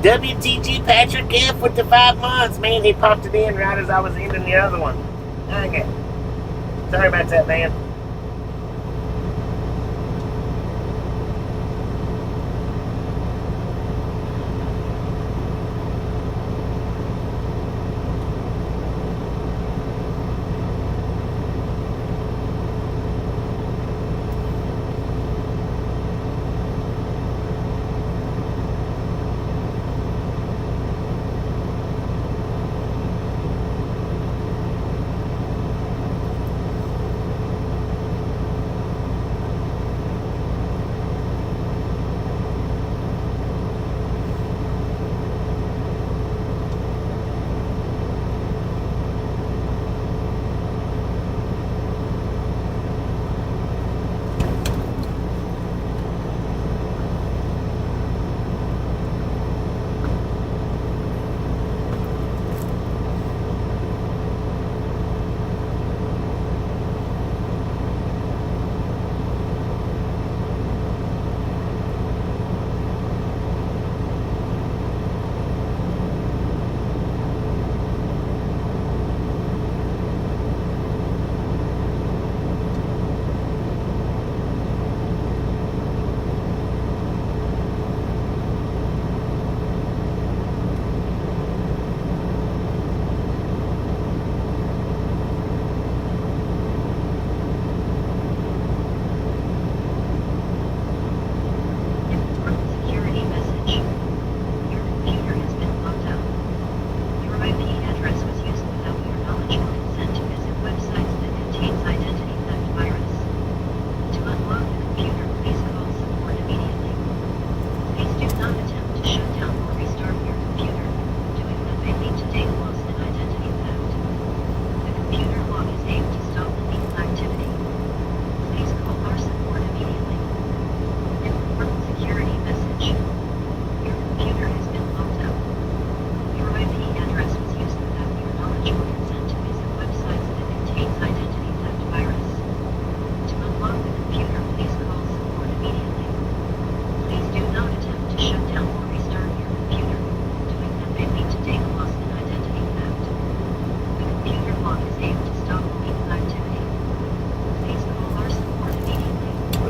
WTG Patrick F with the 5 months. Man, he popped it in right as I was ending the other one. Okay. Sorry about that, man.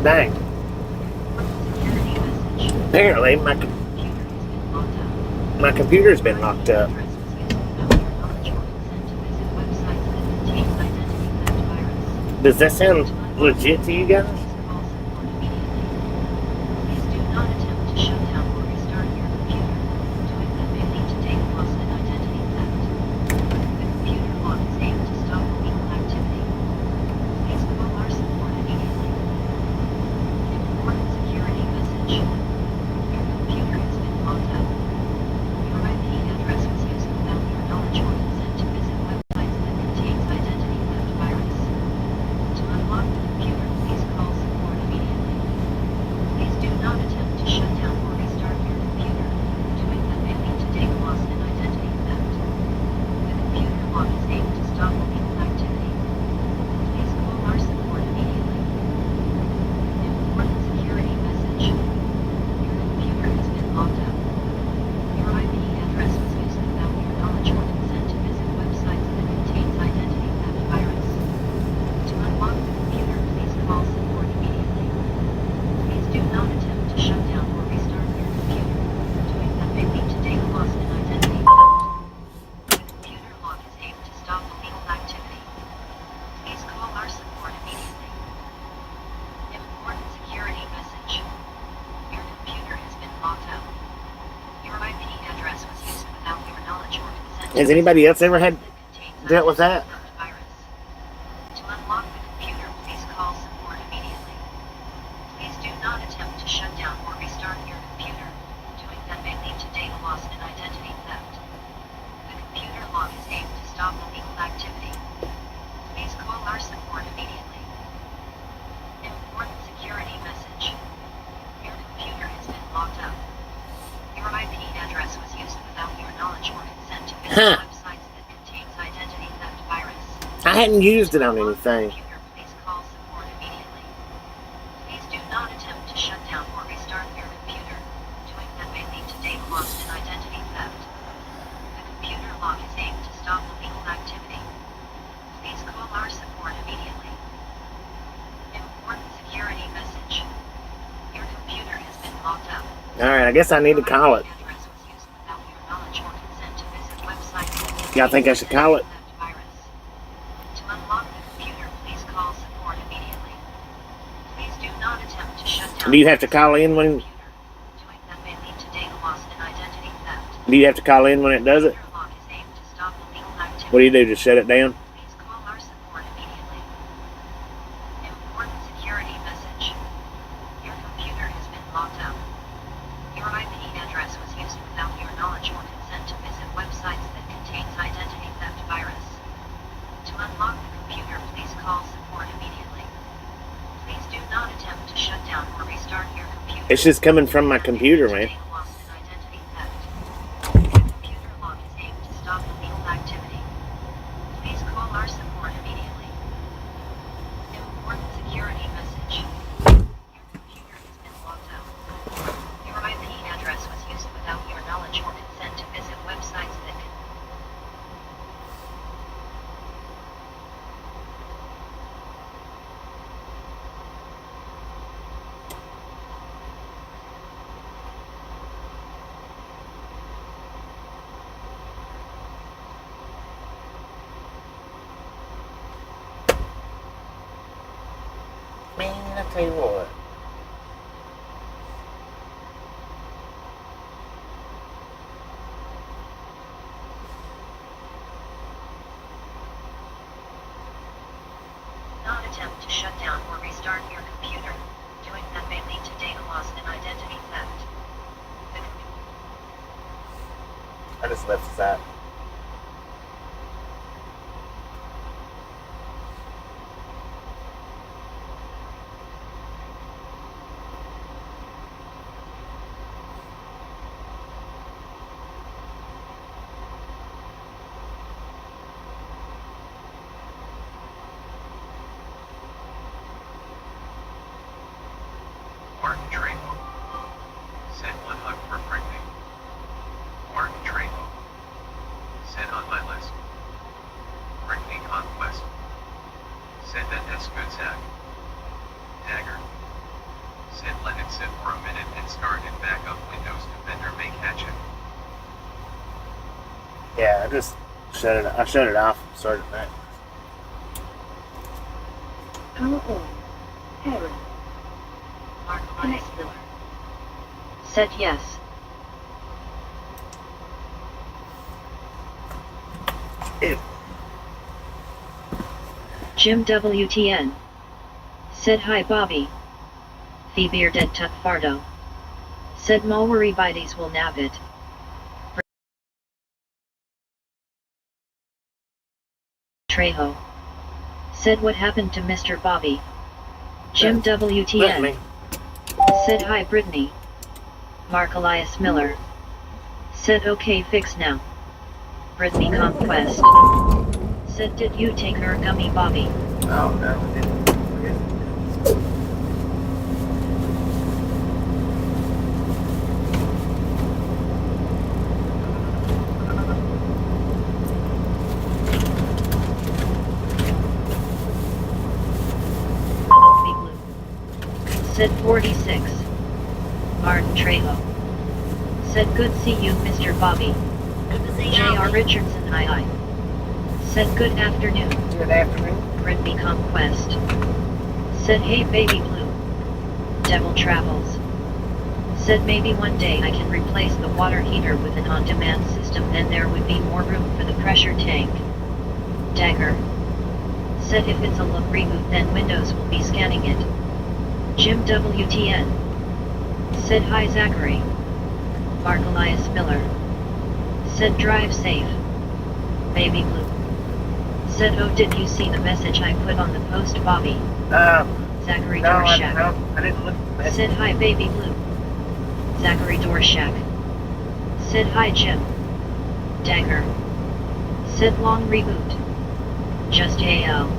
Dang. Apparently, my computer's been locked up. Does that sound legit to you guys? Has anybody else ever had dealt with that? Huh. I hadn't used it on anything. Alright, I guess I need to call it. Y'all think I should call it? To unlock the computer, please call support immediately. Please do not attempt to shut down. Do you have to call in when? Doing that may lead to data loss and identity theft. Do you have to call in when it does it? Computer lock is aimed to stop illegal activity. What do you do? Just shut it down? Please call our support immediately. Important security message. Your computer has been locked up. Your IP address was used without your knowledge or consent to visit websites that contains identity theft virus. To unlock the computer, please call support immediately. Please do not attempt to shut down or restart your computer. It's just coming from my computer, man. Data loss and identity theft. The computer lock is aimed to stop illegal activity. Please call our support immediately. Important security message. Your computer has been locked up. Your IP address was used without your knowledge or consent to visit websites that Man, I tell you what. not attempt to shut down or restart your computer. Doing that may lead to data loss and identity theft. I just left this out. Martin Trejo. Send one hug for Brittany. Martin Trejo. Send on my list. Brittany Conquest. Send an S good Zach. Dagger. Send let it sit for a minute and start and back up Windows Defender may catch it. Yeah, I just shut it. I shut it off and started it back. Harry. Mark Elias Miller. Said yes. Ew. Jim WTN. Said hi Bobby. The bearded tuck fardo. Said mo worry bites will nab it. Trejo. Said what happened to Mr. Bobby. Jim WTN. Brittany. Said hi Brittany. Mark Elias Miller. Said okay fix now. Brittany Conquest. Said did you take her gummy Bobby? Oh, no, I didn't. Big Blue. Said 46. Martin Trejo. Said good see you Mr. Bobby. Good to see you. J.R. Richardson hi. Said good afternoon. Good afternoon. Brittany Conquest. Said hey baby blue. Devil Travels. Said maybe one day I can replace the water heater with an on-demand system, then there would be more room for the pressure tank. Dagger. Said if it's a look reboot then Windows will be scanning it. Jim WTN. Said hi Zachary. Mark Elias Miller. Said drive safe. Baby blue. Said oh did you see the message I put on the post Bobby? Zachary No, Dorshak. I didn't look at the message. Said hi baby blue. Zachary Dorshak. Said hi Jim. Dagger. Said long reboot. Just AL.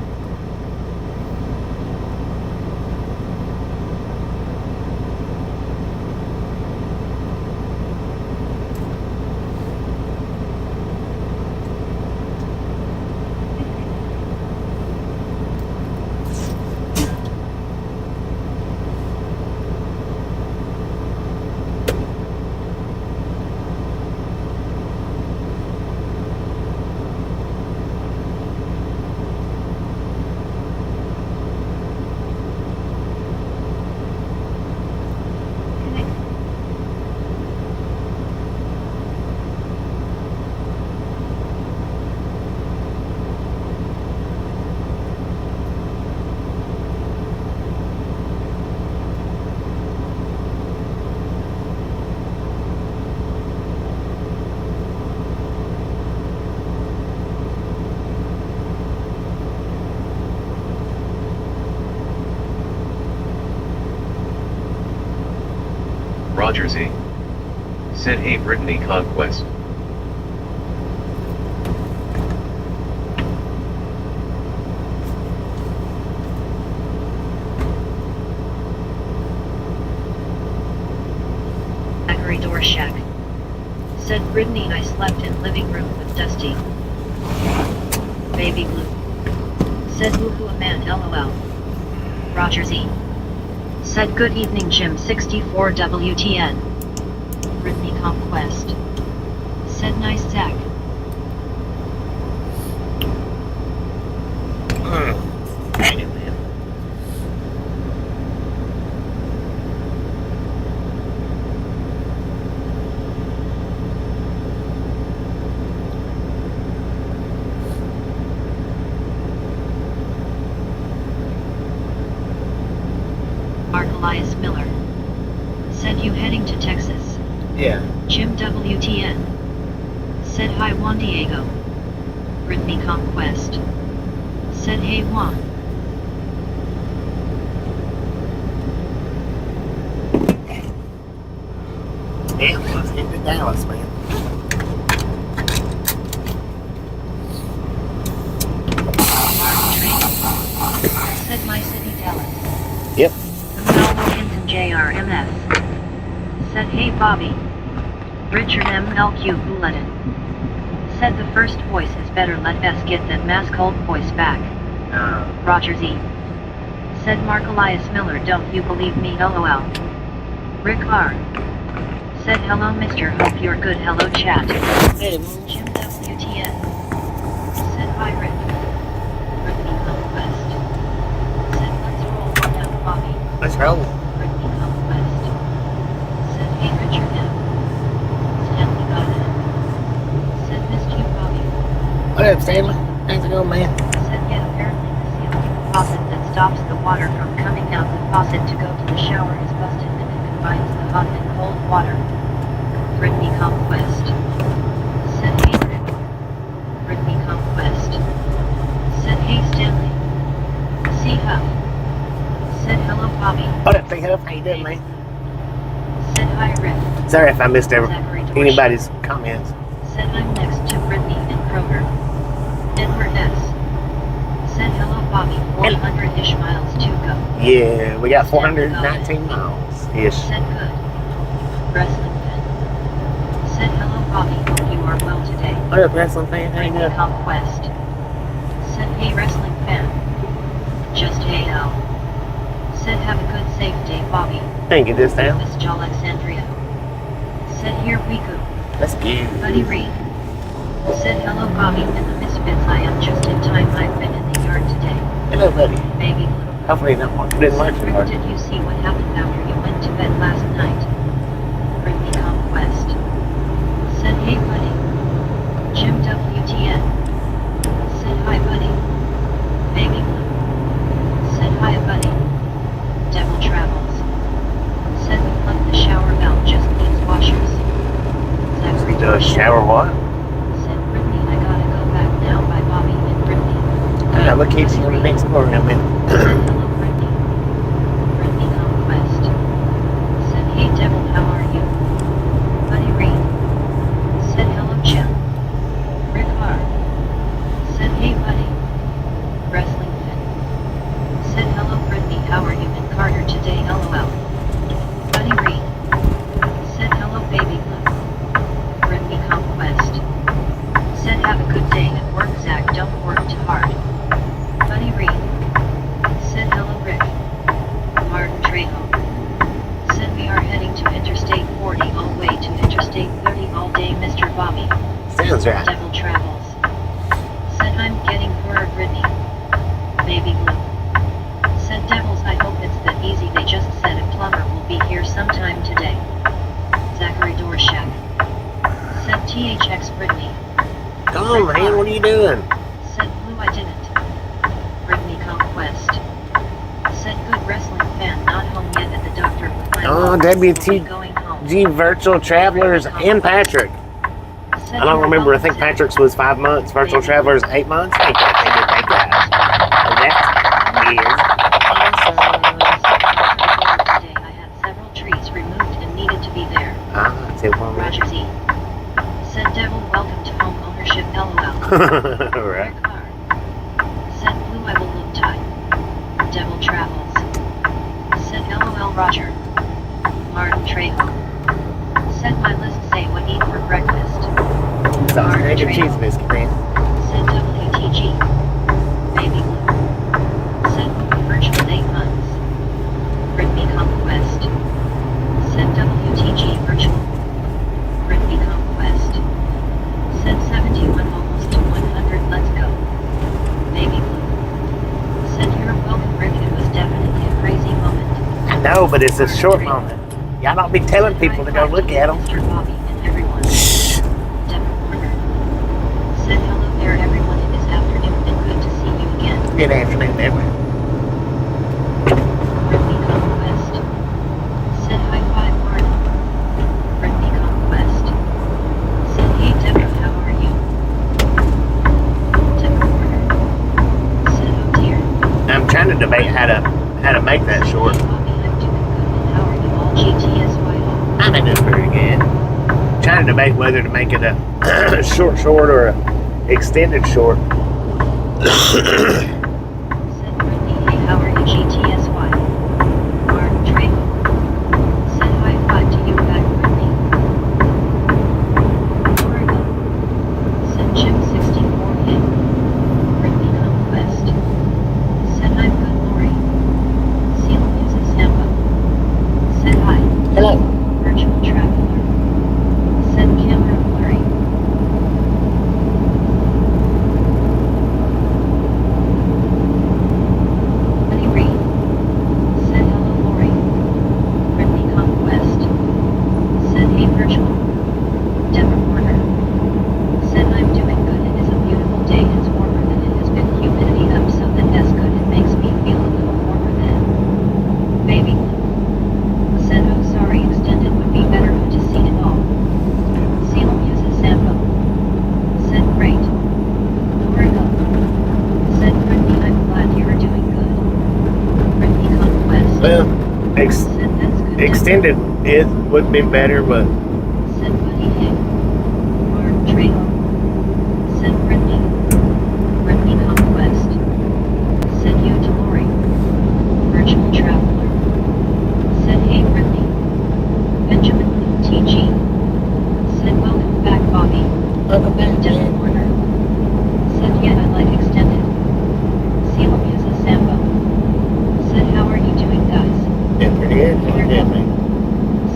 Roger Z. Said hey Brittany Conquest. Zachary Dorshak. Said Brittany I slept in living room with Dusty. Baby Blue. Said woohoo a man lol. Roger Z. Said good evening Jim 64 WTN. Brittany Conquest. Said nice Zach. Dang it, man. Mark Elias Miller. Said you heading to Texas. Yeah. Jim WTN. Said hi Juan Diego. Brittany Conquest. Said hey Juan. Damn, let's get to Dallas, man. Mark Train. Said my city Dallas. Yep. Mel Wilkins and JRMS. Said hey Bobby. Richard MLQ Bulletin. Said the first voice is better let us get that mask cold voice back. Roger Z. Said Mark Elias Miller don't you believe me lol. Rick R. Said hello mister hope you're good hello chat. Hey, Jim WTN. Said hi Rick. Brittany Conquest. Said let's roll one out Bobby. let's roll. Brittany Conquest. Said hey Richard M. Stanley got it. Said missed you Bobby. What up, Stanley? How's it going, man? Said yeah apparently the ceiling faucet that stops the water from coming out the faucet to go to the shower is busted and it combines the hot and cold water. Brittany Conquest. Said hey Rick. Brittany Conquest. Said hey Stanley. See Huff. Said hello Bobby. What up, Big Huff? How you doing, man? Said hi Rick. Sorry if I missed Zachary Dorshak. anybody's comments. Said I'm next to Brittany and Kroger. Edward S. Said hello Bobby 400-ish miles to go. Yeah, we got 419 miles. Ish. Said good. Wrestling fan. Said hello Bobby hope you are well today. What up, wrestling fan? How you Brittany doing? Conquest. Said hey wrestling fan. Just hey now. Said have a good safe day Bobby. Thank you, this time. Miss Alexandria. Said here we go. Let's go. Buddy Reed. Said hello Bobby and the Misfits I am just in time I've been in the yard today. Hello, buddy. Baby Blue. Hopefully not didn't work too Rick, hard. did you see what happened after you went to bed last night? Brittany Conquest. Said hey buddy. Jim WTN. Said hi buddy. Baby Blue. Said hi buddy. Devil Travels. Said we plugged the shower valve just needs washers. Zachary Do a shower what? Said Brittany I gotta go back now by Bobby and Brittany. Yeah, look, Casey on the next program, man. Said hello Brittany. Brittany Conquest. Said hey Devil how are you? Buddy Reed. Said hello Jim. Rick R. Said hey buddy. Wrestling Fin. Said hello Brittany how are you and Carter today lol. Buddy Reed. Said hello baby blue. Brittany Conquest. Said have a good day at work Zach don't work too hard. Buddy Reed. Said hello Rick. Martin Trejo. Said we are heading to Interstate 40 all way to Interstate 30 all day Mr. Bobby. Sounds right. Devil Travels. Said I'm getting word Brittany. Baby Blue. Said Devils I hope it's that easy they just said a plumber will be here sometime today. Zachary Dorshak. Said THX Brittany. Come on, man. What are you doing? Said Blue I didn't. Brittany Conquest. Said good wrestling fan not home yet at the doctor with my Oh, mom. WT. Will be going home. G Virtual Travelers and Patrick. Said I don't you're remember. I welcome, think Zach. Patrick's was 5 months. Virtual Travelers 8 months. Thank you. Thank you. Thank you. That is awesome. Today I had several trees removed and needed to be there. Ah, say one Roger Z. Said Devil, welcome to home ownership, lol. Right. Car. Said Blue, I will look tight. Devil travels. Said LOL Roger. Martin Trejo. Said my list, say what eat for breakfast. Sausage, egg, and Trejo. cheese biscuit, man. Said WTG. Baby Blue. Said virtual 8 months. Britney Conquest. Said WTG virtual. Britney Conquest. Said 71 almost to 100, let's go. Baby Blue. Said you're welcome, Rick, it was definitely a crazy moment. I know, but it's a short moment. Y'all don't be telling people to go look at them. Mr. Bobby and everyone. Shh. Devil Corner. Said hello there everyone, it is afternoon and good to see you again. Good afternoon, everyone. Britney Conquest. Said high five Martin. Britney Conquest. Said hey Deborah, how are you? Devil Corner. Said oh dear. I'm trying to debate how to make that short. Hey Bobby, I'm doing good and how are you all GTSY? I'm doing pretty good. Trying to debate whether to make it a short or a extended short. Said Britney, hey how are you GTSY? Martin Trejo. Said high five to you back Britney. Oregon. Said Chip 64 hit. Britney Conquest. Said I'm good Lori. Seal uses Sambo. Said hi. Hello. Virtual traveler. Said camera blurry. Honey Reed. Said hello Lori. Britney Conquest. Said hey virtual. Deborah Warner. Said I'm doing good, it is a beautiful day, it's warmer than it has been, humidity up so that's good, it makes me feel a little warmer than. Baby Blue. Said oh sorry, extended would be better to see it all. Seal uses Sambo. Said great. Oregon. Said Britney, I'm glad you're doing good. Britney Conquest. Well, Said that's good. extended it would be better, but Said Buddy Hick. Martin Trejo. Said Britney. Britney Conquest. Said you to Lori. Virtual traveler. Said hey Britney. Benjamin Blue TG. Said welcome back Bobby. welcome back, Devil man. Warner. Said yeah I like extended. Seal uses Sambo. Said how are you doing guys? Yeah, pretty good. Pretty good, man.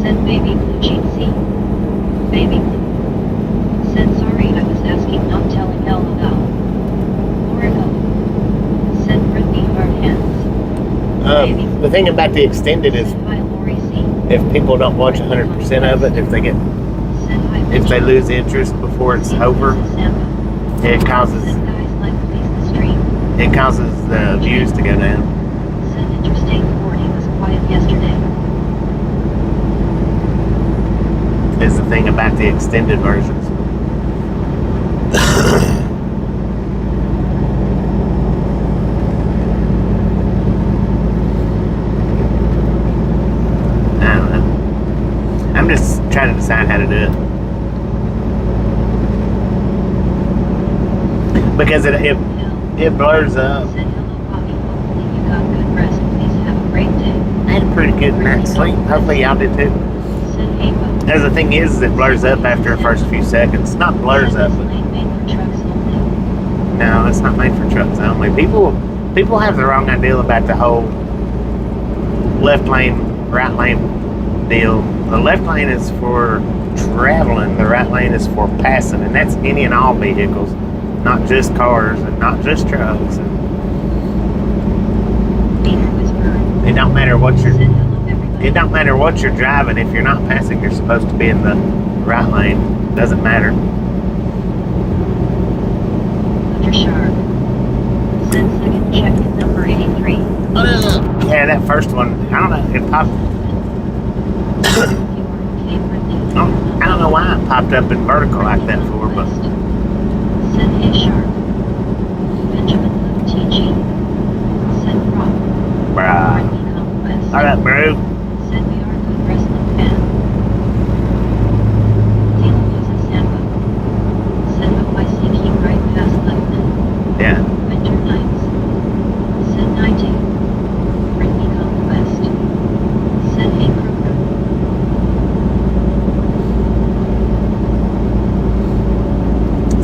Said Baby Blue GC. Baby Blue. Said sorry I was asking not telling LOL. Oracle. Said Britney hard hands. The thing about the extended is Said hi Lori C. if people don't watch 100% of it, if they lose interest before it's over, it causes Said guys like please the stream. it causes the views to go down. Said Interstate 40 was quiet yesterday. Is the thing about the extended versions. I don't know. I'm just trying to decide how to do it. Because it blurs up. Said hello Bobby, hopefully you got good rest. Please have a great day. I had a pretty good night's sleep. Hopefully y'all did too. Said hey Bo. As the thing is, it blurs up after the first few seconds. Not blurs Said up, this but lane made for trucks only. no, it's not made for trucks only. People have the wrong idea about the whole left lane, right lane deal. The left lane is for traveling. The right lane is for passing, and that's any and all vehicles, not just cars and not just trucks. And Peter whisperer. it don't matter what Said you're. hello everybody. It don't matter what you're driving. If you're not passing, you're supposed to be in the right lane. Doesn't matter. Hunter Sharp. Said second check in number 83. Yeah, that first one. I don't know. It popped. I don't know why it popped up in vertical like that for, but Said hey Sharp. Benjamin Blue TG. Said Rob. bruh. Britney Conquest. All right, bro. Said we are good wrestling fan.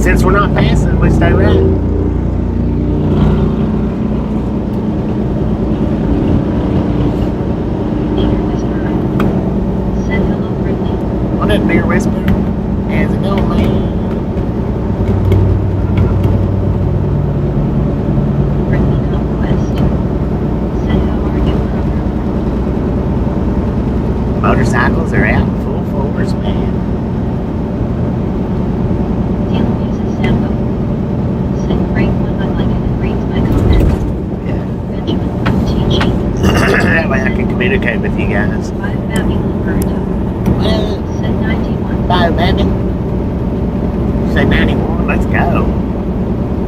since we're not passing, we stay right. Dear Whisperer. Said hello, Brittany. What up, dear Whisper? How's it going, man? Brittany Conquest. Said how are you, Kroger? Motorcycles are out in full force, man. Deal uses Sambo. Said great one, I like it and reads my comment. Yeah. Benjamin TG. That way I can communicate with you guys. 5 Babby Luberto. Well, Said 91. bye, baby. Say 91, let's go.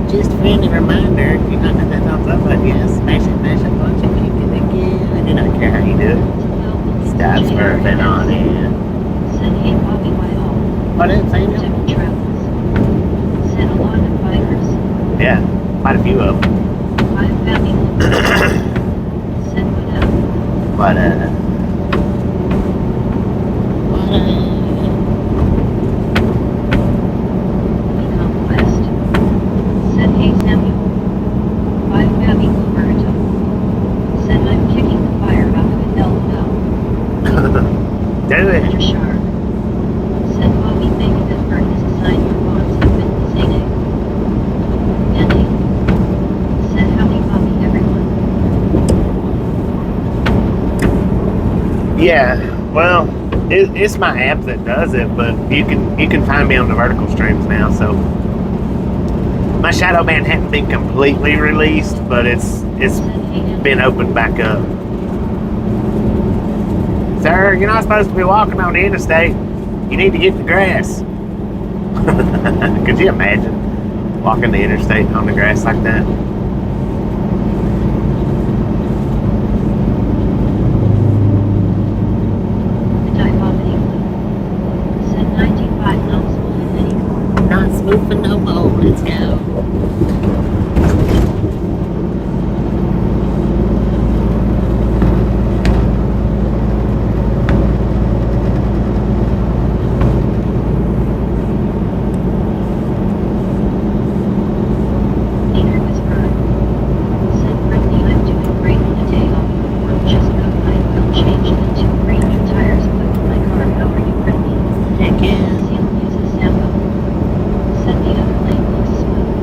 Just a friendly reminder, if you're not at that thumbs up button, yes, smash it, punch it, kick it again. I do not care how you do it. Stop smurfing on it. Said hey Bobby by all. What up, Samuel? Devil Travels. Said a lot of bikers. Yeah, quite a few of them. 5 Babby Luberto. Said what up? But, Conquest. Said hey Samuel. 5 Babby Luberto. Said I'm kicking the fire out of it, LOL. do it. Shark. Said Bobby maybe that bird is a sign your bonds have been Scenic. Andy. Said howdy Bobby everyone. Yeah, well, it's my app that does it, but you can find me on the vertical streams now. So my shadow ban hadn't been completely released, but it's Said hey Andy. been opened back up. Sir, you're not supposed to be walking on the interstate. You need to get the grass. Could you imagine walking the interstate on the grass like that? The Divoppity Blue. Said 95 not smooth anymore. Not smoothing no more. Let's go. Peter Whisperer. Said Brittany I'm doing great on a day off from work. Just got my oil changed and 2 brand new tires put in my car. How are you, Brittany? Heck yeah. Seal uses Sambo. Said the other lane looks smooth.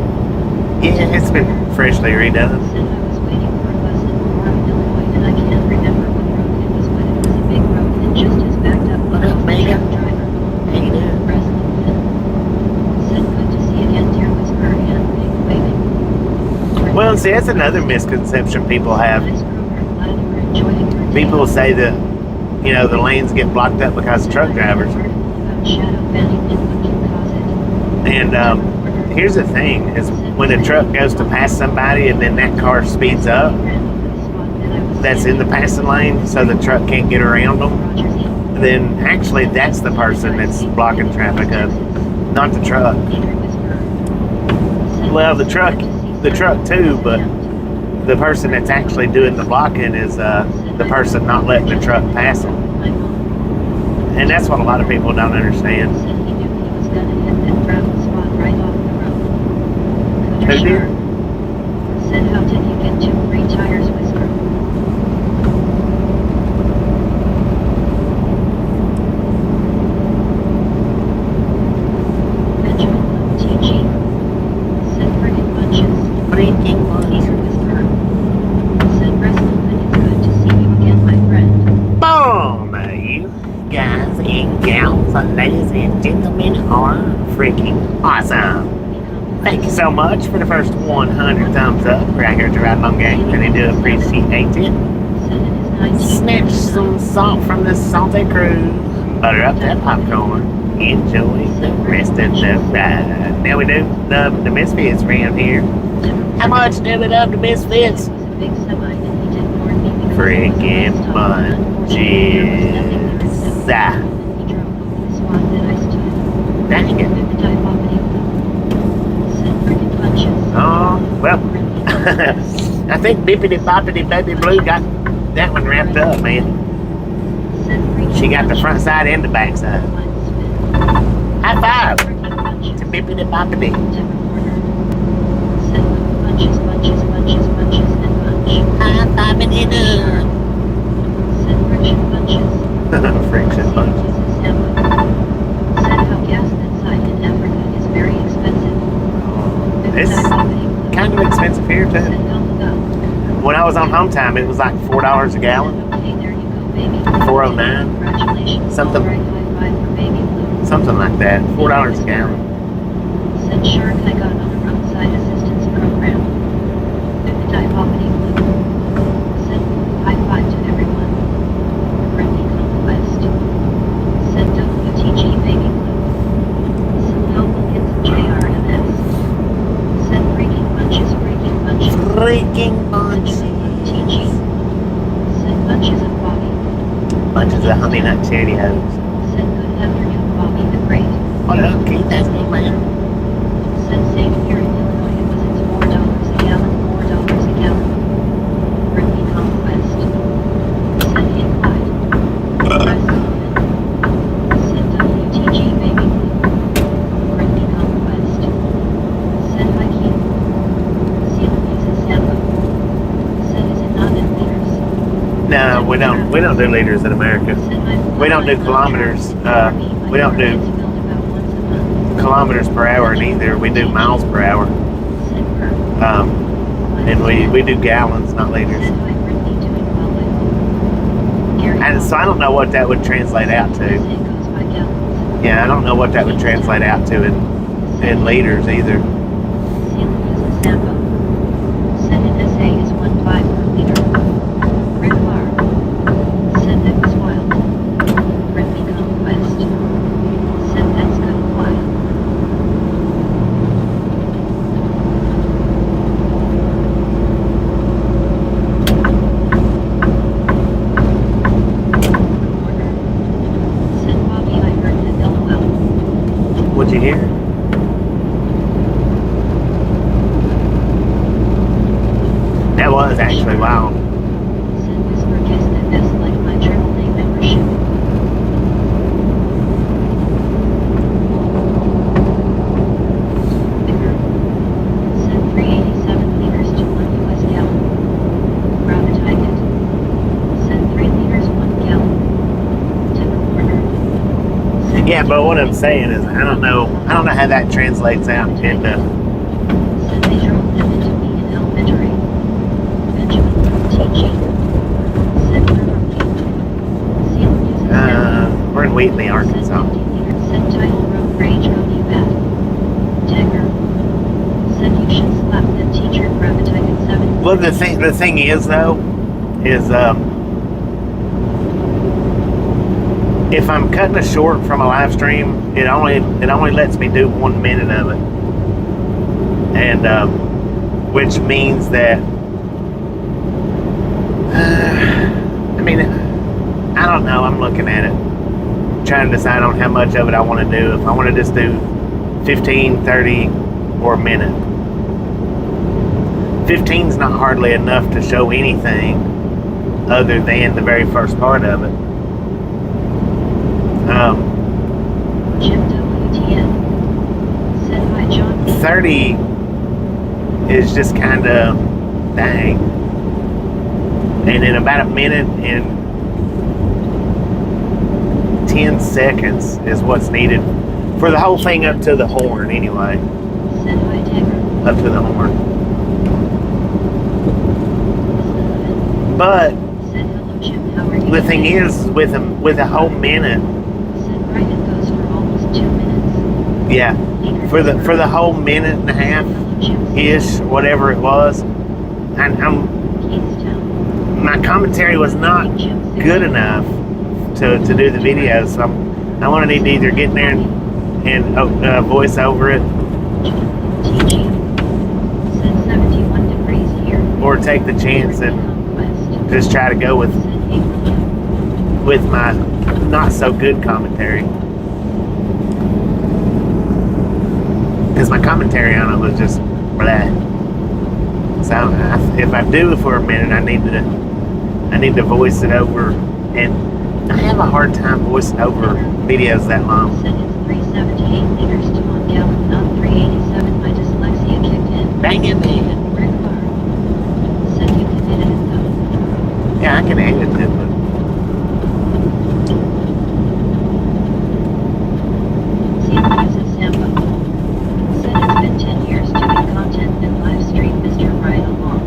Yeah, it's been freshly redone. Said I was waiting for a bus in Warren, Illinois, and I can't remember what road it was, but it was a big road and just as backed up. What up, the Mega? truck driver. How you doing? Wrestling Finn. Said good to see again, dear Whisperer, and big waving. Well, see, that's another misconception people have. Nice Kroger, glad you were enjoying your day. People say that, you know, the lanes get blocked up because of truck drivers. Article about shadow banning and what can cause it. And here's the thing, is when a truck goes to pass somebody and then that car speeds up, that's in the passing lane, so the truck can't get around them, then actually that's the person that's blocking traffic up, not the truck. Well, the truck too, but the person that's actually doing the blocking is the person not letting the truck pass them. And that's what a lot of people don't understand. Who did? Said how did you get 2 free tires, Whisper? Benjamin TG. Said friggin' bunches. Freaking bunch. Peter Whisper. Said wrestling, and it's good to see you again, my friend. Boom! You guys and gals, ladies and gentlemen are freaking awesome. Thank you so much for the first 100 thumbs up right here at the Ride Along Gang. Really do appreciate it. Said it is 19. Snatch some salt from the salty cruise. Butter up that popcorn. Enjoy the rest of the ride. Now we do love the Misfits around here. How much do we love the Misfits? Freaking bunches. Dang it. Oh, well, I think Bippity Boppity Baby Blue got that one wrapped up, man. She got the front side and the back side. High five. bunches. To bippity boppity. Timber corner. Said bunches, bunches, bunches, bunches, and bunch. Hi, bobbity doo. Said friction bunches. Friction bunch. Said how gas inside in Africa is very expensive. It's kind of expensive here Said too. go. When I was on home time, it was like $4 a gallon. Okay, there you go, baby. 409. Congratulations. Something. All right, high five for baby blue. Something like that. $4 a gallon. Said shark I got on a roadside assistance program. Type opening blue. Said high five to everyone. Friendly conquest. Said WTG baby blue. Said no Wilkins JRMS. Said breaking bunches, breaking bunches. Freaking bunches. TG. Said bunches of Bobby. Bunches of honey nut Cheerios. Said good afternoon Bobby the Great. What up, Keith? That's me, man. Said same here in Illinois it was it's $4 a gallon, $4 a gallon. Friendly conquest. Said implied. Press comment. Said WTG baby blue. Friendly conquest. Said hi Keith. Seal uses sample. Said is it not in liters? No, we don't do liters in America. Said my We don't do kilometers. We don't do kilometers per hour neither. We do miles per hour. Said per. And we do gallons, not liters. Said hi Brittany doing well with Gary. And so I don't know what that would translate out to. It goes by gallons. Yeah, I don't know what that would translate out to in liters either. Seal uses sample. Said an SA is 1.5 per liter. Rick Bar. Said that was wild. Friendly conquest. Said that's good wild. Said Bobby I heard that LOL. What'd you hear? That was actually wild. Said Whisper Kiss that that's like my AAA membership. Bigger. Said 387 liters to 1 US gallon. Rabbit Etiquette. Said 3 liters 1 gallon. Timber corner. Said Yeah, but what I'm saying is I don't know how that translates out into Said they drove them into me in elementary. Benjamin teaching. Said Seal uses we're in Wheatley, Arkansas. Said title road rage go you bad. Tagger. Said you should slap that teacher rabbit Etiquette 7. Well, the thing is though, is if I'm cutting a short from a live stream, it only lets me do 1 minute of it, and which means that I mean, I don't know. I'm looking at it, trying to decide on how much of it I want to do. If I want to just do 15, 30, or a minute. 15's not hardly enough to show anything other than the very first part of it. Jim WTN. Said hi John. 30 is just kind of dang. And in about a minute and 10 seconds is what's needed for the whole thing up to the horn anyway. Said hi Tagger. Up to the horn. But Said hello Jim, how are you? the thing today? is, with a whole minute, Said right it goes for almost 2 minutes. yeah, for the whole minute and a half Hello Jim. ish, whatever it was, and Kingstown. my commentary was not good enough to do the video, so I want to need to either get in there and voice over it, TG. Said 71 degrees here. or take the chance and Conquest. just try to go Said April. with my not so good commentary, because my commentary on it was just blah. So if I do it for a minute, I need to voice it over, and I have a hard time voicing over videos that long. Said it's 3 378 liters to 1 gallon, not 387. My dyslexia kicked in. Dang it, man. Rig said you can edit it though. Yeah, I can edit it, but Scenic uses Sambo. Said it's been 10 years doing content and live stream Mr. Right Along.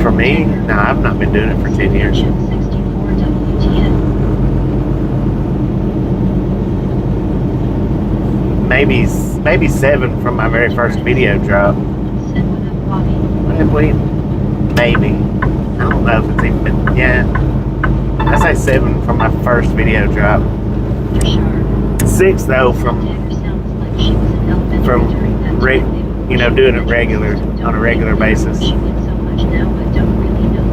for me, no, I've not been doing it for 10 years. 64 WTN. Maybe 7 from my very first video drop. Said what up, Bobby? What if we? Maybe. I don't know if it's even been, yeah. I say 7 from my first video drop. For sure. 6 though from Tanner sounds like she was in elementary from during that re- time. you know, doing it regular on a regular basis. She gets so much now, but don't really know.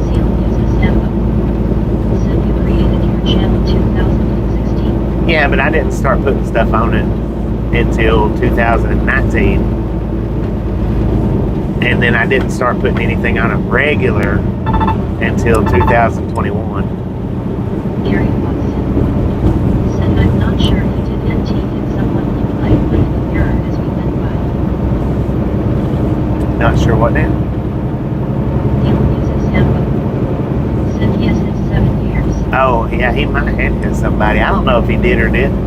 Seal uses Sambo. Said you created your channel 2016. Yeah, but I didn't start putting stuff on it until 2019. And then I didn't start putting anything on it regular until 2021. Gary Watson. Said I'm not sure he did NT hit someone looked like one in the mirror as we went by. Not sure what now. Seal uses Sambo. Said yes, it's 7 years. Oh, yeah, he might have hit somebody. I don't know if he did or didn't.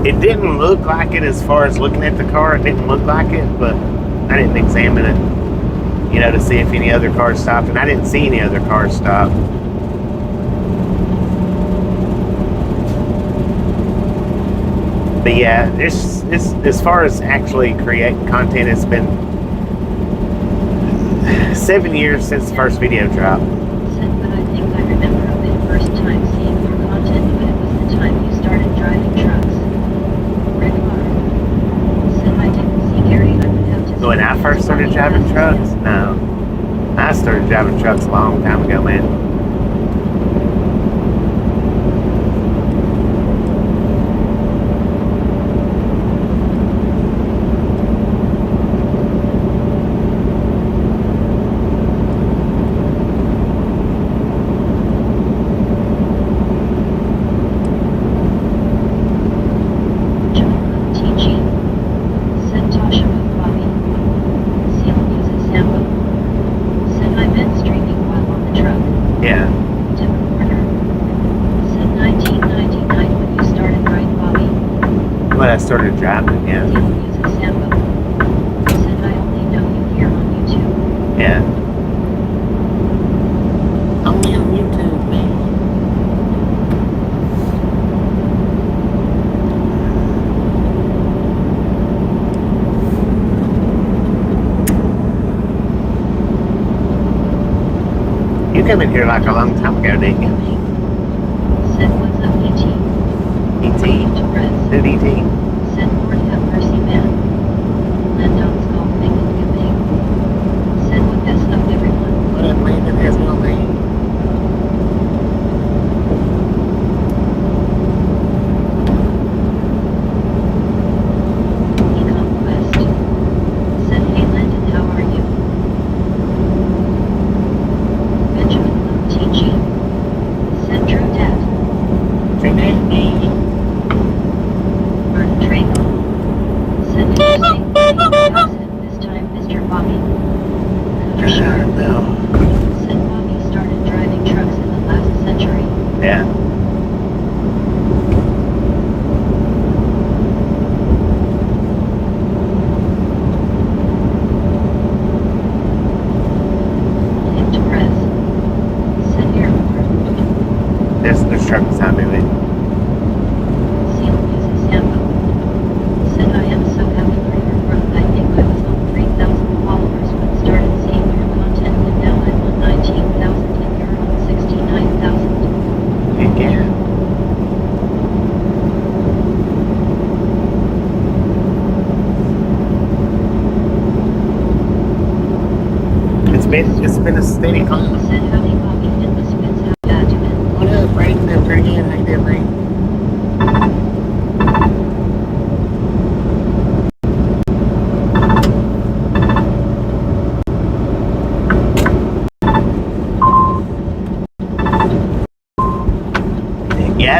It didn't look like it as far as looking at the car. It didn't look like it, but I didn't examine it, you know, to see if any other cars stopped. And I didn't see any other cars stop. But yeah, it's as far as actually creating content, it's been 7 years since the first video drop. Said, but I think I remember a bit first time seeing your content, but it was the time you started driving trucks. Rig said I didn't see Gary, I would have to. When I first started driving trucks, no. I started driving trucks a long time ago, man. I started driving, yeah. Said I only know you here on YouTube. Yeah. Only on YouTube, man. You came in here like a long time ago, didn't you? Said what's up, ET? ET? Who'd ET? Said Lord have mercy, man. Landon's golf thing and giving. Said what best of everyone. What up, Landon? Has no name. Econ Quest. Said hey Landon, how are you? Benjamin TG. Said true dad. True dad. Said interesting this time, Mr. Bobby. No. Said Bobby started driving trucks in the last century. Yeah. Hit to press. Said airport. There's truck beside me, wait. Seal uses Sambo. Said I am so happy for your growth. I think I was on 3,000 followers when started seeing your content, and now I'm on 19,000 and you're on 69,000. Heck yeah. It's been a steady climb. Said howdy Bobby and the spins out adjuvant. What up, Brayden? Doing pretty good. How you doing, Brayden?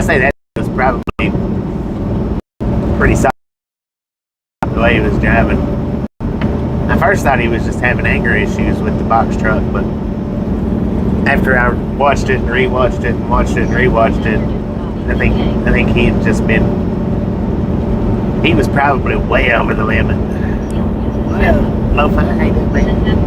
I say that was probably pretty solid the way he was driving. I first thought he was just having anger issues with the box truck, but after I watched it and rewatched it and watched it and rewatched it, I think he had just been, he was probably way over the limit. Well, lo-fi, how you doing, man?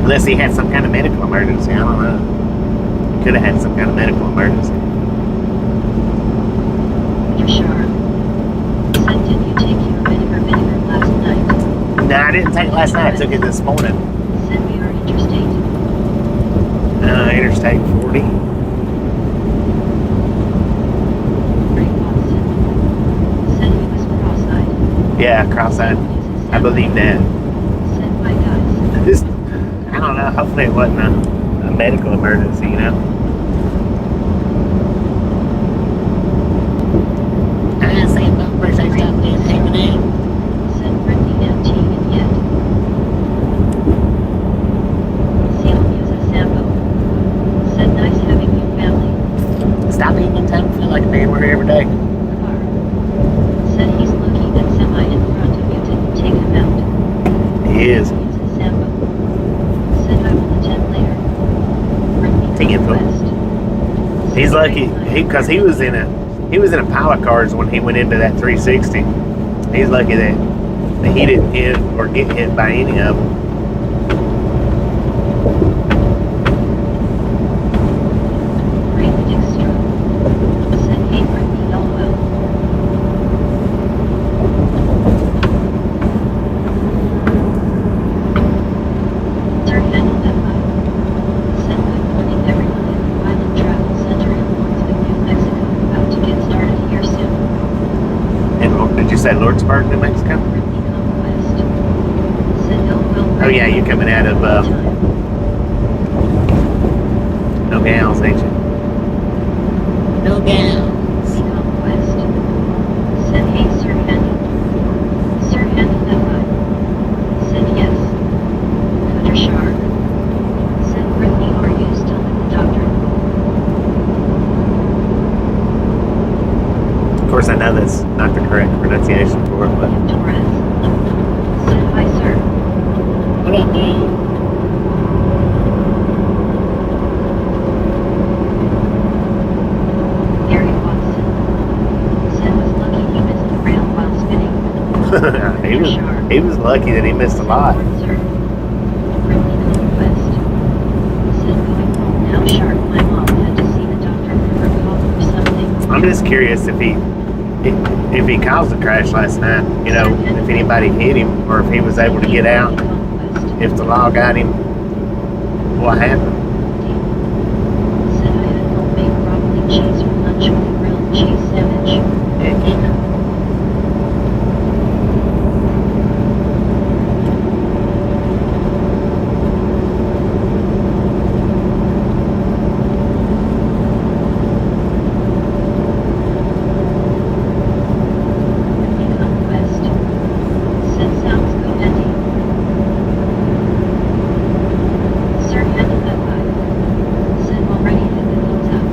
Unless he had some kind of medical emergency, I don't know. Could have had some kind of medical emergency. For sure. Said, did you take your vinegar last night? No, I didn't take it last night. I took it this morning. Said we are interstate. Interstate 40. Ray Watson. Said he was cross-eyed. Yeah, cross-eyed. I believe that. Said my guys. Just, I don't know. Hopefully it wasn't a medical emergency, you know. I say no appreciate stuff being taken in. Said Brittany MT and yet. Seal uses Sambo. Said nice having you family. Stop eating in time. Feel like a man. We're here every day. Car. Said he's lucky that semi in front of you didn't take him out. He is. Uses Sambo. Said I will attend later. Brittany Take it, West. He's lucky because he was in a pile of cars when he went into that 360. He's lucky that he didn't hit or get hit by any of them. Raymond Extra. Said hey Brittany LOL. Sir handled that high. Said good morning everyone in the Island Travel Center in Lawrenceville, New Mexico. About to get started here soon. And did you say Lordsburg, New Mexico? Brittany Conquest. Said LOL. Oh yeah, you're coming out of No Gals, ain't you? No Gals. Conquest. Said hey Sir Handle. Sir Handle that high. Said yes. Cutter Shark. Said Brittany are you still with the doctor? Of course, I know that's not the correct pronunciation for it, but Torres. Said hi sir. what up, dude? Gary Watson. Said was lucky he missed the rail while spinning. he was lucky that he missed a lot. Sir. Brittany Conquest. Said going home now Shark. My mom had to see the doctor for her cough or something. I'm just curious if he caused the crash last night, you know, if anybody hit him or if he was able to get out, if the law got him, what happened? Said I had homemade broccoli cheese for lunch with a grilled cheese sandwich. Heck yeah. Conquest. Said sounds good, Andy. Sir handled that vibe. Said already had the thumbs up.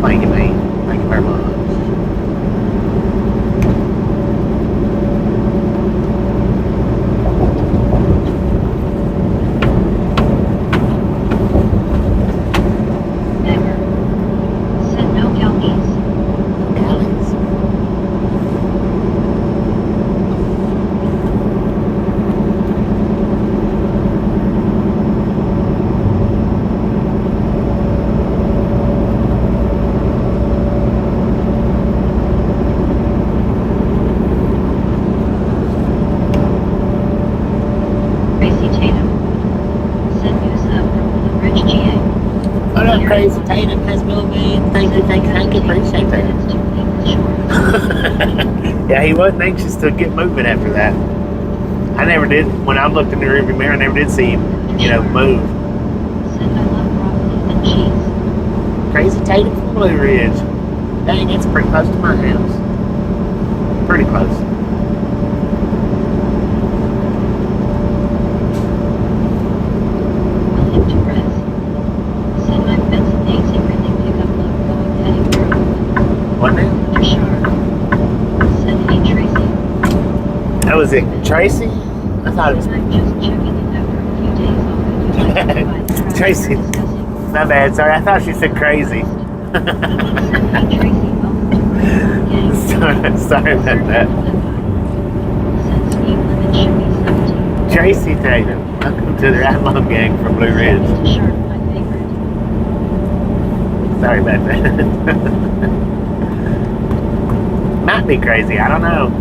Thank you, man. Thank you very much. Never. Said no galleys. Galleys. Tracy Tatum. Said news up from the Rich GA. What up, Crazy Tatum? Let's go, man. Thank you. Appreciate that. Minutes to leave the shore. Yeah, he wasn't anxious to get moving after that. I never did. When I looked in the rearview mirror, I never did see him, you know, move. Said I love broccoli and cheese. Crazy Tatum from Blue Ridge. Dang, it's pretty close to my house. Pretty close. to Res. Said I'm Benson Daisy really pick up load going heading Maryland. What now? To Sharp. Said hey Tracy. Oh, was it Tracy? I thought it was Said I'm just checking in after a few days off and you might provide the Tracy. discussing. My bad, sorry. I thought she said crazy. Said hey Tracy, welcome to Red Gang. sorry about that. Said speed limit should be 17. Tracy Tatum. Welcome to the Right Long Gang from Blue Ridge. Said Mr. Sharp, my favorite. Sorry about that. Might be crazy. I don't know.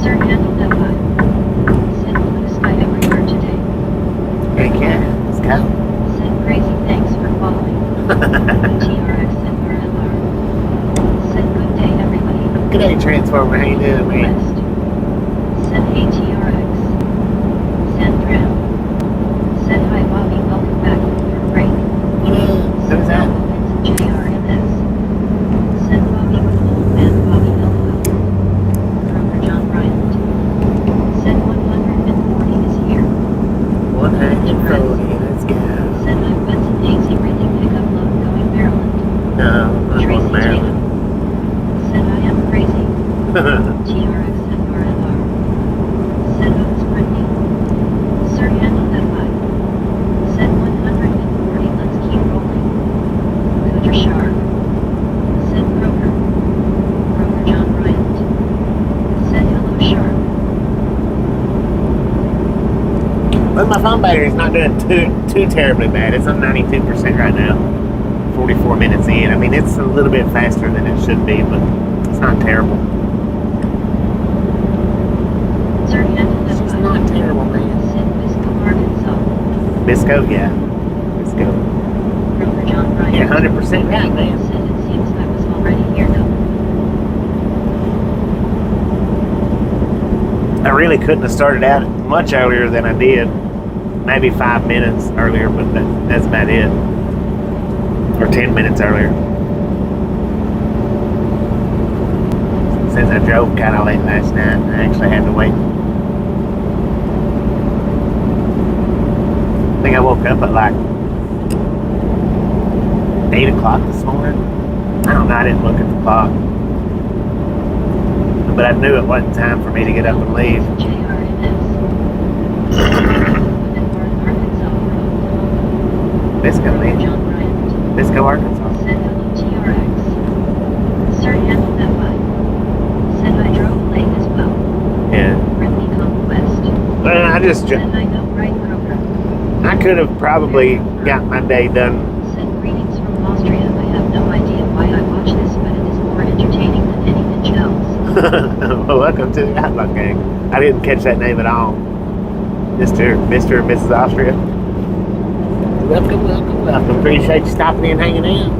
Sir, handle that vibe. Said blue sky everywhere today. Heck yeah. Let's go. Said crazy thanks for following. TRX and RLR. Said good day everybody. Good day, Transformer. How you doing, man? West. Said hey TRX. Said Brown. Said hi Bobby, welcome back from your break. What up? Who's that? JRMS. Said Bobby with old man Bobby LOL. Kroger John Bryant. Said 140 is here. 140. Let's go. Said I'm Benson Daisy really pick up load going Maryland. No, I'm Tracy going to Maryland. Tatum. Said I am crazy. TRX and RLR. Said Oaks Brittany. Sir handle that vibe. Said 140 let's keep rolling. Cooter Sharp. Said Kroger. Kroger John Bryant. Said hello Sharp. But my phone battery's not doing too terribly bad. It's on 92% right now. 44 minutes in. I mean, it's a little bit faster than it should be, but it's not terrible. Sir handle that It's vibe. not terrible, man. Said Bisco Arkansas. Bisco, yeah. Bisco. Kroger John Bryant. You're 100% right, man. Said it seems I was already here though. I really couldn't have started out much earlier than I did. Maybe 5 minutes earlier, but that's about it. Or 10 minutes earlier. Since I drove kind of late last night, I actually had to wait. I think I woke up at like 8 o'clock this morning. I don't know, I didn't look at the clock. But I knew it wasn't time for me to get up and leave. Bisco, man. John Bryant. Bisco, Arkansas. Said hello TRX. Sir handle that vibe. Said I drove late as well. Yeah. Brittany Conquest. Well, I just, Said I know right Kroger. I could have probably got my day done. Said greetings from Austria. I have no idea why I watch this, but it is more entertaining than anything else. Well, welcome to the Outlaw Gang. I didn't catch that name at all. Mr. and Mrs. Austria. Welcome. Appreciate you stopping in and hanging out.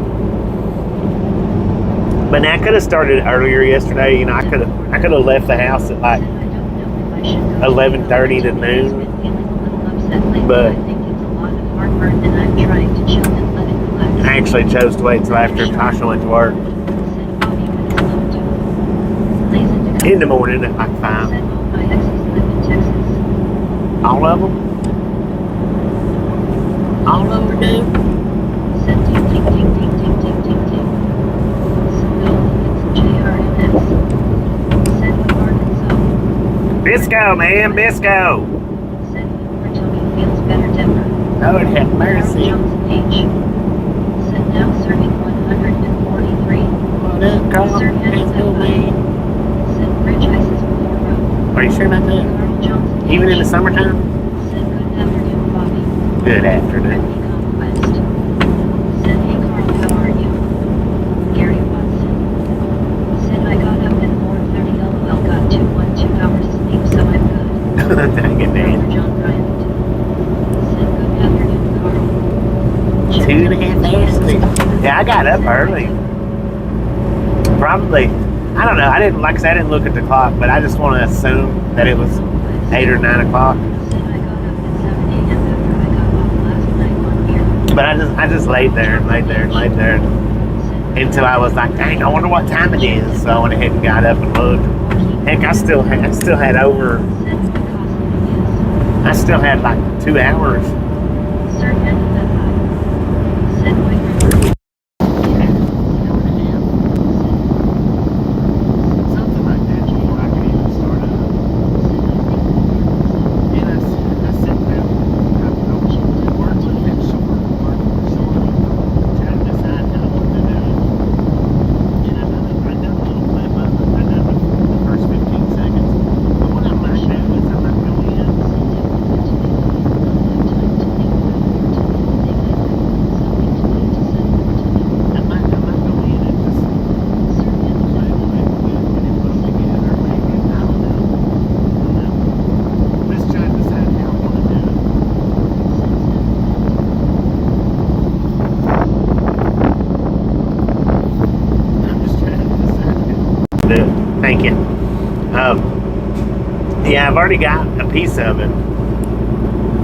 But now I could have started earlier yesterday. You know, I could have left the house at like 11:30 to noon. But I think it's a lot of heartburn and I'm trying to chill and let it relax. I actually chose to wait until after Tasha went to work. Said Bobby with his love to Lazen to In the morning at like 5. Said all my exes live in Texas. All of them? All of them, dude? Said ding ding ding ding ding ding ding ding. Said no, it's JRMS. Said with Arkansas. Bisco, man, Bisco. Said your tummy feels better, Deborah. Lord have mercy. Johnson H. Said now serving 143. What up, Carl? Sir handle that vibe. Said bridge ices before road. Are you sure about that? Carl Johnson Even in the H. summertime? Said good afternoon, Bobby. Good afternoon. Brittany Conquest. Said hey Carl, how are you? Gary Watson. Said I got up at 4:30. LOL got 2 hours sleep, so I'm good. Dang it, man. John Bryant. Said good afternoon, Carl. 2.5 hours sleep. Yeah, I got up early. Probably, I don't know. I didn't, like I said, I didn't look at the clock, but I just want to assume that it was 8 or 9 o'clock. Said I got up at 7 a.m. after I got off last night on beer. But I just laid there and laid there and laid there until I was like, dang, I wonder what time it is. So I went ahead and got up and looked. Heck, I still had over. I still had like 2 hours. Sir, and that I said my Something like that before I could even start up. And I sat there. I worked with that short, trying to decide how I wanted to do it. And I done a little clip of it. I done the first 15 seconds. But what I might do is I might go in. I might go in and just play with it and put them together. Maybe. I don't know. Let's try to decide how I want to do it. I'm just trying to decide how to do it. Thank you. Yeah, I've already got a piece of it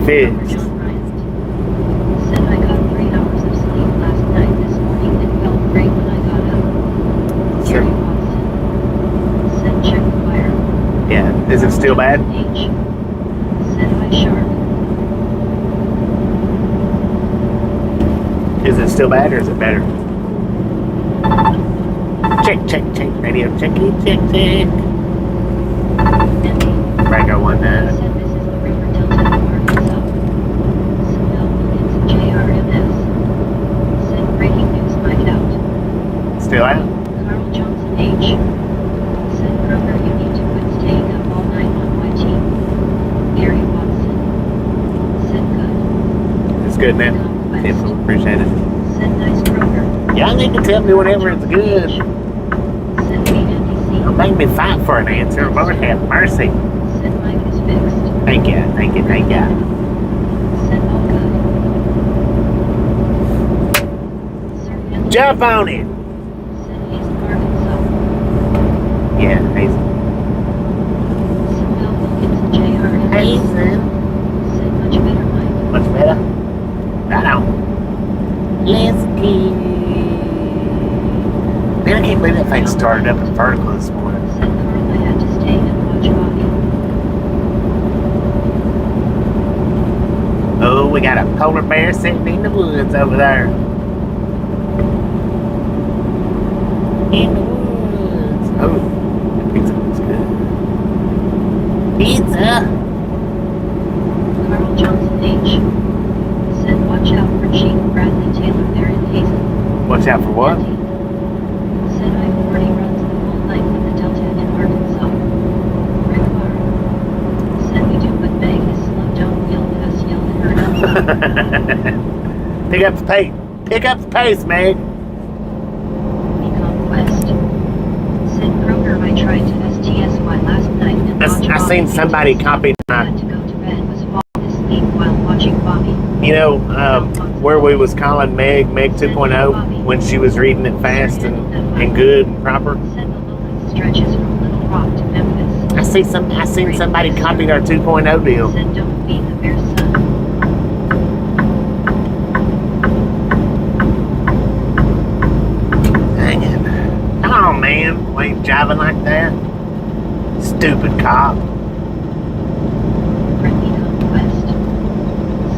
fixed. John Bryant. Said I got 3 hours of sleep last night this morning and felt great when I got up. Sure. Gary Watson. Said check the wire. Yeah, is it still bad? H. Said I sharp. Is it still bad or is it better? Check, radio, check. Andy. Rango 19. Said this is the River Delta of Arkansas. Smell Williams JRMS. Said breaking news might out. Still out? Carl Johnson H. Said Kroger, you need to quit staying up all night on my team. Gary Watson. Said good. It's good now. Conquest. Definitely appreciate it. Said nice Kroger. Y'all need to tell me whenever it's good. Said BNDC. Don't make me fight for an answer. Lord have mercy. Said Mike is fixed. Thank you. Said all good. Sir Anthony. Jump on it. Said he's in Arkansas. Yeah, Hazen. Said Mel Williams JRMS. Hazen. Said much better, Mike. Much better? Right on. Let's go. Man, I can't believe that thing started up in vertical this morning. Said Carl, I had to stay and watch Bobby. Oh, we got a polar bear sitting in the woods over there. In the woods. Oh, the pizza looks good. Pizza. Carl Johnson H. Said watch out for Chief Bradley Taylor there in Hazen. Watch out for what? Andy. Said I-40 runs the whole length of the Delta in Arkansas. Rick Barr. Said we do what Meg is slow, don't yell at us, yell at her. Pick up the pace. Pick up the pace, Meg. Conquest. Said Kroger, I tried to STSY last night and watched I Bobby seen get somebody to copy I had to go to bed, was falling asleep while watching Bobby. You know, where we was calling Meg 2.0 when she was reading it fast and good and proper. Said the lowland stretches from Little Rock to Memphis. I seen somebody copied our 2.0 deal. Said don't be the bear's son. Dang it. Come on, man. We ain't jiving like that. Stupid cop. Brittany Conquest.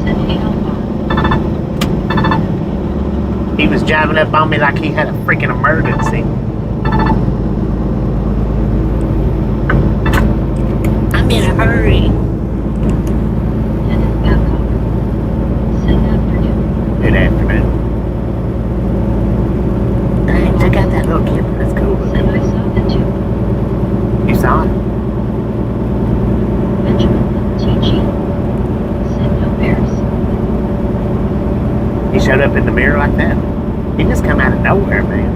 Said hey, Alpha. He was jiving up on me like he had a freaking emergency. I'm in a hurry. Dennis Babcock. Said afternoon. Good afternoon. Dang, check out that little camera. That's cool Said looking. I saw that too. You saw it? Benjamin TG. Said no bears. He showed up in the mirror like that. He just come out of nowhere, man.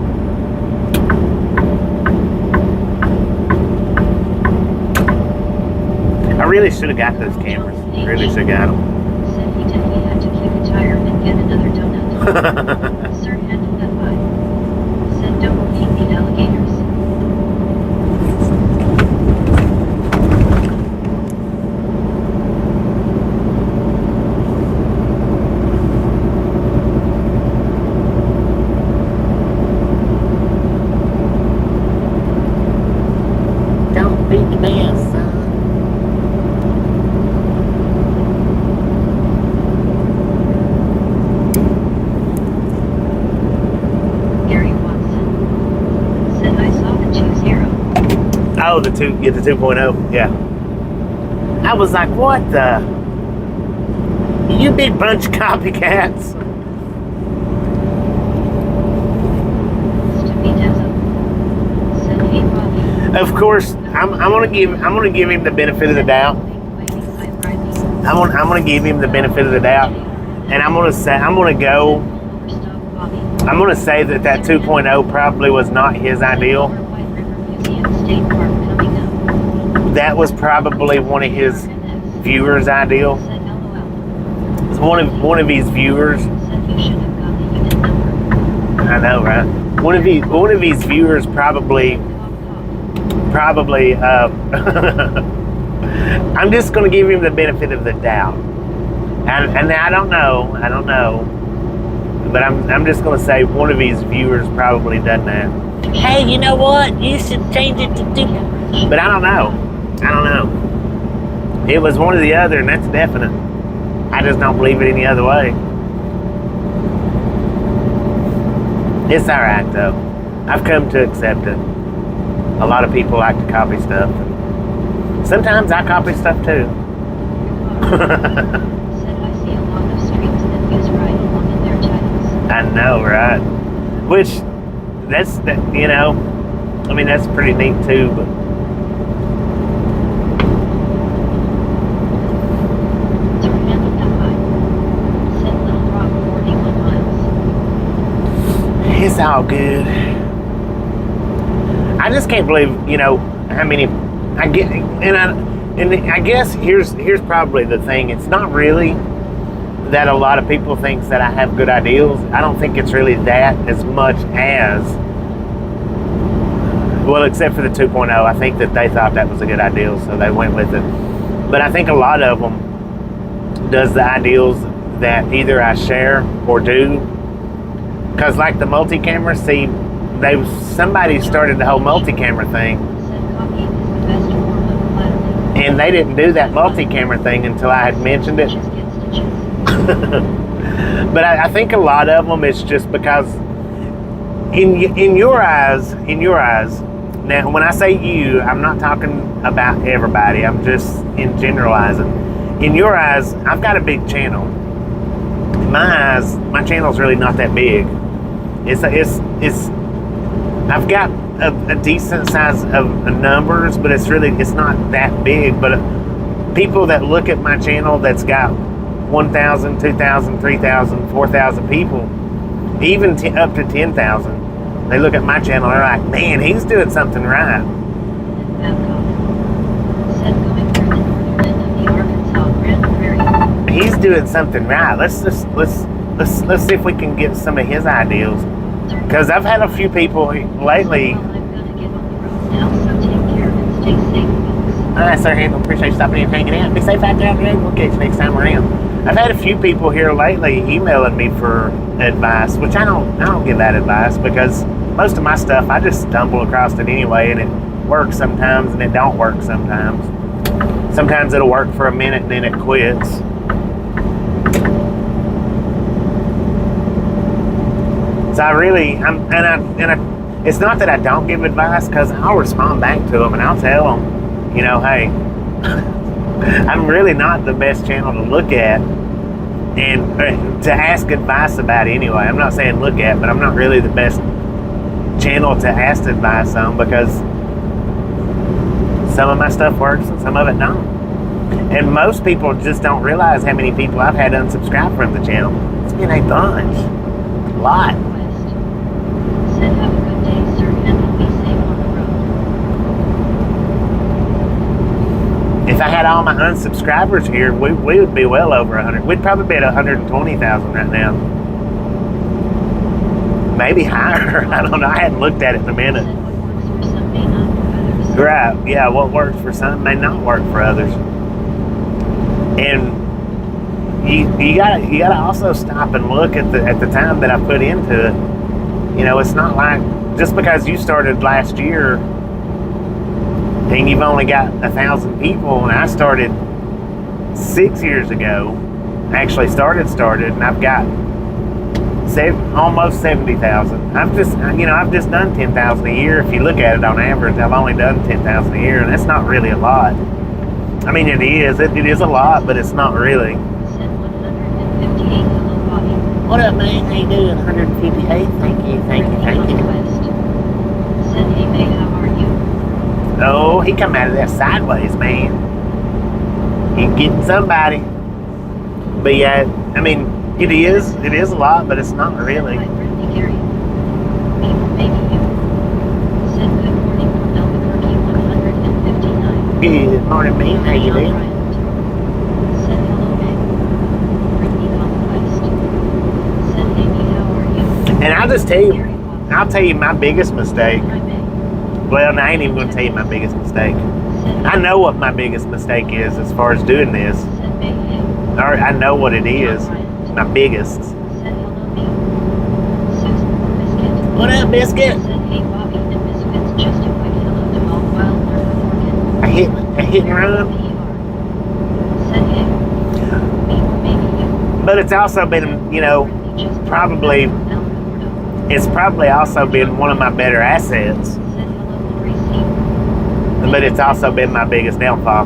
I really should have got those cameras. Really should have got them. Said he definitely had to kick a tire and get another donut. Sir handed that by. Said don't feed the alligators. Don't beat the man, son. Gary Watson. Said I saw the 2-0. Oh, the 2.0, yeah. I was like, what the? You big bunch of copycats. Stubby Dezzo. Said hey Bobby. Of course, I'm gonna give him the benefit of the doubt. I'm gonna give him the benefit of the doubt, and I'm gonna say that 2.0 probably was not his ideal. That was probably one of his viewers' ideal. It's one of his viewers. I know, right? One of his viewers probably. I'm just going to give him the benefit of the doubt, and I don't know, but I'm just going to say one of his viewers probably done that. Hey, you know what? You should change it to 2. But I don't know. It was one or the other, and that's definite. I just don't believe it any other way. It's all right though. I've come to accept it. A lot of people like to copy stuff. Sometimes I copy stuff too. Said I see a lot of streams that use right along in their titles. I know, right? Which, that's pretty neat too. But Sir handed that by. Said Little Rock 41 miles. it's all good. I just can't believe, how many I get, and I guess here's probably the thing. It's not really that a lot of people think that I have good ideals. I don't think it's really that as much as, well, except for the 2.0. I think that they thought that was a good ideal, so they went with it. But I think a lot of them does the ideals that either I share or do. Because like the multi-camera, see, somebody started the whole multi-camera thing, Said copying is the best form of flattery. and they didn't do that multi-camera thing until I had mentioned it. Just get stitches. But I think a lot of them it's just because in your eyes. Now, when I say you, I'm not talking about everybody. I'm just generalizing. In your eyes, I've got a big channel. In my eyes, my channel's really not that big. I've got a decent size of numbers, but it's not that big. But people that look at my channel that's got 1,000, 2,000, 3,000, 4,000 people, even up to 10,000, they look at my channel and they're like, man, he's doing something right. Babcock. Said going through the northern end of the Arkansas Grand Prairie. He's doing something right. Let's see if we can get some of his ideals. Because I've had a few people lately. Well, I'm gonna get on the road now, so take care and stay safe, folks. All right, Sir Handle, appreciate you stopping in and hanging out. Be safe out there on the road. We'll catch you next time we're in. I've had a few people here lately emailing me for advice, which I don't give that advice because most of my stuff I just stumble across it anyway, and it works sometimes and it don't work sometimes. Sometimes it'll work for a minute and then it quits. So it's not that I don't give advice, because I'll respond back to them and I'll tell them, hey, I'm really not the best channel to look at and to ask advice about anyway. I'm not saying look at, but I'm not really the best channel to ask advice on, because some of my stuff works and some of it don't. And most people just don't realize how many people I've had unsubscribe from the channel. It's been a bunch. A lot. Said have a good day, sir, and be safe on the road. If If I had all my unsubscribers here, we would be well over 100. We'd probably be at 120,000 right now. Maybe higher. I don't know. I hadn't looked at it in a minute. Right. Yeah, what works for some may not work for others. And you gotta also stop and look at the time that I put into it. You know, it's not like just because you started last year and you've only got 1,000 people, and I started 6 years ago. Actually started, and I've got almost 70,000. I've just done 10,000 a year. If you look at it on average, I've only done 10,000 a year, and that's not really a lot. I mean, it is a lot, but it's not really. What up, man? How you doing? 158. Thank you. Said, hey mate, how are you? Oh, he come out of that sideways, man. He getting somebody. But yeah, I mean, it is a lot, but it's not really. Said, Gary. Maybe you. Said, good morning from Albuquerque 159. Good morning, man. How you doing? Said, hello, Meg. Brittany Conquest. Said, hey, how are you? And I'll tell you my biggest mistake. Well, no, I ain't even going to tell you my biggest mistake. I know what my biggest mistake is as far as doing this. Or I know what it is. My biggest. What up, Biscuit? I hit and run. But it's also been, you know, it's probably also been one of my better assets. But it's also been my biggest downfall.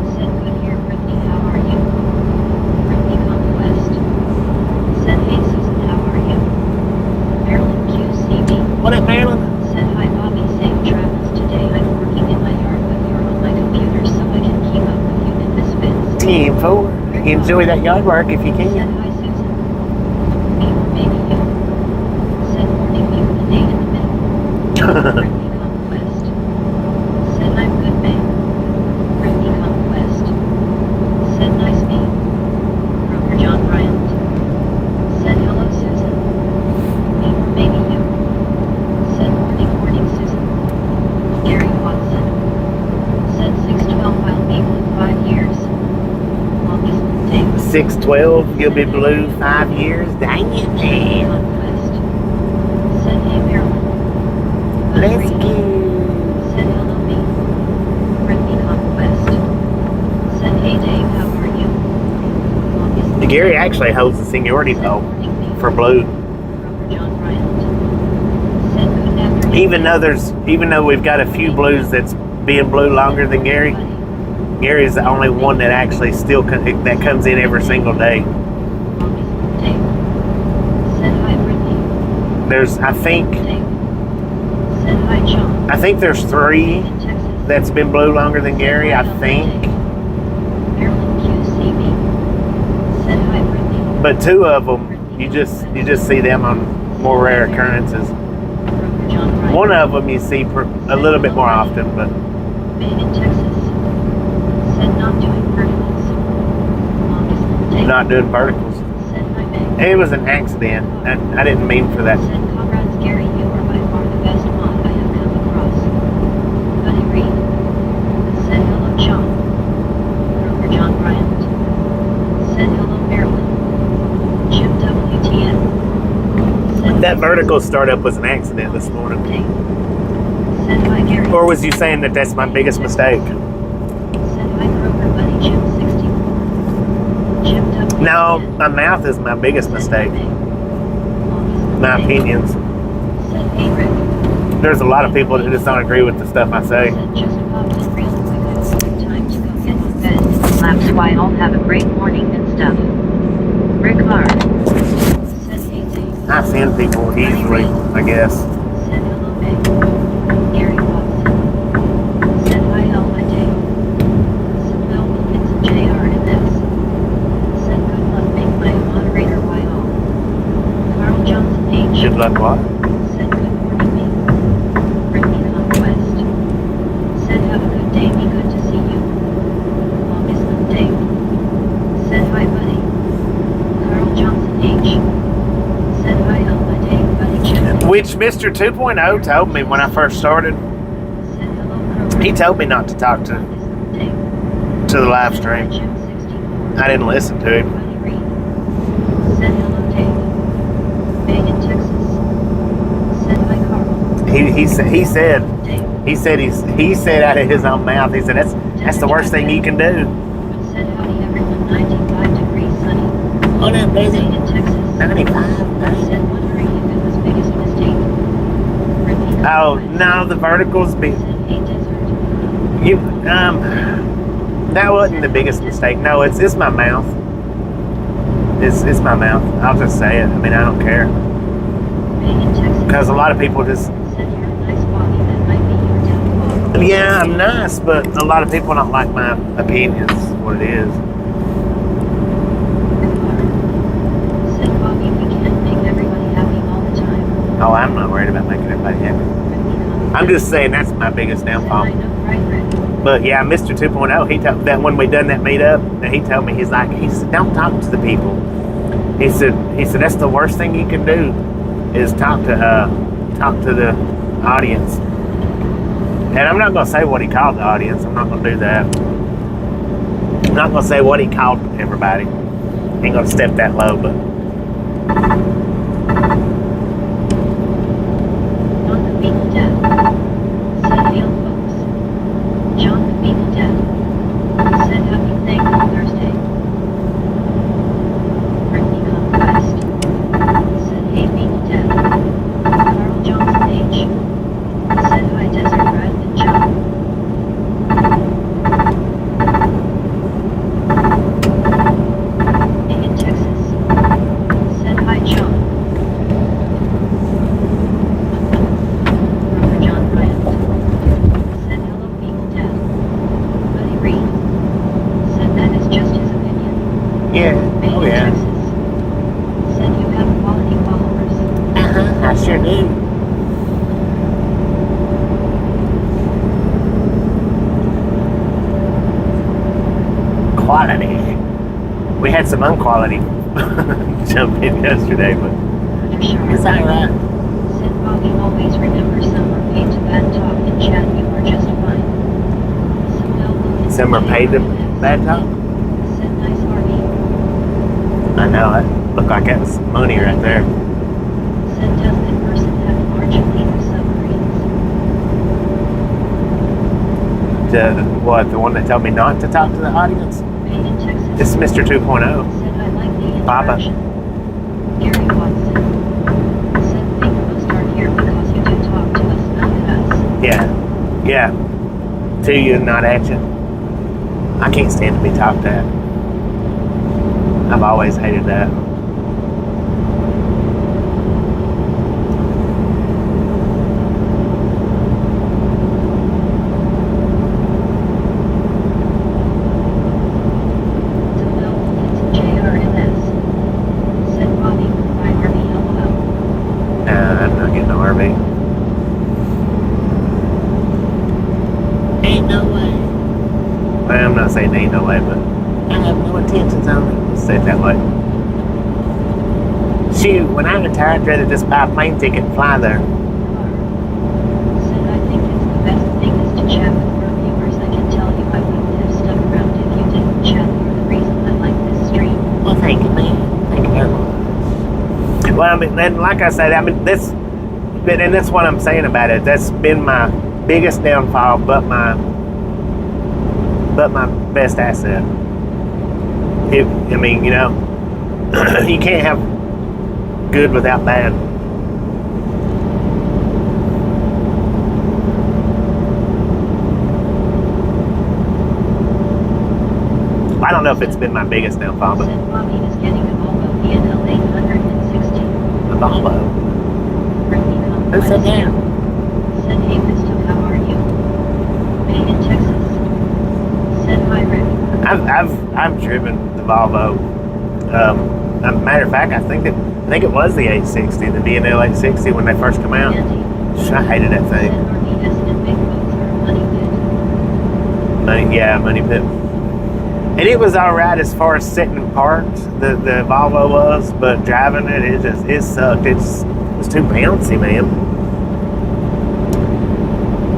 What up, Marilyn? Said, hi, Bobby. Safe travels today. I'm working in my yard, but you're on my computer, so I can keep up with you in Misfits. Team 4. Enjoy that yard work if you Said, can. hi, Susan. Me or maybe you. Said, morning, you and Nate in the middle. Brittany Conquest. Said, I'm good, man. Brittany Conquest. Said, nice meet. Broker John Bryant. Said, hello, Susan. Me or maybe you. Said, morning, Susan. Gary Watson. Said, 612, I'll be blue 5 years. Longest day. 612, you'll be blue 5 years. Dang it, man. Conquest. Said, hey, Marilyn. Let's go. Said, hello, me. Brittany Conquest. Said, hey, Dave, how are you? Longest Gary actually holds the seniority pole for blue. Broker John Bryant. Said, good afternoon. Even though we've got a few blues that's being blue longer than Gary, Gary's the only one that actually that comes in every single day. Longest day. Said, hi, Brittany. Said, hi, John. I think there's 3 In Texas. that's been blue longer than Gary, I think. Marilyn QCB. Said, hi, Brittany. But 2 of them, you just see them on more rare occurrences. Broker John Bryant. One of them you see a little bit more often, but Made in Texas. Said, not doing verticals. Longest day. not doing verticals. Said, hi, Meg. It was an accident. I didn't mean for that. Said, comrades, Gary, you are by far the best mod I have come across. Buddy Reed. Said, hello, John. Broker John Bryant. Said, hello, Marilyn. Jim WTN. Said, That vertical startup was an accident this morning. Dave. Said, hi, Gary. Or was you saying that that's my biggest mistake? Said, hi, Broker Buddy Jim 64. Jim WTN. No, my mouth is my biggest mistake. Longest My day. opinions. Said, hey, Rick. There's a lot of people that just don't agree with the stuff I say. Said, just popped in real quick. It's time to go get in bed. Laps wide all have a great morning and stuff. Rick R. Said, hey, Dave. I send people easily, I guess. Said, hello, Meg. Gary Watson. Said, hi, hell, my day. Said, Mel Wilkins and JR in this. Said, good luck, make my moderator white all. Carl Johnson H. Good luck, what? Said, good morning, me. Brittany Conquest. Said, have a good day, be good to see you. Longest Said hi, buddy. Carl Johnson H. Said hi on my day, buddy. Check. Which Mr. 2.0 told me when I first started. Said hello, Carl. He told me not to talk to the live stream. I didn't listen to him. Buddy Reed. Said hello, Dave. Made in Texas. Said hi, Carl. He said out of his own mouth, he said that's the worst thing you can do. Said howdy everyone, 95 degrees sunny. Oh, that Made in Texas. 95. Said wondering if it was biggest mistake. Repeat. Oh no, the verticals be Said hey desert. you that wasn't the biggest mistake. No, it's my mouth. It's my mouth. I'll just say it. I mean, I don't care. Made in Texas. Because a lot of people just, Said you're a nice Bobby, that might be your downfall. yeah, I'm nice, but a lot of people don't like my opinions, what it is. Said Bobby, we can't make everybody happy all the time. Oh, I'm not worried about making everybody happy. I'm just saying that's my biggest Said I downfall. know, right, Red? But yeah, Mr. 2.0, he told that when we done that meetup, and he told me, he said, don't talk to the people. He said that's the worst thing you can do is talk to the audience. And I'm not gonna say what he called the audience. I'm not gonna do that. I'm not gonna say what he called everybody. Ain't gonna step that low, but John the Beagle Dad. Said hail folks. John the Beagle Dad. Said happy thankful Thursday. Brittany Conquest. Said hey Beagle Dad. Carl Johnson H. Said hi Desert Brad and John. In Texas. Said hi John. Brother John Bryant. Said hello Beagle Dad. Buddy Reed. Said that is just his opinion. yeah, Made oh in yeah, Texas. Said you have quality followers. I sure do. Quality. We had some unquality jump in yesterday, but it's alright. Said Bobby, always remember some are paid to bad talk in chat, you are just fine. Said no, look at Some are paid to JRMX. bad talk. Said nice RV. I know it. Looked like that was money right there. Said does that person have large leader submarines? The one that told me not to talk to the audience? Made in Texas. This is Mr. 2.0. Said I like the Papa. interaction. Gary Watson. Said think most are here because you do talk to us, not at us. Yeah. To you, not at you. I can't stand to be talked at. I've always hated that. It's JRMS. Said Bobby, my RV LOL. Nah, I'm not getting no RV. Ain't no way. Well, I'm not saying ain't no way, but I have no intentions on it. Let's say it that way. Shoot, when I retire, I'd rather just buy a plane ticket and fly there. Said I think it's the best thing is to chat with your viewers. I can tell you I wouldn't have stuck around if you didn't chat. You're the reason I like this stream. Well, thank you, man. Thank you very much. Well, I mean, and like I said, I mean, and that's what I'm saying about it. That's been my biggest downfall, but my best asset. I mean, you know, you can't have good without bad. I don't know if it's been my biggest downfall, but Said Bobby is getting a Volvo VNL 860. the Volvo. Brittany Who said Conquest. that? Said hey Misto, how are you? Made in Texas. Said hi Rick. I've driven the Volvo. As a matter of fact, I think it was the 860, the VNL 860 when they first come out. Andy. I hated that Said thing. RVS and big boats are money pit. Money pit. And it was all right as far as sitting in parked, the Volvo was, but driving it, it sucked. It was too bouncy, man.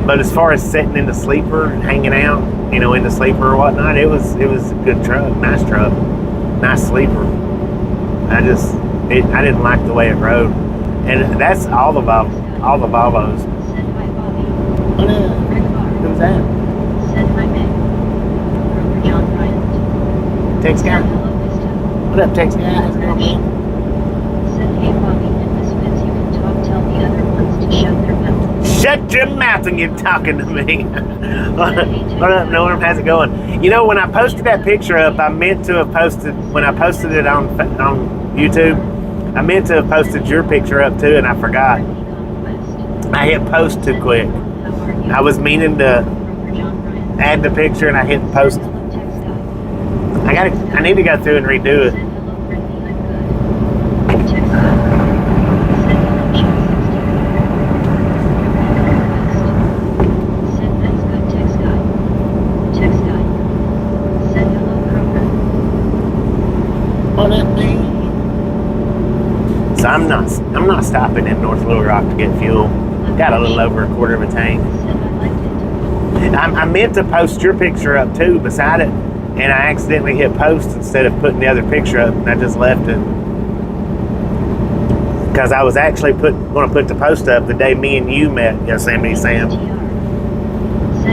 But as far as sitting in the sleeper and hanging out, you know, in the sleeper or whatnot, it was a good truck, nice sleeper. I didn't like the way it rode, and that's all the Volvos. Send hi Bobby. What up? Rick Bar. Who's that? Send hi Meg. Broker John Bryant. Tex guy. Send hello Vista. What up, Tex guy? How's it going, man? Send hey Bobby and Misfits you can talk, tell the other ones to shut their mouth. Shut your mouth when you're talking to me. What up, Norm? How's it going? You know, when I posted that picture up, I meant to have posted, when I posted it on YouTube, I meant to have posted your picture up too, and I forgot. I hit post too quick. I was meaning to add the picture, and I hit post. I need to go through and redo it. So I'm not stopping in North Little Rock to get fuel. Got a little over a quarter of a tank. I meant to post your picture up too beside it, and I accidentally hit post instead of putting the other picture up, and I just left it. Because I was actually going to put the post up the day me and you met Yosemite Sam. Said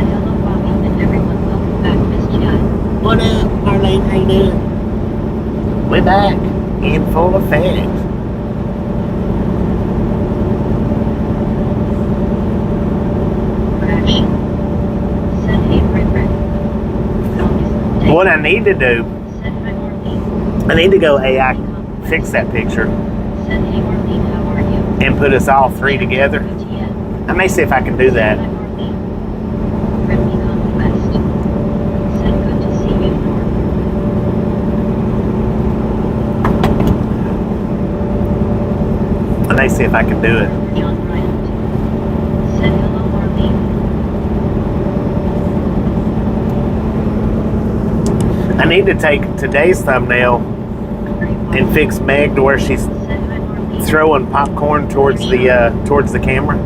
hello Bobby and everyone, welcome back Miss Judd. What up, Marlene? How you doing? We're back in full effect. What I need to do, I need to go AI fix that picture and put us all three together. I may see if I can do that. I may see if I can do it. I need to take today's thumbnail and fix Meg to where she's throwing popcorn towards the camera.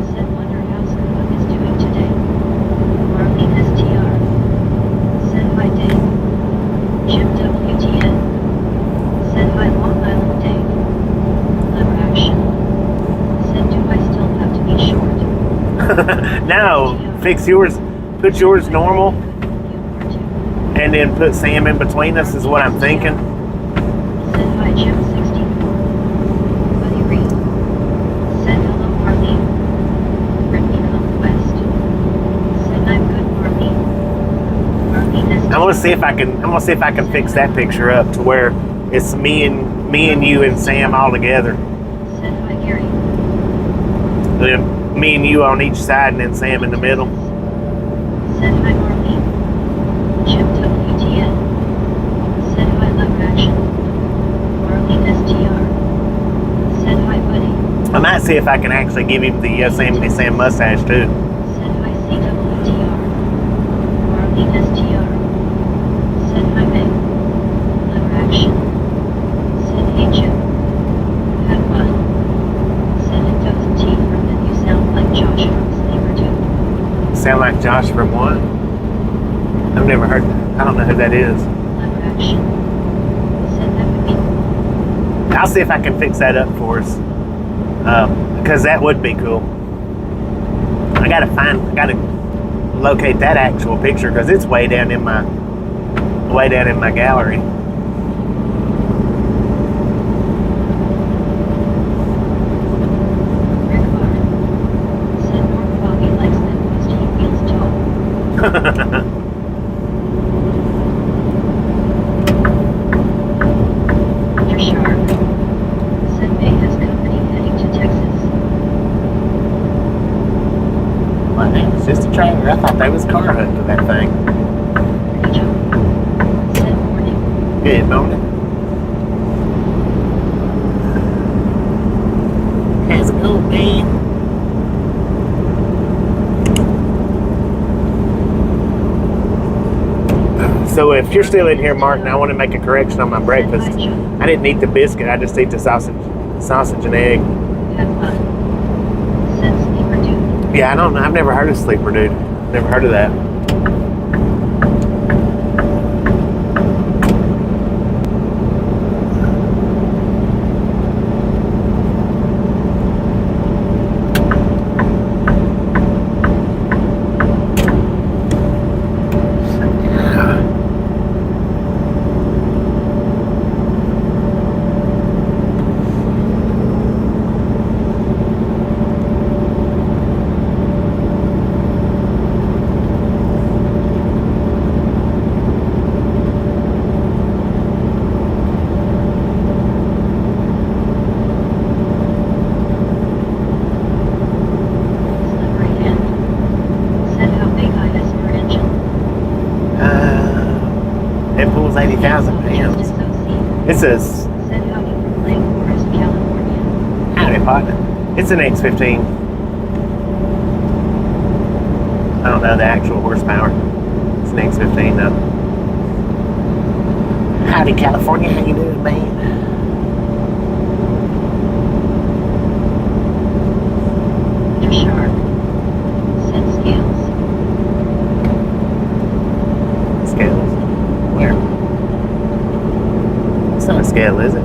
No, fix yours. Put yours normal. And then put Sam in between us is what I'm thinking. Send hi Jim 60. Buddy Reed. Send hello Marlene. Brittany Conquest. Send I'm good Marlene. Marlene is I'm gonna see if I can fix that picture up to where it's me and you and Sam all together. Send hi Gary. And then me and you on each side and then Sam in the middle. Send hi Marlene. Jim WTN. Send hi Love Action. Marlene STR. Send hi Buddy. I might see if I can actually give him the Yosemite Sam mustache too. Send hi CWTR. Marlene STR. Send hi Meg. Love Action. Send hey Jim. Have fun. Send it to T from then you sound like Josh from Sleeper 2. Sound like Josh from what? I've never heard that. I don't know who that is. Love Action. Send that to me. I'll see if I can fix that up for us. Because that would be cool. I gotta locate that actual picture because it's way down in my gallery. Rick Bar. Send North Bobby likes them because he feels tall. You're sharp. Send May has company heading to Texas. My name is just a trailer. I thought they was car hooked to that thing. Hey Joe. Send morning. Good morning. How's it going, man? So if if you're still in here, Martin, I want to make a correction on my breakfast. I didn't eat the biscuit. I just ate the sausage and egg. Have fun. Said sleeper dude. Yeah, I don't know. I've never heard of sleeper, dude. Never heard of that. Slippery hand. Said how big is your engine? It pulls 80,000 pounds. It says, Said howdy from Lake Forest, California. howdy, partner. It's an X15. I don't know the actual horsepower. It's an X15 though. Howdy, California. How you doing, man? You're sharp. Said scales. Scales? Where? It's not a scale, is it?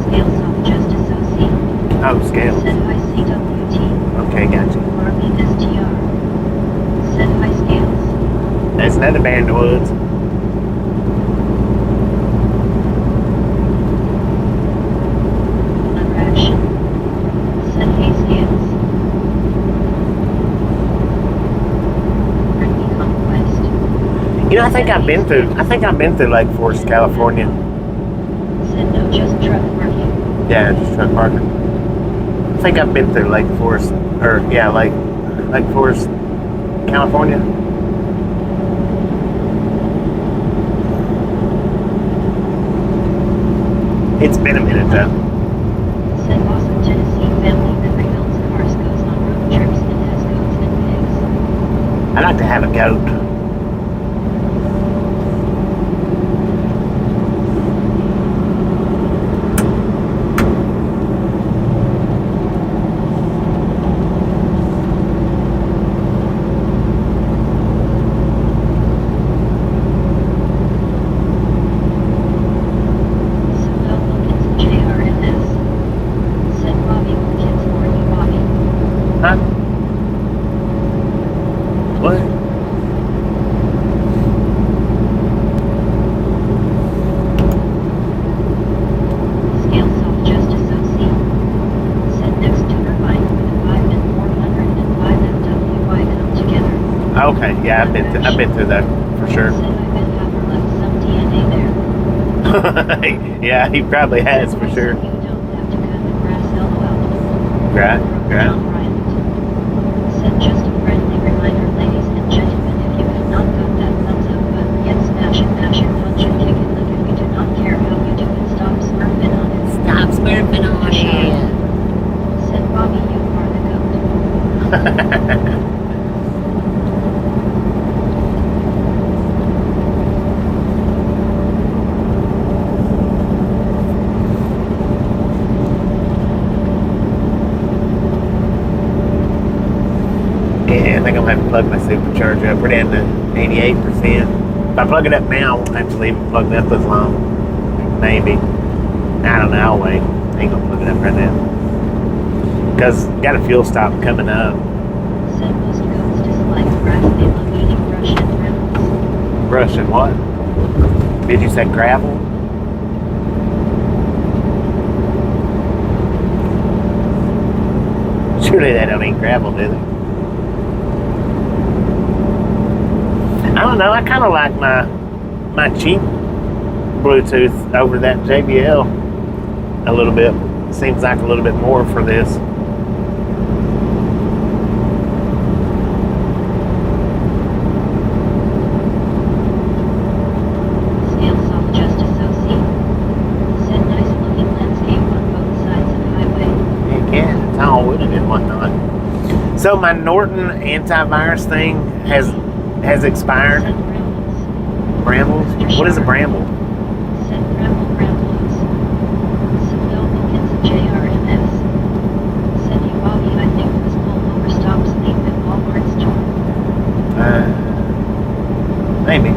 Scales of Justice OC. Oh, scales. Said hi CWT. Okay, gotcha. Army STR. Said hi scales. That's another band of woods. Under action. Said hey scales. Bring me conquest. You know, I think I've been through Lake Forest, California. Said no, just truck parking. Yeah, just truck parking. I think I've been through Lake Forest, or yeah, Lake Forest, California. It's been a minute though. Said awesome Tennessee family that rebuilds cars, goes on road trips, and has goats and pigs. I'd like to have a goat. So no Wilkins JRNS. Said Bobby Wilkins for you, Bobby. Huh? What? Scales of Justice OC. Said next to turbine with a 5 and 405 FWY come together. Okay, yeah, I've been through that for sure. Said I bet Hopper left some DNA there. Yeah, he probably has for sure. So you don't have to cut the grass, LOL. Right, right. John Bryant. Said just a friendly reminder, ladies and gentlemen, if you have not got that thumbs up button yet, smash it, punch it, kick it, look it. We do not care how you do it. Stop smurfing on it. Stop smurfing on it. Said Bobby, you are the goat. Yeah, I think I'm gonna have to plug my supercharger up. We're down to 88%. If I plug it up now, I won't have to leave it plugged up as long. Maybe. I don't know. I'll wait. I ain't gonna plug it up right now. Because got a fuel stop coming up. Said most goats dislike grass, they love eating brush and thrills. Brush and what? Did you say gravel? Surely they don't eat gravel, do they? I don't know. I kind of like my cheap Bluetooth over that JBL a little bit. Seems like a little bit more for this. Scales off Justice OC. Said nice looking landscape on both sides of the highway. Heck yeah, it's all wooded and whatnot. So my Norton antivirus thing has expired. Said Brambles. Brambles? What is a bramble? Said Brambles. Said no Beckons JRMS. Said you Bobby, I think it was pulled over stop sleep at Walmart store. Maybe.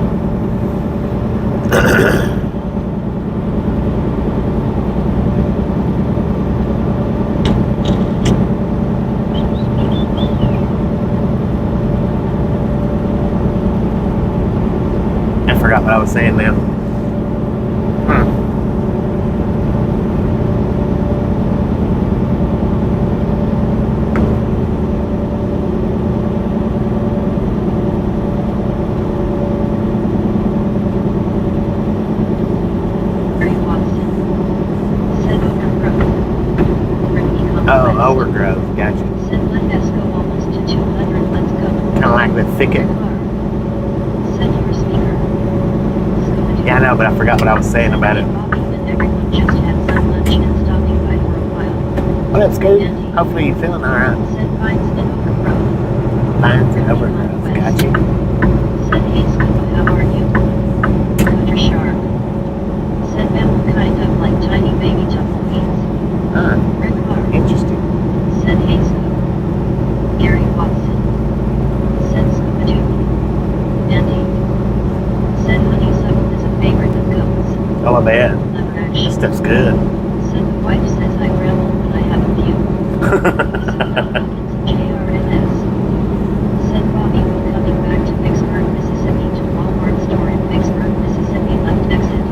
I forgot what I was saying now. Gary Watson. Said Overgrowth. Brittany Conquest. Oh, overgrowth. Gotcha. Said let us go almost to 200, let's go. Kind of like the thicket. Said your speaker. Scooby-Doo. Yeah, I know, but I forgot what I was saying about it. Bobby and everyone just had some lunch and stopping by for a while. What up, Scoot? Hopefully you're feeling alright. Said Pines and Overgrowth. Fine, overgrowth. Gotcha. Said hey Scuba, how are you? Cutter Shark. Said mammal kind of like tiny baby tumbleweeds. Huh. Rick Hart. Interesting. Said hey Scuba. Gary Watson. Said Scuba Doo. Andy. Said honeysuckle is a favorite of goats. Oh, I bet. Never This actually. stuff's good. Said the wife says I ramble when I have a few. Said no Beckons JRNS. Said Bobby will coming back to Vicksburg, Mississippi to Walmart store in Vicksburg, Mississippi left exit.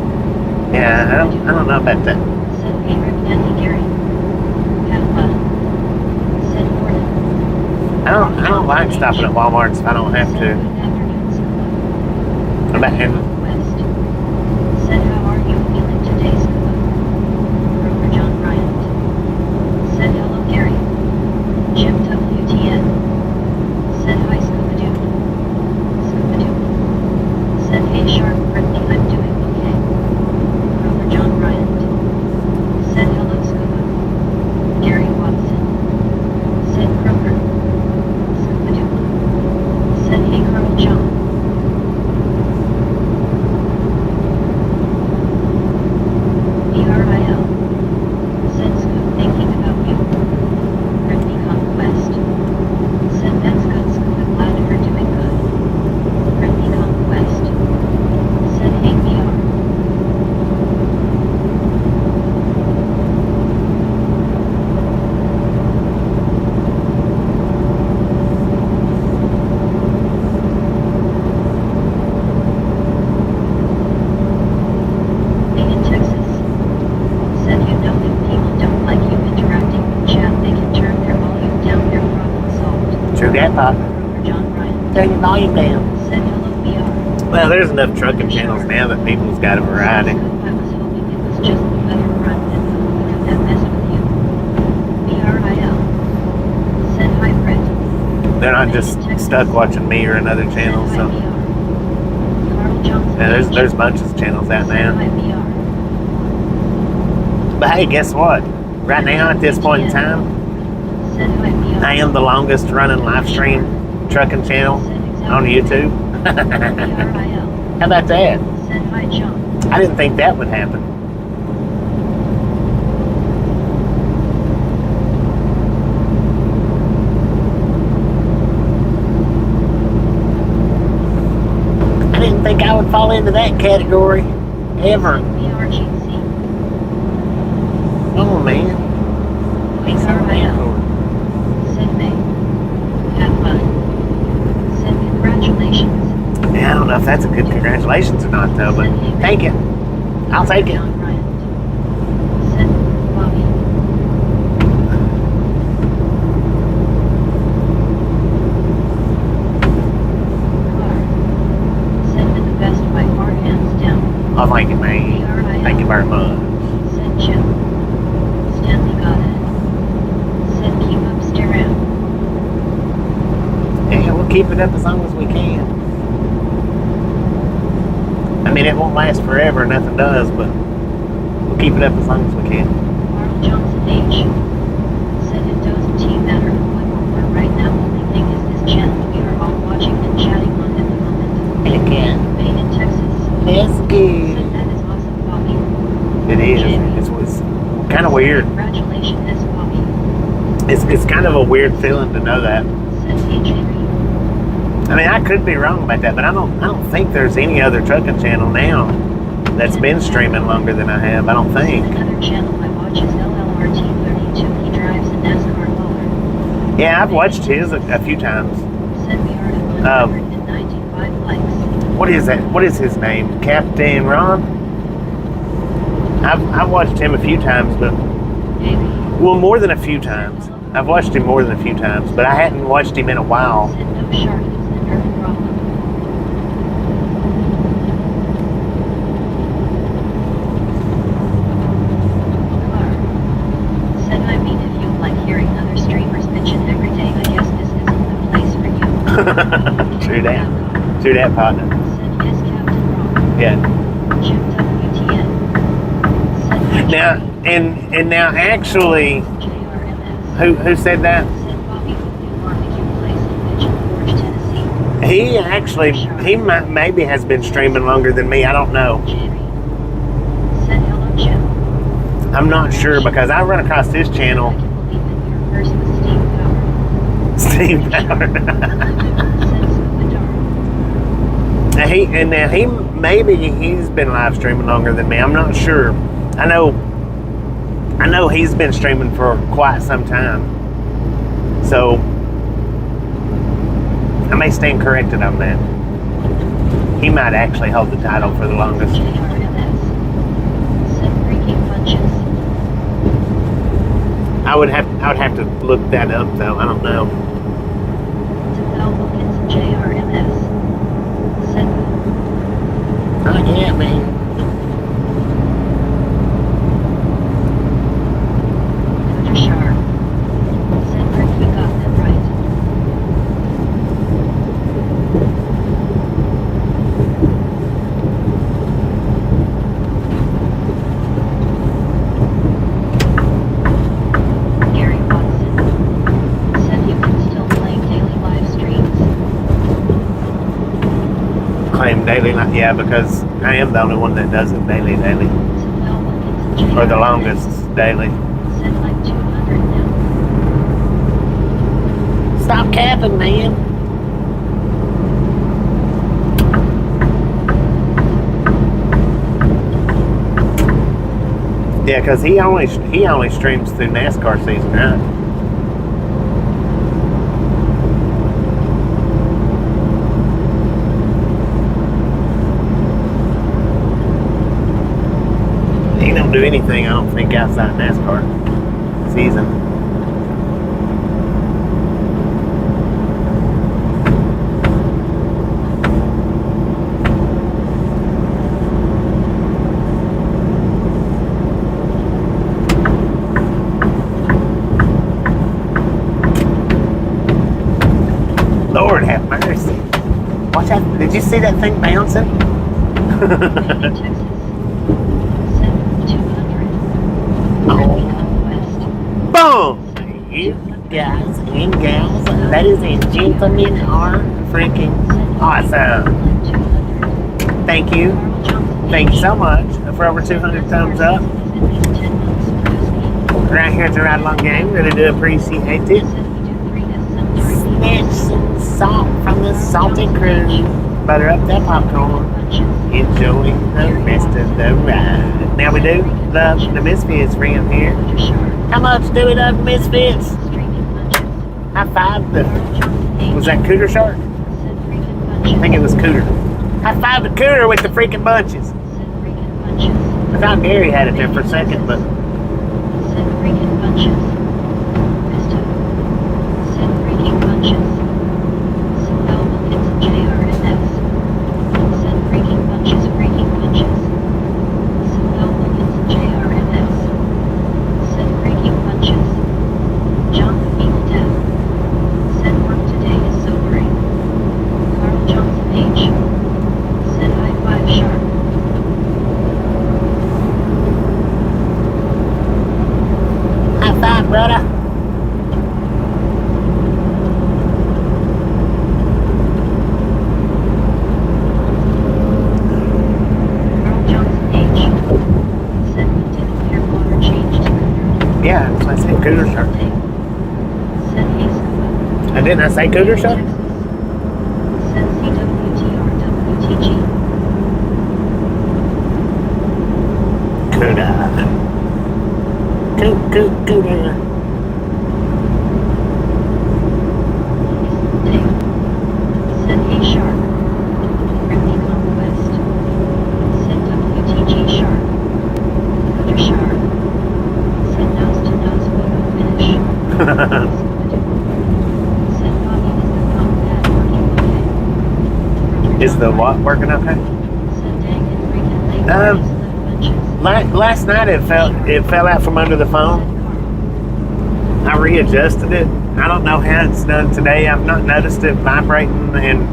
Yeah, I don't know about that. Said hey Rick, Andy, Gary. Have fun. Said Gordon. I don't like stopping at Walmart's if I don't have Said to. good afternoon, Scuba. About him. West. Said how are you feeling today, Scuba? Broker John Bryant. Said hello, Gary. Jim WTN. Said hi, Scuba Doo. Scuba Doo. Said hey, Shark Brittany, I'm doing okay. Broker John Bryant. Said hello, Scuba. Gary Watson. Said Kroger. Scuba Doo. Said hey, Carl John. BRIL. Said Scoop thinking about you. Brittany Conquest. Said that's good, Scoop, I'm glad you're doing good. Brittany Conquest. Said hey BR. Hey in Texas. Said you know if people don't like you interacting with chat, they can turn their volume down, their problem solved. True that, Pop. Broker John Bryant. Turn your volume down. Said hello BR. Well, there's enough trucking channels now that people's got a variety. I was hoping it was just the weather front and the weather that messed with you. BRIL. Said hi Brett. They're not just stuck watching me or another channel, Said so hi BR. Carl Johnson. yeah, there's bunches of channels out Said now. hi BR. But hey, guess what? Right now, at this point in time, Said hi BR. I am the longest running live stream trucking channel Said exactly. on YouTube. BRIL. How about that? Said hi John. I didn't think that would happen. I didn't think I would fall into that category ever. BRGC. Oh man. BRIL. Said May. Have fun. Said congratulations. Yeah, I don't know if that's a good congratulations or not though, but take it. I'll take it. John Bryant. Said Bobby. Car. Said that the best by far, hands down. Oh, thank you, man. BRIL. Thank you very much. Said Jim. Stanley got it. Said keep up, stare out. Yeah, we'll keep it up as long as we can. I mean, it won't last forever, nothing does, but we'll keep it up as long as we can. Carl Johnson H. Said it doesn't matter what we're right now. Etiquette. Made in Texas. That's Said good. that is awesome, Bobby. It is. It was kind of weird. Congratulations, Bobby. It's kind of a weird feeling to know that. Said hey, Jerry. I mean, I could be wrong about that, but I don't think there's any other trucking channel now that's been streaming longer than I have. I don't think. Another channel I watch is LLRT32. He drives a NASCAR hauler. Yeah, I've watched his a few times. Said we are at 195 likes. What is that? What is his name? Captain Ron? I've watched him a few times, but well, more than a few times. I've watched him more than a few times, but I hadn't watched him in a while. Said no shark, it's the nerve problem. Clark. Said I mean if you like hearing other streamers bitching every day, I guess this isn't the place for you. True that. True that, partner. Said yes, Captain Ron. Yeah. Jim WTN. Said Now and now actually, JRMS. who said that? Said Bobby with new barbecue place in Pigeon Forge, Tennessee. He maybe has been streaming longer than me. I don't know. Jerry. Said hello, Jim. I'm not sure because I run across his I channel. can believe it. Your first was Steve Power. Steve Power. Said Scuba Dar. Now he maybe he's been live streaming longer than me. I'm not sure. I know he's been streaming for quite some time. So I may stand corrected on that. He might actually hold the title for the longest. JRMS. Said freaking punches. I would have to look that up though. I don't know. Tabell Wilkins JRMS. Said Oh yeah, man. Cooter Sharp. Said Rick, we got that right. Gary Watson. Said you can still play daily live streams. Claim daily, yeah, because I am the only one that does it daily, Tabell Wilkins or the JRMS. longest daily. Said like 200 now. Stop capping, man. Yeah, because he only streams through NASCAR season, right? He don't do anything, I don't think, outside NASCAR season. Lord have mercy. Watch that. Did you see that thing bouncing? Texas. Said 200. Oh. Conquest. Boom! You guys and gals, ladies and gentlemen, are freaking awesome. 200. Thank you. Carl Johnson. Thank you so much for over 200 thumbs up. Right here at the Ride Along Gang. Really do appreciate it. Snatch some salt from the salty crew. Butter up that popcorn. Enjoy the rest of the ride. Now we do love the Misfits friend here. How much do we love the Misfits? High five the... Was that Cooter Shark? I think it was Cooter. High five the Cooter with the freaking bunches. I thought Gary had it there for a second, but... Brother. Yeah, that's what I said, cooter shark. Said hey Scuba. And didn't I say cooter shark? Said CWTRWTG. Cooter. Cooter. Said hey Shark. Ricky Conquest. Said WTG Shark. Cooter Shark. Said nose to nose photo finish. Said Bobby is the combat working okay. Is the what working okay? Said dang it freaking late Um, little bunches. Last night it fell out from under the phone. I readjusted it. I don't know how it's done today. I've not noticed it vibrating and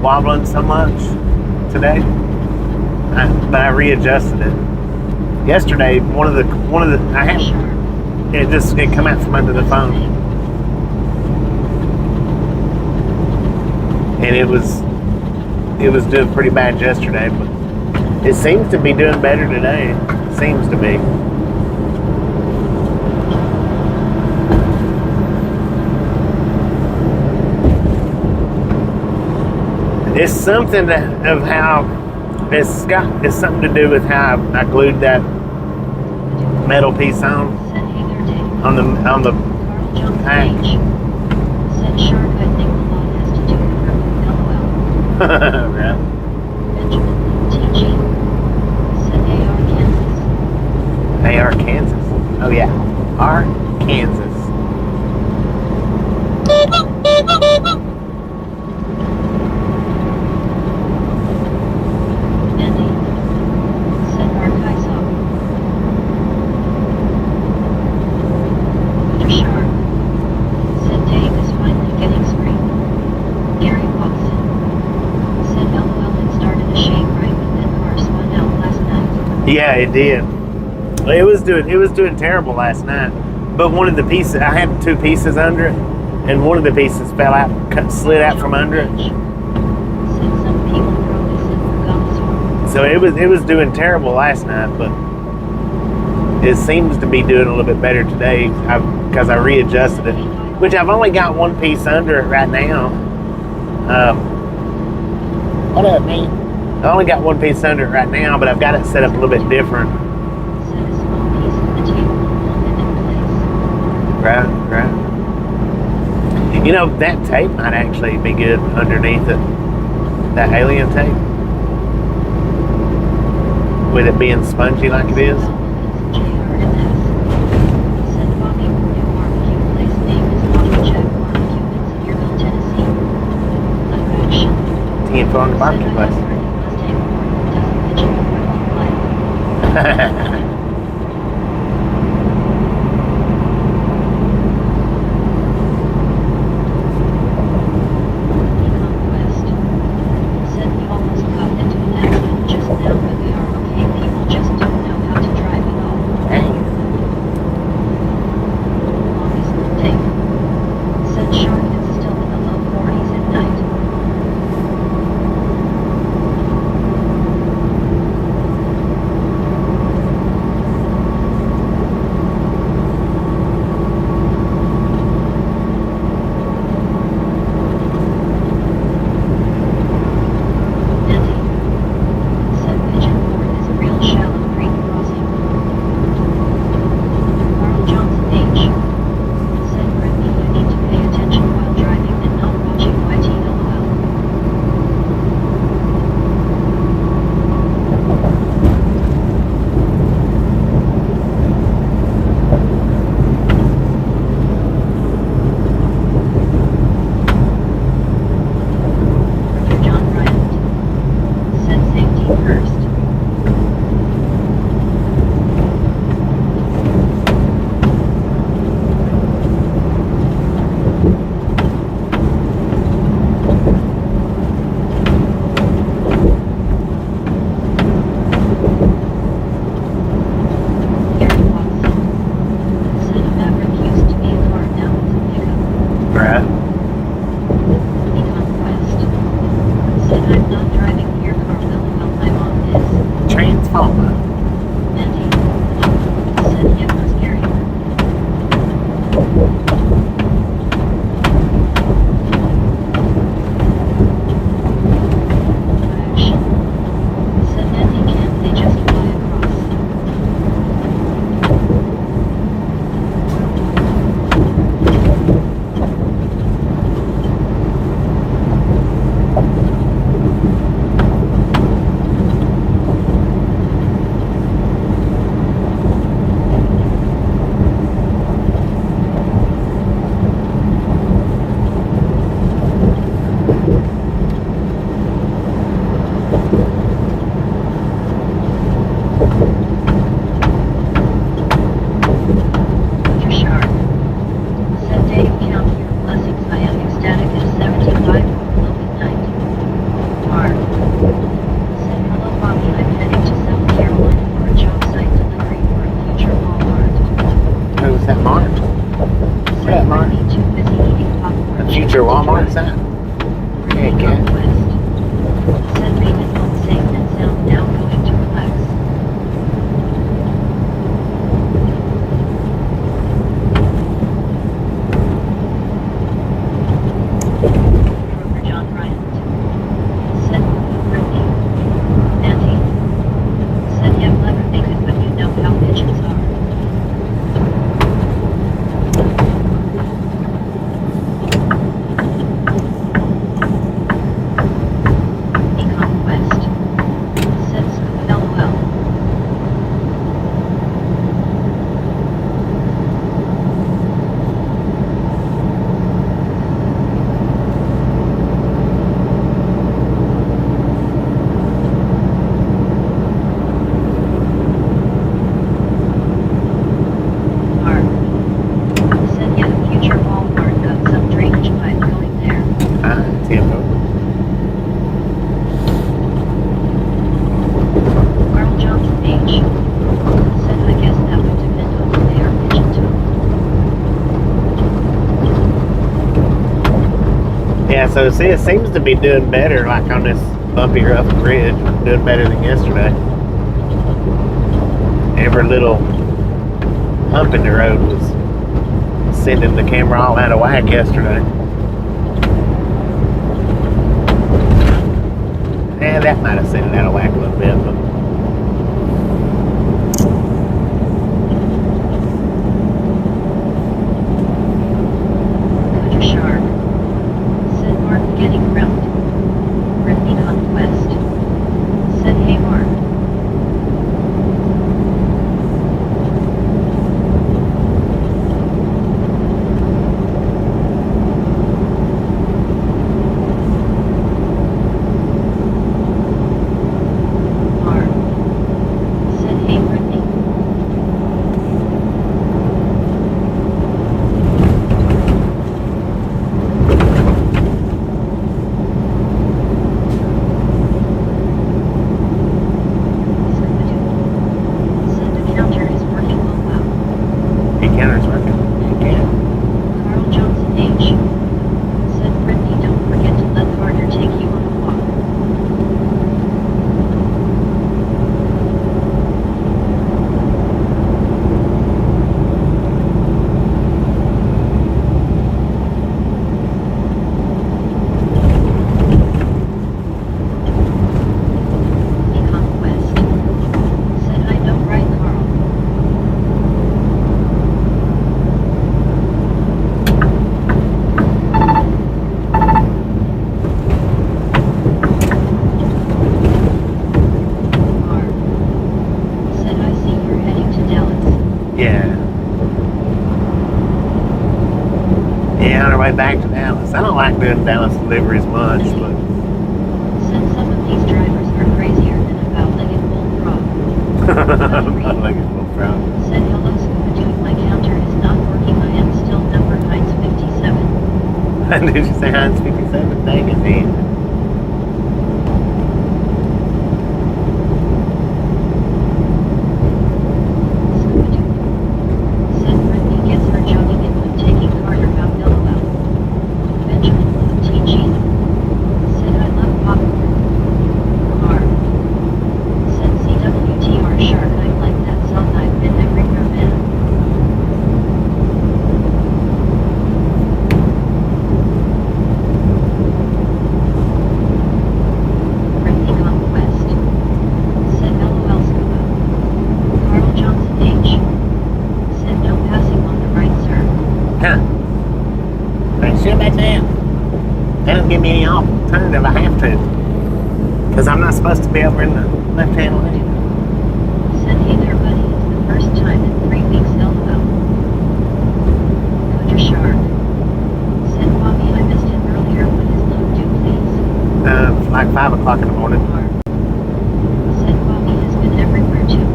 wobbling so much today. But I readjusted it. Yesterday, one of the I had it come out from under the phone, and it was doing pretty bad yesterday, but it seems to be doing better today. It seems to be. It's something of how it's something to do with how I glued that metal piece on Said hey there Dave. the Carl Jones Hey. H. Said Shark, I think the law has to do with LOL. right. Benjamin TG. Said AR Kansas. AR Kansas. Oh yeah, R Kansas. Andy. Said archives off. Cooter Shark. Said Dave is finally getting spring. Gary Watson. Said LOL it started to shake right when that car spun out last night. Yeah, it did. It was doing terrible last night. But one of the pieces, I had two pieces under it, and one of the pieces fell out, slid out from under it. Said some people probably said for God's So it was doing terrible last night, but it seems to be doing a little bit better today because I readjusted it, which I've only got one piece under it right now. What up, man? I only got one piece under it right now, but I've got it set up a little bit different. Set a small piece of the table and hold it in place. Right. You know, that tape might actually be good underneath it. That alien tape. With it being spongy like it is. JRMS. Said Bobby, new barbecue place name is Bobby Jack Barbecue in Cedarville, Tennessee. Live action. Team for on the barbecue place. Said we almost got into an accident just now, but we are okay. People just don't know how to drive at all. Longest take. Said Shark it's still in the low 40s at night. Andy. Said Pigeon Fork is a real shallow creek crossing. Carl Johnson H. Said Brittany you need to pay attention while driving and not watching YT LOL. Dr. John Bryant. Said safety first. Gary Watson. Said a Maverick used to be a car, now it's a pickup. Right. Conquest. Said I'm not driving your car, LOL, my mom is. Transformer. Andy. Said yeah, was Gary. Said make it home safe and sound now going to relax. Broker John Bryant. Said Brittany. Auntie. Said yeah clever they could but you know how pigeons are. Conquest. Said Scoop LOL. Mark. Said yeah future Walmart got some drainage pipe going there. Tempo. Carl Johnson H. Said I guess that would depend on if they are pigeon toed. Yeah, so see, it seems to be doing better, like on this bumpy, rough bridge, doing better than yesterday. Every little hump in the road was sending the camera all out of whack yesterday. Yeah, that might have sent it out of whack a little bit, but Cutter Shark. Said Mark getting round. Brittany Conquest. Said hey Mark. Mark. Said hey Brittany. Scoopadoo. Said the counter is working well wow. the counter's working. Yeah. Carl Johnson H. Said Brittany don't forget to let Carter take you on a walk. Conquest. Said I don't write Carl. Mark. Said I see you're heading to Dallas. Yeah. Yeah, on our way back to Dallas. I don't like doing Dallas deliveries much, but Said some of these drivers are crazier than a bow-legged bullfrog. I'm not looking for a problem. Said hello Scoopadoo, my counter is not working, I am still number Heinz 57. Did you say Heinz 57? Dang it, man. Scoopadoo. Said Brittany gets her jogging in when taking Carter out LOL. Benjamin with TG. Said I love popcorn. R. Said CWTR Shark, I like that song, I've been everywhere man. Brittany Conquest. Said LOL Scuba. Carl Johnson H. Said no passing on the right sir. Huh. Right, shut back down. That doesn't give me any alternative, I have to. Because I'm not supposed to be over in the left-hand lane. Said hey there buddy, it's the first time in 3 weeks LOL. Cutter Shark. Said Bobby I missed him earlier, what is load do please? Like 5 o'clock in the morning. R. Said Bobby has been everywhere too.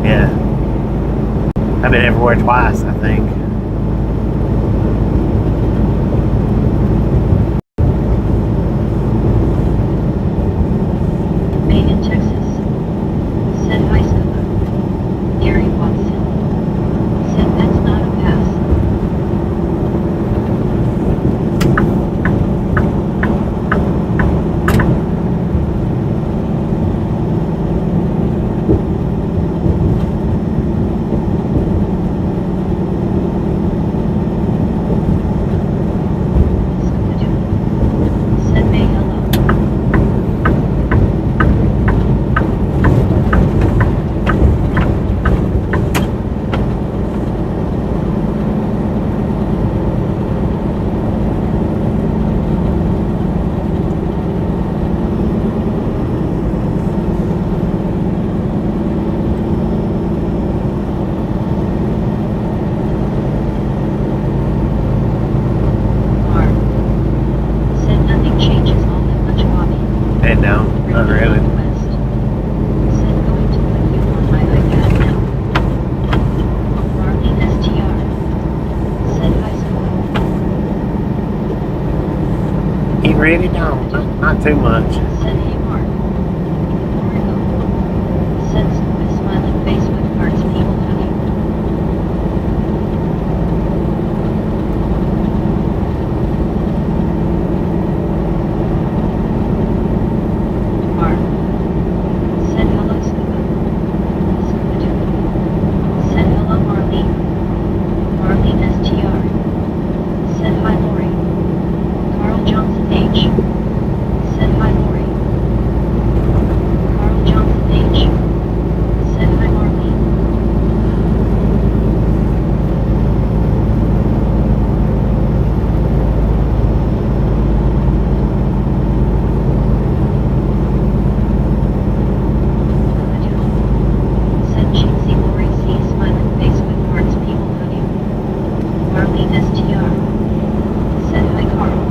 Yeah. I've been everywhere twice, I think. Maine in Texas. Said hi Scuba. Gary Watson. Said that's not a pass. Not really. West. Said going to put you on my iPad now. Marlene STR. Said high school. He really don't. Not too much. Said hey Mark. Origo. Said stupid smiling face with hearts people hugging. Mark. Said hello Scuba. Scuba Duke. Said hello Marlene. Marlene STR. Said hi Lori. Carl Johnson H. Said hi Lori. Carl Johnson H. Said hi Marlene. Said cheesy Lori C. Smiling face with hearts people hugging. Marlene STR. Said hi Carl.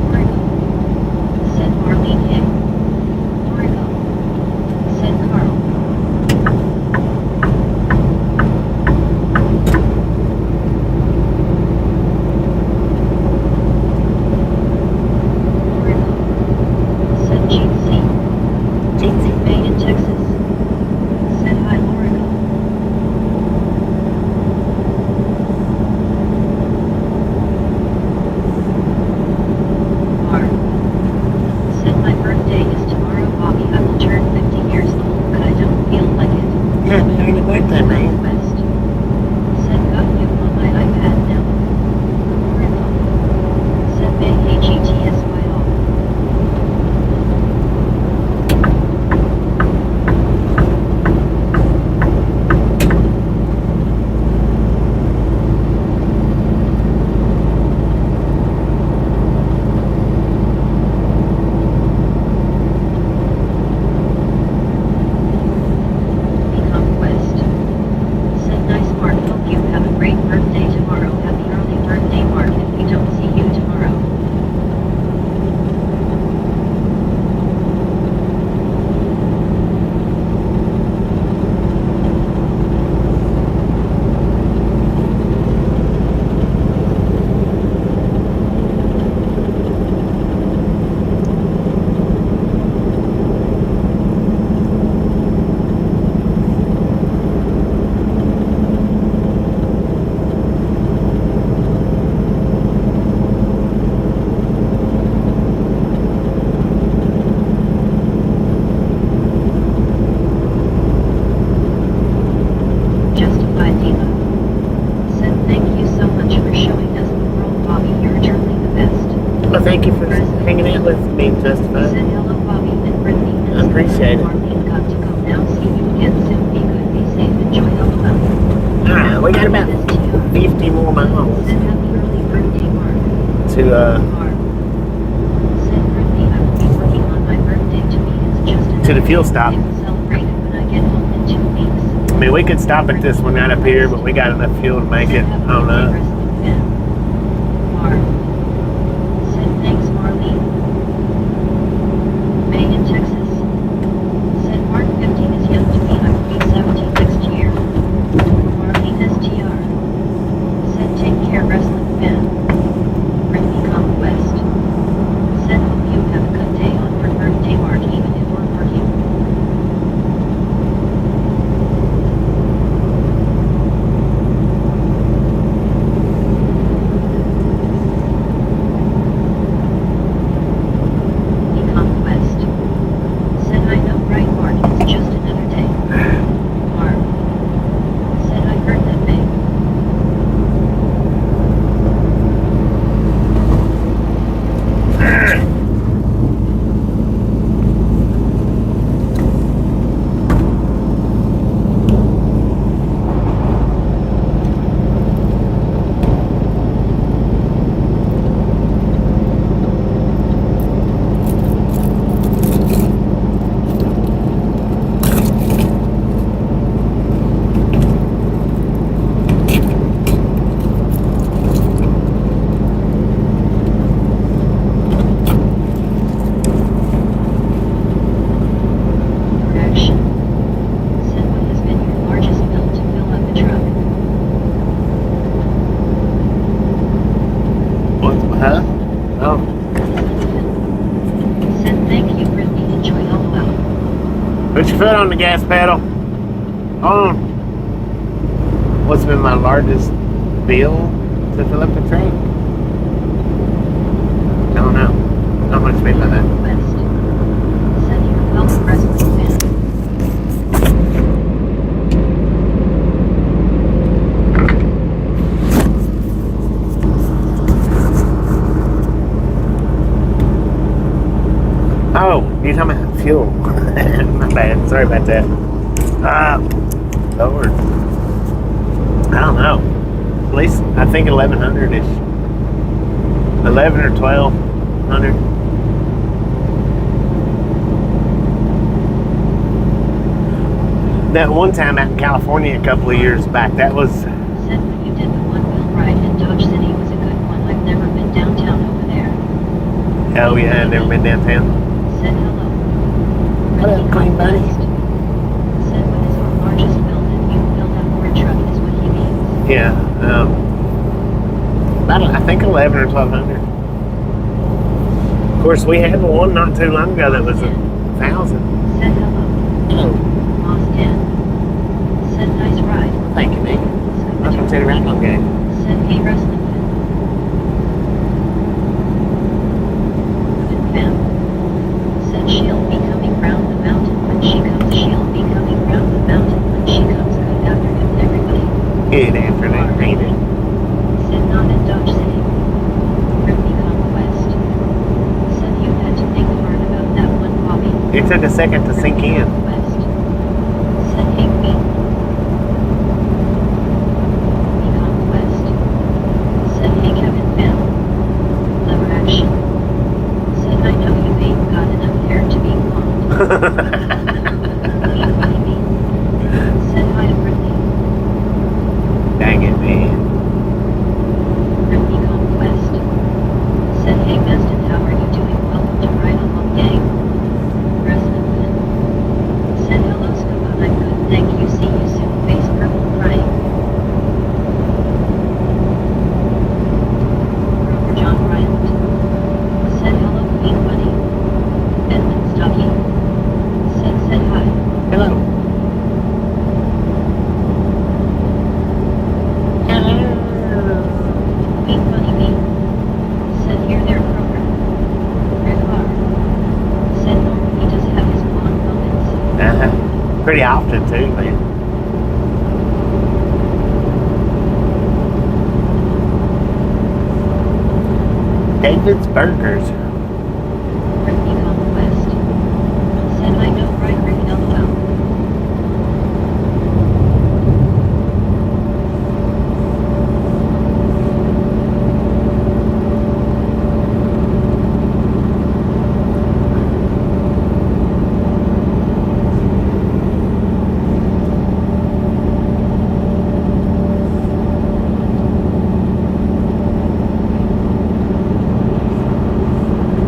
Origo. Said Marlene Hey. Origo. Said Carl. Origo. Said Jeezy. Jeezy. Made in Texas. Said hi Origo. Mark. Said my birthday is tomorrow Bobby I will turn 50 years old but I don't feel like it. Yeah, happy birthday, man. West. Said got you on my iPad now. Origo. Said big HETS by all. Become West. Said nice Mark hope you have a great birthday tomorrow. Happy early birthday Mark if we don't see you tomorrow. Justified Diva. Said thank you so much for showing us the world Bobby you're truly the best. Well, thank you for hanging out with me, Justified. Said hello Bobby and Brittany and I appreciate it. Marlene got to go now. See you again soon. Be good, be safe, enjoy the club. Alright, we got about 50 more miles Said happy early birthday Mark. to, Mark. Said Brittany I will be working on my birthday to me it's just To the another fuel day. stop. I will celebrate it when I get home in 2 weeks. I mean, we could stop at this one right up here, but we got enough fuel to make it on up. Mark. Said thanks Marlene. Made in Texas. Said Mark 50 is young to me. I will be 70 next year. Marlene STR. Said take care wrestling fan. Brittany come West. Said hope you have a good day on your birthday Mark even if we're working. Put your foot on the gas pedal. Hold on. What's been my largest bill to fill up the truck? I don't know. How much made by that? West. Said you were well presently fan. Oh, you're talking about fuel. My bad. Sorry about that. Lord. I don't know. At least I think 1100 ish. 11 or 1200. That one time out in California a couple of years back, that was. Said when you did the one-wheel ride in Dodge City was a good one. I've never been downtown over there. Oh yeah, I've never been downtown. Said hello. What up, Ricky clean buddy? Conquest. Said what is our largest build and you build up more truck is what he means. Yeah. I think 11 or 1200. Of course, we had one not too long ago that was 1,000. Said hello. Oh, Lost 10. Said nice ride. thank you, Nick. Welcome to the Rattle Game. Said hey wrestling fan. Said she'll be coming round the mountain when she comes. She'll be coming round the mountain when she comes. Good afternoon, everybody. Good afternoon, Raven. Said not in Dodge City. Ricky Conquest. Said you had to think hard about that one, Bobby. It took a second to sink in. Conquest. Said hey Queen. Ricky Conquest. Said hey Kevin fan. Clever action. Said I know you ain't got enough hair to be blonde. Queen Baby. Said hi to Brittany. Dang it, man. Ricky Conquest. Said hey Maston, how are you doing? Welcome to Ride Along Gang. Resident Finn. Said hello Scuba, I'm good, thank you, see you soon, face purple crying. Grover John Bryant. Said hello Queen Bunny. Edmund Stucky. Said hi. Hello. Queen Bunny me. Said here their program. Rick R. Said Norman, he does have his blonde moments. Pretty often, too, man. David's Burgers. Ricky Conquest. Said I know right Rick LOL.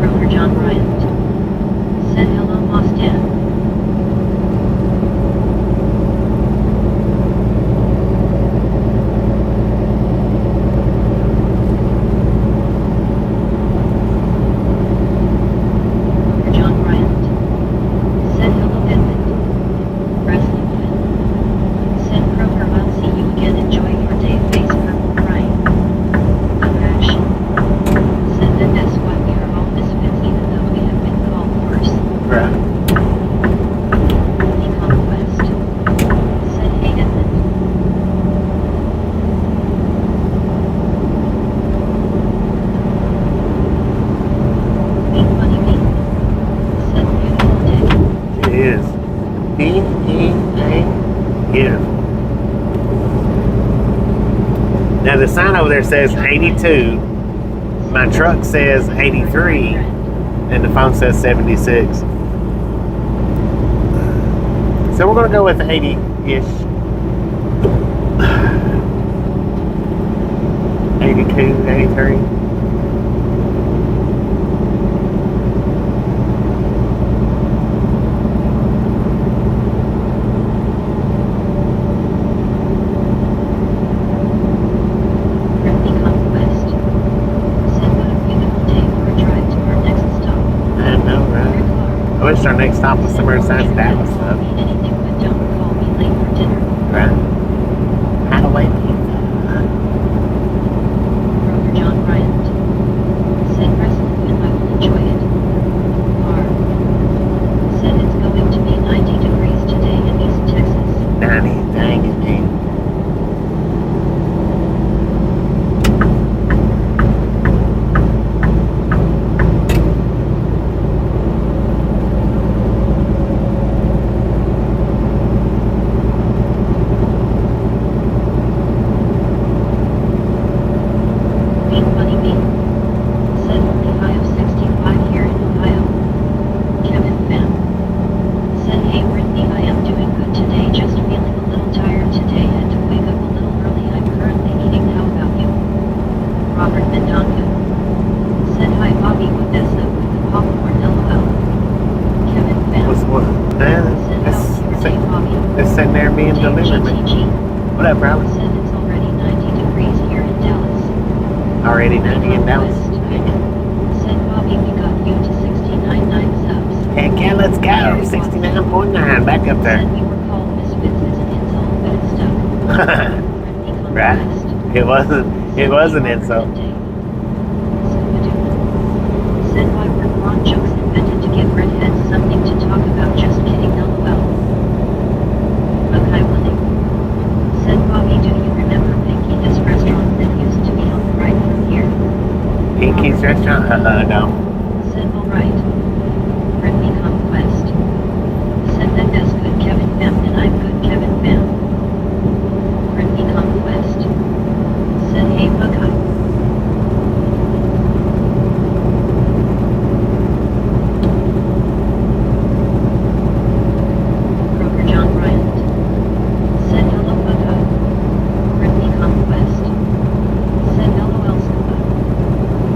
Grover John Bryant. Said hello Moss Dan. Grover John Bryant. Said hello Edmund. Wrestling Finn. Said Grover, I'll see you again. Enjoy your day. Face purple crying. Other action. Said that that's why we are all misfits even though we have been called worse. Right. Ricky Conquest. Said hey Edmund. Queen Bunny me. Said beautiful day. It is. Beautiful. Now, the sign over there says 82. My truck says 83. And the phone says 76. So we're going to go with 80-ish. 82, 83. Ricky Conquest. Said what a beautiful day for a drive to our next stop. I know, right? Rick R. I wish our next stop was somewhere besides Dallas, Call though. me anything, but don't call me late for dinner. Right? How to wait pizza. Broker John Bryant. Said wrestling and I will enjoy it. R. Said it's going to be 90 degrees today in East Texas. 90, dang it, man. Bean Bunny Bean. Said only high of 65 here in Ohio. Kevin Pham. Said hey Brittany, I am doing good today, just feeling a little tired today, had to wake up a little early, I'm currently eating, how about you? Robert Mendonca. Said hi Bobby, what is up with the popcorn, LOL. Kevin Pham. What's what? Said how's your day, Bobby? It's sitting there being Dave delivered, man. GTG. What up, bro? Said it's already 90 degrees here in Dallas. Already 90 in Dallas. Said Bobby, we got you to 69.9 subs. Heck yeah, let's go. 69.9. Back up there. Said we were called misfits as an insult, but it's stuck. Brittany Right. Conquest. It wasn't an insult. Said why were blonde jokes invented to give redheads something to talk about, just kidding, LOL. Okay, Willie. Said Bobby, do you remember Pinky, this restaurant that used to be on the right from here? Pinky's restaurant? No. Said alright. Brittany Conquest. Said that is good, Kevin Pham, and I'm good, Kevin Pham. Brittany Conquest. Said hey Buckeye. Broker John Bryant. Said hello Buckeye. Brittany Conquest. Said LOL Scuba.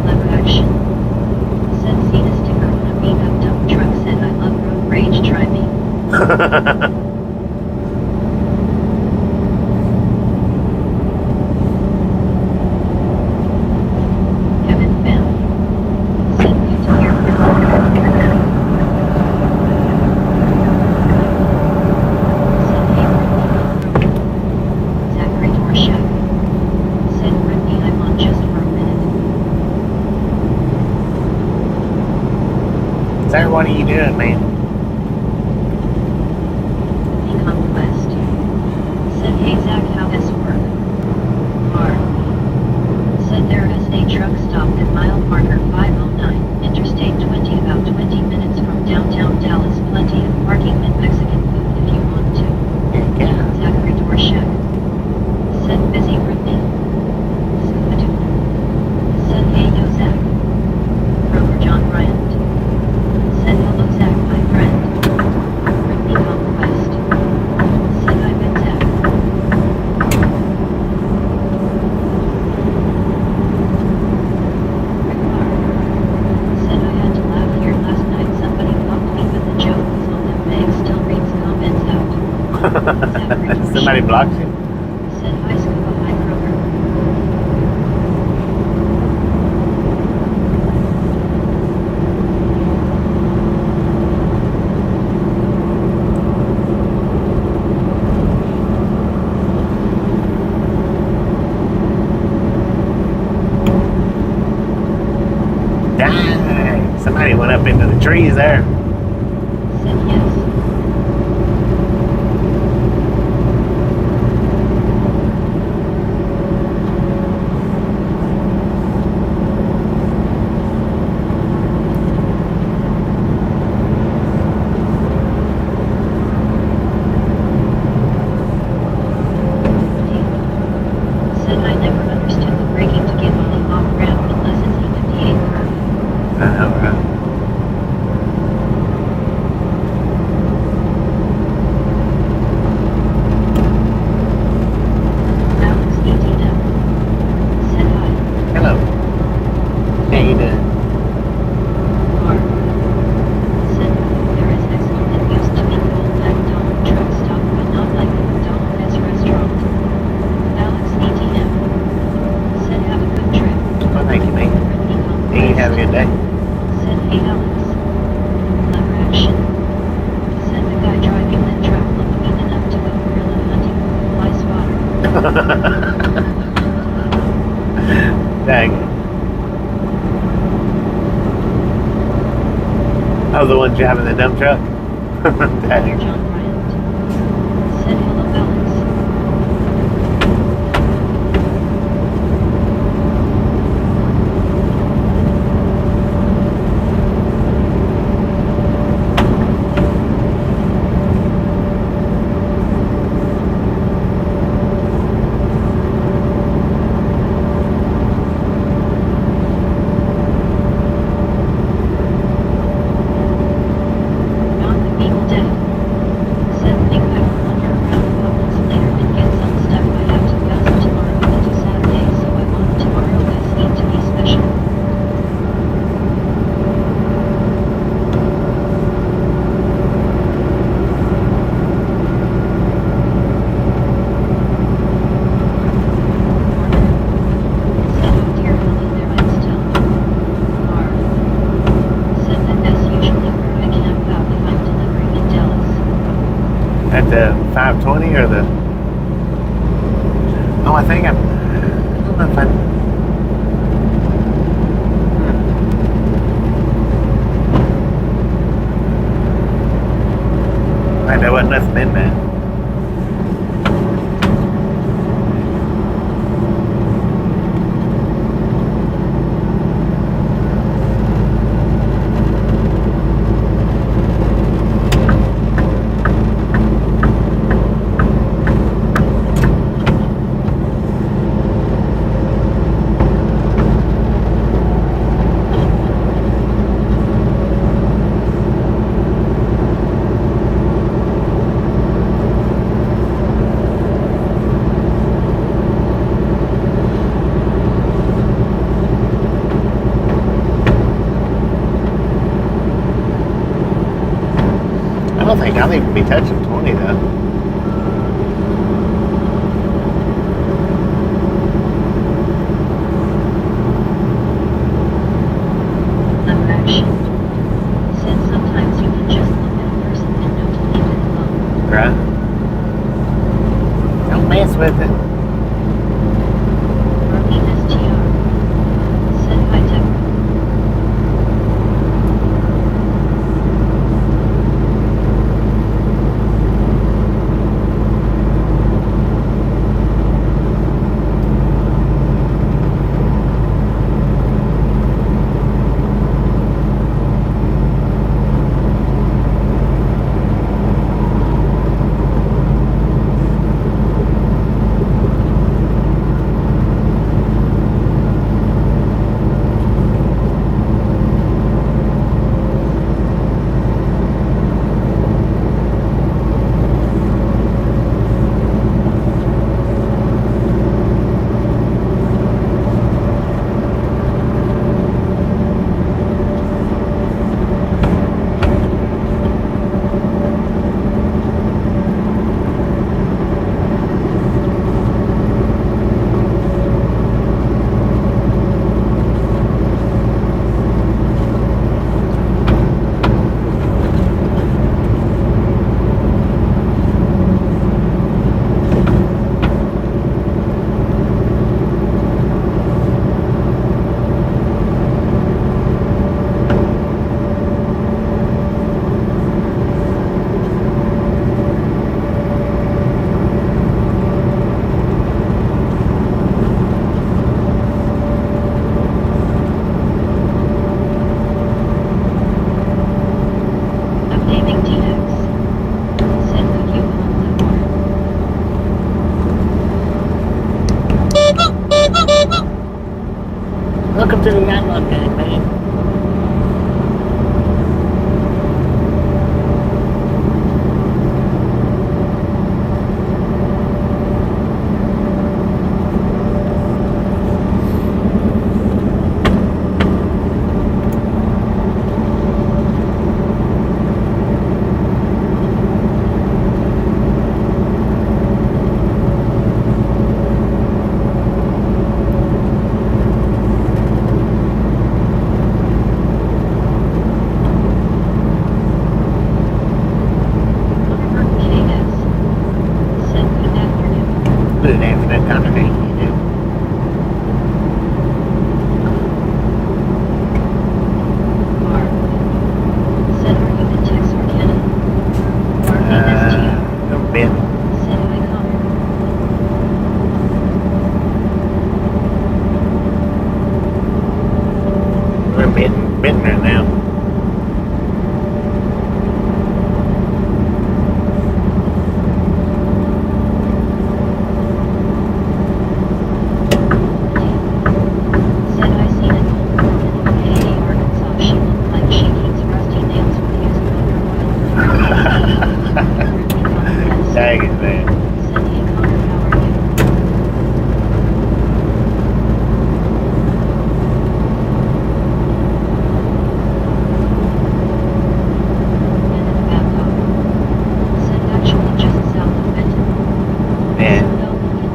Lever action. Said seen a sticker on a beat up dump truck, said I love road rage, try me. Kevin Pham. Said good to hear from Said hey Brittany, Zachary Dorshak. Said Brittany, I'm on just for a minute. Sir, what are you doing, man? Brittany Conquest. Said hey Zach, how does work? R. Said there is a truck stop at mile marker 509, Interstate 20, about 20 minutes from downtown Dallas, plenty of parking and Mexican food if you want to. Heck yeah. Zachary Dorshak. Said busy Brittany. Scuba-doo. Said hey yo Zach. Broker John Bryant. Said hello Zach, my friend. Brittany Conquest. Said I met Zach. Said I had to laugh here last night, somebody blocked me with a joke, so that Meg still reads comments out. Somebody blocked you? Said hi Scuba, hi Kroger. Dang. Somebody went up into the trees there. Said yes. Said I never understood the braking to get on the off ramp unless it's a 58 curve. I know, right? Dang it. Oh, the one driving the dump truck? Dang. John Bryant. Said hello Alex. Not the people dead. Said think I will wander around Bubbles later and get some stuff I have to gas tomorrow into Saturday, so I want tomorrow's need to be special. Said oh dear hello there I'd still. R. Said that that's usually where I camp out if I'm delivering in Dallas. At the 520 or the... Oh, I think I don't know if there wasn't nothing in there. I don't think I'll even be touching 20 though. Lever action. Said sometimes you can just look at a person and know to leave it alone. Right? Don't mess with it. Marlene STR. Said hi Deborah.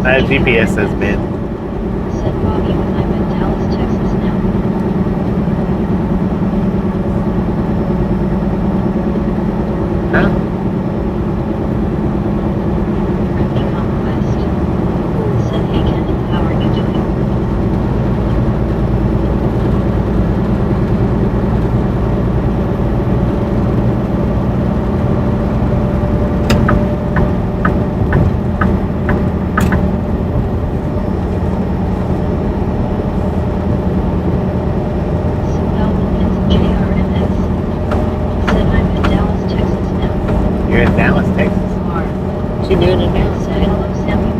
GPS says mid. Said Bobby when I'm in Dallas, Texas now. Huh? Ricky Conquest. Said hey Kendall, how are you doing? Said Melvin Vince JRMS. Said I'm in Dallas, Texas now. You're in Dallas, Texas. Are. What you doing in Dallas? Said hello Sammy.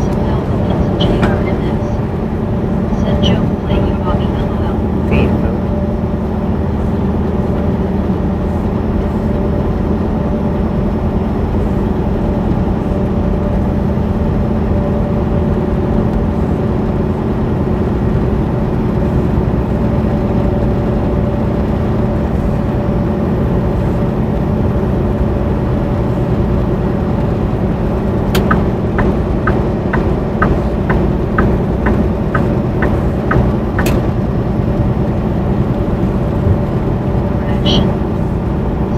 Said Melvin Vince JRMS. Said Joe play you Bobby LOL. Team food. Correction.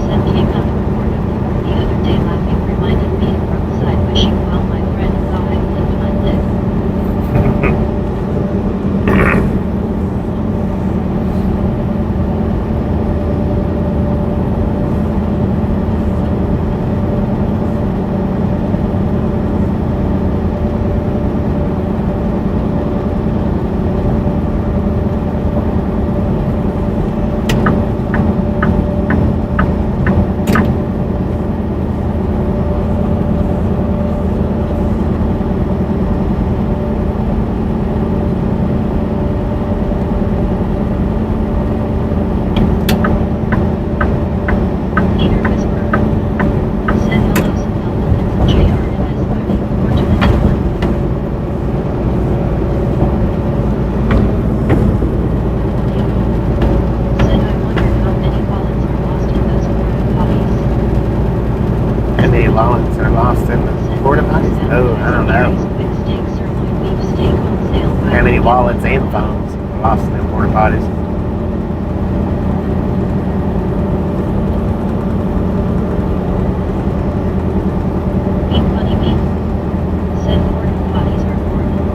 Said came out recorded the other day laughing reminded me of Roadside wishing while my friend thought I flipped my lid. Peter Whisperer. Said hello some Melvin Vince JRMS 3421. Said I wonder how many wallets are lost in those porta potties. And the wallets are lost in the porta potties? Oh, I don't know. Quick steak sirloin beef steak on sale. How many wallets and phones are lost in the porta potties? Being funny me. Said porta potties are horrible.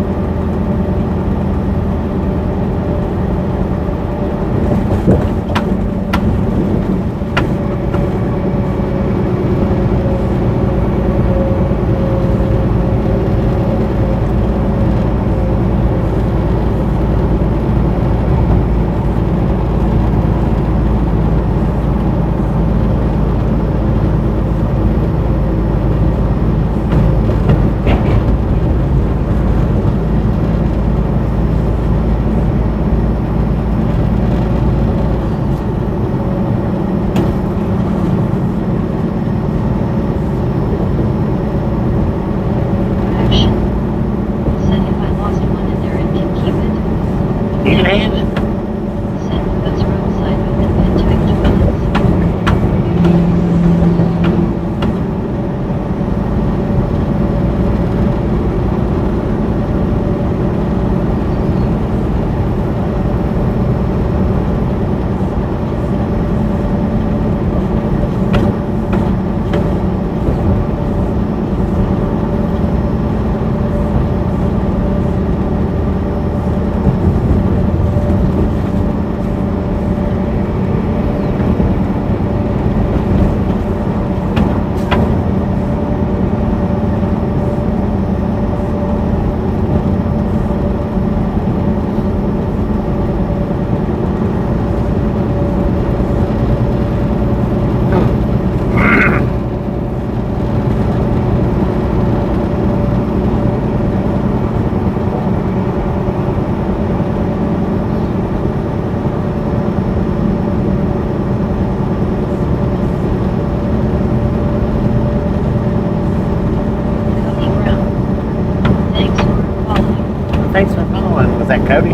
Cody, I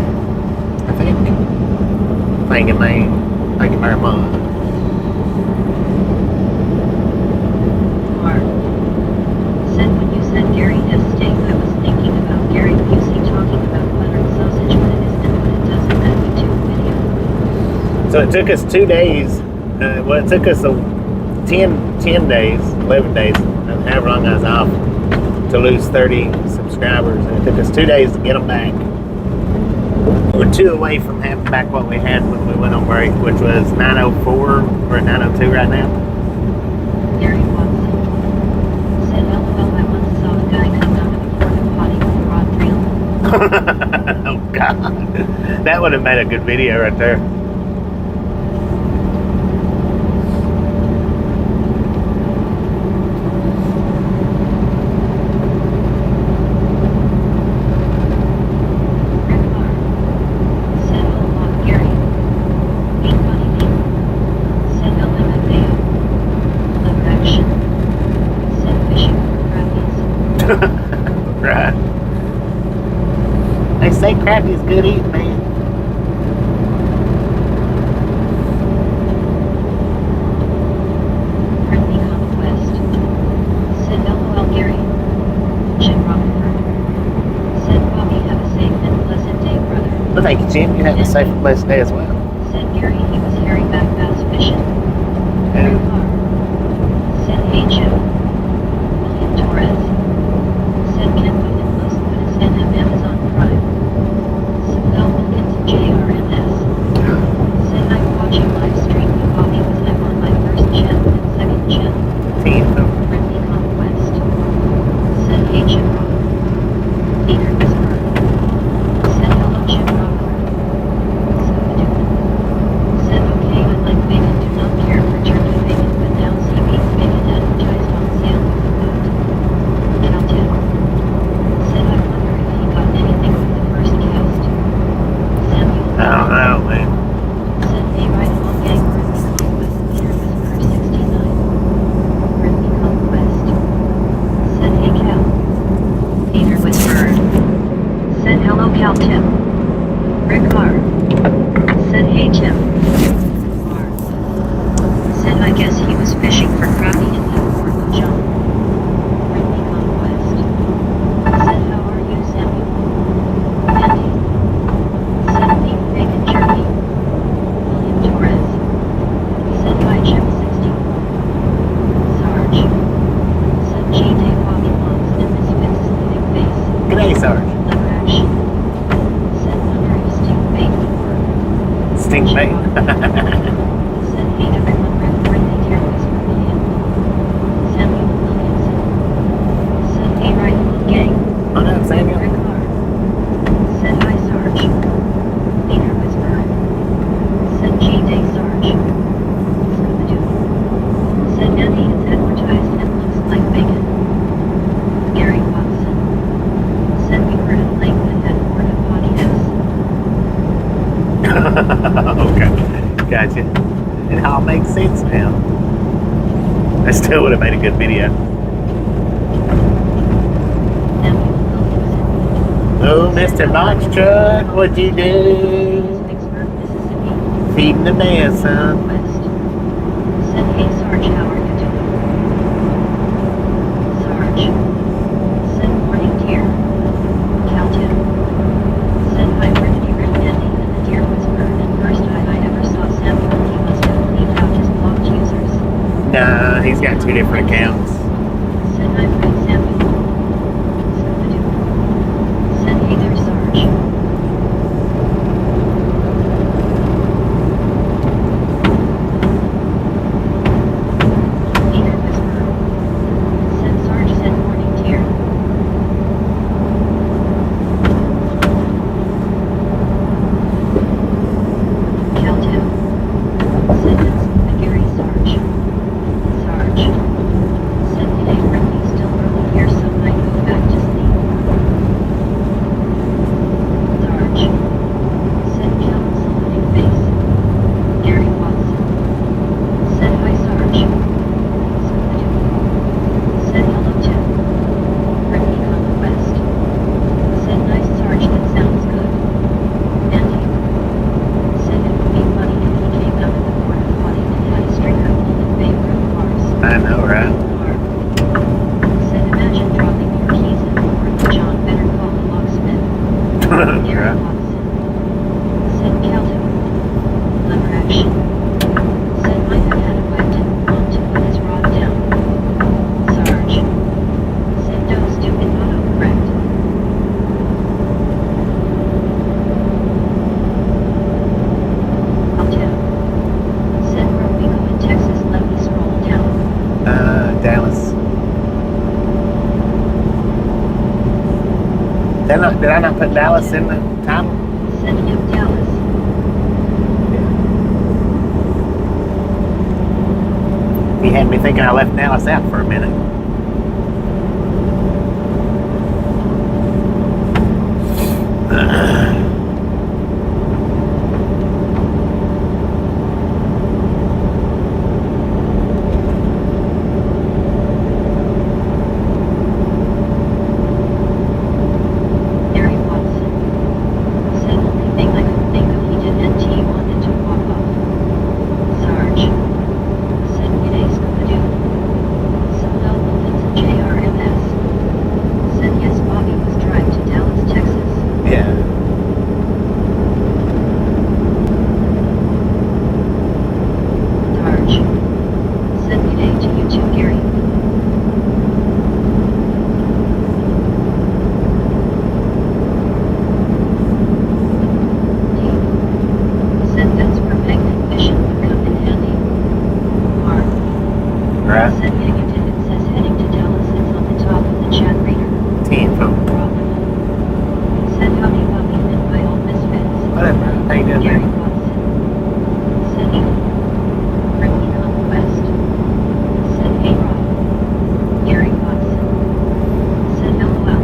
think. Thank you, man. Thank you very much. Mark. Said when you said Gary has steak, I was thinking about Gary Busey talking about buttered sausage, but it isn't what it does in that YouTube video. So it took us 2 days. Well, it took us 10 days, 11 days, however long I was off, to lose 30 subscribers. And it took us 2 days to get them back. We're 2 away from having back what we had when we went on break, which was 904. We're at 902 right now. Gary Watson said, LOL, I once saw a guy come out of a porta potty with a rod reel. Oh, God. That would have made a good video right there. Right. They say crappie is good eating, man. Friendly Conquest said, LOL, Gary. Jim Rutherford said, Bobby, have a safe and pleasant day, brother. Well, thank you, Jim. You have a safe and blessed day as well. Said Gary, he was hairy back bass fishing. Yeah. Said, hey, Joe. William Torres said, Ken William Los Lunas and have Amazon Prime. Said, Mel Wilkins JRMS said, I'm watching live stream with Bobby was I'm on my first channel and second channel. Team. Friendly Conquest said, hey, Jim Rockford. Peter Whisper said, hello, Jim Rockford. Said, okay, I like bacon, do not care for turkey bacon, but now see beef bacon advertised on sale with the boot. Caltech said, I wonder if he got anything with the first cast. Samuel I don't know, man. said, hey, right along, gang, Friendly Conquest. Peter Whisper 69. Friendly Conquest said, hey, Cal. Peter Whisper said, hello, Cal Tim. Rick R said, hey, Tim. R said, I guess he was fishing for crappie in the Orlo John. Friendly Conquest said, how are you, Samuel? Andy said, beef bacon jerky. William Torres said, hi, Jim 64. Sarge said, G Day Bobby Longs and Misfits Sleeping Face. G'day, Sarge. Leverage said, wonder if stink bait would work. Stink bait. Said, hey, everyone, Rick Friendly Dear Whisper William. Samuel Williamson said, hey, right along, gang. Oh, no, Samuel. Rick R said, hi, Sarge. Peter Whisper said, G Day Sarge. Scooby-Doo said, Andy, it's advertised and looks like bacon. Gary Watson said, we were at a lake that had porta potty house. Okay. Gotcha. It all makes sense now. I still would have made a good video. Samuel Williamson Oh, Mr. Box Truck, what'd you do? Vicksburg, Mississippi. Feeding the bear, son. West said, hey, Sarge, how are you doing? Sarge said, morning, dear. Calton said, hi, where did you rip Andy and the deer whisper? And first I ever saw Samuel, he must have cleaned out his blocked users. Nah, he's got 2 different accounts. Said, I'm Red Samuel. Scooby-Doo said, hey there, Sarge. Peter Whisper said, Sarge said, morning, dear. Calton said, that's the Gary Sarge. Sarge said, hey, Friendly still I know, right? Said imagine dropping your keys in the morning. John better call the locksmith. Gary Right. Watson. Said Calvin. Lever action. Said my dad had a wife didn't want to put his rod down. Sarge. Said no stupid autocorrect. Uptown. Said where we go in Texas, let me scroll down. Dallas. Did I not put Dallas in the title? Said yep, Dallas. You had me thinking I left Dallas out for a minute. Gary Watson. Said only thing I could think of he did NT wanted to walk off. Sarge. Said g'day Scooby-Doo. Sold out the Linton JRMS. Said yes Bobby was drive to Dallas, Texas. Yeah. Sarge. Said g'day to you too, Gary. Said that's where magnet mission would come in handy. Mark. Right. Said yeah you did, it says heading to Dallas, it's on the top of the chat reader. 10 from Problem. Said howdy Bobby and my old misfits. whatever. How you doing, Gary man? Watson. Said evil. Ricky Conquest. Said hey Rob. Gary Watson. Said LOL.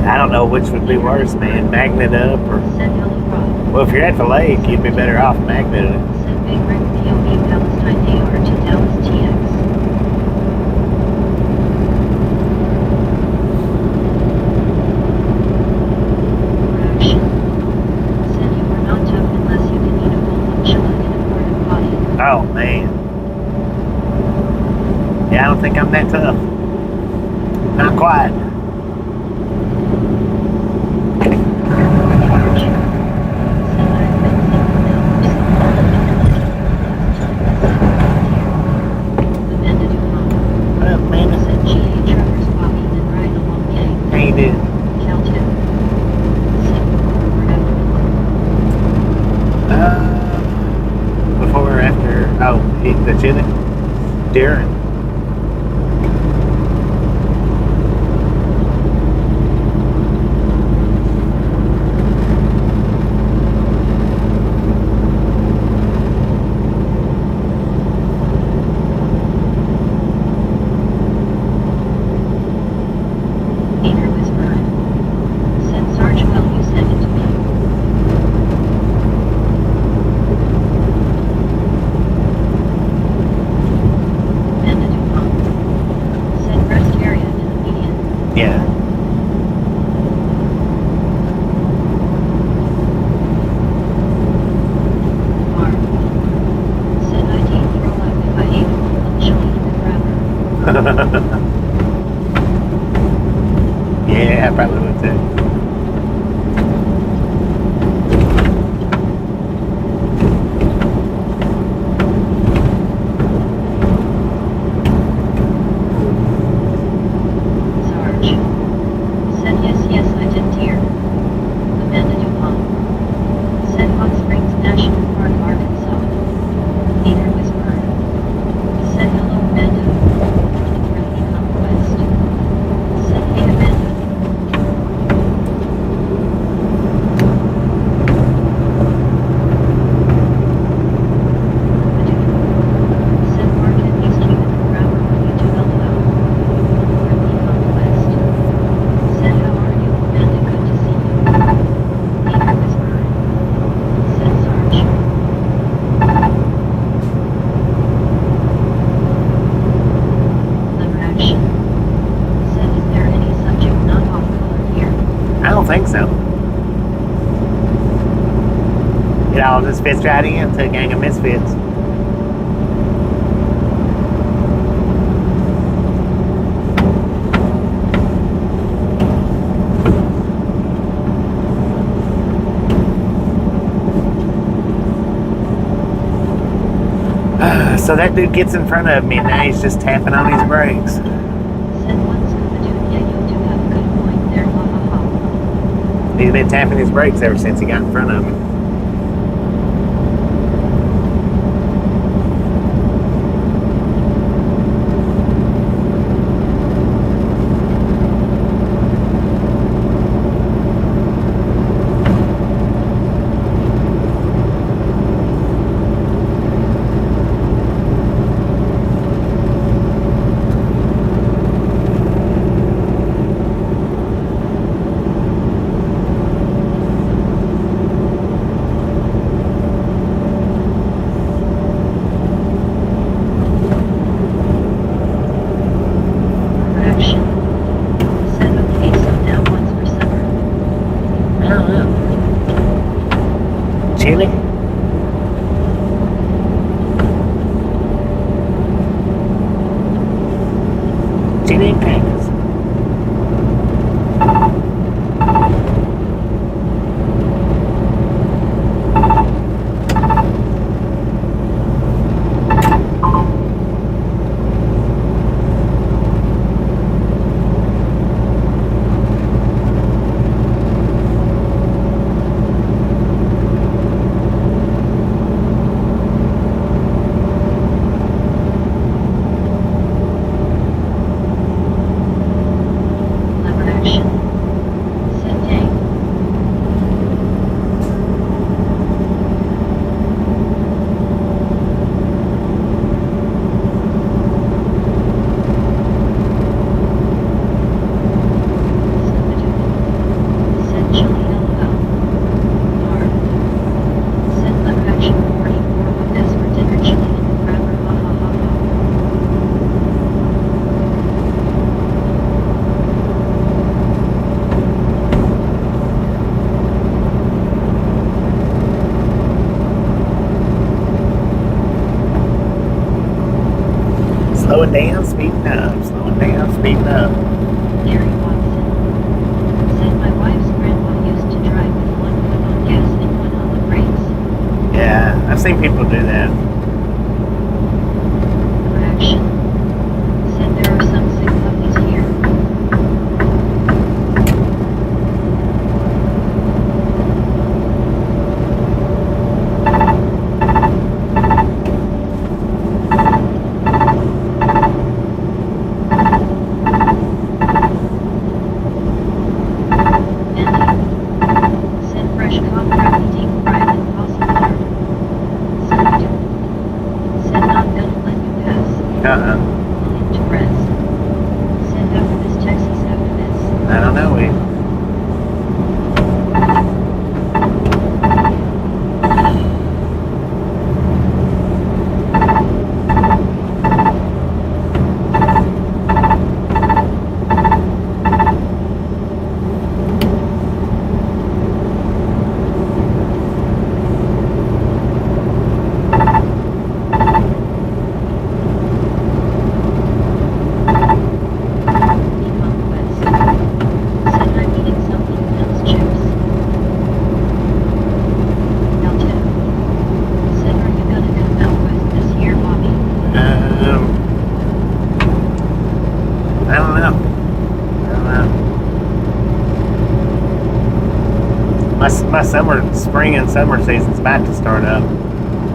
I don't know which would be worse, man. Magnet up or... Said hello Rob. Well, if you're at the lake, you'd be better off magneted. Said big Rig POV Palestine AR to Dallas TX. Action. Said you are not tough unless you can eat a bowl of chili in a porta potty. Oh, man. Yeah, I don't think I'm that tough. Not quite. George. Said I've been single now for so long and Amanda Dupont. What up, man? Said G.A. Trevor's Bobby and Ride Along Gang. How you doing? Caltech. Said Before or after? Oh, eating the chili? During. Peter Whisperer. Said Sarge, well you sent it to me. Amanda Dupont. Said rest area in the median. Yeah. Mark. Said I'd throw up if I ate a bowl of chili in the grabber. Yeah, I probably would too. Sarge. Said yes, yes, I did, dear. Amanda Dupont. Said Hot Springs National Park, Arkansas. Peter Whisperer. Said hello, Amanda. Ricky Conquest. Said hey, Amanda. Said Mark at least you in the grabber when you do LOL. Ricky Conquest. Said how are you, Amanda, good to see you. Peter Whisperer. Said Sarge. Lever action. Said is there any subject not off color here? I don't think so. It all just fits right into a gang of misfits. So that dude gets in front of me and now he's just tapping on his brakes. Said once Scooby Doo, yeah, you do have a good point there, ha ha ha. He's been tapping his brakes ever since he got in front of me. Correction. Said okay, so now what's for supper? I don't know. Chili? Chili and crackers. Lever action. Said dang. Scooby-Doo. Said chili LOL. Hard. Said lever action 44 with S for dinner chili and crabber ha ha ha ha. Slowing down, speeding up. Slowing down, speeding up. Gary Watson. Said my wife's grandpa used to drive with one foot on gas and one on the brakes. Yeah, I've seen people do that. Action. Said there are some sick puppies here. Andy. Said fresh caught crappy deep fried and possible. Said said not gonna let you pass. Uh-uh. Willing to rest. Said after this Texas after this. I don't know. Conquest. Said I'm eating something else chips. L2. Said are you gonna come out west this year, Bobby? I don't know. My spring and summer season's about to start up,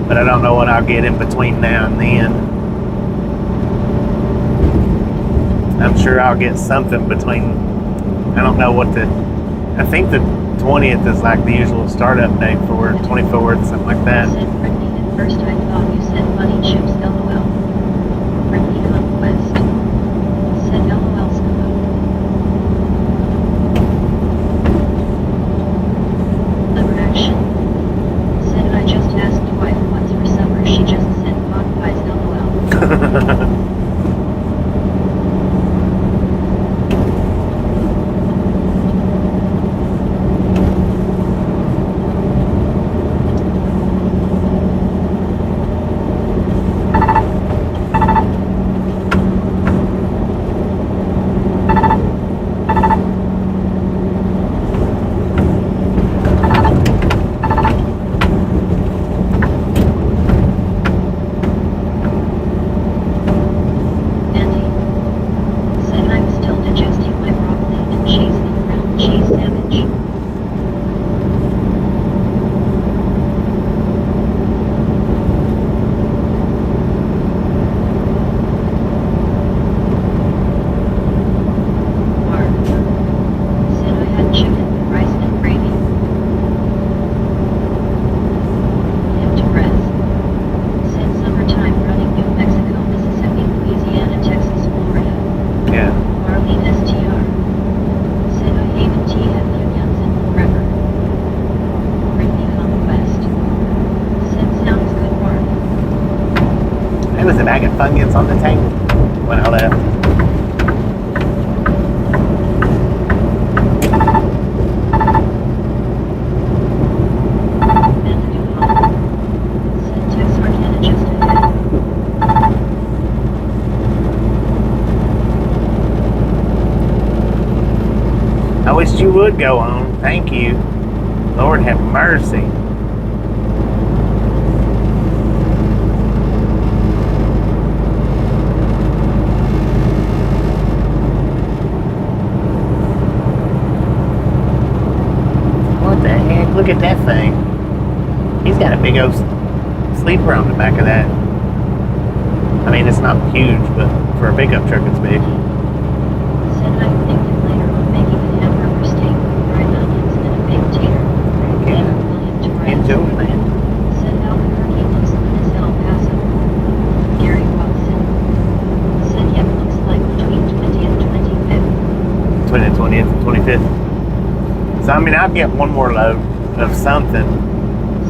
but I don't know what I'll get in between now and then. I'm sure I'll get something between. I don't know what I think the 20th is like the usual startup date for it, 24th, something like that. Said Brittany, at first I thought you said funny chips LOL. Brittany Conquest. Said LOL Scoobo. Lever action. Said I just asked wife what's for supper, she just said pot pies LOL. was a bag of Funyuns on the table when I left. I wish you would go on. Thank you. Lord have mercy. What the heck? Look at that thing. He's got a big old sleeper on the back of that. I mean, it's not huge, but for a pickup truck, it's big. Said I'm thinking later on making an hamburger steak with fried onions and a baked tater. Yeah. William Torres. Enjoy, man. Said Albuquerque looks like it's El Paso. Gary Watson. Said yep, looks like between 20 and 25th. Between the 20th and 25th. So, I mean, I'll get one more load of something.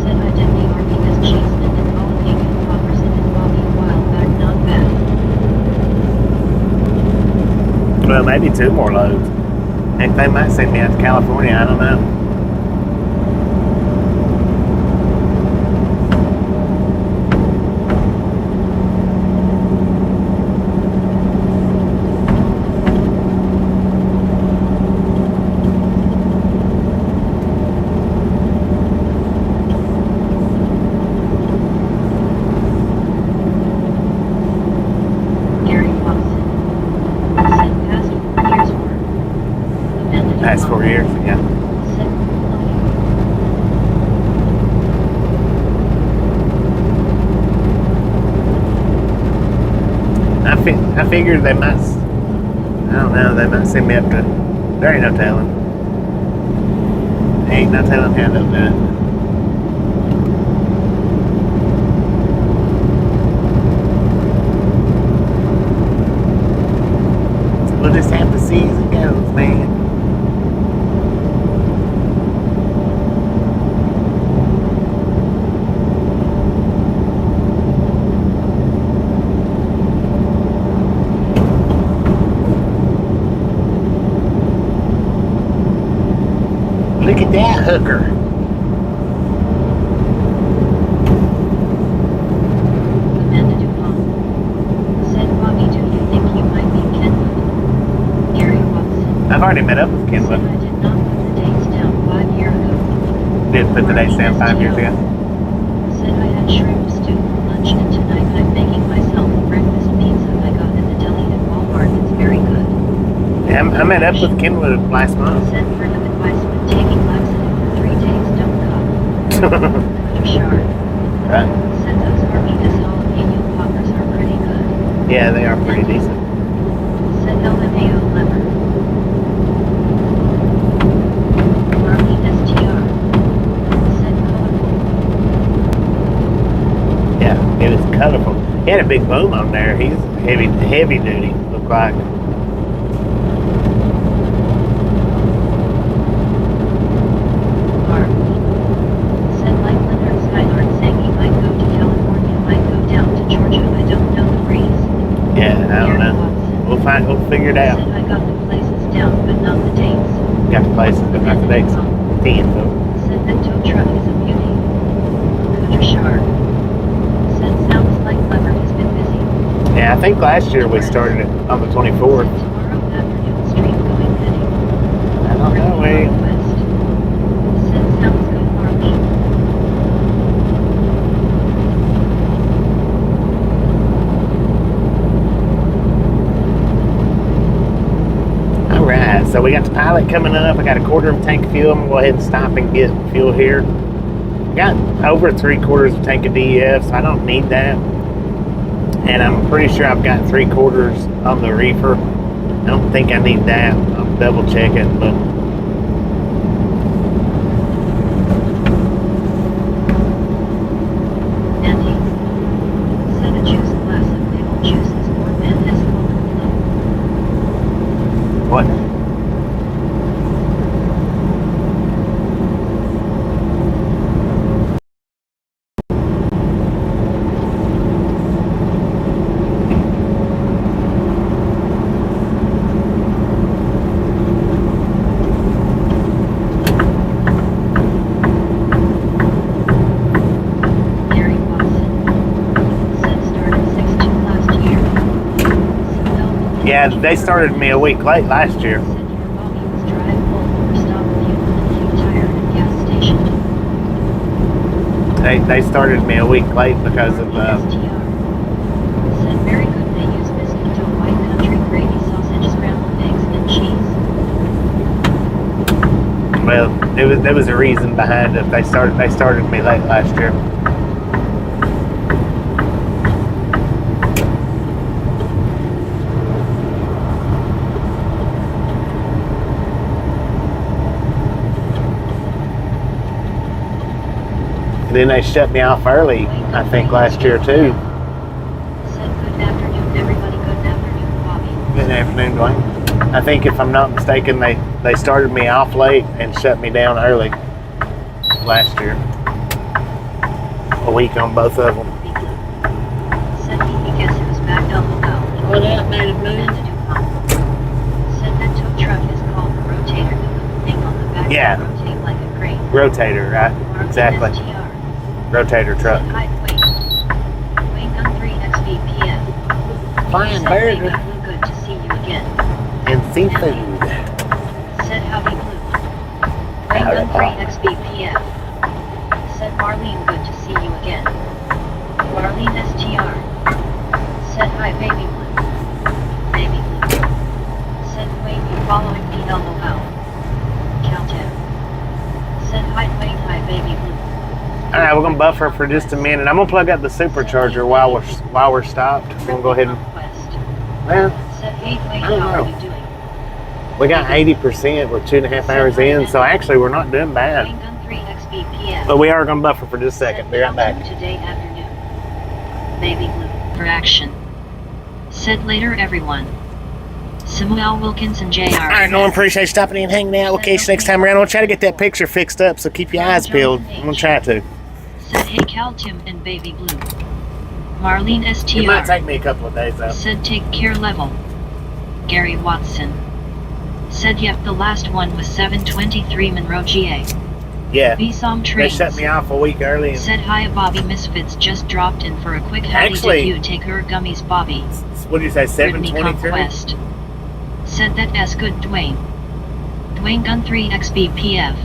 Said I did the RPS cheese and then jalapeno poppers and then Bobby a while back, not bad. Well, maybe 2 more loads. Heck, they might send me out to California. I don't know. Gary Watson. Said past 4 years work. Amended Past 4 years, yeah. Said I figured they might, I don't know, they might send me up to, there ain't no telling. Ain't no telling how they'll do it. We'll just have to see as it goes, man. Look at that hooker. Amanda Dupont. Said Bobby, do you think you might be Kenwood? Gary Watson. I've already met up with Said Kenwood. I did not put the dates down 5 years ago. Did put the dates down 5 years ago. Said I had shrimp stew for lunch and tonight I'm making myself a breakfast pizza I got at the deli at Walmart. It's very good. Yeah, I met up with Kenwood last month. Said word of advice when taking laxative for 3 days, don't cough. You're sharp. Right. Said those RPS jalapeno poppers are pretty good. Yeah, they are pretty decent. Said LMAO lever. RPSTR. Said colorful. Yeah, it was colorful. He had a big boom on there. He's heavy duty, looked like. Mark. Said like Leonard Skylord saying he might go to California, might go down to Georgia. I don't know the breeze. Yeah, I don't Gary know. Watson. We'll figure it out. Said I got the places down, but not the dates. Got the places, but not the dates. 10, though. Said that tow truck is a beauty. Cooter sharp. Said sounds like Lever has been busy. Yeah, I think last year we started it on the 24th. Said tomorrow afternoon stream going penny. I don't know, wait. West. Said sounds good, Marley. Alright, so we got the pilot coming up. I got a quarter of a tank of fuel. I'm gonna go ahead and stop and get fuel here. Got over 3/4 of a tank of DEF, so I don't need that. And I'm pretty sure I've got 3/4 on the reefer. I don't think I need that. I'll double check it, but Andy. Said a juice glass of maple juice is more than his full. what? Yeah, they started me a week late last year. Said your Bobby was drivable or stop fuel and few tire at gas station. They started me a week late because of STR. Said very good. They use mosquito white country gravy sausage, scrambled eggs, and cheese. well, there was a reason behind it. They started me late last year. Then they shut me off early, I think, last year too. Said good afternoon, everybody. Good afternoon, Bobby. Good afternoon, Dwayne. I think if I'm not mistaken, they started me off late and shut me down early last year. A week on both of them. Said he guess who's back LOL. What up, native moon? Said that tow truck is called the rotator. The thing on the back Yeah. will rotate like a crane. Rotator, right? Exactly. STR. Rotator truck. Said hi, Wayne Gun 3 XBPF. Fine Said burger. baby blue, good to see you again. And seafood. Said howdy blue. Wayne Gun 3 XBPF. Said Marlene, good to see you again. Marlene STR. Said hi baby blue. Baby blue. Said Wayne, you following me LOL. Countdown. Said hi Wayne, hi baby blue. All right, we're gonna buffer for just a minute. I'm gonna plug out the supercharger while we're stopped. I'm gonna go ahead and well, Said hey Wayne, I don't how are know. you doing? we got 80%. We're 2.5 hours in, so actually we're not doing bad. Wayne Gun 3 XBPF. But we are gonna buffer for just a second. Be right back. Today afternoon. Baby blue for action. Said later everyone. Samuel Wilkinson Jr. All right, Norm, appreciate you stopping in and hanging out. We'll catch you next time around. I'm gonna try to get that picture fixed up, so keep your eyes peeled. I'm gonna try to. Said hey Cal Tim and Baby Blue. Marlene STR. It might take me a couple of days though. Said take care level. Gary Watson. Said yep, the last one was 723 Monroe GA. Yeah, BSOM they trains. shut me off a week early. And Said hi Bobby Misfits just dropped in for a quick howdy. Actually- Did you take her gummies Bobby? what did you say? Brittany 723. Conquest. Said that S good Dwayne. Dwayne Gun 3 XBPF.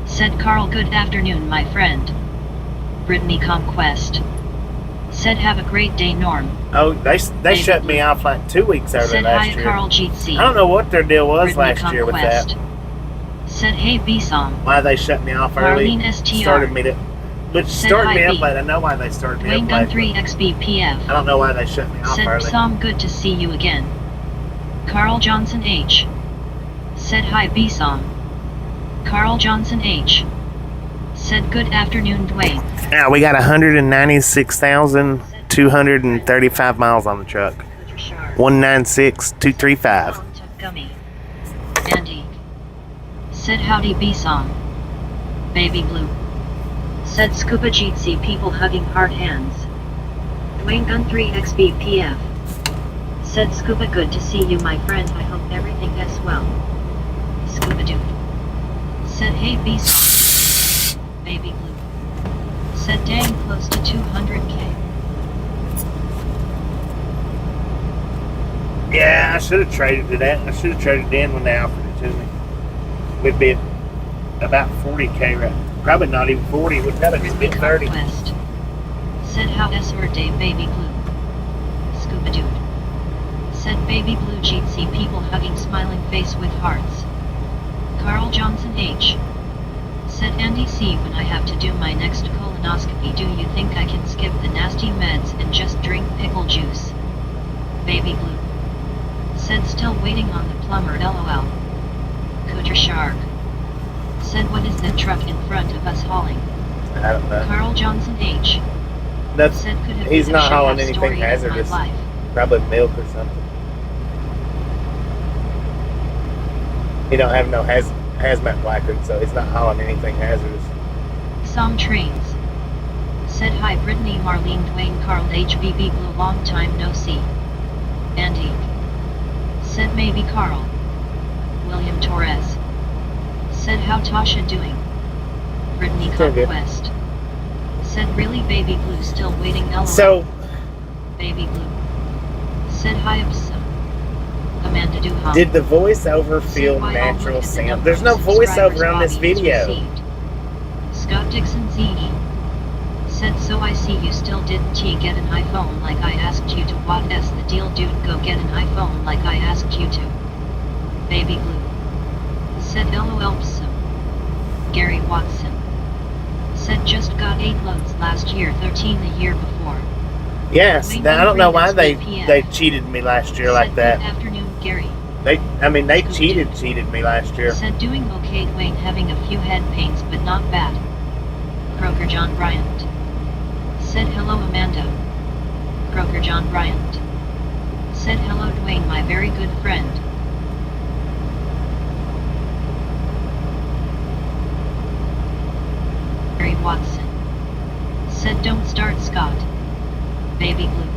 Said Carl good afternoon my friend. Brittany Conquest. Said have a great day Norm. Oh, they shut me off like 2 weeks early Said last hi year. Carl GC. I don't know what their deal was Brittany last year with that. Conquest. Said hey BSOM. Why they shut me off early? Marlene STR. Started me to, but Said started hi, me up B. late. I know why they started me Dwayne up Gun late. 3 XBPF. I don't know why they shut me off Said early. Psalm good to see you again. Carl Johnson H. Said hi BSOM. Carl Johnson H. Said good afternoon Dwayne. Now we got 196,235 miles on the truck. 196,235. Gummy. Andy. Said howdy BSOM. Baby Blue. Said Scuba Jeetsy people hugging hard hands. Dwayne Gun 3 XBPF. Said Scuba good to see you my friend, I hope everything is well. Scuba Dude. Said hey BSOM. Baby Blue. Said dang close to 200k. Yeah, I should have traded to that. I should have traded in when they offered it to me. We'd be at about 40k, right? Probably not even 40. We'd probably just be at 30. West. Said how is your day Baby Blue. Scuba Dude. Said Baby Blue Jeetsy people hugging smiling face with hearts. Carl Johnson H. Said Andy C when I have to do my next colonoscopy do you think I can skip the nasty meds and just drink pickle juice? Baby Blue. Said still waiting on the plumber LOL. Cooter Shark. Said what is that truck in front of us hauling? I don't know. Carl Johnson H. That's, Said could have he's been a not hauling shit-out anything story of my hazardous. life. Probably milk or something. He don't have no hazmat placard, so he's not hauling anything hazardous. Some trains. Said hi Brittany Marlene Dwayne Carl HBB Blue long time no see. Andy. Said maybe Carl. William Torres. Said how Tasha doing? Brittany Doing good. Conquest. Said really Baby Blue still waiting LOL. So, Baby Blue. Said hi Upsa. Amanda Duham. Did the voiceover feel Why all natural look at the sound? number There's of no voiceover subscribers on this Bobby has video. received. Scott Dixon ZE. Said, so I see you still didn't get an iPhone like I asked you to. What is the deal, dude? Go get an iPhone like I asked you to. Baby Blue. Said, LOL some. Gary Watson. Said, just got 8 loads last year, 13 the year before. Yes, Wayne now, I don't know why they PF. cheated me last year Said, like that. good afternoon, Gary. They cheated me last year. Said, doing okay, Wayne, having a few head pains but not bad. Kroger John Bryant. Said, hello, Amanda. Kroger John Bryant. Said, hello, Dwayne, my very good friend. Gary Watson. Said, don't start, Scott. Baby Blue.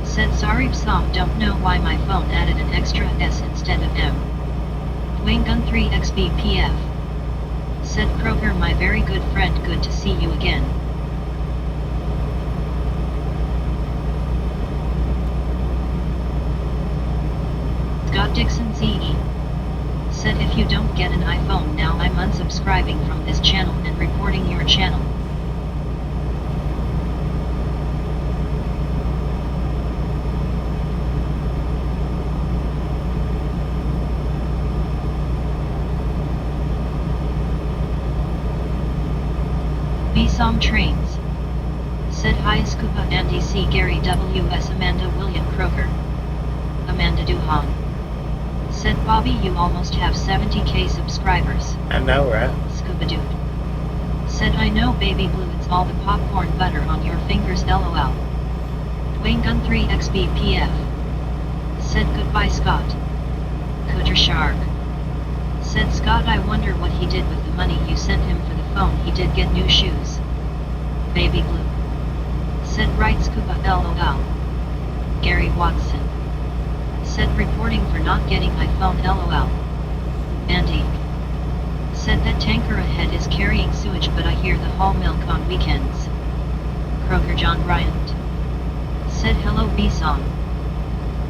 Said, sorry, Psalm, don't know why my phone added an extra S instead of M. Dwayne Gun 3 XBPF. Said, Kroger, my very good friend, good to see you again. Scott Dixon ZE. Said, if you don't get an iPhone now, I'm unsubscribing from this channel and reporting your channel. BSOM Trains. Said, hi, Scuba Andy C. Gary WS Amanda William Kroger. Amanda Duhan. Said, Bobby, you almost have 70k subscribers. I know, right? Scuba Dude. Said, I know, Baby Blue, it's all the popcorn butter on your fingers, LOL. Dwayne Gun 3 XBPF. Said, goodbye, Scott. Cooter Shark. Said, Scott, I wonder what he did with the money you sent him for the phone. He did get new shoes. Baby Blue. Said, right, Scuba, LOL. Gary Watson. Said, reporting for not getting iPhone, LOL. Andy. Said, that tanker ahead is carrying sewage, but I hear the haul milk on weekends. Kroger John Bryant. Said, hello, B-Song.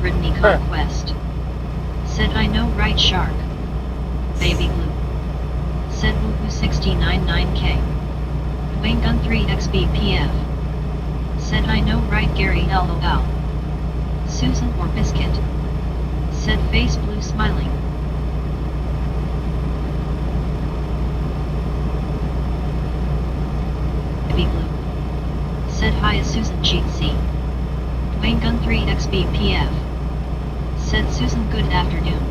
Brittany Conquest. Said, I know, right, Shark. Baby Blue. Said, woohoo, 699k. Dwayne Gun 3 XBPF. Said, I know, right, Gary, LOL. Susan or Biscuit. Said, face blue smiling. Baby Blue. Said, hi, Susan Cheatsy. Dwayne Gun 3 XBPF. Said, Susan, good afternoon.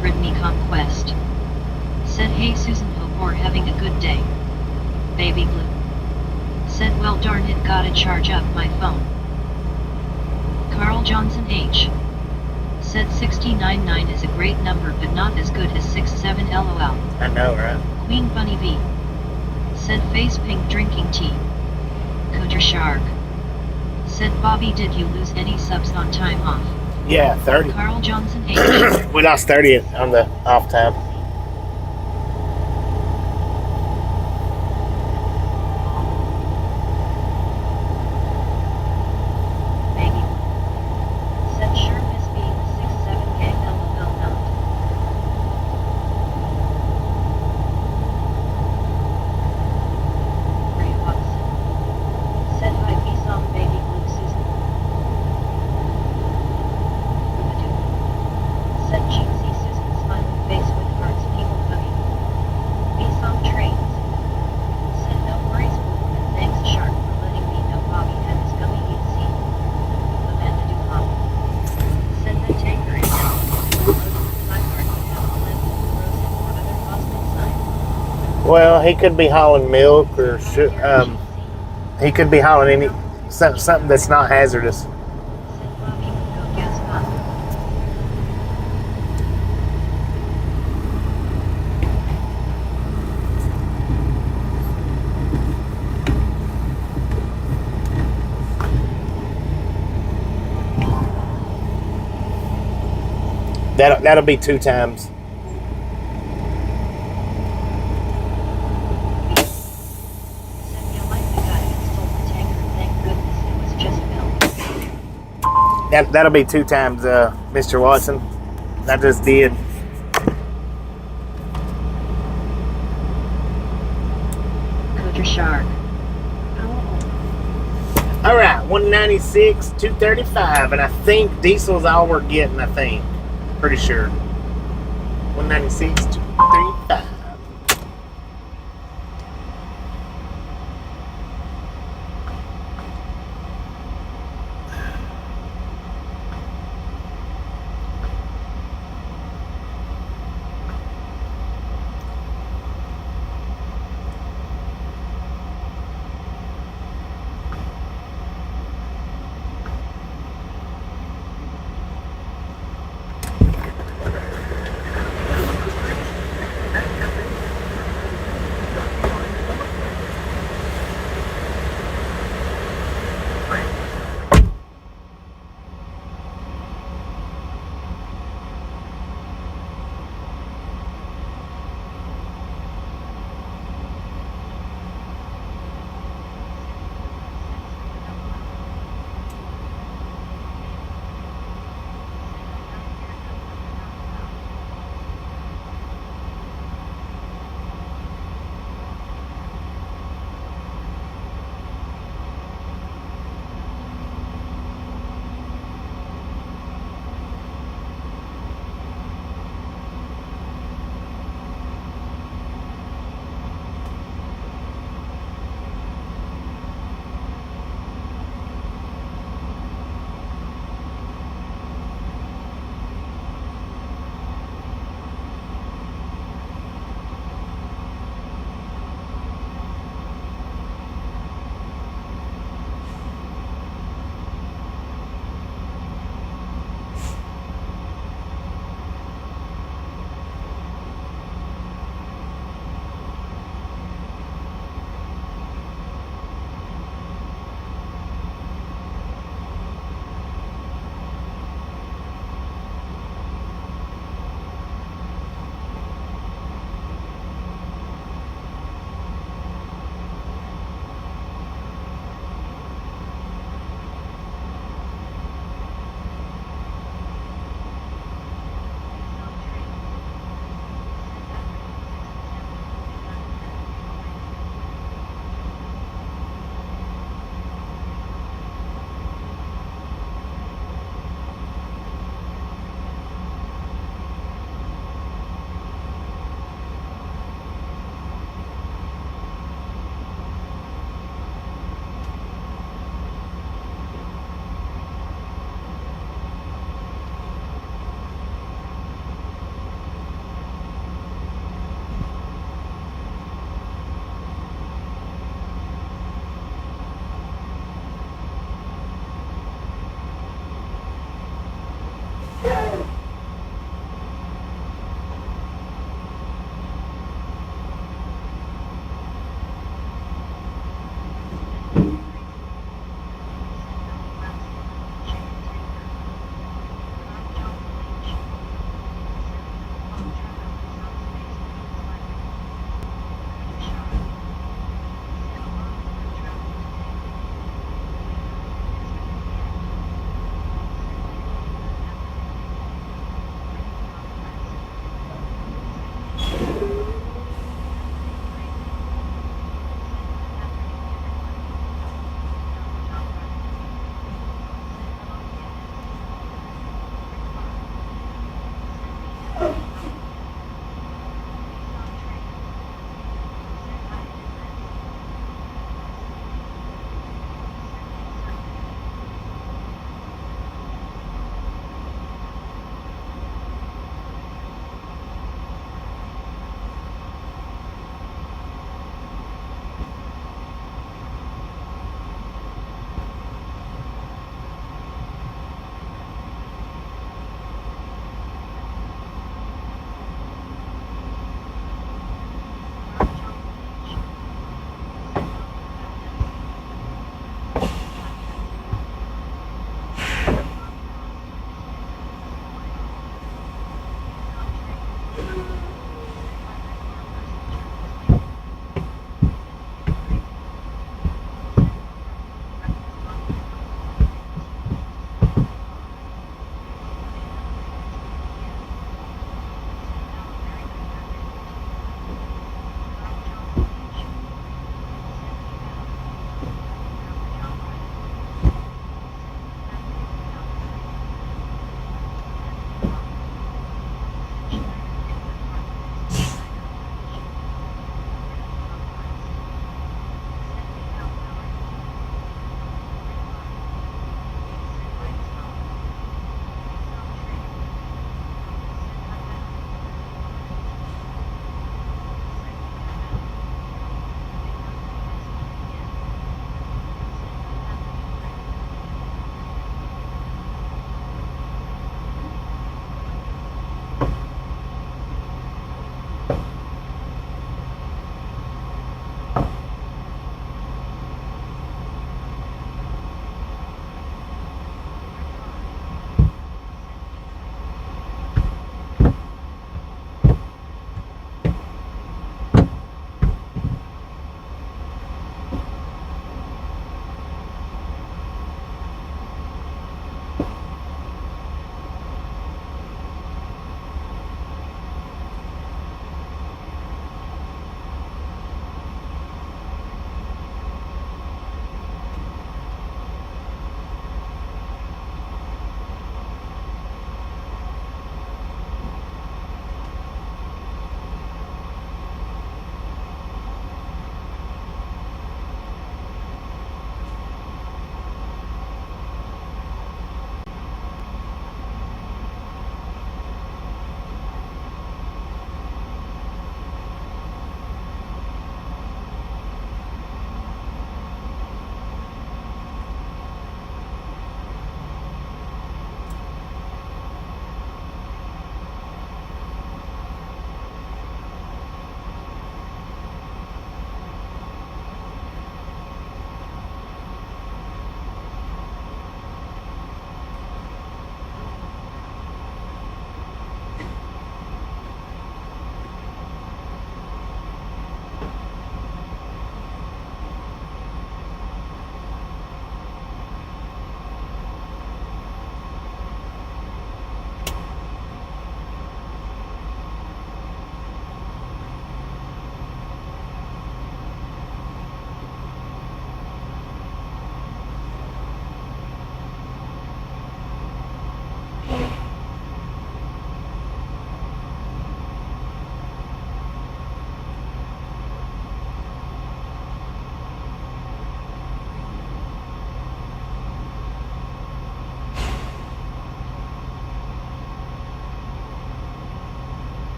Brittany Conquest. Said, hey, Susan, hope you're having a good day. Baby Blue. Said, well, darn it, gotta charge up my phone. Carl Johnson H. Said, 699 is a great number but not as good as 67, LOL. I know, right? Queen Bunny V. Said, face pink drinking tea. Cooter Shark. Said, Bobby, did you lose any subs on time off? Yeah, 30. Carl Johnson H. We lost 30 on the off tab. Maggie. Said, sure, Miss B, 67k, LOL not. Ray Watson. Said, hi, B-Song, Baby Blue, Susan. Rumadoo. Said, cheesy Susan, smiling face with hearts, people coming. B-Song Trains. Said, no worries, Blue, and thanks, Shark, for letting me know Bobby had his gummy eat scene. Amanda Duham. Said, the tanker is down. Loaded with my heart would have a lens of corrosive or other cosmic signs. Well, he could be hauling milk or he could be hauling something that's not hazardous. Said, Bobby would go gas pump. That'll be 2 times. That'll be 2 times, Mr. Watson. I just did. Cooter Shark. All right, 196, 235, and I think diesel's all we're getting. I think, pretty sure. 196, 235.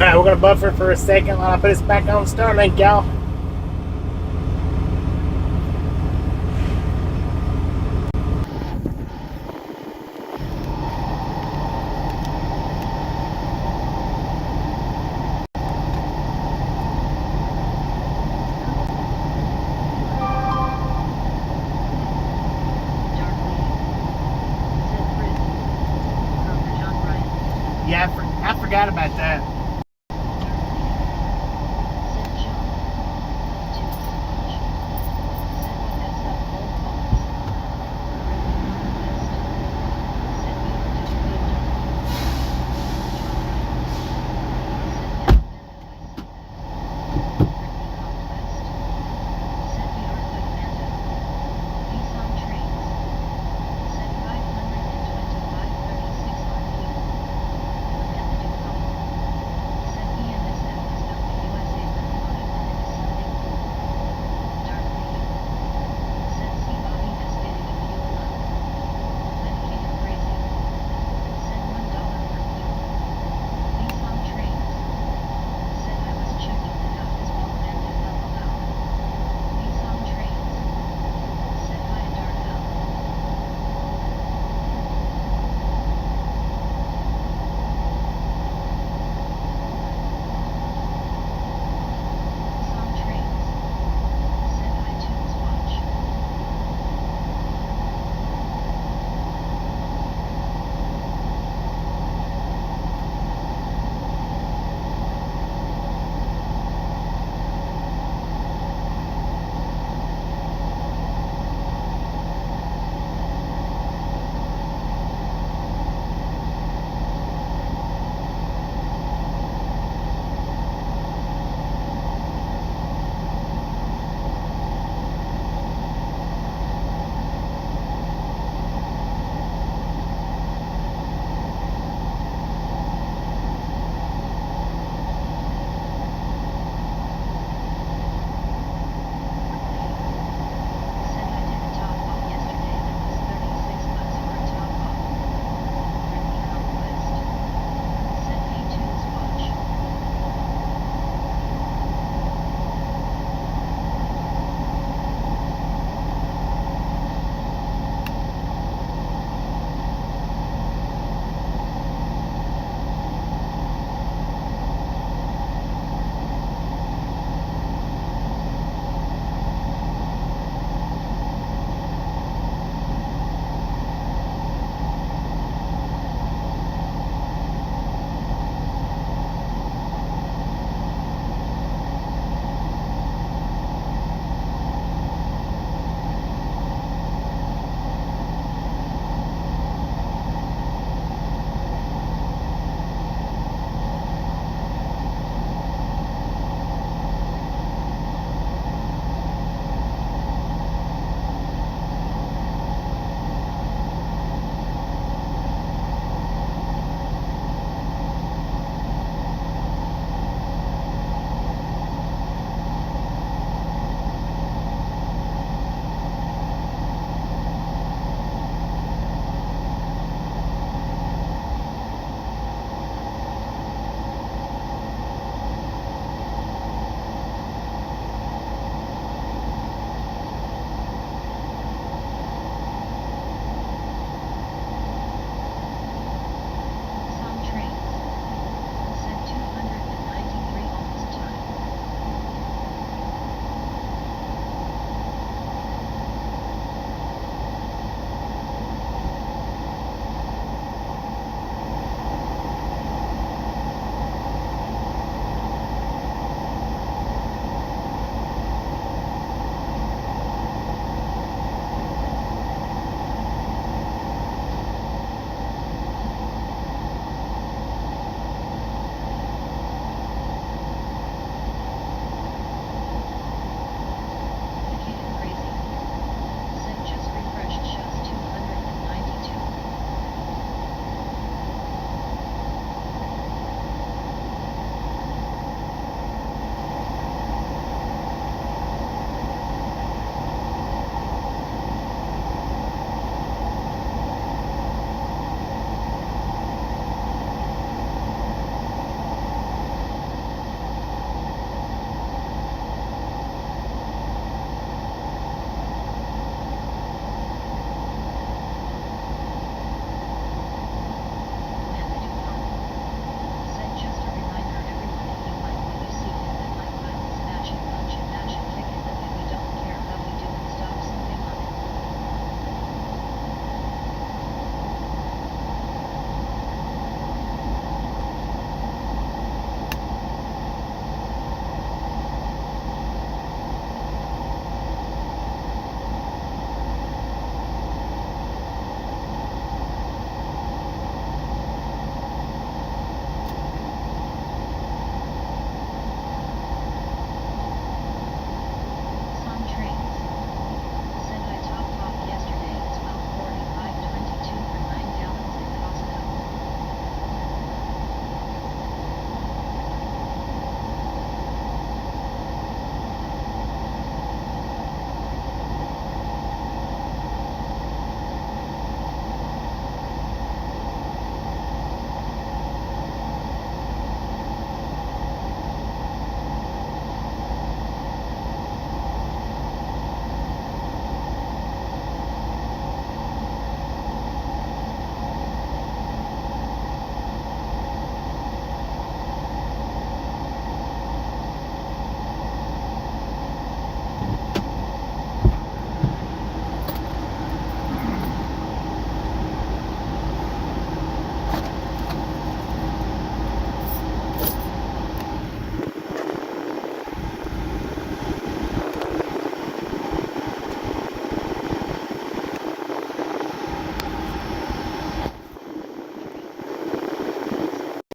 Alright, we're gonna buffer for a second while I put us back on Starlink, y'all. Yeah, I forgot about that.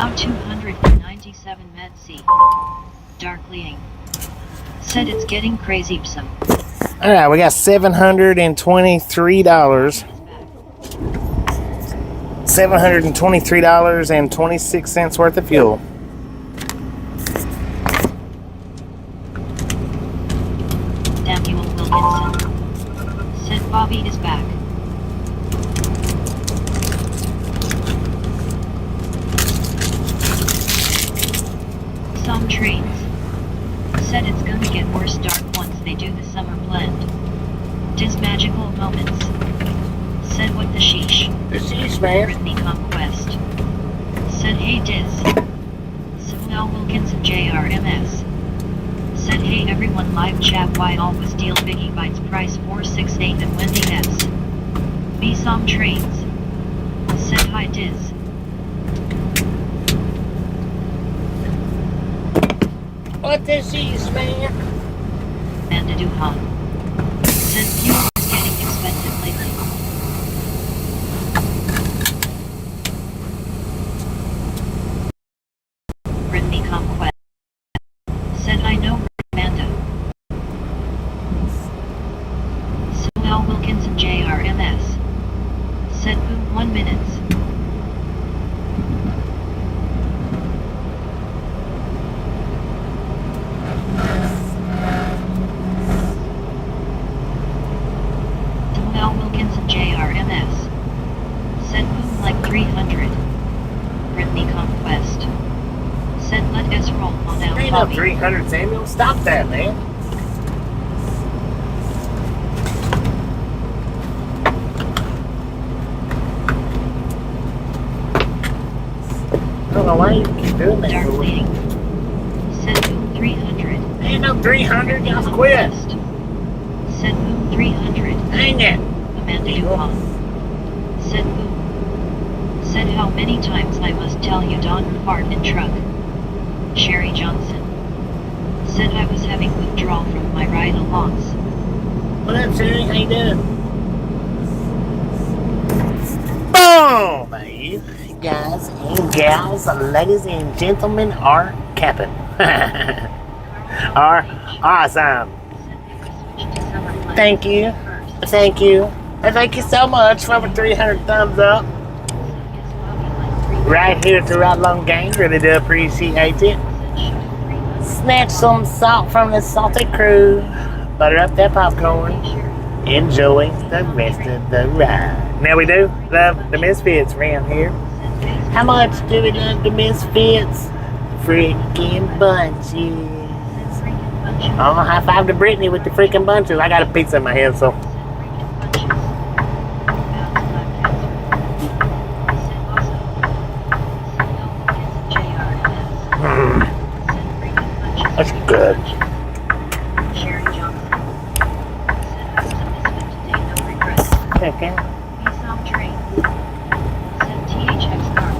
Now 297 med C. Darklying. Said it's getting crazy some. All right, we got $723. $723.26 worth of fuel. Samuel Wilkinson. Said Bobby is back. Some trains. Said it's gonna get worse dark once they do the summer blend. Diz magical moments. Said what the sheesh. The sheesh, man. Brittany Conquest. Said hey Diz. Samuel Wilkinson JRMS. Said hey everyone live chat why always deal Biggie Bites price 468 and Wendy S. Be some trains. Said hi Diz. What the sheesh, man? And a Duhan. Said fuel is getting expensive lately. Brittany Conquest. Said I know Banter. Samuel Wilkinson JRMS. Said boom 1 minute. Samuel Wilkinson JRMS. Said boom like 300. Brittany Conquest. Said let us roll on out Ain't no Bobby. 300, Samuel. Stop that, man. I don't know why you keep doing that. Dark leading. Said boom 300. Ain't no 300, y'all quit. Conquest. Said boom 300. Dang it. Amanda Dupont. Said boom. Said how many times I must tell you don't fart in truck. Sherry Johnson. Said I was having withdrawal from my ride-alongs. What up, Sherry? How you doing? Boom! You guys and gals, ladies and gentlemen, are capping. Are awesome. Thank you. Thank you. And thank you so much for the 300 thumbs up. Right here at the Right Long Gang. Really do appreciate it. Snatch some salt from the salty crew. Butter up that popcorn. Enjoy the rest of the ride. Now we do love the Misfits around here. How much do we love the Misfits? Freaking bunches. Oh, high five to Brittany with the freaking bunches. I got a pizza in my hand, so. That's good. Sherry Johnson. No regrets. Okay. Be some train. Said THX Star.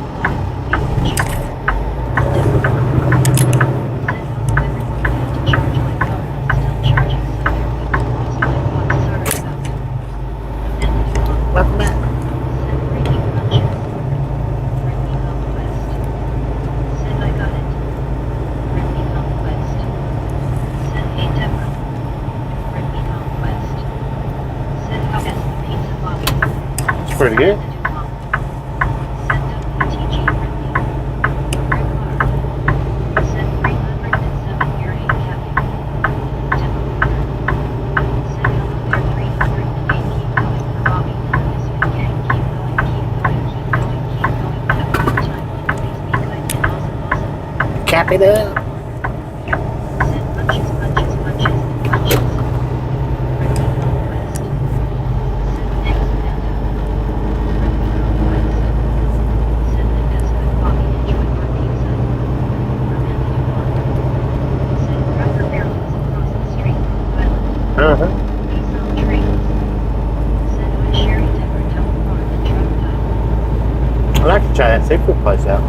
Welcome back. It's pretty good. Cap it up. Uh-huh. I'd like to try that seafood place out.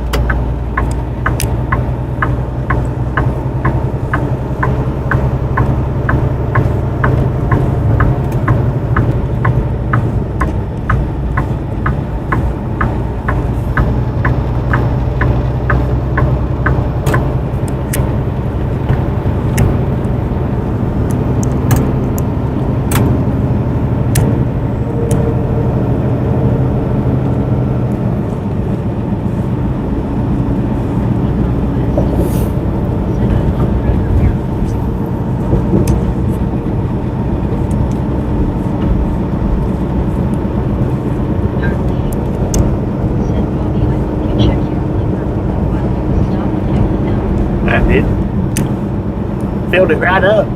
filled it right up.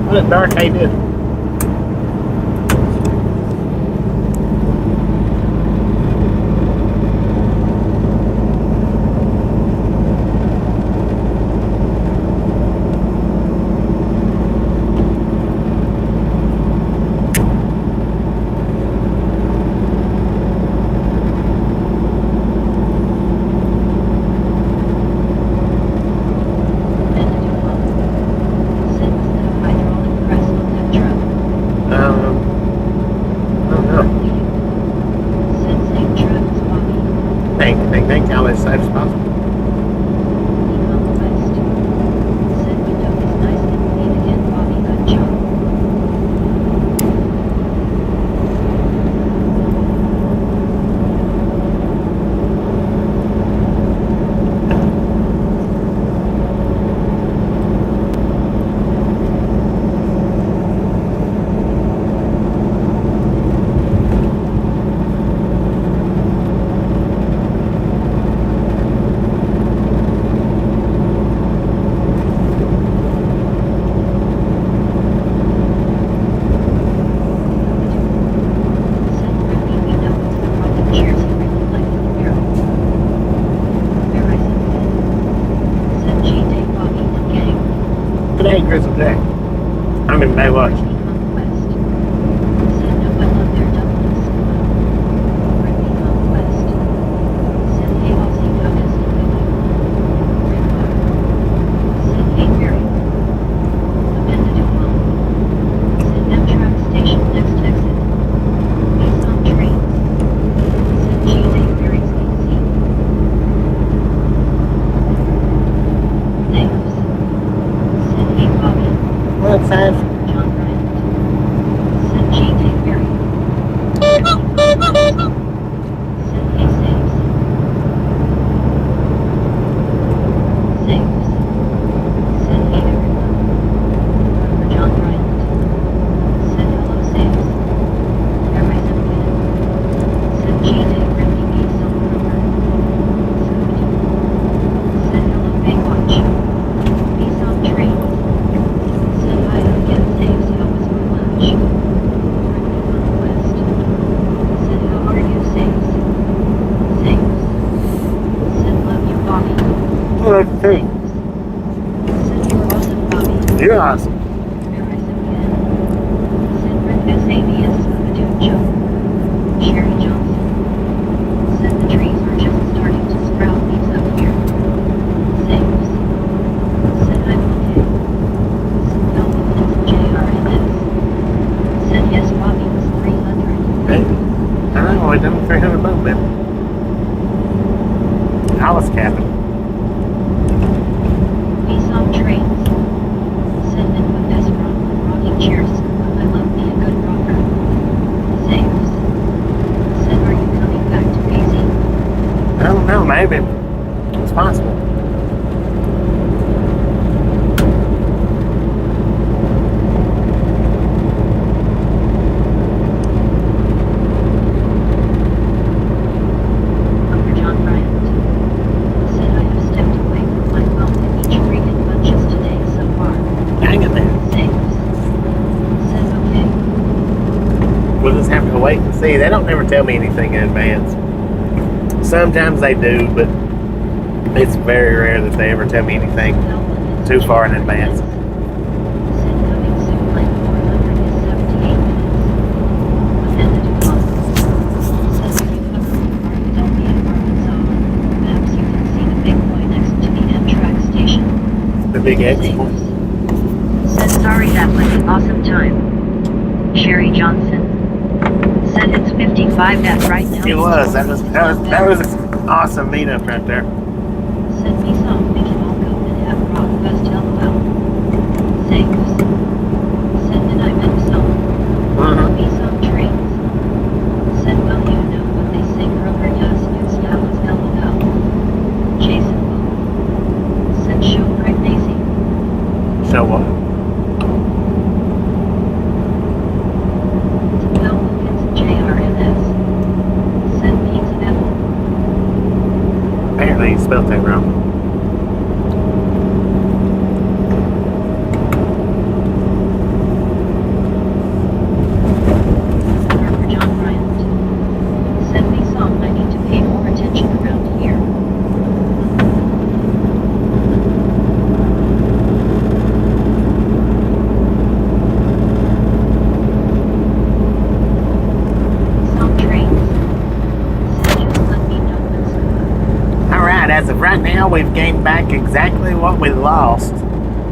What a dark idea. Think how as safe as possible. Today, Grizzle Day. I'm in Baywatch. Five. You're awesome. I done 300 bucks, man. I was capping. We saw trains. Said and put this from rocking chairs. I love me a good rocker. Saves. Said, are you coming back to BZ? I don't know, maybe. It's possible. Wait and see. They don't never tell me anything in advance. Sometimes they do, but it's very rare that they ever tell me anything too far in advance. The big X point. Said sorry, that was an awesome time. Sherry Johnson. Said it's 55 at right now. It was. That was an awesome meetup right there. Send me some. We can all go and have rock fest. LOL. Saves. Send and I meant some. Send me some trains. Said, well, you know what they say, Kroger. Yes, it's now it's LOL. Jason. Said show pregnancy. So what? Apparently you spelled that wrong. as of right now, we've gained back exactly what we lost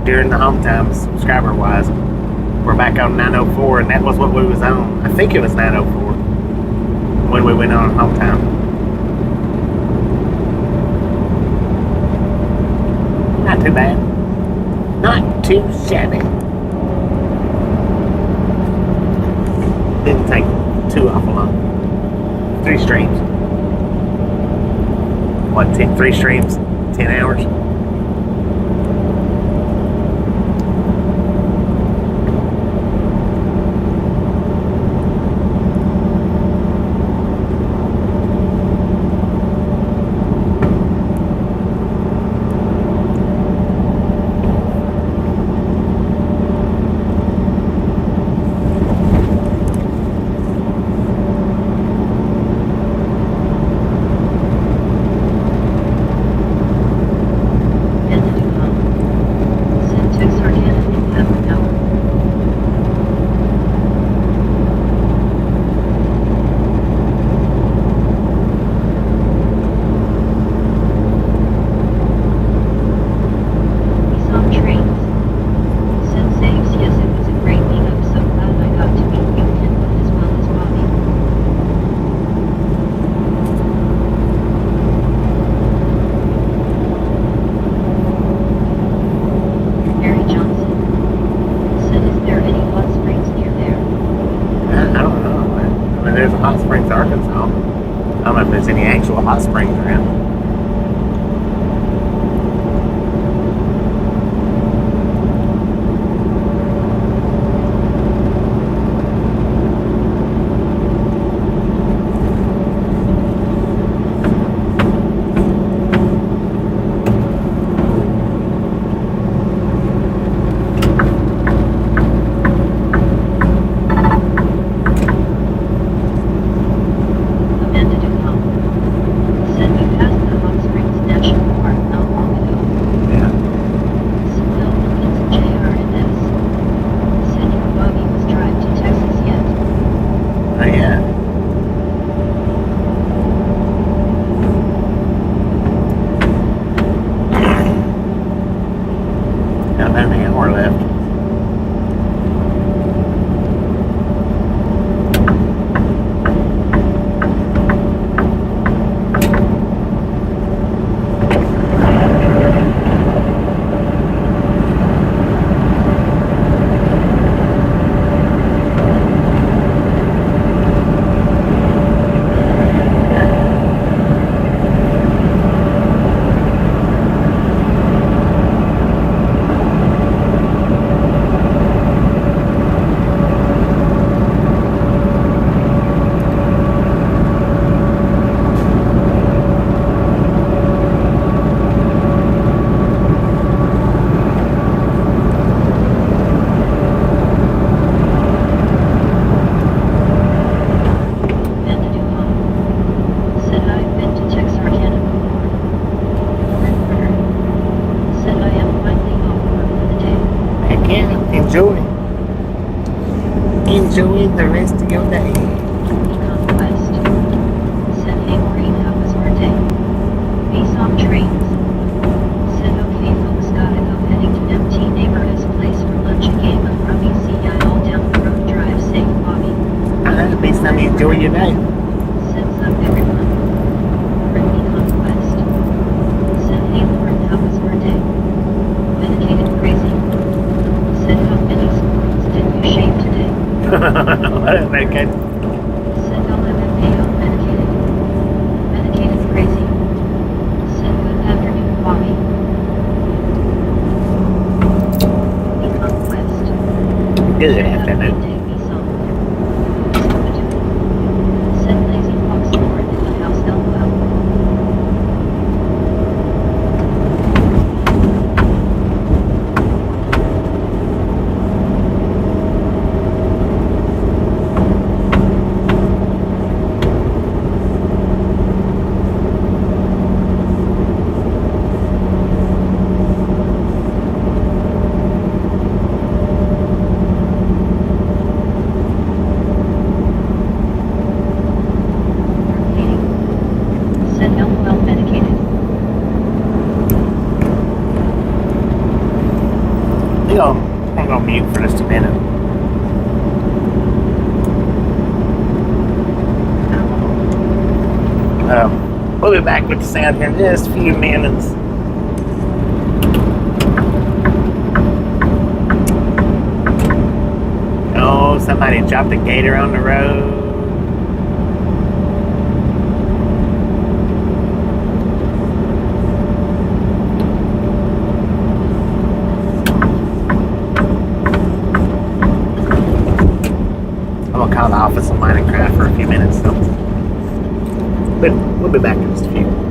during the home time, subscriber-wise. We're back on 904, and that was what we was on. I think it was 904 when we went on home time. Not too bad. Not too shabby. Didn't take too awful long. 3 streams. What, 3 streams, 10 hours? Hot springs around. Enjoy the rest of your day. Conquest. Said, hey Maureen, how was your day? We saw trains. Said, okay folks, gotta go, heading to empty neighborhood's place for lunch, a game of rummy, see ya all down the road, drive safe, Bobby. Peace, let me enjoy your day. Said, sup everyone. Bring me conquest. Said, hey Lauren, how was your day? Medicated crazy. Said, how many squirrels did you shave today? Medicated. Said, I'll MMAO medicated. Medicated crazy. Said, good afternoon, Bobby. We conquest. Good afternoon. Said, lazy fox Lauren in the house, LOL. We'll be back with the sound here in just a few minutes. Oh, somebody dropped a gator on the road. I'm gonna call the office of Mining Craft for a few minutes, so. But we'll be back in just a few.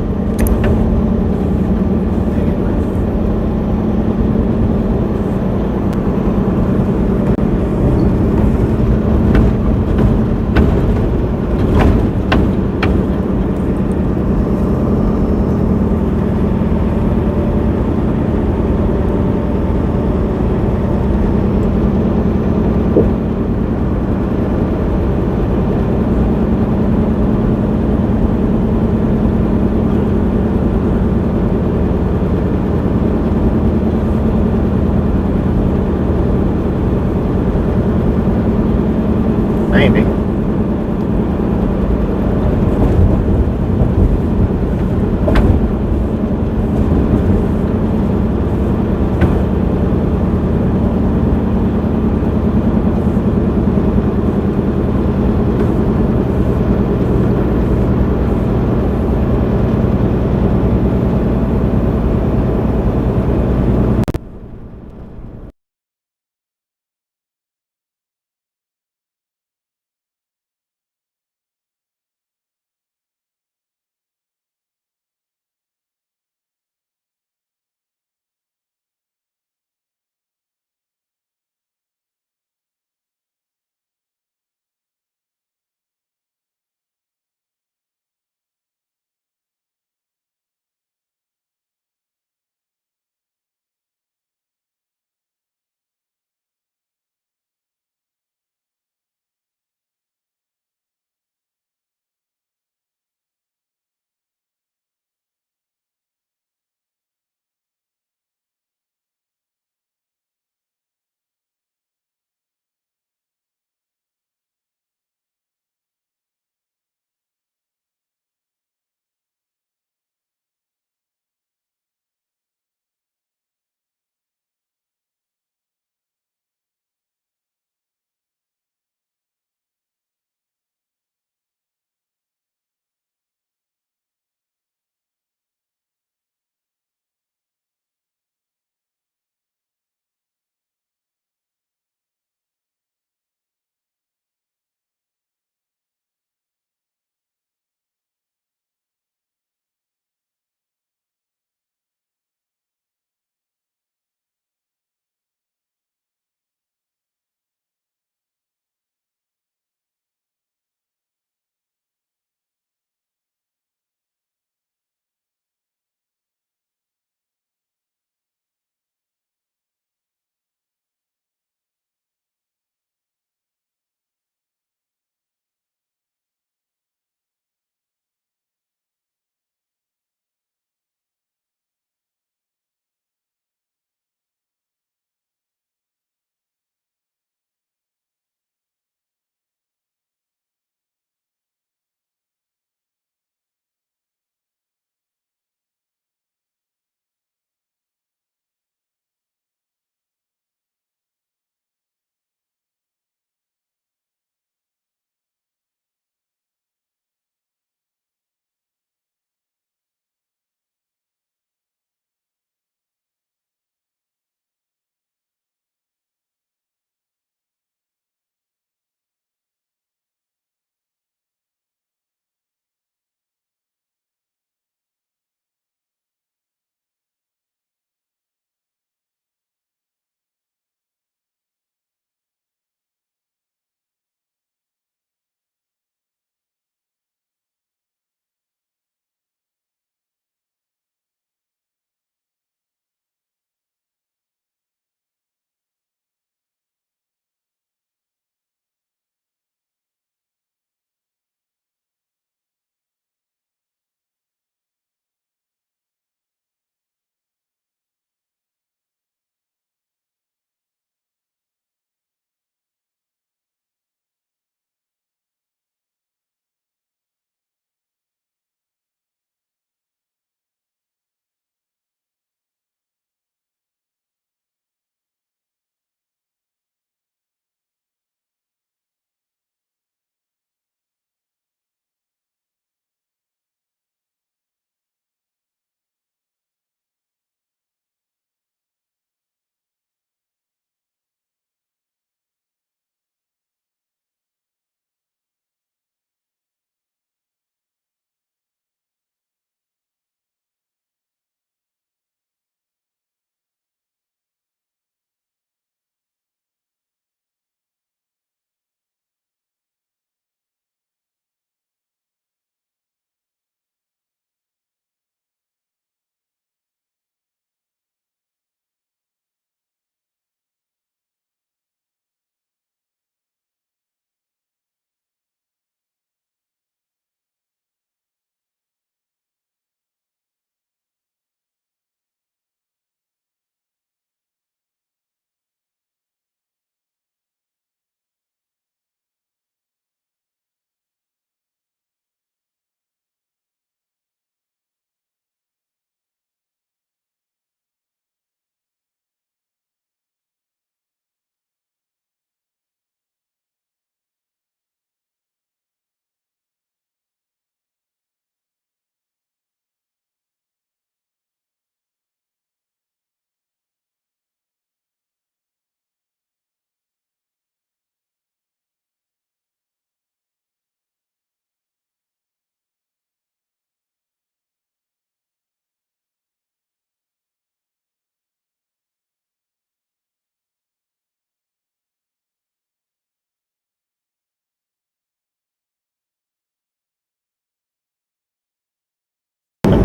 Alright,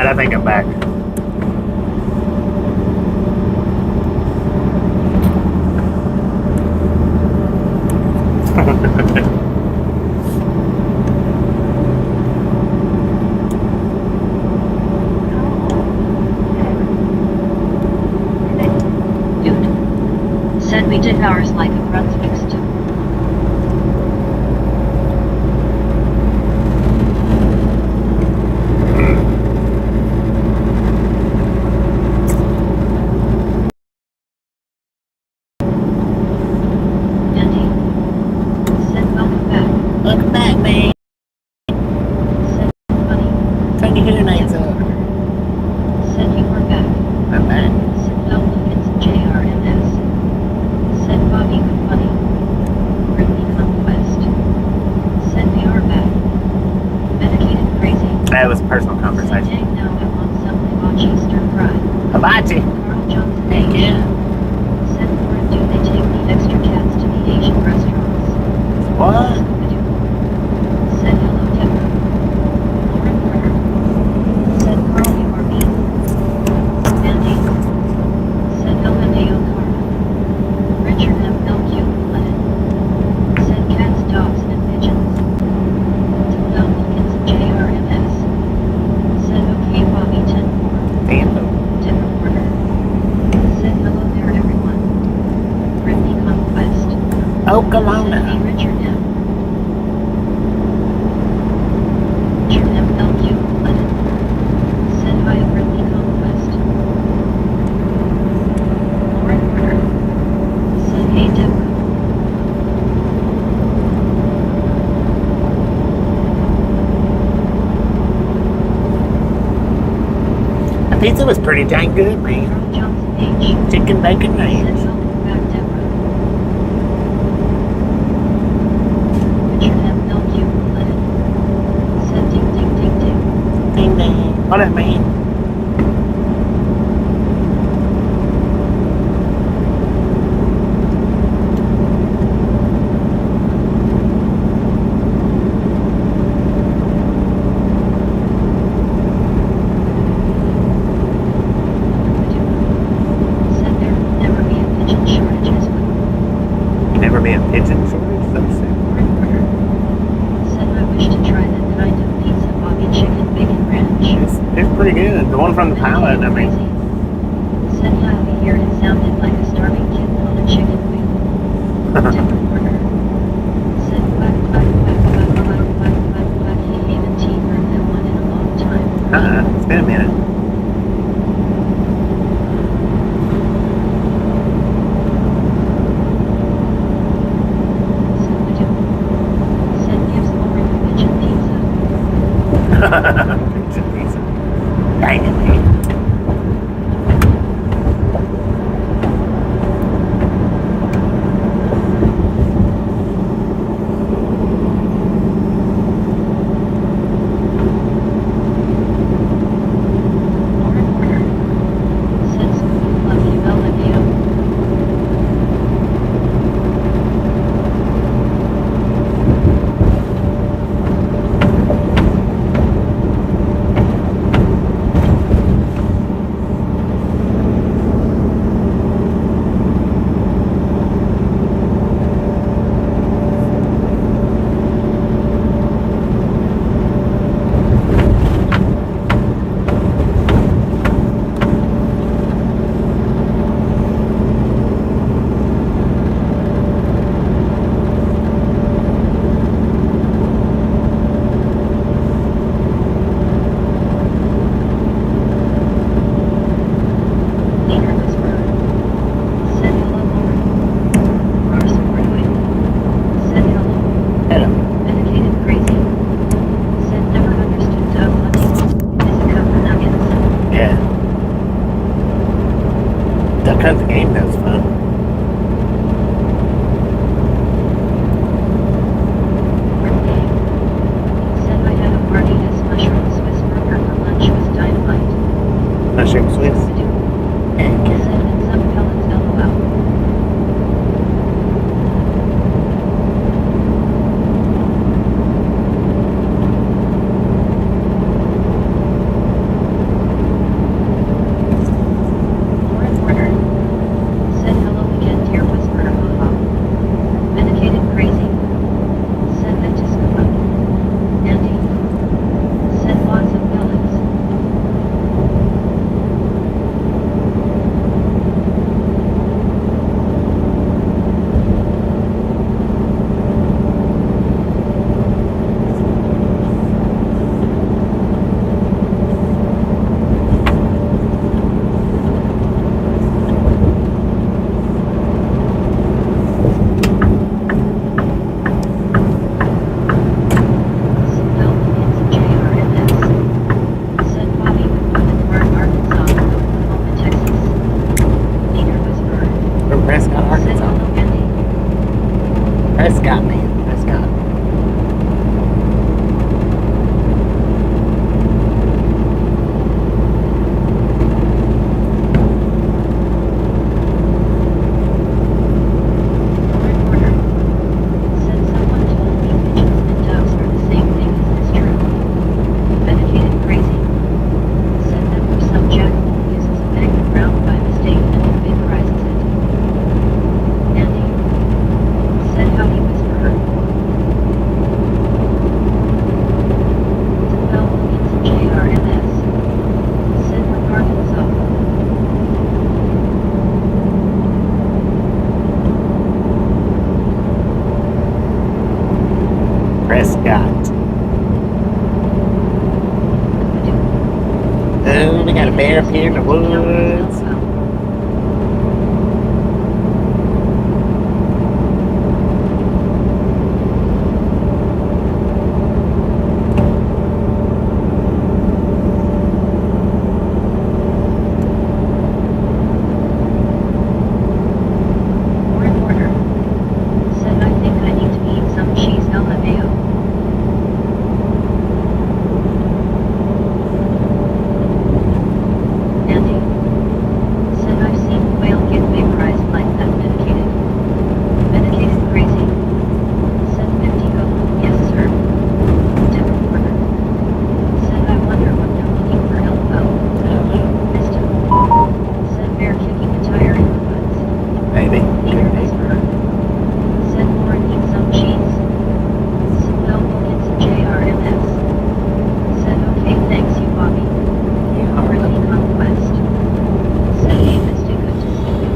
I think I'm back. Dude. Said we did ours like a Brunswick stew. Andy. Said welcome back. Welcome back, man. Said funny. Turn your hearing aids up. Said you were back. I'm back. Said no Lucas JRMS. Said Bobby with funny. Britney Conquest. Said we are back. Medicated crazy. That was a personal Said conversation. dang now I want some hibachi stir fry. Hibachi. Carl Johnson Thank H. you. Said Lauren do they take the extra cats to the Asian restaurants? What? Scooby-Doo. Said hello Deborah. Lauren Porter. Said Carl you are mean. Andy. Said LMAO Karma. Richard MLQ Lennon. Said cats, dogs, and pigeons. Del Wilkins JRMS. Said okay Bobby 10 more. Damn. Deborah Porter. Said hello there everyone. Britney Conquest. Oh, come on Said hey now. Richard M. Richard MLQ Lennon. Said hi Britney Conquest. Lauren Porter. Said hey Deborah. The pizza was pretty dang good, man. Carl Johnson H. Chicken bacon Said ranch. welcome back Deborah. Richard MLQ Lennon. Said ding ding ding ding. Ding ding. What that mean? Said there will never be a pigeon shortage as well. Never be a pigeon shortage? So sick. Lauren Porter. Said I wish to try that kind of pizza Bobby chicken bacon ranch. It's pretty good. The one from the pilot, I mean. Said last year it sounded like a starving kitten on a chicken wing. Deborah Porter. Said quack quack quack quack quack quack quack quack. He haven't heard that one in a long time. It's been a minute. Scooby-Doo. Said gives Lauren the pigeon pizza. Pigeon pizza. Dang it, man. Lauren Porter. Said Scooby love you LMAO. Leader whisperer. Said hello Lauren. Mars Portway. Said hello. Hello. Medicated crazy. Said never understood Doug Lundy. Is a cup of nuggets. Yeah. Duck Hunt the game, that was fun. Birthday. Said I had a party as mushroom Swiss burger for lunch was dynamite. Mushroom Swiss. Scooby-Doo. Thank you. Said and some pellets LOL. Prescott, man. Prescott. Said someone told me pigeons and doves are the same thing. Is this true? Medicated crazy. Said that for some jackal uses a magnet round by mistake and it vaporizes it. Andy. Said how he whispered her. Developed into JRMS. Said regardless of. Prescott. Oh, we got a bear up here in the woods. Reporter. Said I think I need to eat some cheese LMAO. Andy. Said I've seen a whale get vaporized like that. Medicated. Medicated crazy. Said 50 go. Yes sir. Dev reporter. Said I wonder what they're looking for. Elbow. Missed him. Said bear kicking a tire in the woods. Maybe. Peter whisperer. Said Lauren eat some cheese. Said welcome into JRMS. Said okay thanks you Bobby. Really conquest. Said hey Misty good to see you.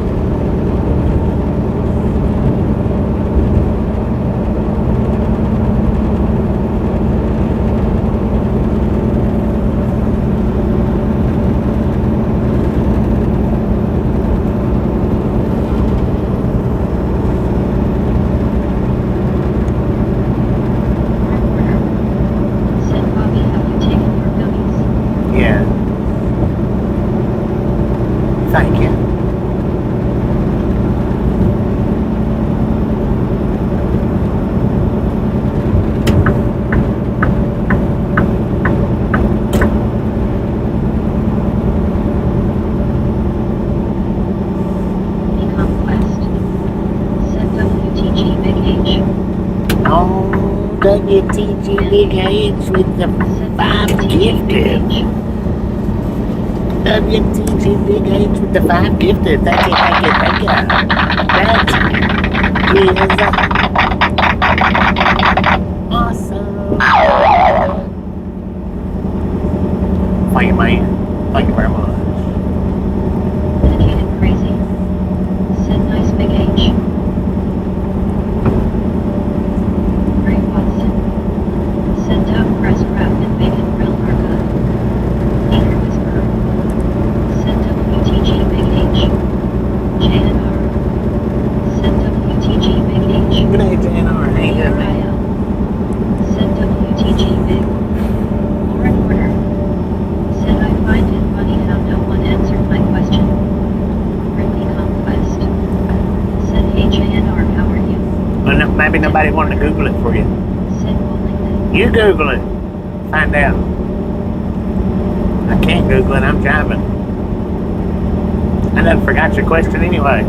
Reporter. Said Bobby have you taken your gummies? Yeah. Thank you. Conquest. Said WTG Big H. Oh, WTG Big H with the Said 5 WTG Big gifted. H. WTG Big H with the 5 gifted. Thank you, thank you, thank you. That is awesome. Thank you, man. Thank you very much. Medicated crazy. Said nice Big H. Ray Watson. Said duck breast wrap and bacon grill are good. Peter whisperer. Said WTG Big H. JNR. Said WTG Big H. Good day, JNR. How you doing, man? ARIL. Said WTG Big. Lauren Porter. Said I find it funny how no one answered my question. Ridley Conquest. Said hey JNR how are you? Well, no, maybe nobody wanted to Google it for you. Said Bowling. You Google it. Find out. I can't Google it. I'm driving. I done forgot your question anyway.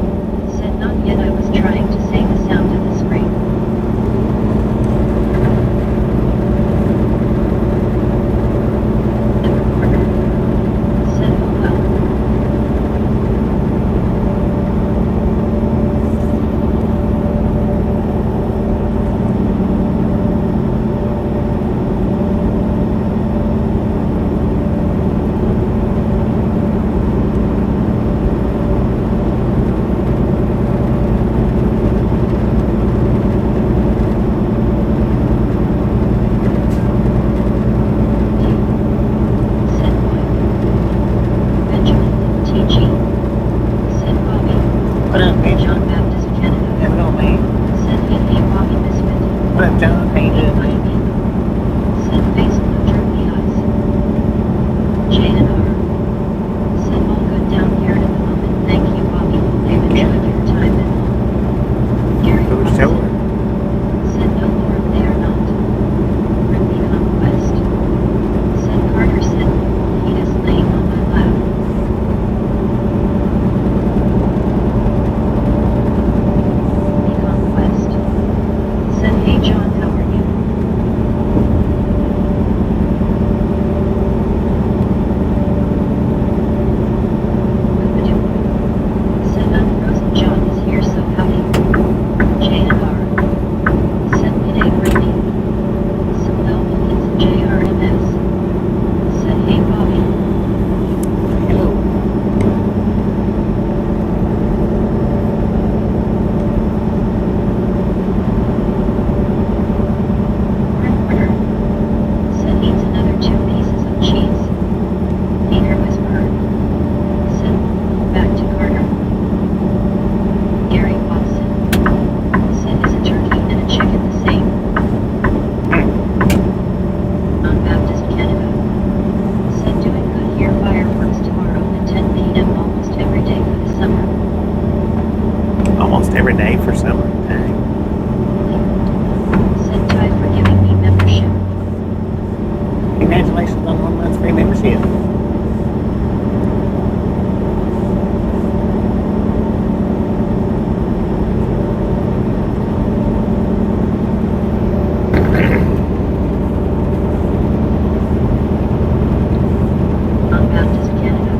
Said not yet I was trying to say the sound of the spring. The reporter. Said oh well. Said boy. Benjamin TG. Said Bobby. What up, man? John Baptist Canada. Hello, man. Said hey Bobby Misfit. What up, John? How you doing, Hey man? Bobby. Said face blue droopy eyes. JNR. Said all good down here at the moment. Thank you Bobby. They've enjoyed your time and Gary For Watson. sure. Hey John, how are you? Said unfrozen John is here, so howdy. JNR. Said Minay Brittany. Said Melvin, it's JRMS. Said hey Bobby. Hello. Said eats another 2 pieces of cheese. Peter whispered. Said back to Carter. Gary Watson. Said is a turkey and a chicken the same? On Baptist Canada. Said doing good here, fireworks tomorrow at 10 p.m. almost every day for the summer. Almost every day for summer. Dang. Said Ty for giving me membership. Congratulations on 1 month's free membership. On Baptist Canada.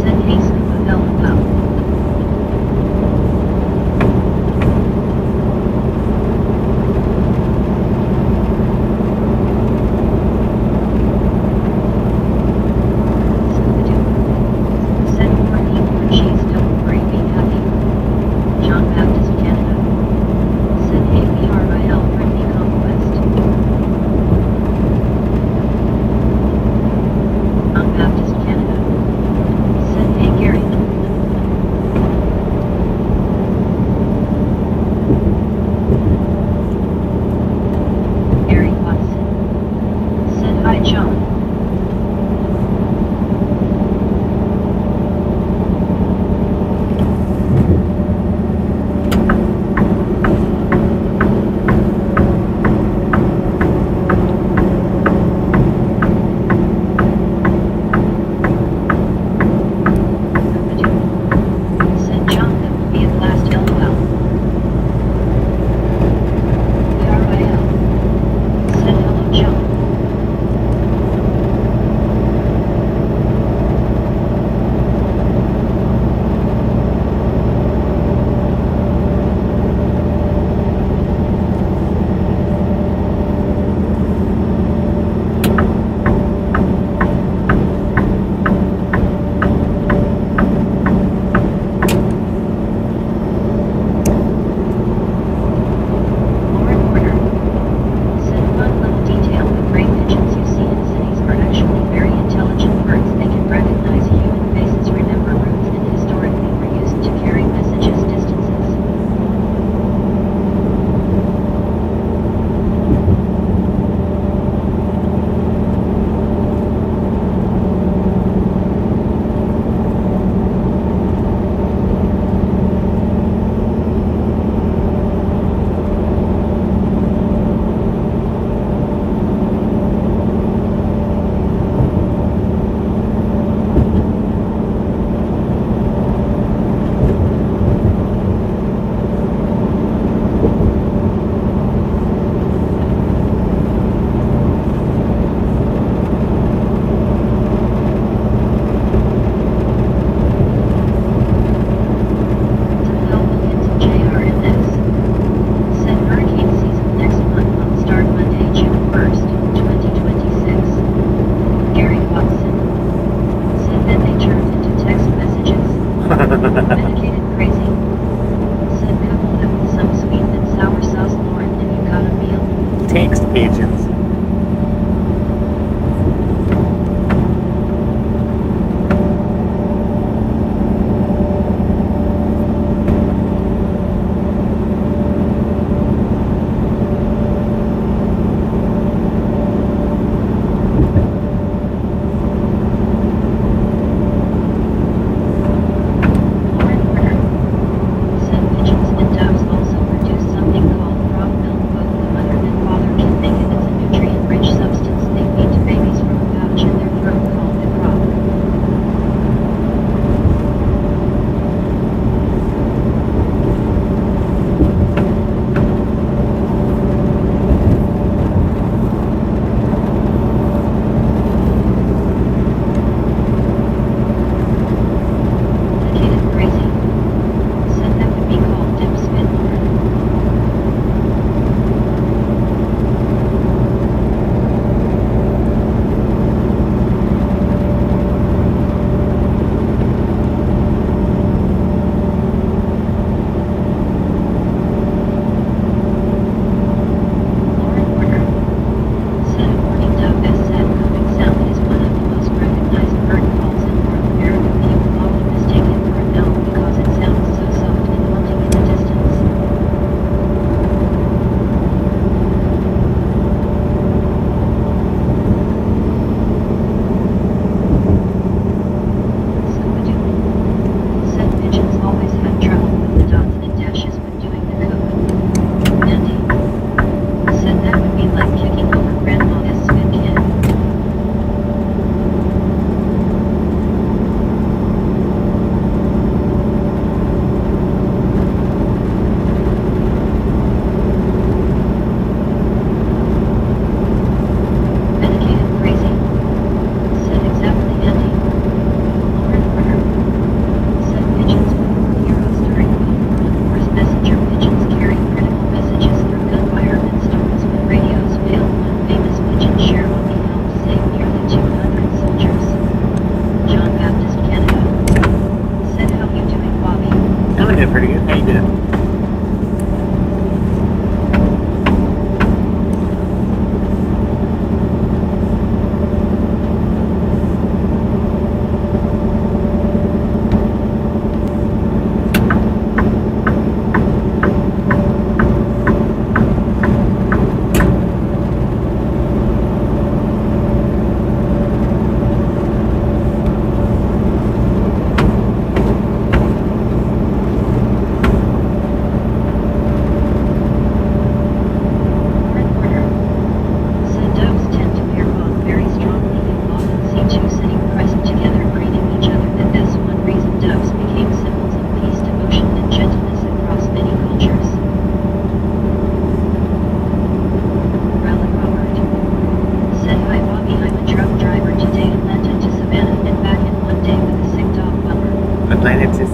Said hey Scuba Bella Pal. Said more need for cheese, don't worry, be happy. John Baptist Canada. Said hey BRIL Brittany Conquest. On Baptist Canada. Said hey Gary. Gary Watson. Said hi John. Said John, that would be a blast, LOL. BRIL. Said hello John. Lauren Porter. Said fun little detail, the gray pigeons you see in cities are actually very intelligent birds. They can recognize human faces, remember routes, and historically were used to carry messages distances. Said hurricane season next month will start Monday, June 1st, 2026. Gary Watson. Said then they turned into text messages. Medicated crazy. Said couple that with some sweet and sour sauce, Lauren, and you got a meal. Text pigeons. Lauren Porter. Said pigeons and doves also produce something called raw milk. Both the mother and father can make it as a nutrient.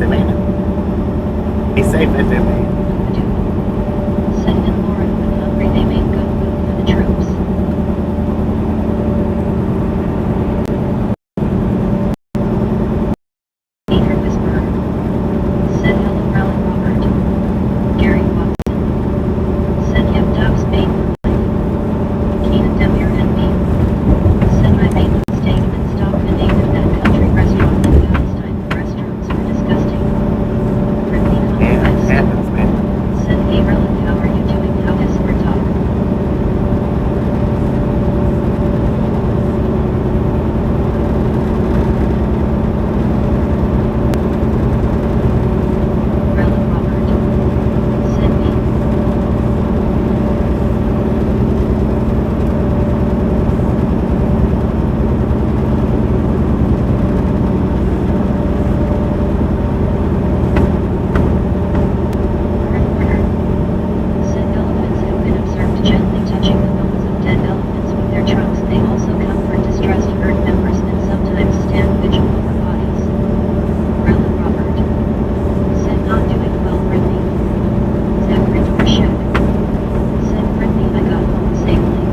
Savannah. Be safe out there, man. Said and Lauren when hungry they make good food for the troops. Peter whispered. Said hello Rally Robert. Gary Watson. Said yep Dobbs made Keenan Demir and me. Said I made the mistake and stopped the name of that country restaurant in Palestine. The restaurants were disgusting. Brittany Yeah, it compromised. happens, man. Said hey Relic how are you doing how is your dog? Relic Robert. Said me. Said elephants have been observed gently touching the bones of dead elephants with their trunks. They also comfort distressed herd members and sometimes stand vigil over bodies. Relic Robert. Said not doing well Brittany. Zachary Dorshek. Said Brittany I got home safely.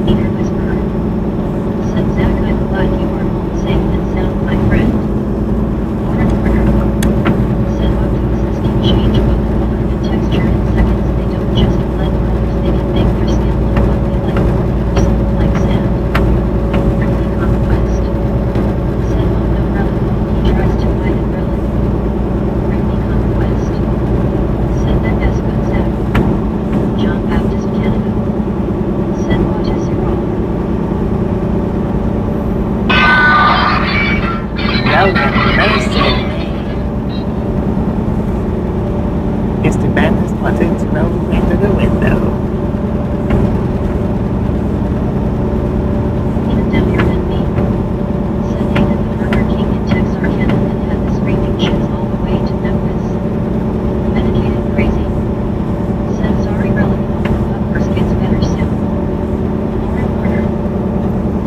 Peter whispered. Said Zach I'm glad you are home safe and sound my friend. Lauren Carter. Said octopuses can change both color and texture in seconds. They don't just blend colors, they can make their skin look ugly like corn or something like sand. Ripley Conquest. Said oh no Relic, he tries to hide it Relic. Ripley Conquest. Said that is good Zach. John Baptist Canada. Said what is your offer? Lord have mercy, man. It's the Baptist wanted to roll into the window. Keenan Demir and me. Said Nathan the Burger King in Texarkana and had the screaming chicks all the way to Memphis. Medicated crazy. Said sorry Relic, Uppers gets better soon. Lauren Warner.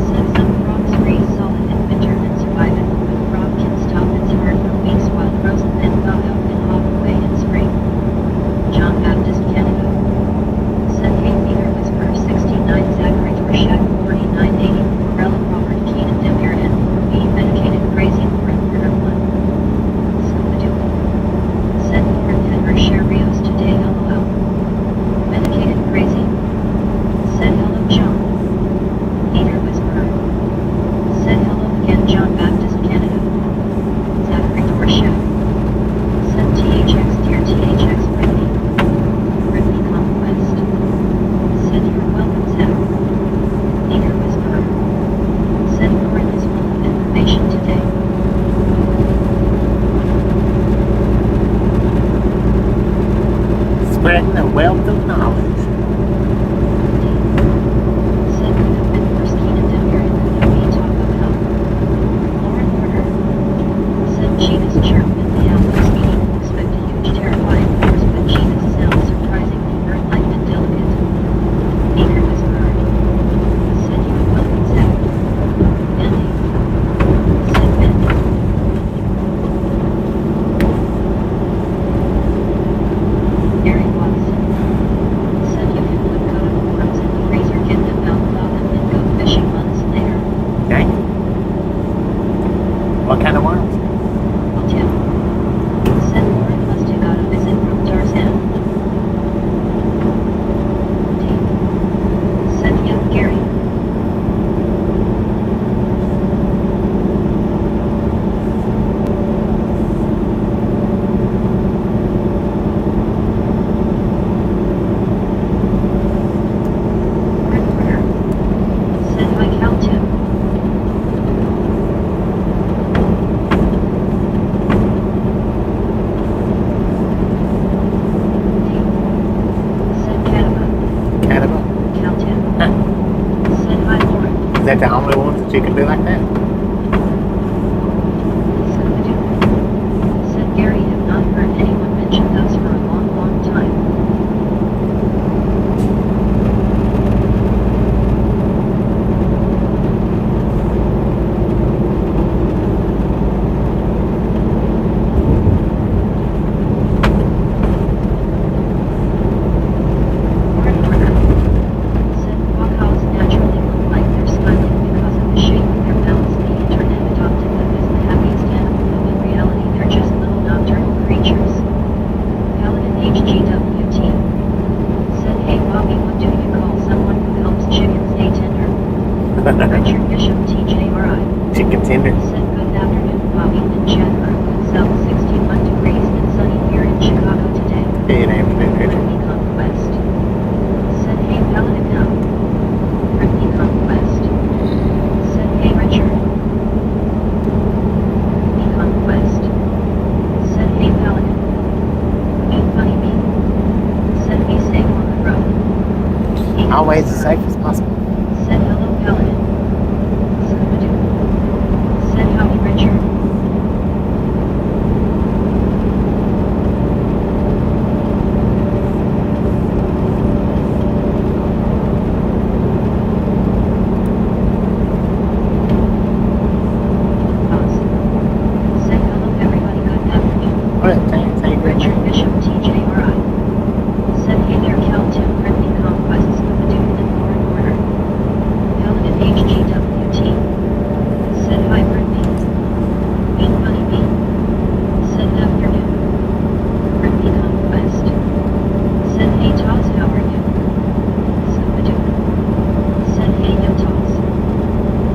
Said some frogs freeze solid in winter and survive it, but frog can stop its heart for weeks while frozen then thaw out and hop away in spring. John Baptist Canada. Said hey Peter Whisper 69 Zachary Dorshak 4980 Relic Robert Keenan Demir and me medicated crazy Lauren Warner 1. Scoopadoo. Said Lauren Henry share Rios today lol. Medicated crazy. Said hello John. Peter Whisper. Said hello again John Baptist Canada. Zachary Dorshak. Said THX dear THX Brittany. Brittany Conquest. Said you're welcome Zach. Peter Whisper. Said Lauren is full of information today. Spreading a wealth of knowledge. Said we have been first Keenan Demir and then we talk about Lauren Warner. Said Gina's chirp in the Alpes meeting and expect a huge terrifying force but Gina's sounds surprisingly bird-like and delicate. Peter whispered. Said you are welcome Zach. Andy. Said Andy. Gary Watson. Said you can put cut up worms in the freezer, get them out, thaw them, and go fishing months later. Dang it. What kind of worms? Well, Tim. Said Lauren must have got a visit from Tarzan. Dave. Said yeah, Gary. Lauren Warner. Said hi Cal Tim. Said Cataba. Cannibal? Cal Tim. Huh. Said hi Lauren. Is that the only ones that She can do like that. Said Gary, have not heard anyone mention those for a long, long time. Said quaggas naturally look like they're smiling because of the shape of their mouths. The internet adopted them as the happiest animal, though in reality they're just little nocturnal creatures. Paladin HGWT said, hey Bobby, what do you call someone who helps chickens stay tender? Richard Bishop TJRI Chicken tender. said, good afternoon Bobby and chat crew. Good self, 61 degrees and sunny here in Chicago today. Good afternoon, Richard. Britney Conquest said, hey Paladin now. Britney Conquest said, hey Richard. Britney Conquest said, hey Paladin. Me funny me. Said, be safe on the road. He Always as safe as possible. said, hello Paladin. Scooby-Doo said, howdy Richard. Pause. Said, hello everybody, good afternoon. What? Say Richard Bishop TJRI said, hey there Cal Tim Britney Conquest Scooby-Doo and Lauren Warner. Paladin HGWT said, hi Britney. Being funny me. Said, afternoon. Britney Conquest said, hey Toss, how are you? Scooby-Doo said, hey yo Toss.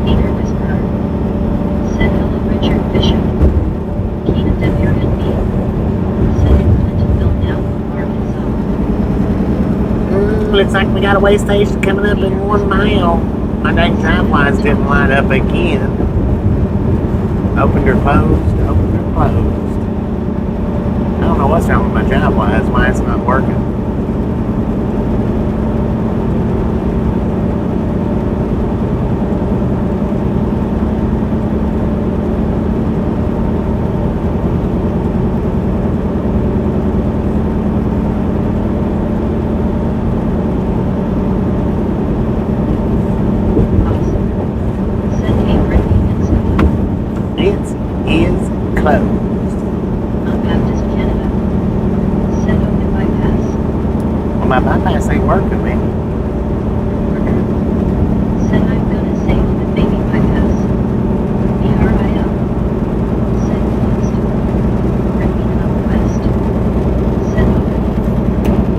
Peter Whisperer said, hello Richard Bishop. Keenan Devere and me. Said in Clintonville now, Arkansas. Looks like we got a way station coming up in 1 mile. My dang time lines didn't light up again. Opened or closed, opened or closed. I don't know what's wrong with my job wise, why it's not working. Pause. Said, hey Britney and Scooby. It is closed. I'm Baptist Canada. Said, open bypass. Well, my bypass ain't working, man. Worker said, I'm gonna say open baby bypass. BRIL said, closed. Britney Conquest said, open.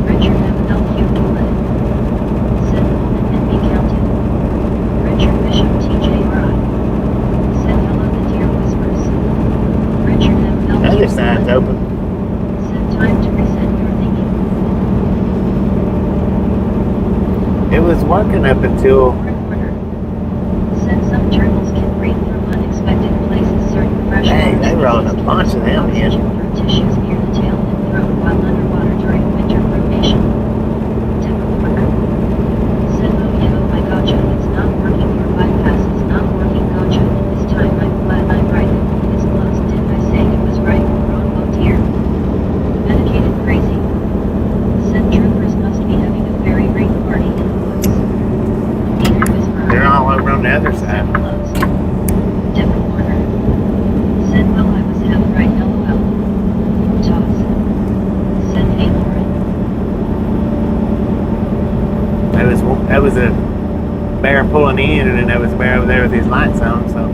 Richard MLQ bullet said, open and be counted. Richard Bishop TJRI said, hello the dear whispers. Richard MLQ The other side's open. said, time to reset your thinking. It was working up until Recorder said, some turtles can breathe through unexpected places. Certain freshwater Hey, they rolling a species bunch of can them lose in. oxygen through tissues near the tail and throat while underwater during winter brumation. Demo worker said, oh yeah, oh my gotcha, it's not working, your bypass is not working, gotcha, and this time I'm glad I'm right, it is closed, didn't I say it was right, wrong, oh dear. Medicated crazy said, troopers must be having a very great party in the woods. Peter Whisperer they're all over on the other side. closed. Different corner. Said, well, I was half right, lol. Toss. Said, hey, Lauren. That was a bear pulling in, and then there was a bear over there with his lights on, so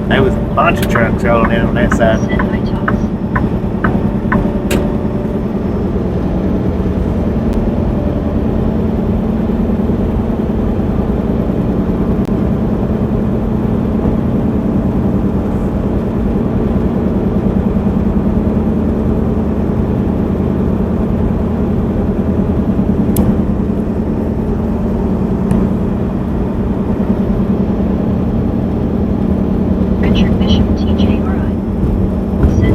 there was a bunch of trucks rolling in on that side. Said, hi, Toss. Richard Bishop TJRI said,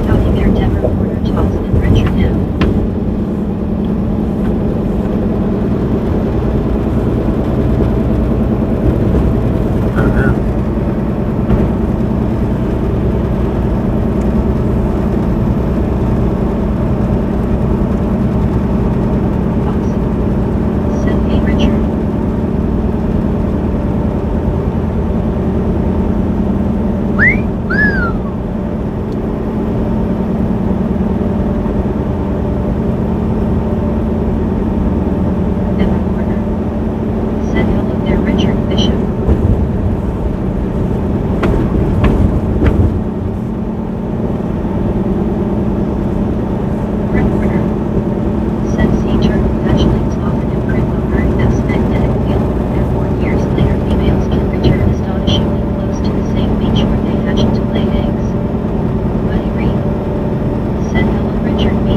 Said hello Richard B.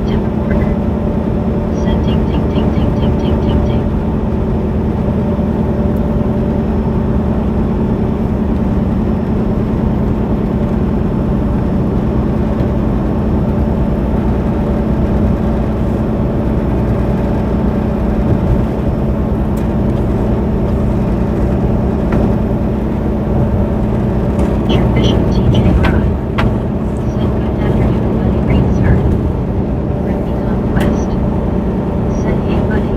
Tim Reporter. Said ting ting ting ting ting ting ting ting. Your Bishop TJ Rye. Said good afternoon buddy read sir. Britney Conquest. Said hey buddy.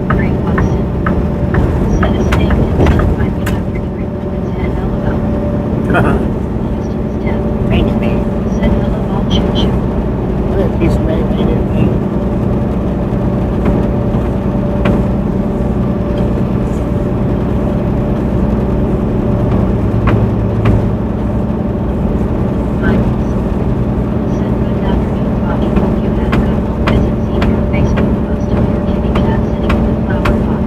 Greg Watson. Said a snake instant might be after he removed its head LOL. Houston's death. Thanks, man. Said hello all choo choo. What a piece of man made it. Michaels. Said good afternoon Bobby. Hope you had a good home visit. Seen your Facebook post of your kitty cat sitting in the flower pot.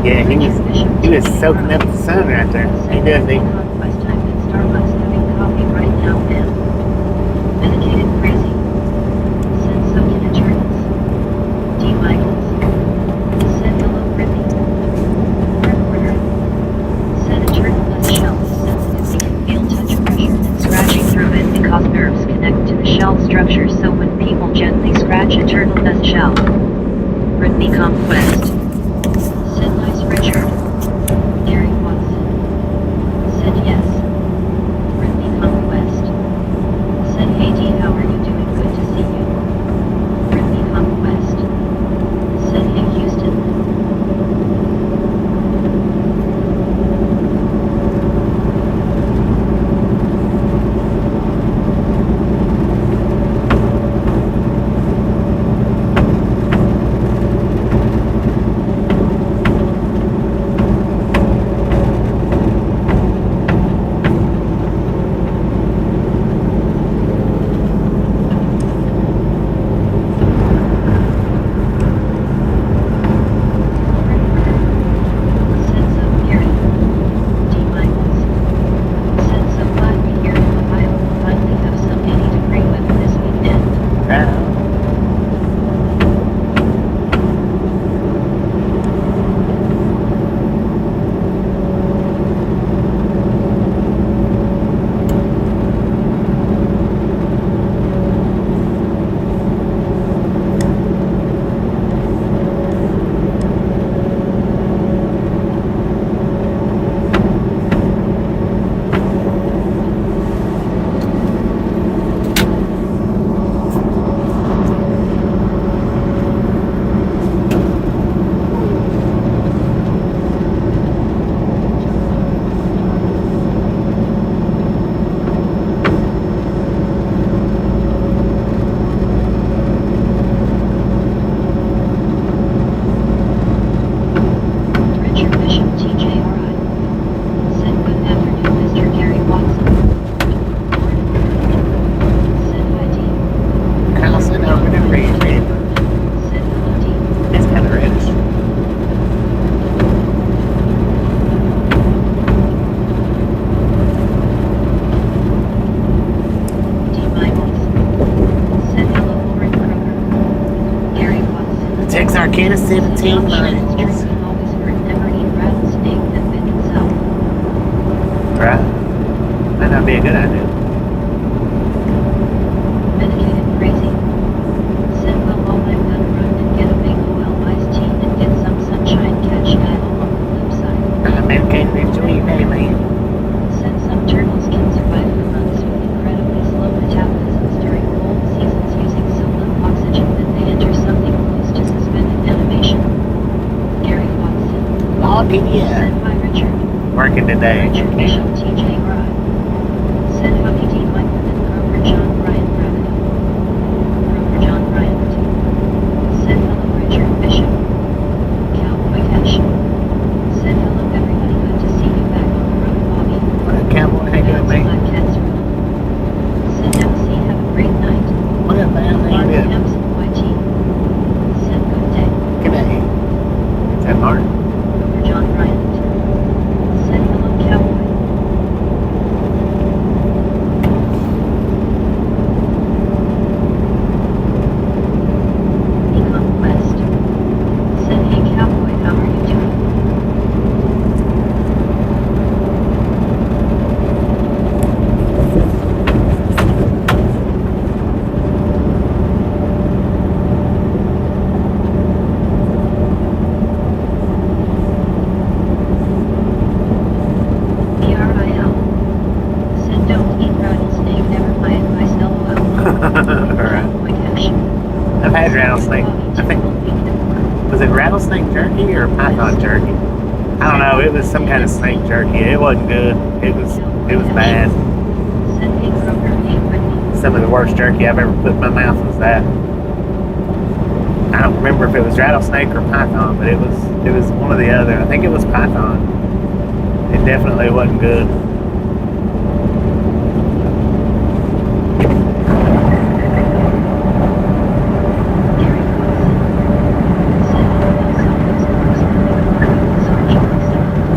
Yeah, Richard Bishop he was TJ soaking Rye. up the sun right there. He Said does. He, Conquest I'm at Starbucks having coffee right now man. Medicated crazy. Said suck in eternals. D. Michaels. Said hello Brittany. Reporter. Said a turtle-less shell is sensitive. We can feel touch pressure and scratching through it because nerves connect to the shell structure so when people gently scratch a turtle-less shell. Brittany Conquest. Said nice Richard. Gary Watson. Said yes. Brittany Conquest. Said hey D how are you doing good to see you. Brittany Conquest. Said hey Houston. Arcana 17 miles. Drinking always hurt, never eat rattlesnake that bit himself. Right? Might not be a good idea. Medicated crazy. Said, well, all I've done run and get a big oil iced tea and get some sunshine, catch battle on the flip side. I'm medicated enjoy your day, man. Said some turtles can survive for months with incredibly slow metabolisms during cold seasons using so little oxygen that they enter something close to suspended animation. Gary Watson. Log in Said ya. by Richard. Working today. Richard Bishop TJ Rye. Said Hubby D. Michael and Grover John Bryant Gravity. Grover John Bryant. Said hello Richard Bishop. Cowboy Cash. Said hello everybody, good to see you back on the road, Bobby. What up, cowboy? How you doing, man? Black Cats Run. Said MC, have a great night. What up, man? How you Martin doing? Hempson YT. Said good day. Good day. Is that Martin? Grover John Bryant. Said hello cowboy. Econ Quest. Said hey cowboy, how are you doing? PRIL. Said don't eat rattlesnake, never my advice, LOL. Alright. Cowboy Cash. I've had rattlesnake. I think, was it rattlesnake jerky or python jerky? I don't know. It was some kind of snake jerky. It wasn't good. It was bad. Said hey Grover, hey Whitney. Some of the worst jerky I've ever put in my mouth was that. I don't remember if it was rattlesnake or python, but it was one or the other. I think it was python. It definitely wasn't good. Gary Watson. Said hello something's worse than the carnivals on July 7th.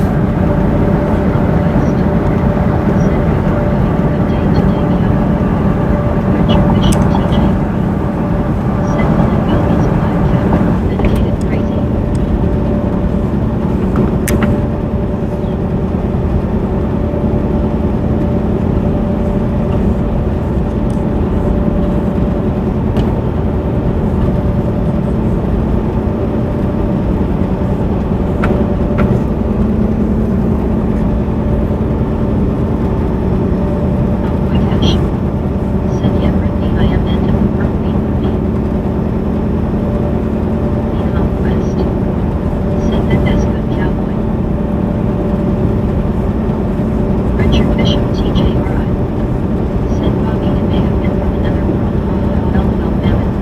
Said we are having a good day today, cowboy. Richard Bishop TJ. Said hello Belgians Black Cat. Medicated crazy. Cowboy Cash. Said yeah Brittany, I am end of the work week for me. Econ Quest. Said that's good cowboy. Richard Bishop TJ Rye. Said Bobby, it may have been from another world. LOL mammoth.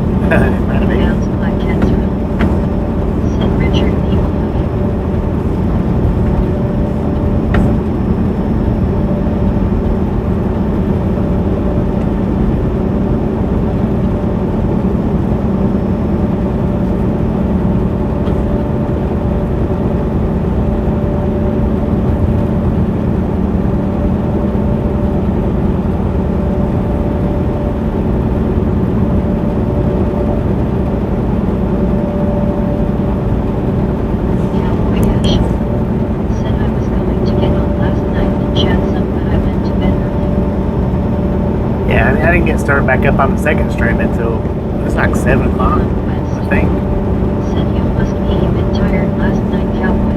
Might have been. Bounce Black Cats Run. Said Richard People Huggy. Cowboy Cash. Said I was going to get on last night and chat some, but I went to bed early. Yeah, I didn't get started back up on the second stream until it was like 7 o'clock, I think. Said you must be a bit tired last night, cowboy.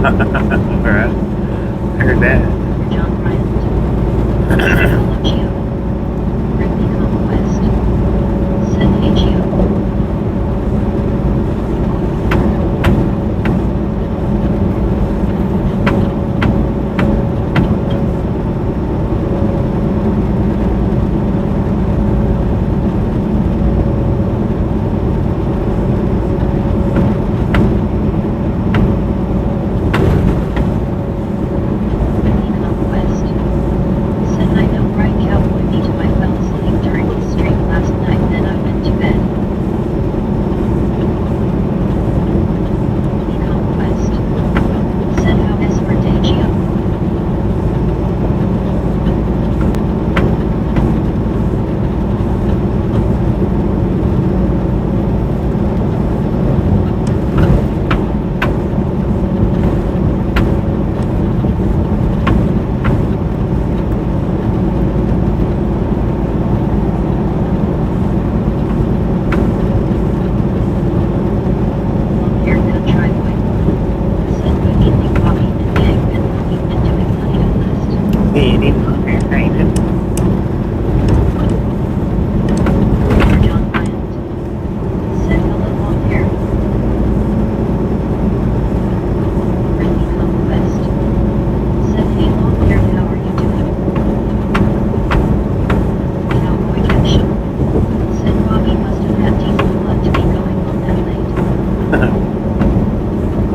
Right. Heard that. John Bryant. Hello, Geo. Ripley Conquest. Said hey, Geo.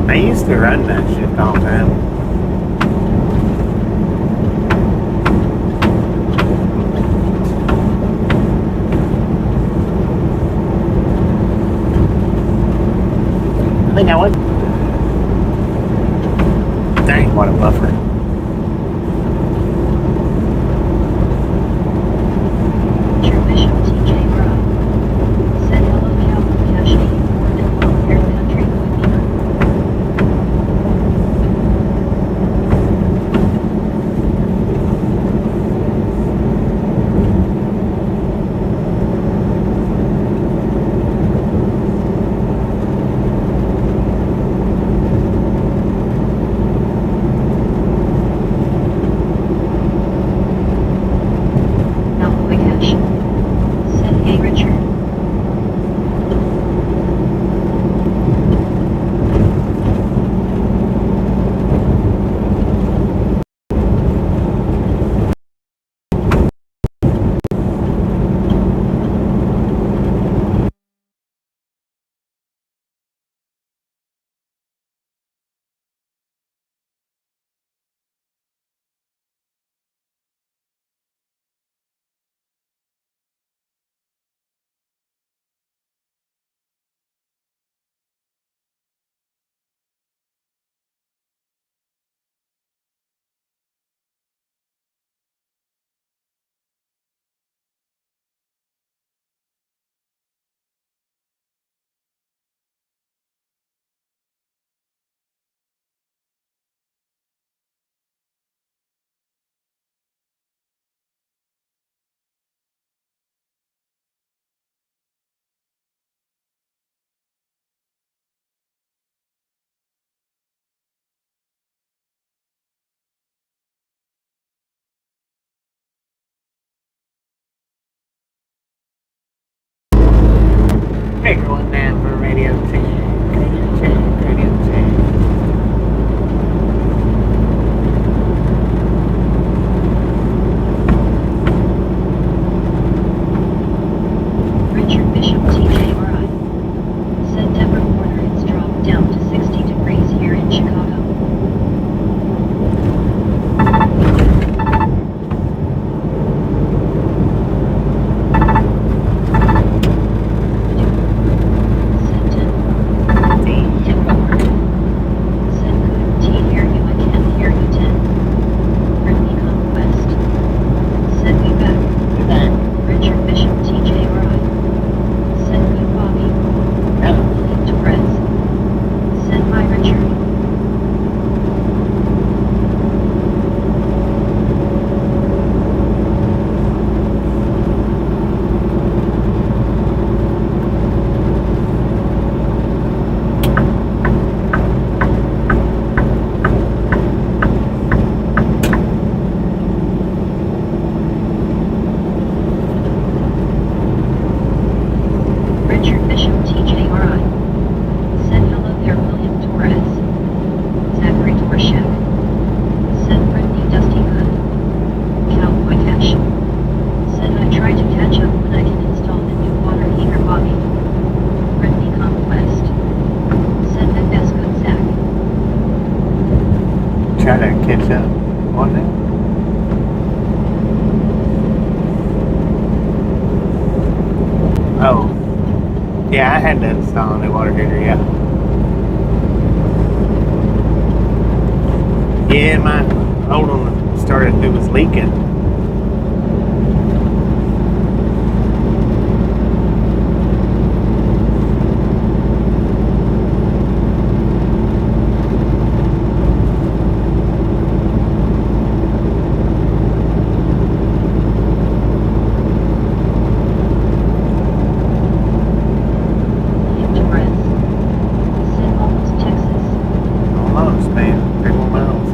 I used to run that shift all the time. I think I would. Dang, what a buffer. True Bishop TJ Bra. Said hello, Cowboy Cash me more than well-paired country boy beaver. try to catch up on that. Oh, yeah, I had to install a new water heater. Yeah, yeah, my old one started. It was leaking. Almost, man. 3 more miles.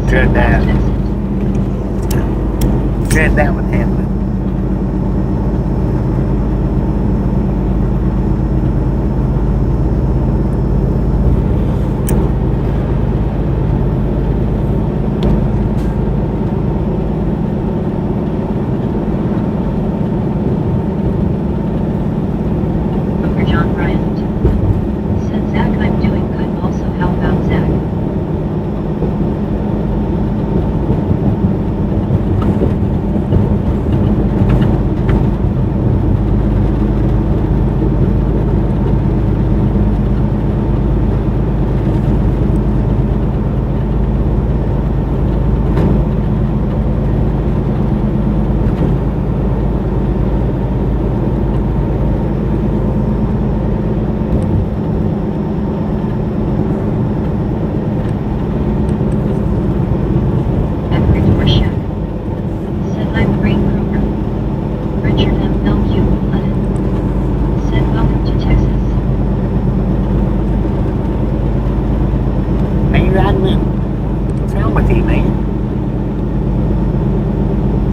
Dread that. Dread that one happening. John Bryant. Said Zach, I'm doing good. Also, how about Zach?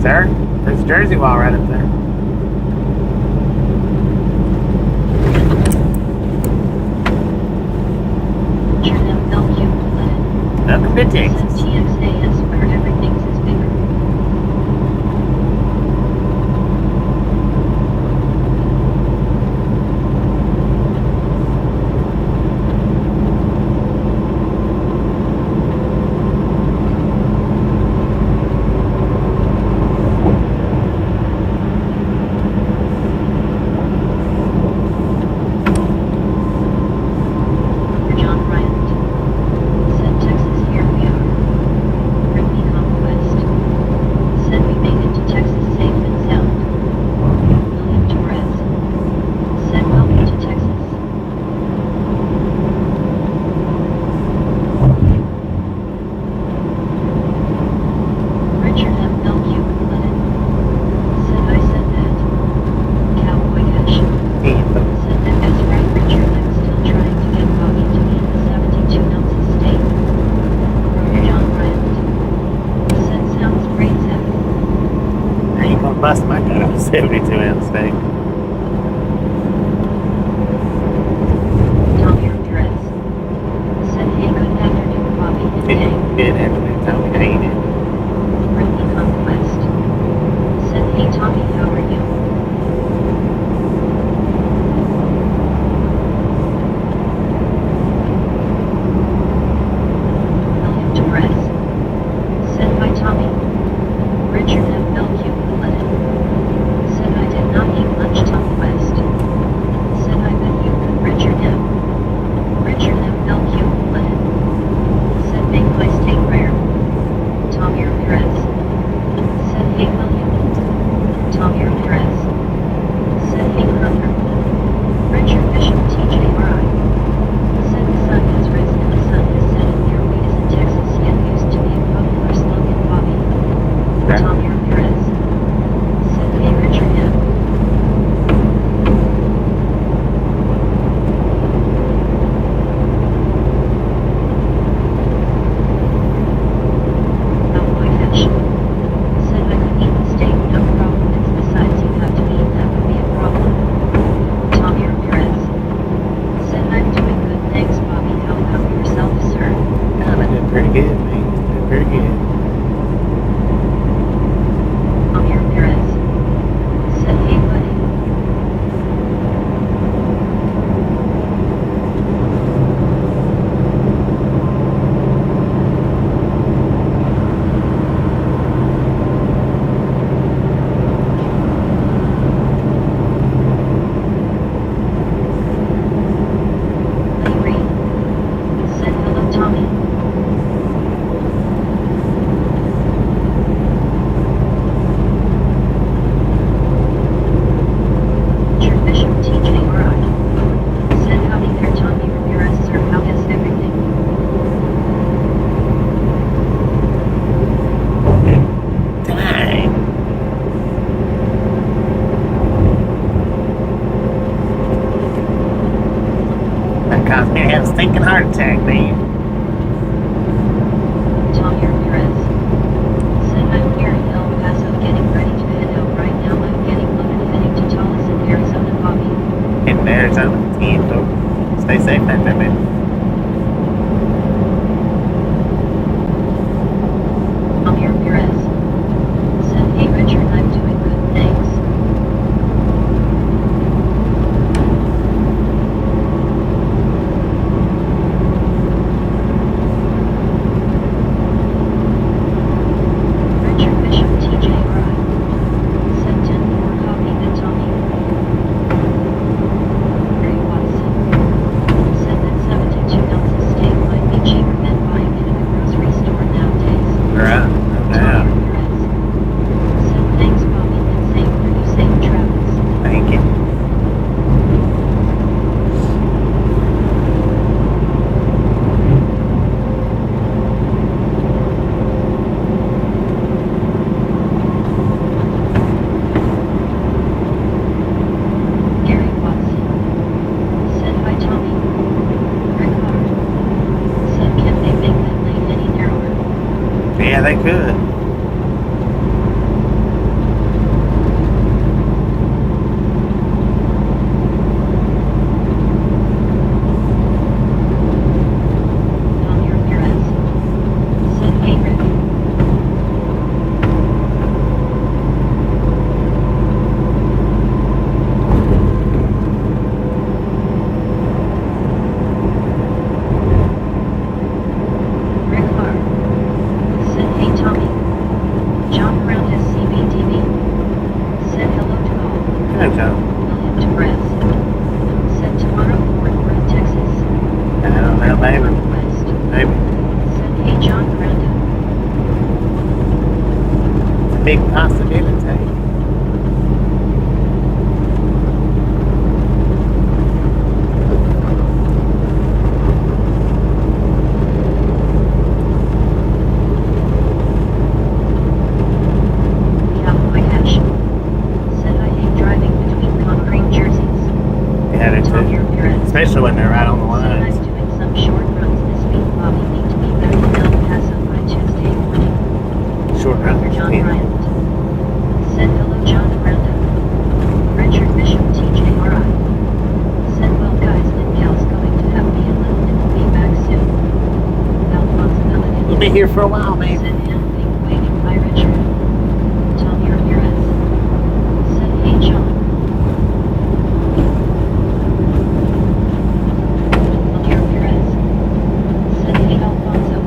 Sir, there's a Jersey wall right up there. Welcome to Texas. TXAS, where everything is bigger. Bust my gut up 72 ounce steak. Tommy Dress said, hey, good afternoon, Bobby and Dave. Good afternoon, Tommy. How you doing? Brittany Conquest said, hey, Tommy, how are you? Richard M. Richard M. LQ Lenin. Said make my steak rare. Tommy Ramirez. Said hey William. Tommy Ramirez. Said hey Crumper. Richard Bishop TJRI. Said the sun has risen and the sun has set and your weed is in Texas yet used to be a popular slogan Bobby. Yeah. Tommy Ramirez. Said hey Richard M. Oh my gosh. Said I could eat the steak, no problem. It's the size you have to eat that would be a problem. Tommy Ramirez. Said I'm doing good, thanks Bobby. How about yourself, sir? I did pretty good, man. Did pretty good. Tommy Ramirez. Said hey buddy. Buddy Reed. Said hello Tommy. Richard Bishop TJRI. Said howdy there Tommy Ramirez sir, how is everything? Dang. That caused me to have a stinking heart attack, man. Tommy Ramirez. Said I'm here in El Paso getting ready to head out right now. I'm getting loaded heading to Tolleson, Arizona Bobby. In Arizona, team, so stay safe out there, man. Tommy Ramirez. Said hey Richard, I'm doing good, thanks. Richard Bishop TJRI. Said 10 more copy that Tommy. Ray Watson. Said that 72 ounces steak might be cheaper than buying it at a grocery store nowadays. Right. Tommy Now, Ramirez. Said thanks Bobby and same for you, safe travels. thank you. Gary Watson. Said hi Tommy. Rick Hart. Said can they make that lane any narrower? Yeah, they could. Tommy Ramirez. Said hey Rick. Rick Hart. Said hey Tommy. John Brown has CBTV. Said hello to all. Good job. William Torres. Said tomorrow Fort Worth, Texas. I don't know, maybe. Northwest. Maybe. Said hey John Brando. Big possibility. Cowboy Hash. Said I hate driving between concrete jerseys. Yeah, they Tommy too. Ramirez. Especially when they're right on the Said I'm lines. doing some short runs this week. Bobby need to be back in El Paso by Tuesday morning. Short Brother runs. John Yeah. Bryant. Said hello John Brando. Richard Bishop TJRI. Said well guys and gals going to have me a little and we'll be back soon. Alfonso We'll be here for a while, Said man. anything waiting by Richard. Tommy Ramirez. Said hey John. Tommy Ramirez. 78 Alfonso.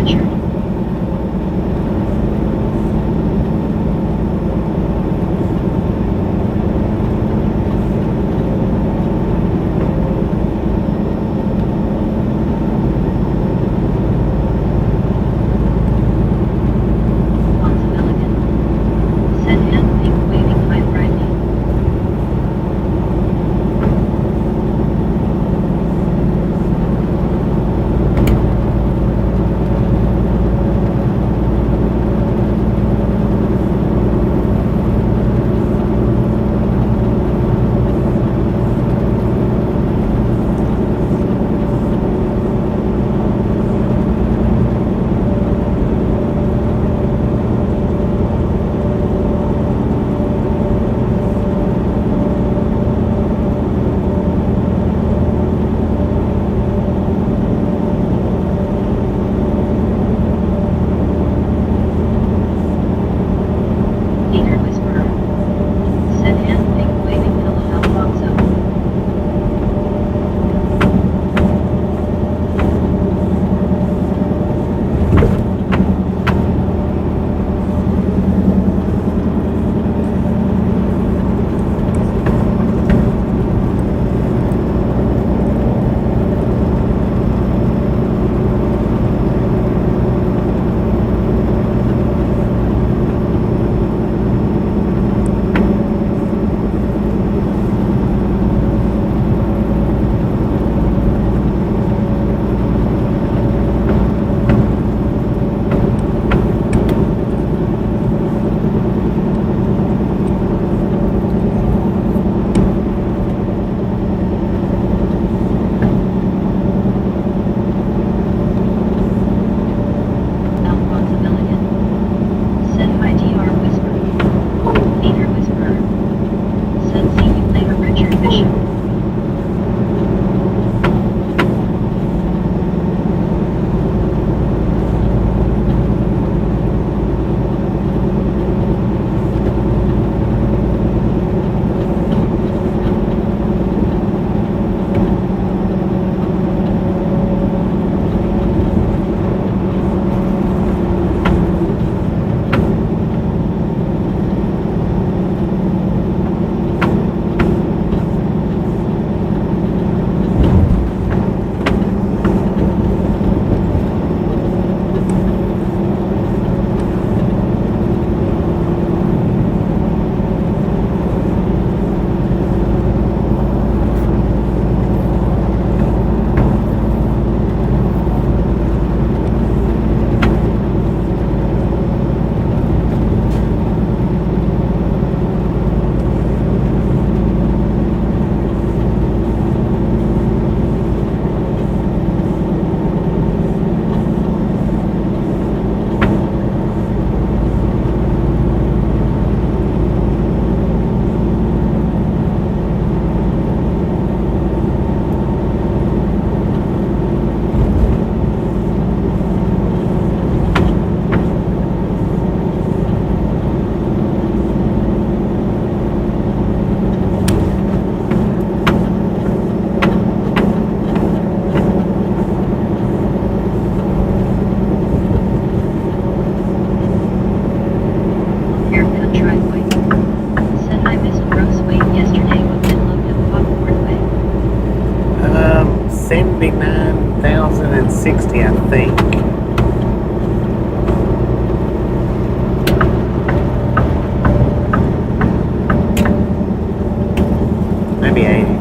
Richard. Ponce Milligan. Said hand pink waving high brightly. Eager whisperer. Said hand pink waving hello Alfonso. Alfonso Milligan. Said hi DR whisper. Eager whisperer. Said see you later Richard Bishop. Haircut driveway. Said I missed gross weight yesterday with Menlo and Popcorn Way. 79,060, I think. Maybe 80.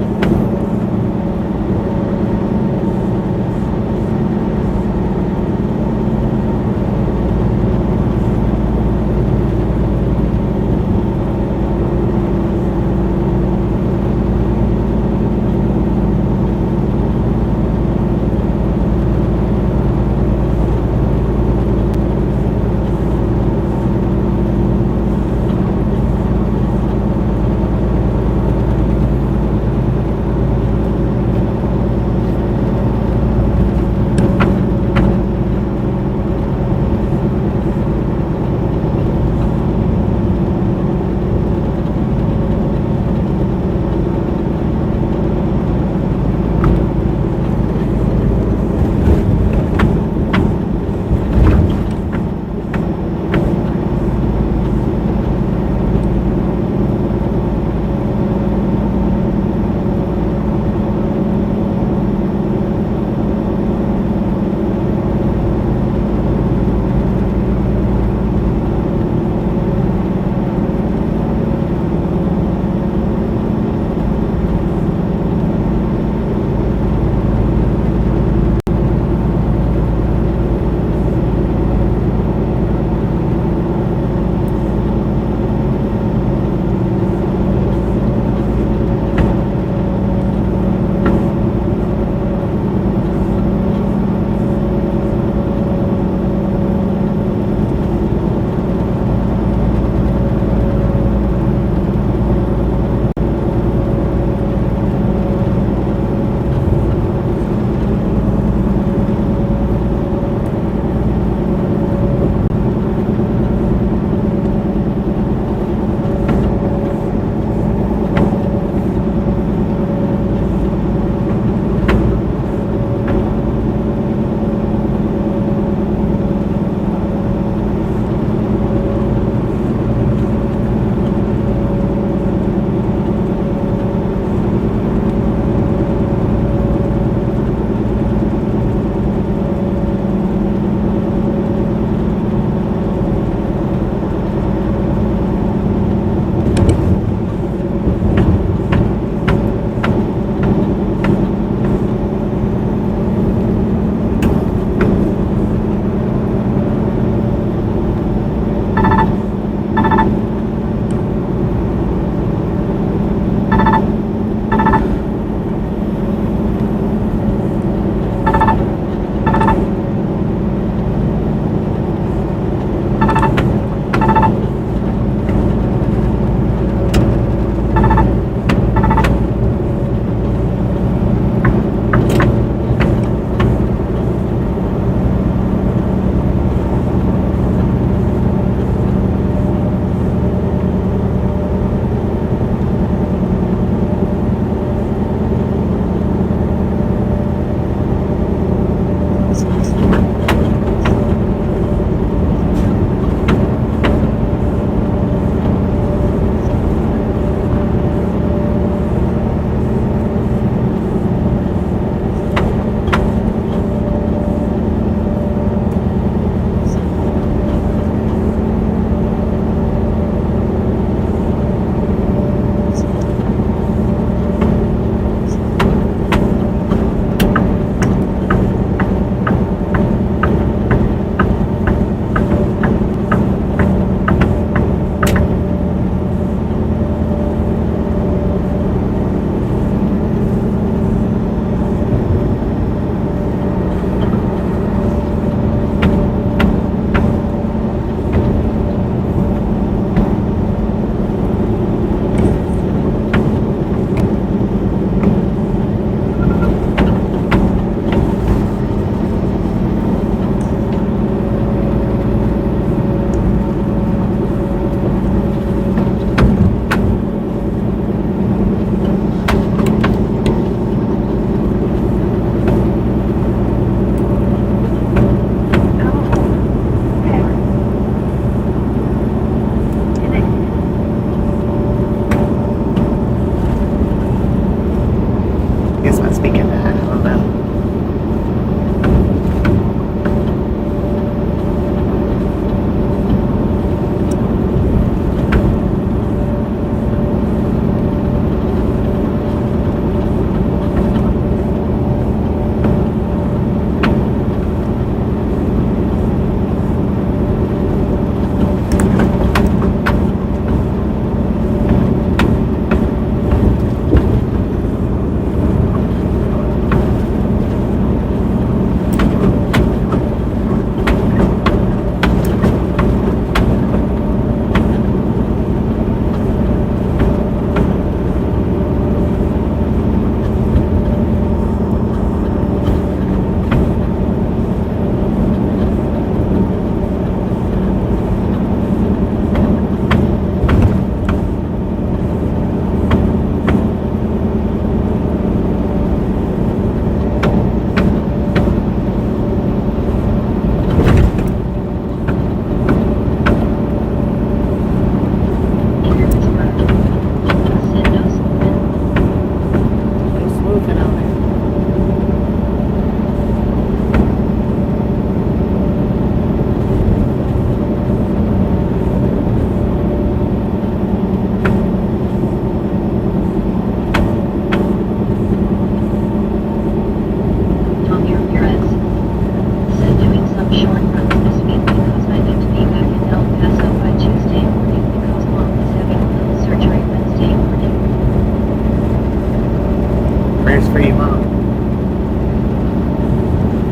Prayers for you, Mom.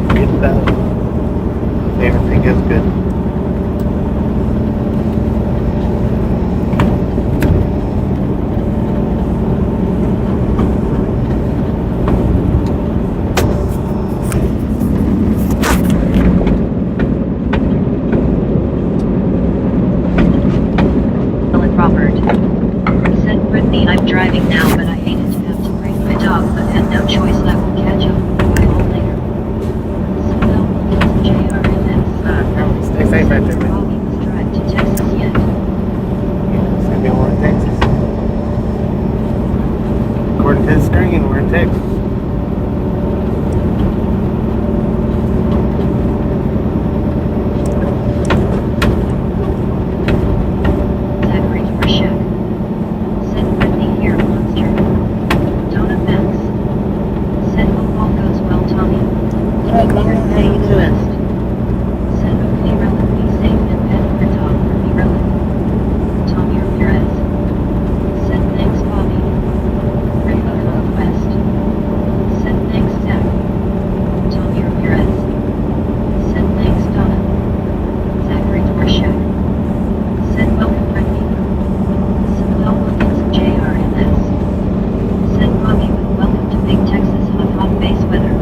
Good stuff. Everything goes good. Robert. Said Brittany, I'm driving now, but I hated to have to bring my dog, but had no choice. I will catch up with you all later. So now it's JRNS. Stay safe out there, Since man. Bobby was drive to Texas yet. Send me more in Texas. According to the screen, we're in Texas. Zachary Dorshak. Said Brittany here, monster. Don't offense. Said hope all goes well, Tommy. Hey, Mom, how you doing? Said okay, Relen, be safe and pet your dog for me, Relen. Tommy Ramirez. Said thanks, Bobby. Rainbow West. Said thanks, Zach. Tommy Ramirez. Said thanks, Donna. Zachary Dorshak. Said welcome, Brittany. Said well, Wilkins, JRNS. Said Bobby, welcome to Big Texas hot face weather.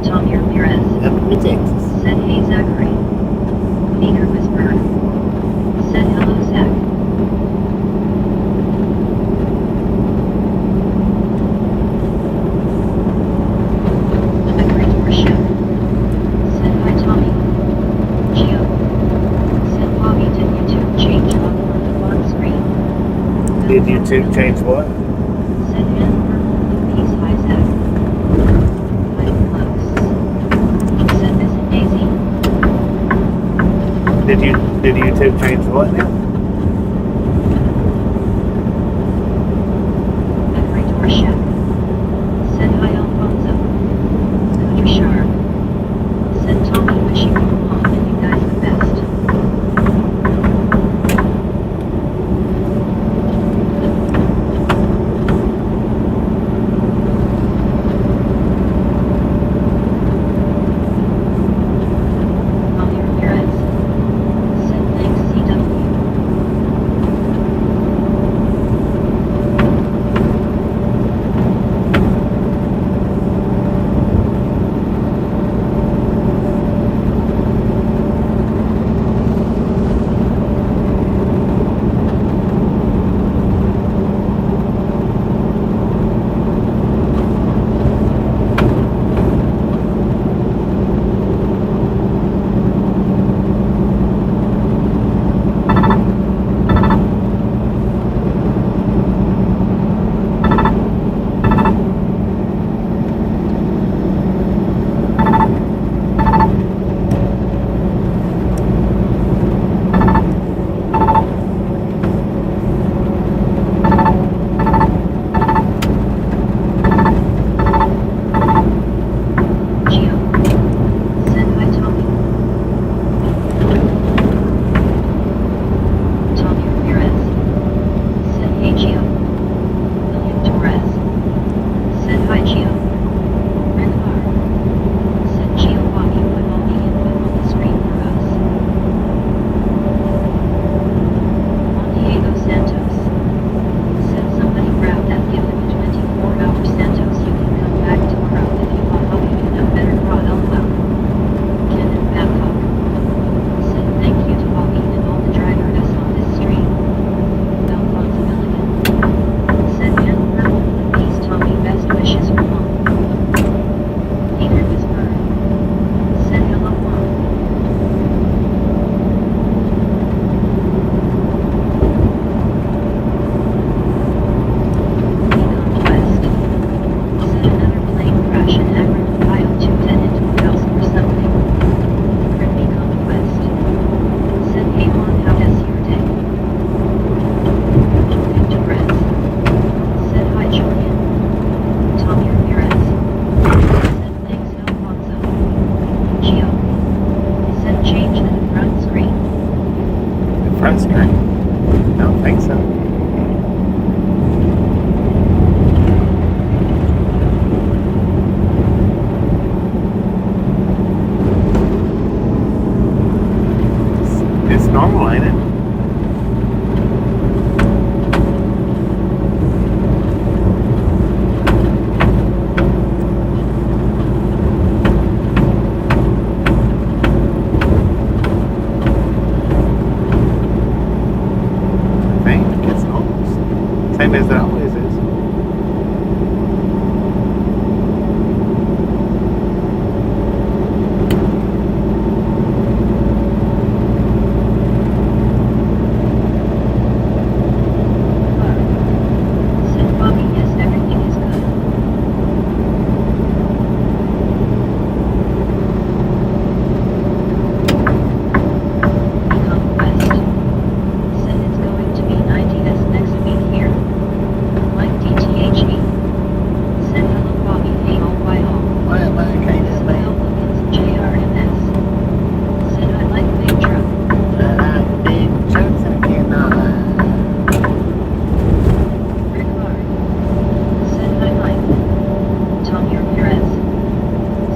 Tommy Ramirez. Welcome to Texas. Said hey, Zachary. Beaker whisperer. Said hello, Zach. Zachary Dorshak. Said hi, Tommy. Geo. Said Bobby, did YouTube change on the lock screen? Did YouTube change what? Said Ann Purple Peace, hi, Zach. Hi, close. Said Miss Daisy. Did YouTube change what now? Zachary Dorshak. Said hi, Alfonso. Cooter Sharp. Said Tommy, wishing you mom and you guys the best. Tommy Ramirez. Said thanks, CW. Tommy Ramirez.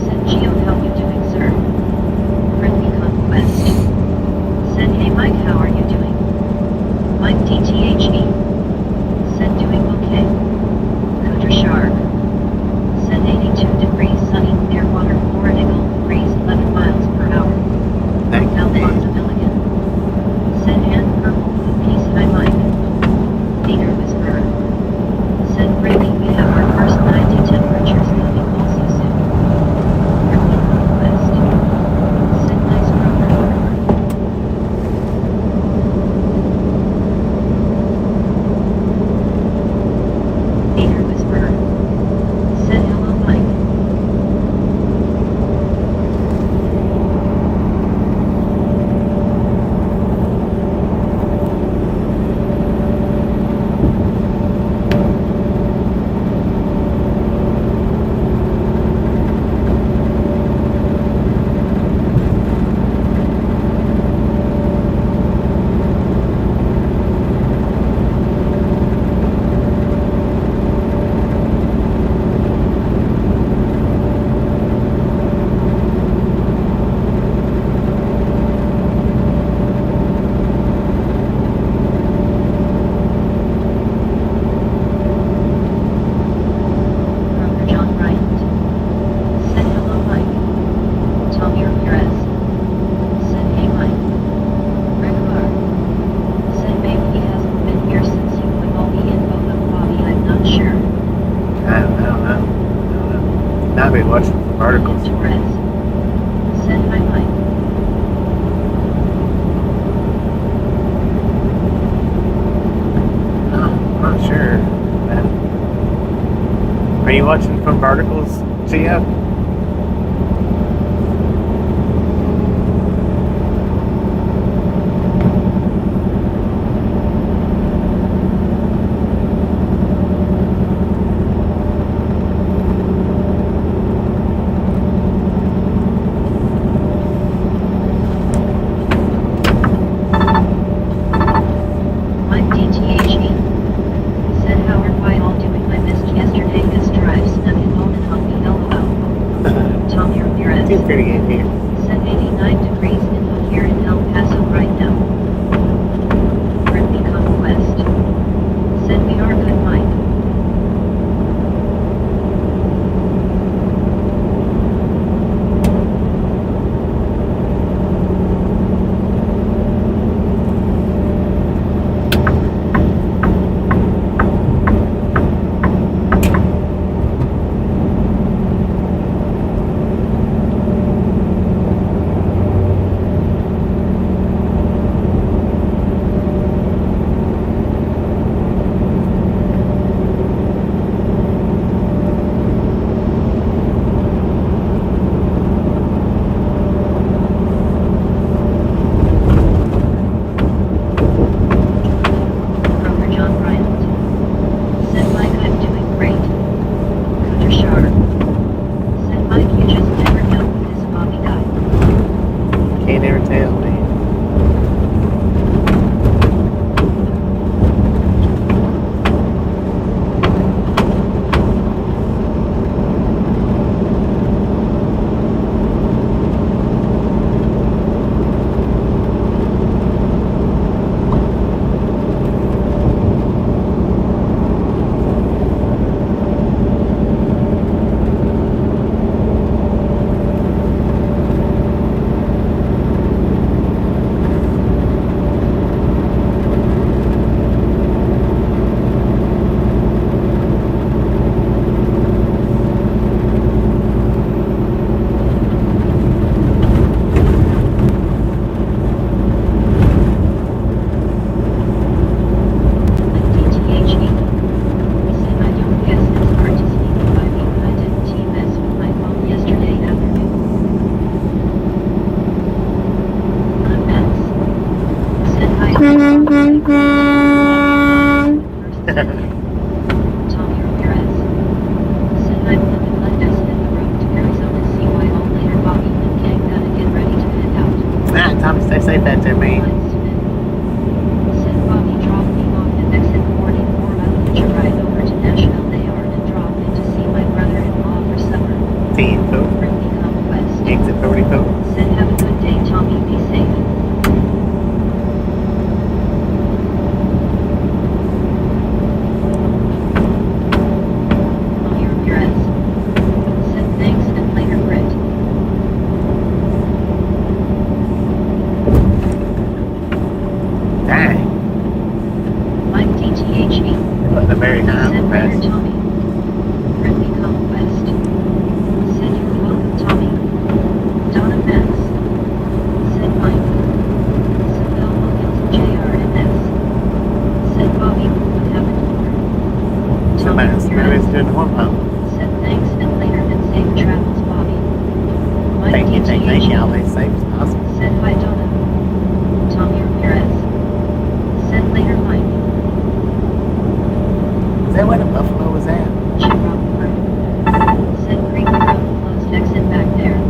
Said Gio, how you doing, sir? Friendly conquest. Said hey Mike, how are you doing? Mike DTHE. Said doing okay. Cooter Shark. Said 82 degrees sunny, near water, Florida, Gulf breeze 11 miles per hour. Thank you. Alfonso Milligan. Said hand purple with peace, hi Mike. Peter Whisperer. Said Brady, we have our first 90 temperatures coming also soon. Friendly conquest. Said nice rover. Peter Whisperer. Said hello Mike. Brother John Bryant. Said hello Mike. Tommy Ramirez. Said hey Mike. Regular. Said maybe he hasn't been here since you put all the info of Bobby, I'm not sure. I don't know. Now I've been watching articles. Torres. Said hi Mike. I'm not sure. Are you watching from articles, Gio? Mike DTHE. Said Howard, why all doing? I missed yesterday's drive, snuck in home and hung me LOL. Tommy Ramirez. It's pretty good here. Said 89 degrees in here in El Paso right now. Friendly conquest. Said we are good Mike. Brother John Bryant. Said Mike, I'm doing great. Cooter Shark. Said Mike, you just never know with this Bobby guy. Can't ever tell, man. Tommy Ramirez. Said I'm living left us in the road to Arizona. See why all later Bobby and gang gotta get ready to head out. Ah, Tommy, stay safe out there, man. Said Bobby dropped me off at exit 44. I'll hitch a ride over to Nashville AR and drop in to see my brother-in-law for 10 cool. Bring me conquest. Exit 40 cool. Said have a good day, Tommy. Be safe. Tommy Ramirez. Said thanks and later, Brit. Dang. Mike DTHE. Putting a very high Said on later, fast. Tommy. Bring me conquest. Said you were welcome, Tommy. Donna Max. Said Mike. Said Bell Williams JRMS. Said Bobby, what happened more? So nice. Maybe it's doing warm up. Said thanks and later and safe travels, Bobby. Mike Thank you, DTHE. always safe as possible. Said hi, Donna. Tommy Ramirez. Said later, Mike. Is that where the buffalo was at? Said Creek Road closed exit back there.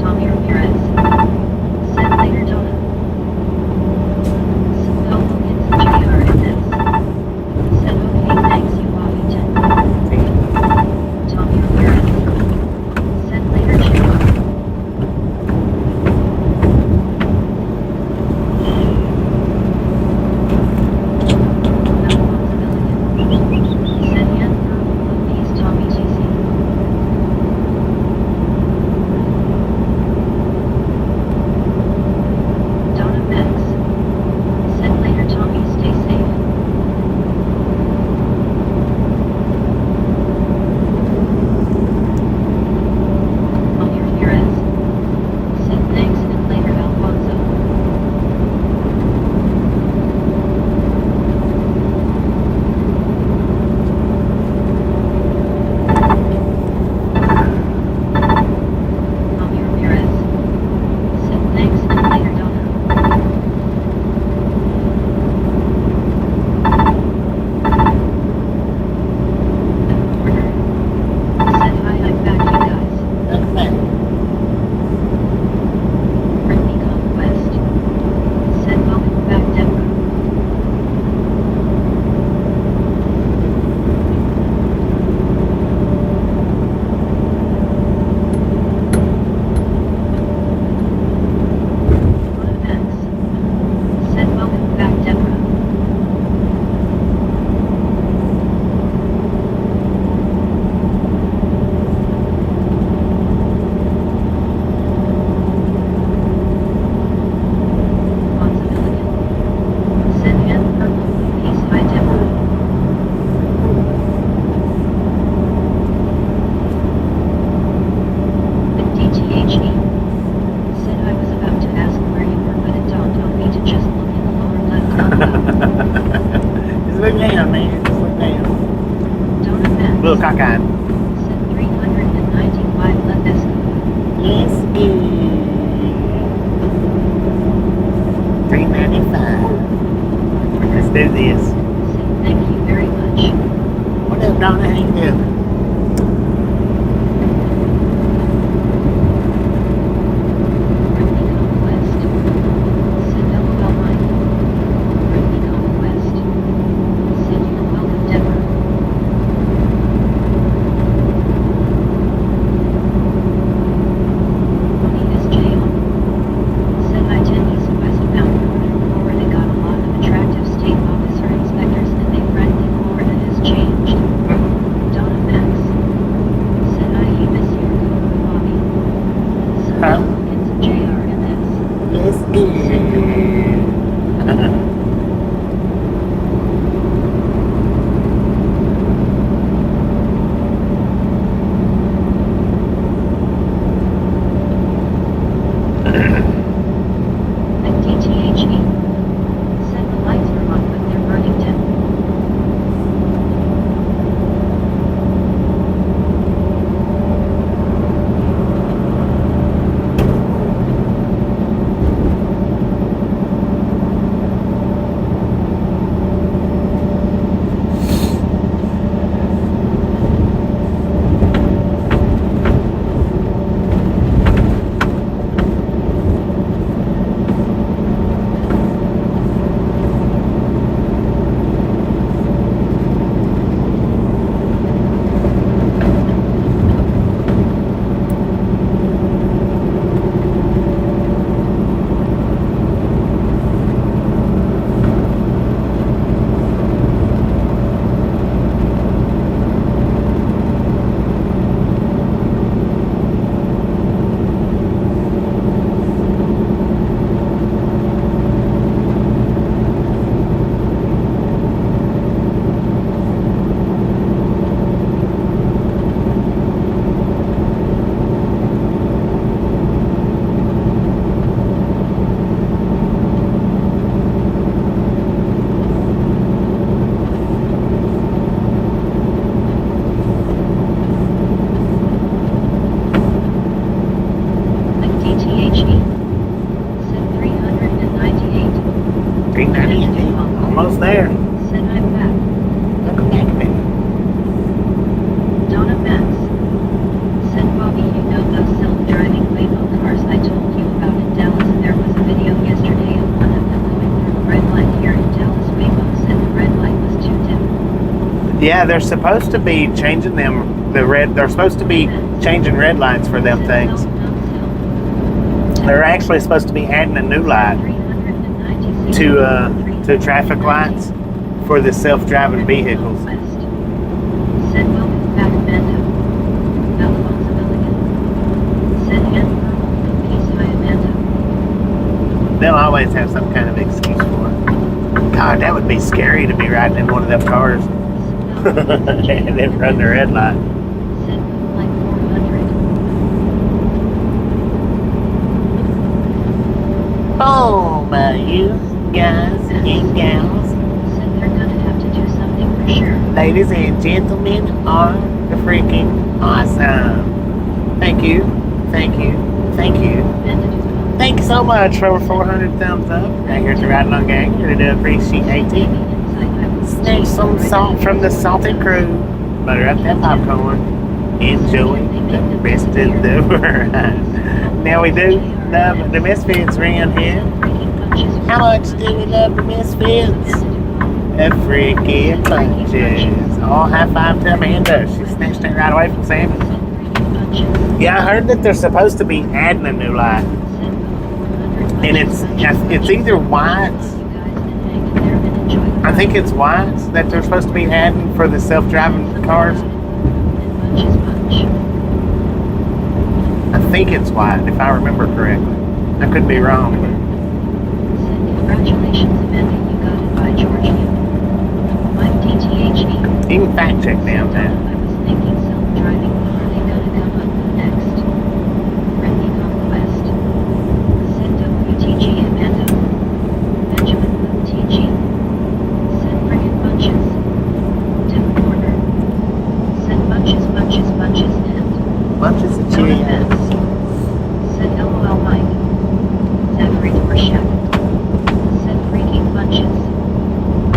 Tommy Ramirez. Said later, Donna. Said Bell Williams JRMS. Said okay, thanks you, Bobbyton. Tommy Ramirez. Said later, Jim. Said Ian Purple Peace, Tommy TC. Donna Max. Said later, Tommy, stay safe. Tommy Ramirez. Said thanks and later, Alfonso. Tommy Ramirez. Said thanks and later, Donna. Said hi, I'm back, you guys. That's back. Bring me conquest. Said welcome back, Denver. Donna Max. Said welcome back, Deborah. Bonza Milligan. Said Ann Purple. Peace, hi, Deborah. And DTHE. Said I was about to ask where you were, but it dawned on me to just look in the lower left corner. Just look down, man. Just look down. Donna Max. Little cockeyed. Said 395 left Esco. Yes, is. 395. Let's do this. Said thank you very much. What up, Donna? How you doing? Bring me conquest. Said LOL Mike. Bring me conquest. Said you were welcome, Deborah. Tony SJ on. Said I 10 east west bound moving forward and got a lot of attractive state officer inspectors and they frankly Florida has changed. Donna Max. Said I you miss your cool Bobby. Said Huh? Wilkins JRMS. Yes, is. And DTHE. Said the lights are on but they're burning dim. there. Said I'm back. Welcome back, baby. Donna Max. Said Bobby, you know those self-driving Waymo cars I told you about in Dallas? There was a video yesterday of one of them going through the red light here in Dallas. Waymo said the red light was too dim. Yeah, they're supposed to be changing them. They're supposed to be changing red lights for them things. They're actually supposed to be adding a new light to traffic lights for the self-driving vehicles. Said welcome back, Banter. Alphonse Milligan. Said Anne Pearl, peace, hi, Amanda. They'll always have some kind of excuse for it. God, that would be scary to be riding in one of them cars and then run the red light. Said like 400. Oh, my you guys and gals, Said they're gonna have to do something for sure. Ladies and gentlemen, are the freaking awesome. Thank you, thank you, thank you. Thank you so much for over 400 thumbs up. Right here at the Ride Along Gang. Really do appreciate it. Snatch some salt from the salted crew. Butter up that popcorn. Enjoy the rest of the ride. Now we do love the Misfits around here. How much do we love the Misfits? The freaking bunches. Oh, high five to Amanda. She snatched it right away from Sammy. Yeah, I heard that they're supposed to be adding a new light. And it's either white. I think it's white that they're supposed to be adding for the self-driving cars. I think it's white, if I remember correctly. I could be wrong. Congratulations, Amanda, you got it by George. I'm DTHD. You can fact check down I there. was thinking self-driving, are they gonna come up next? Friendly Conquest. Said WTG Amanda. Benjamin TG. Said friggin' bunches. Tim Corner. Said bunches and Bunches of Donna Cheerios. Max. Said LOL Mike. Zachary Dorshak. Said freaking bunches.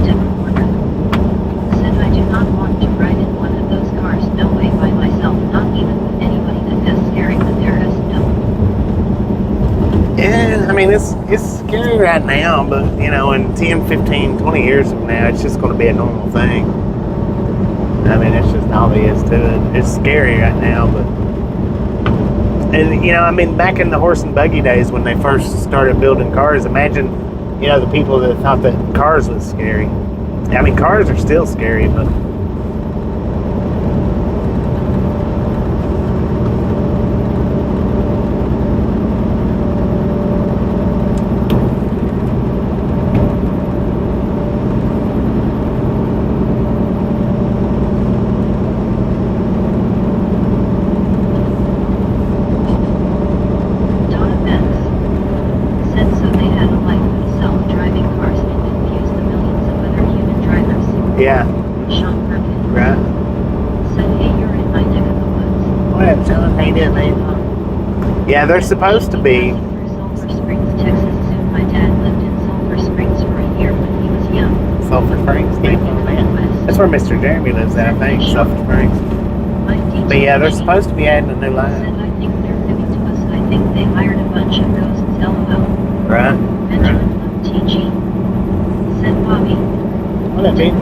Tim Corner. Said I do not want to ride in one of those cars, no way, by myself, not even with anybody. That is scary, but there is no. Yeah, I mean, it's scary right now, but, you know, in 10, 15, 20 years from now, it's just going to be a normal thing. I mean, it's just all there is to it. It's scary right now, but... And, you know, I mean, back in the horse and buggy days when they first started building cars, imagine, you know, the people that thought that cars was scary. I mean, cars are still scary, but... Donna Max. Said so they had a light for the self-driving cars and confused the millions of other human drivers. Yeah, Sean Perkins. right. Said, hey, you're in my neck of the woods. What up, John? How you doing, man? Yeah, they're supposed to be. Sulphur Springs, Texas. Soon my dad lived in Sulphur Springs for a year when he was young. Sulphur Springs, deep on that. That's where Mr. Jeremy lives at, I think, Sulphur Springs. But yeah, they're supposed to be adding a new Said, line. I think they're giving to us. I think they hired a bunch of ghosts. LOL. Right? Benjamin Blum TG. Said Bobby. What up, dude?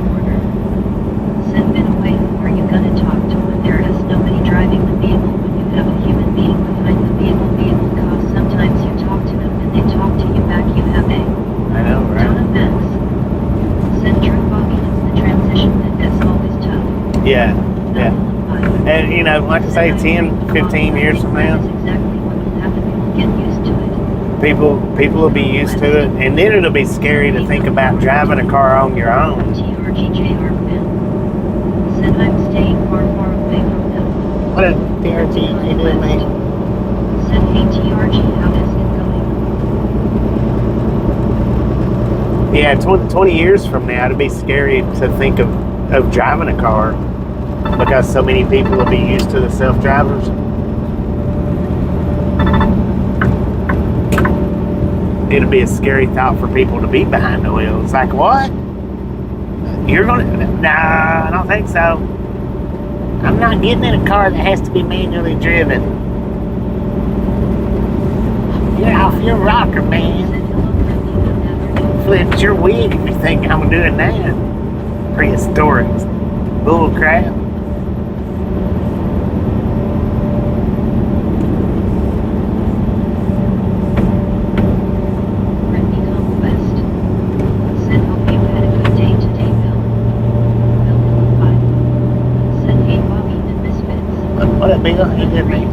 Said been away. Who are you gonna talk to when there is nobody driving the vehicle? When you have a human being behind the vehicle, cause sometimes you talk to them and they talk to you back. You have a I know, Donna right? Max. Said Drew Bobby, it's the transition that is always tough. Yeah, yeah. Vibe. And, you know, like I say, 10, 15 years from now, That's exactly what will happen. We'll get used to it. people will be used to it, and then it'll be scary to think about driving a car on your own. TRGJR fan. Said I'm staying far away from them. What up, TRG? How you doing, man? Said hey TRG, how is it going? Yeah, 20 years from now, it'll be scary to think of driving a car because so many people will be used to the self-drivers. It'll be a scary thought for people to be behind the wheel. It's like, what? You're gonna? Nah, I don't think so. I'm not getting in a car that has to be manually driven. You're off your rocker, man. Flipped your wig if you think I'm doing that. Prehistoric bull crap. What up, Bill? You good, man?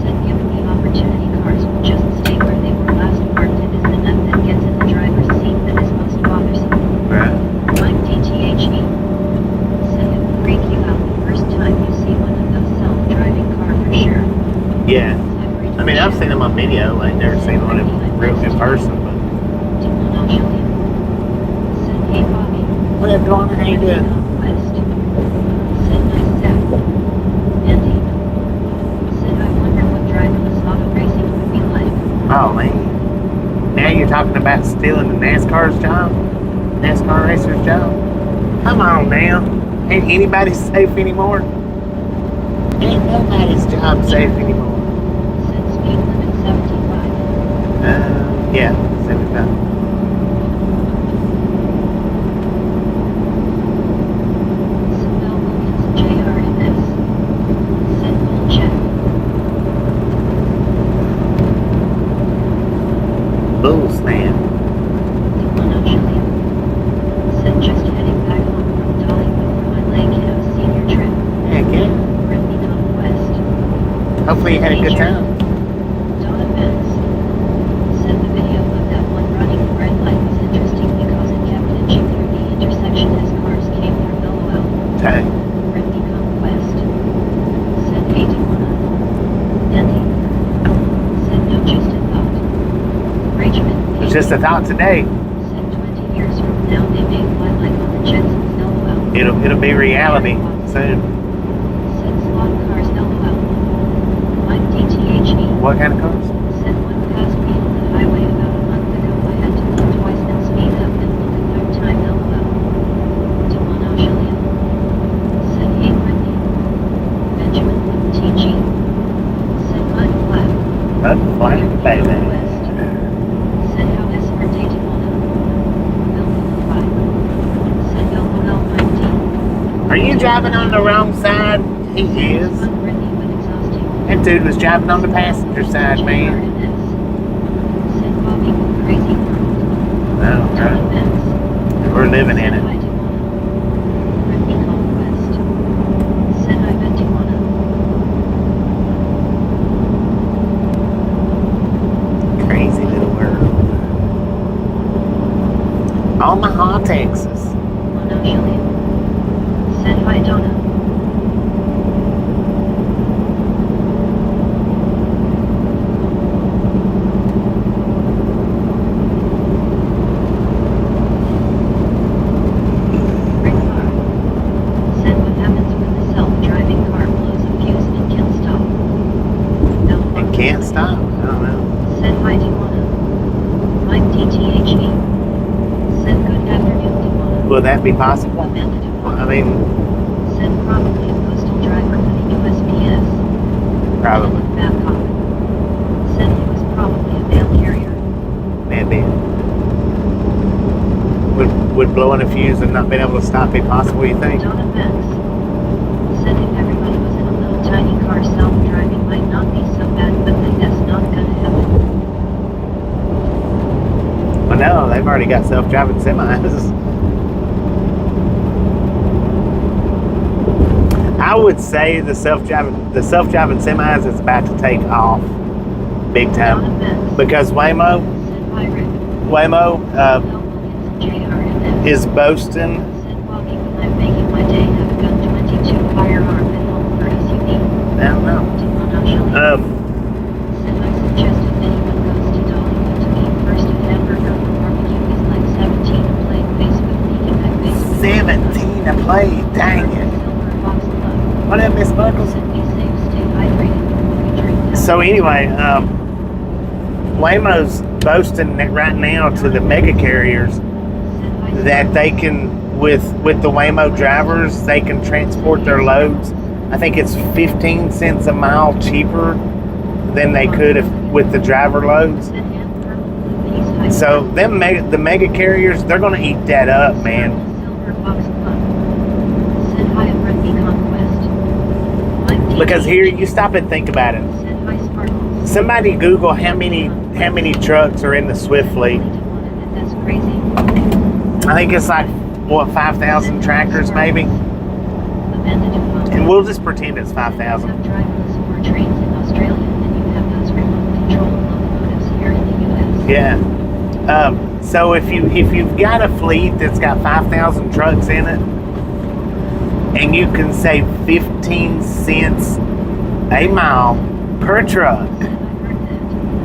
Said given the opportunity, cars will just stay where they were last parked. It is the nut that gets in the driver's seat that is most bothersome. Right. Mike DTHE. Said it will freak you out the first time you see one of those self-driving cars for sure. Yeah. I mean, I've seen them on video. I've never seen one in real in person, but. Said hey Bobby. What up, Donna? How you doing? West. Said nice set. Andy. Said I wonder what driverless auto racing would be like. Oh, man. Now you're talking about stealing the NASCAR's job? NASCAR racer's job? Come on now. Ain't anybody safe anymore? Ain't nobody's job safe anymore. Said speed limit 75. Yeah, 75. Said Mel Wilkins JR in this. Said full check. Bull snap. Said just heading back home from Dollywood for my Lake House senior trip. Heck yeah. Brittany West. Hopefully you had a good time. Donna Benz. Said the video of that one running the red light was interesting because it kept inching through the intersection as cars came through LOL. Dang. Brittany West. Said 81. Andy. Said no, just a thought. Rageman. It's just a thought today. Said 20 years from now they may fly like on the Jetsons LOL. It'll be reality soon. Said slot cars LOL. Mike DTHE. What kind of cars? Said one passed me on the highway about a month ago. I had to look twice and speed up and look a third time LOL. Demono Jillian. Said hey Brittany. Benjamin TG. Said Mud Flat. Mud flat, baby. West. Said how is her day Demono? L5. Said LOL19. Are you driving on the wrong side? He is. Brittany with exhausting. That dude was driving on the passenger side, man. Said Bobby with crazy world. Oh, right. We're living in it. Said I bet you wanna. Crazy little world. Omaha, Texas. Mono Jillian. Said hi Donna. Rick Car. Said what happens when the self-driving car blows a fuse and can't stop. It can't stop. I don't know. Said hi Dewana. Mike DTHE. Said good afternoon Dewana. Will that be possible? Amanda Dewana. I mean, Said probably a postal driver for the USPS. probably. Babcock. Said he was probably a mail carrier. Maybe. Would blowing a fuse and not being able to stop be possible, you think? Donna Banks. Said if everybody was in a little tiny car, self-driving might not be so bad, but then that's not gonna happen. Well, no, they've already got self-driving semis. I would say the self-driving semis is about to take off big Donna time Banks. because Waymo Said hi Rick. Mel Wilkins JRMS. is boasting. Said Bobby when I'm making my day have a gun 22 firearm at home for SUV. I don't know. Demono Jillian. Said I suggested anyone goes to Dollywood to eat first a hamburger for barbecue is like 17 to play Facebook making that Facebook. 17 to play. Dang it. Silver box club. What up, Miss Buckles? Said be safe, stay hydrated before we drink that. So anyway, Waymo's boasting that right now to the mega carriers Said hi that they can with the Waymo drivers, they can transport their loads. I think it's 15 cents a mile cheaper than they could if with the driver loads. So the mega carriers, they're gonna eat that up, man. Because here, you stop and think about it. Somebody Google how many trucks are in the Swift fleet. I think it's like, what, 5,000 tractors maybe? And we'll just pretend it's 5,000. Yeah. So if you've got a fleet that's got 5,000 trucks in it, and you can save 15 cents a mile per truck,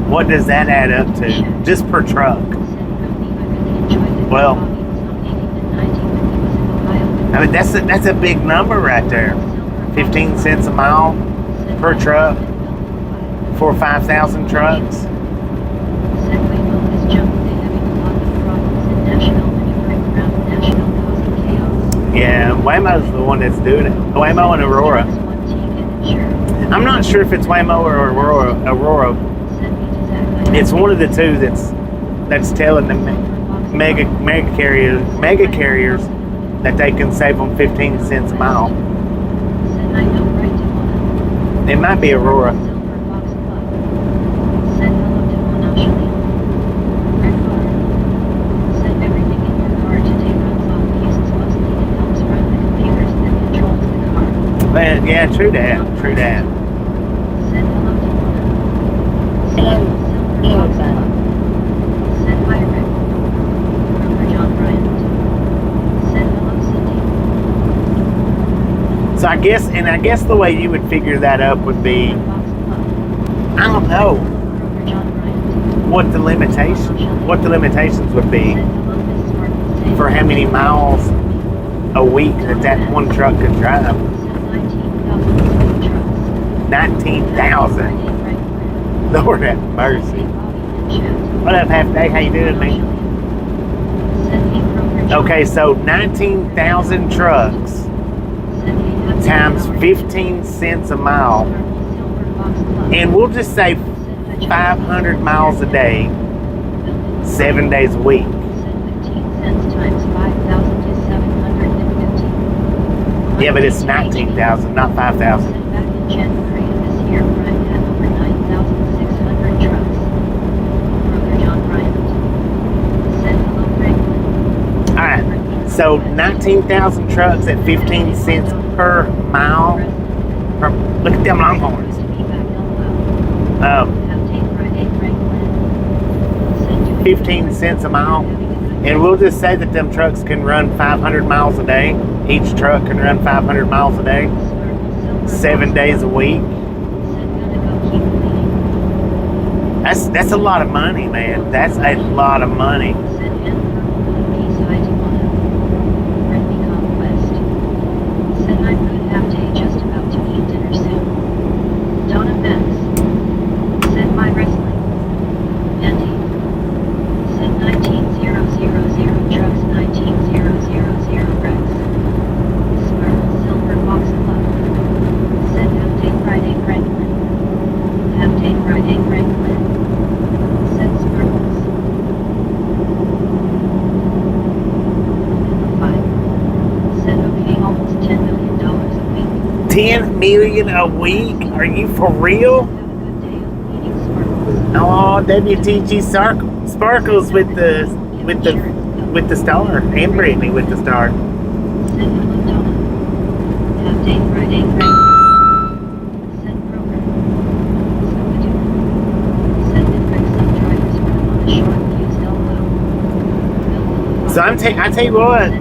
what does that add up to? Just per truck? Well, I mean, that's a big number right there. 15 cents a mile per truck for 5,000 trucks. Yeah, Waymo's the one that's doing it. Waymo and Aurora. I'm not sure if it's Waymo or Aurora. It's one of the two that's telling the mega carriers that they can save them 15 cents a mile. It might be Aurora. Man, yeah, true that. So I guess the way you would figure that up would be, I don't know what the limitations would be for how many miles a week that one truck could drive. 19,000. Lord have mercy. What up, Half Day? How you doing, man? Okay, so 19,000 trucks times 15 cents a mile, and we'll just say 500 miles a day, 7 days a week. Yeah, but it's 19,000, not 5,000. Alright, so 19,000 trucks at 15 cents per mile. Look at them Longhorns. 15 cents a mile. And we'll just say that them trucks can run 500 miles a day. Each truck can run 500 miles a day, 7 days a week. That's a lot of money, man. That's a lot of money. $10 million a week? Are you for real? Oh, WTG Sparkles with the star, and Brittany with the star. So I tell you what.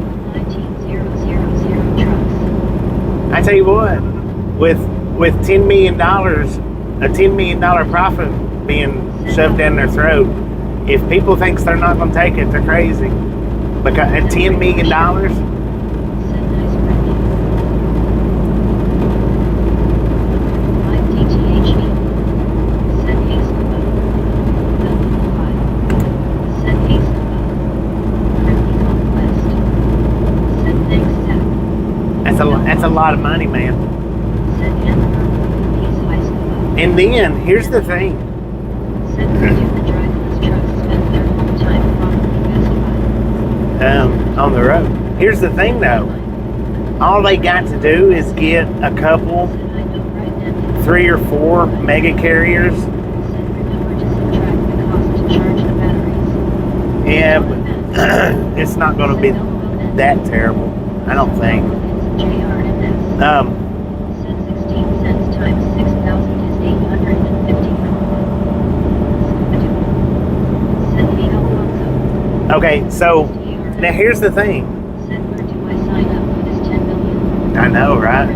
I tell you what, with $10 million, a $10 million profit being shoved down their throat, if people think they're not going to take it, they're crazy. Because at $10 million, lot of money, man. Said Hannah, peace high school. And then here's the thing. Said the driverless trucks spend their whole time probably Best Buy. On the road. Here's the thing, though. All they got to do is get a couple, Said I know right now. 3 or 4 mega carriers. Said remember to subtract the cost to charge the batteries. Yeah, but it's not going to be that terrible, I don't think. Said 16 cents times 6,000 is 850. Said hey Alfonso. Okay, so now here's the thing. Said where do I sign up for this 10 million? I know, right?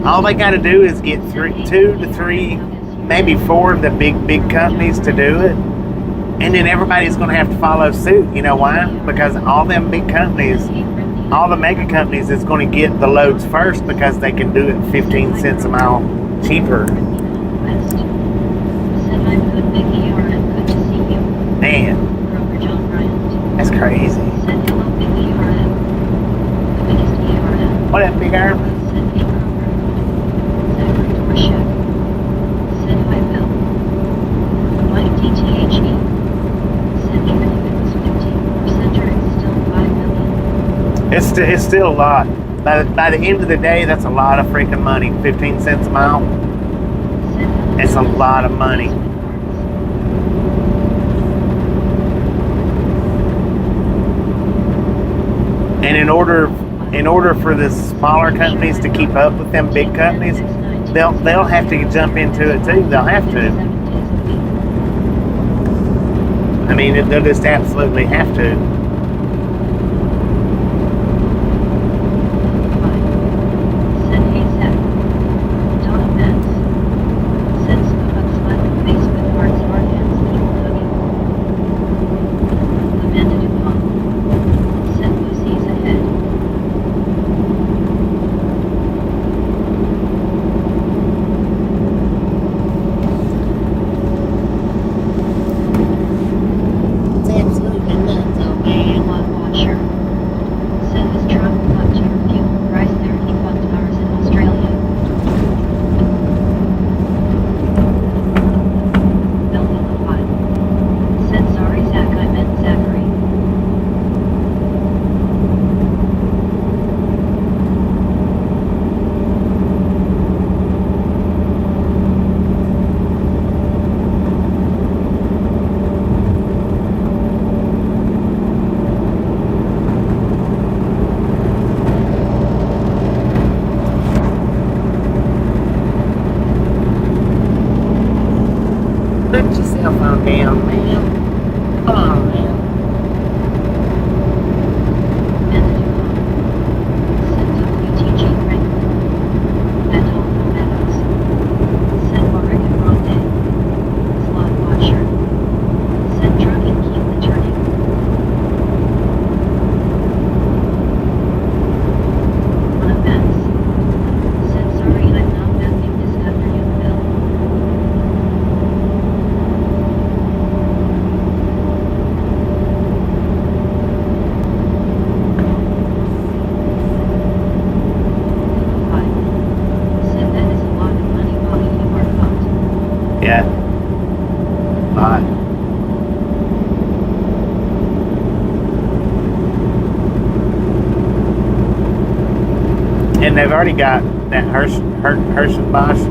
All they got to do is get 2 to 3, maybe 4 of the big companies to do it, and then everybody's going to have to follow suit. You know why? Because all them big companies, all the mega companies, is going to get the loads first because they can do it 15 cents a mile cheaper. Said I'm good, Mickey R. I'm good to see you. Man, Broker John Bryant. that's crazy. Said hello, Mickey RM. The biggest ERM. What up, big arm? Said hey Broker. Zachary Dorshak. Said hi Bill. Mike DTHE. Said even if it was 15%, it's still 5 million. It's still a lot. By the end of the day, that's a lot of freaking money. 15 cents a mile. Said hello. It's a lot of money. And in order for the smaller companies to keep up with them big companies, they'll have to jump into it too. They'll have to. I mean, they'll just absolutely have to. Said hey Zach. Donna Metz. Said Scuba slap in face with hearts hard hands people hugging. Amanda DuPont. Said Lucy's ahead. It's absolutely nuts, oh man. Lot Watcher. Said his truck got to your fuel price there he fucked ours in Australia. Building the file. Said sorry Zach, I meant Zachary. Put your cell phone down, man. Come on, man. Amanda DuPont. Said WTG Franklin. And all the meadows. Said Warwick and Ronde. Slot Watcher. Said trucking keep the turning. On a fence. Said sorry I'm not messing this afternoon, Bill. Said that is a lot of money, Bobby, you are fucked. Yeah. Lot. And they've already got that Hirschenbosch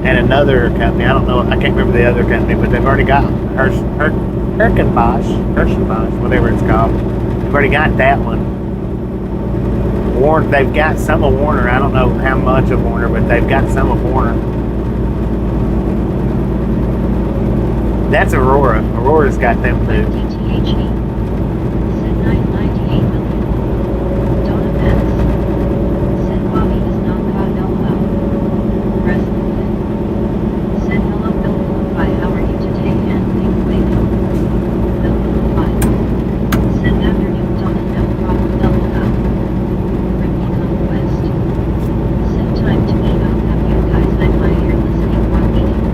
and another company. I don't know. I can't remember the other company, but they've already got Hirschenbosch, whatever it's called. They've already got that one. They've got some of Warner. I don't know how much of Warner, but they've got some of Warner. That's Aurora. Aurora's got them too. DTHE. Said 998 million. Donna Metz. Said Bobby has not got no help. Resolute. Said hello Bill Philippi, how are you today and big baby? Bill Philippi. Said afternoon Donna no problem double up. Ricky Conquest. Said time to meet up, have you guys, I'm my ear listening while eating.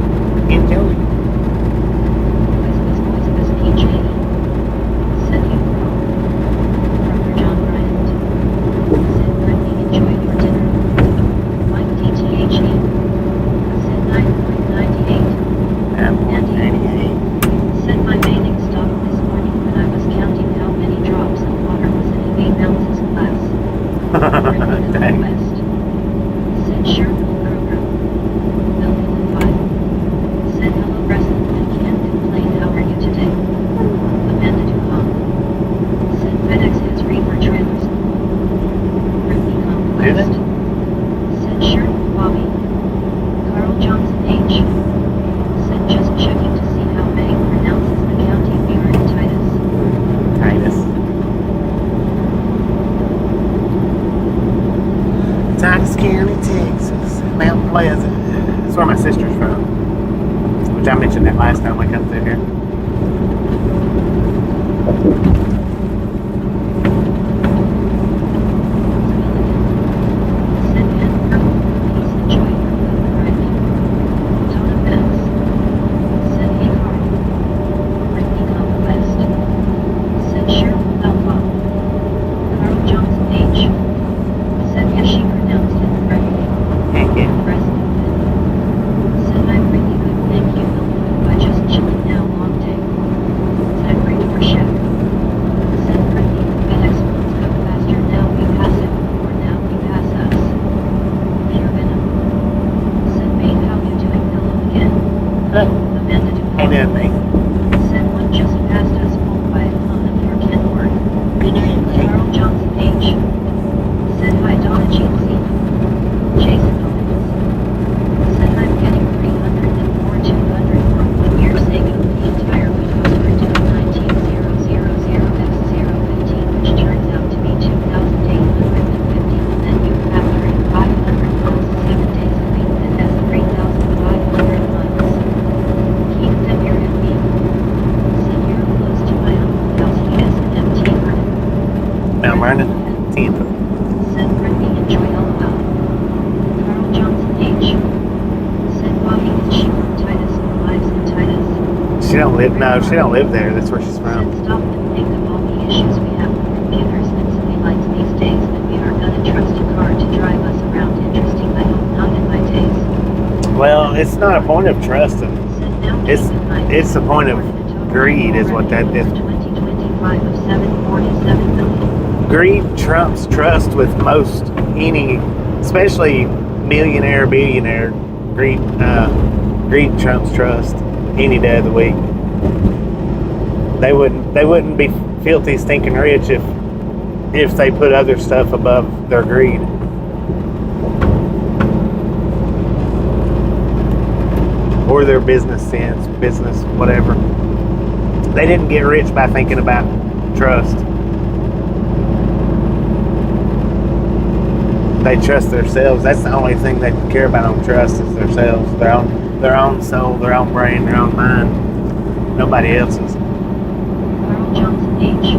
Enjoy. PJ. Travis County, Texas. Mount Pleasant. That's where my sister's from. Which I mentioned that last time we come through here. No, she don't live there. That's where she's from. Stop and think of all the issues we have with computers and silly lights these days, and we are gonna trust a car to drive us around. Interesting, I hope not in my taste. Well, it's not a point of trust. It's a point of greed is what that is. 2025 of 747 million. Greed trumps trust with most any, especially billionaire. Greed trumps trust any day of the week. They wouldn't be filthy stinking rich if they put other stuff above their greed. Or their business sense, business, whatever. They didn't get rich by thinking about trust. They trust themselves. That's the only thing they care about on trust is themselves. Their own soul, their own brain, their own mind. Nobody else's. Carl Johnson H.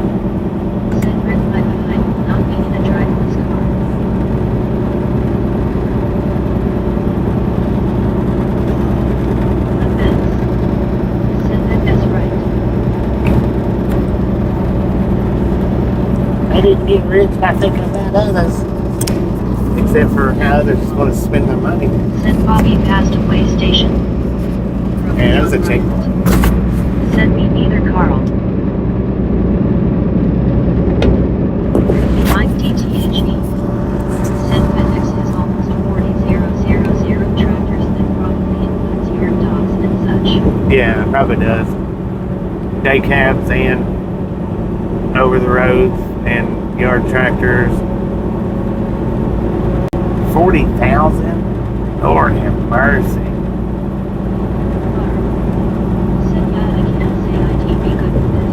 said red flag behind will not be in a driverless car. Offense. Said that that's right. They didn't get rich by thinking about others. Except for how others want to spend their money. Said Bobby passed away station. Yeah, that was a checkpoint. Said me neither, Carl. Mike DTHE. Said FedEx has almost 40,000 tractors that probably includes yard dogs and such. Yeah, it probably does. Day cabs and over the roads and yard tractors. 40,000? Lord have mercy. Said that I can't say I'd be good with it.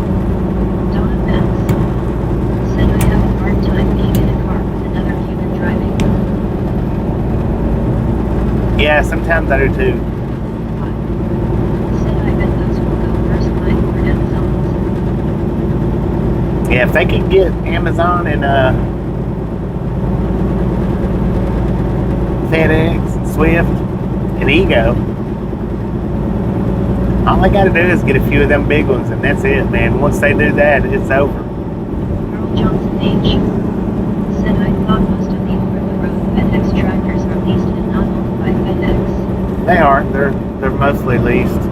Don't offense. Said I have a hard time being in a car with another human driving. Yeah, sometimes I do too. Said I bet those will go first line for Amazons. Yeah, if they could get Amazon and FedEx, and Swift, and Ego, all they got to do is get a few of them big ones, and that's it, man. Once they do that, it's over. Carl Johnson H. said I thought most of the over-the-road FedEx tractors are leased and not owned by FedEx. They are. They're mostly leased.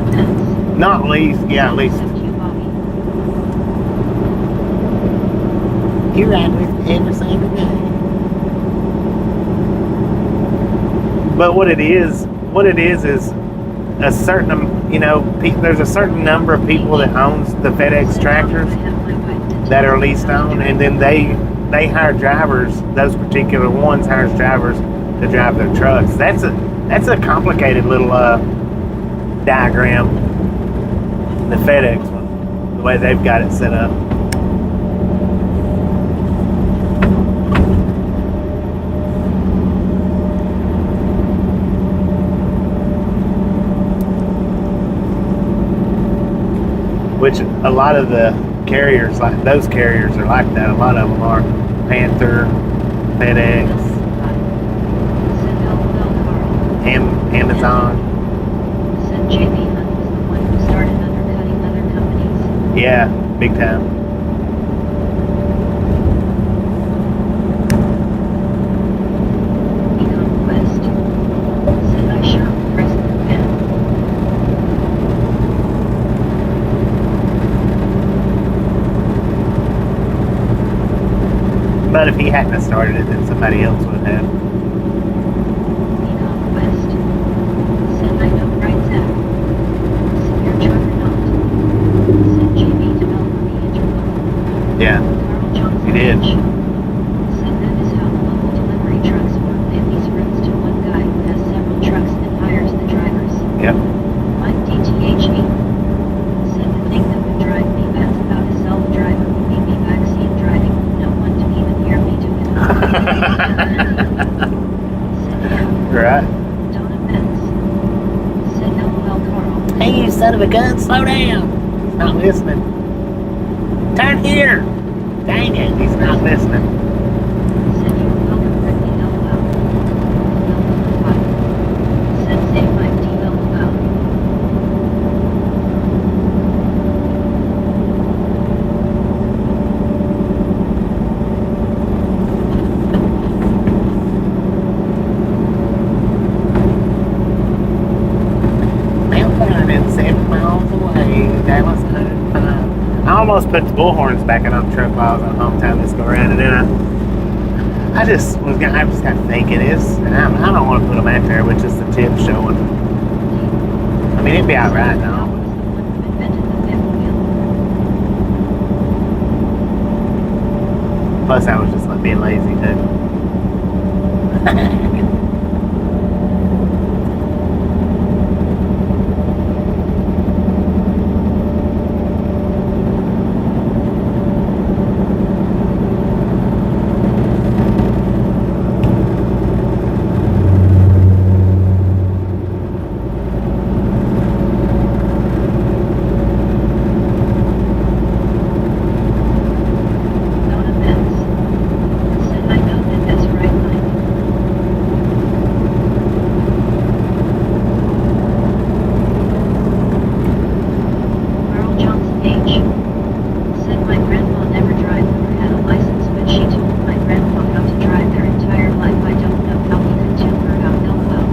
Offense. Not leased. Yeah, leased. Except you, Bobby. You ride with every single day. But what it is a certain, there's a certain number of people that owns the FedEx tractors that are leased on, and then they hire drivers. Those particular ones hires drivers to drive their trucks. That's a complicated little diagram. The FedEx one, the way they've got it set up. which a lot of the carriers, like those carriers, are like that. A lot of them are Banter, FedEx, Said LOL Carl. Amazon. Said JB Hunt was the one who started undercutting other companies. Yeah, big time. Econ Quest. Said I shop President Pan. But if he hadn't have started it, then somebody else would have. Econ Quest. Said I know right Zach. Severe juggernaut. Said JB developed the interlocal. Yeah, Carl Johnson he did. H. Said that is how the local delivery trucks work. They lease routes to one guy who has several trucks and hires the drivers. Yep. Mike DTHE. Said the thing that would drive me nuts about a self-driver would be me backseat driving. No one to even hear me do it. Said yeah. Right. Donna Metz. Said LOL Carl. Hey, you son of a gun, slow down. He's not listening. Turn here. Dang it, he's not listening. Said you were welcome Ricky LOL. LOL. Said save Mike D LOL. Mount Vernon, 7 miles away. Dallas 105. I almost put the bullhorns back in on the truck while I was on hometown this go around, and then I just got thinking and I don't want to put them out there with just the tip showing. I mean, it'd be alright now. Was the one who invented the fifth wheel. Plus, I was just like being lazy too. Donna Metz. Said I know that that's right, Mike. Carl Johnson H. Said my grandma never drive or had a license, but she told my grandpa how to drive their entire life. I don't know how he could tell her how LOL.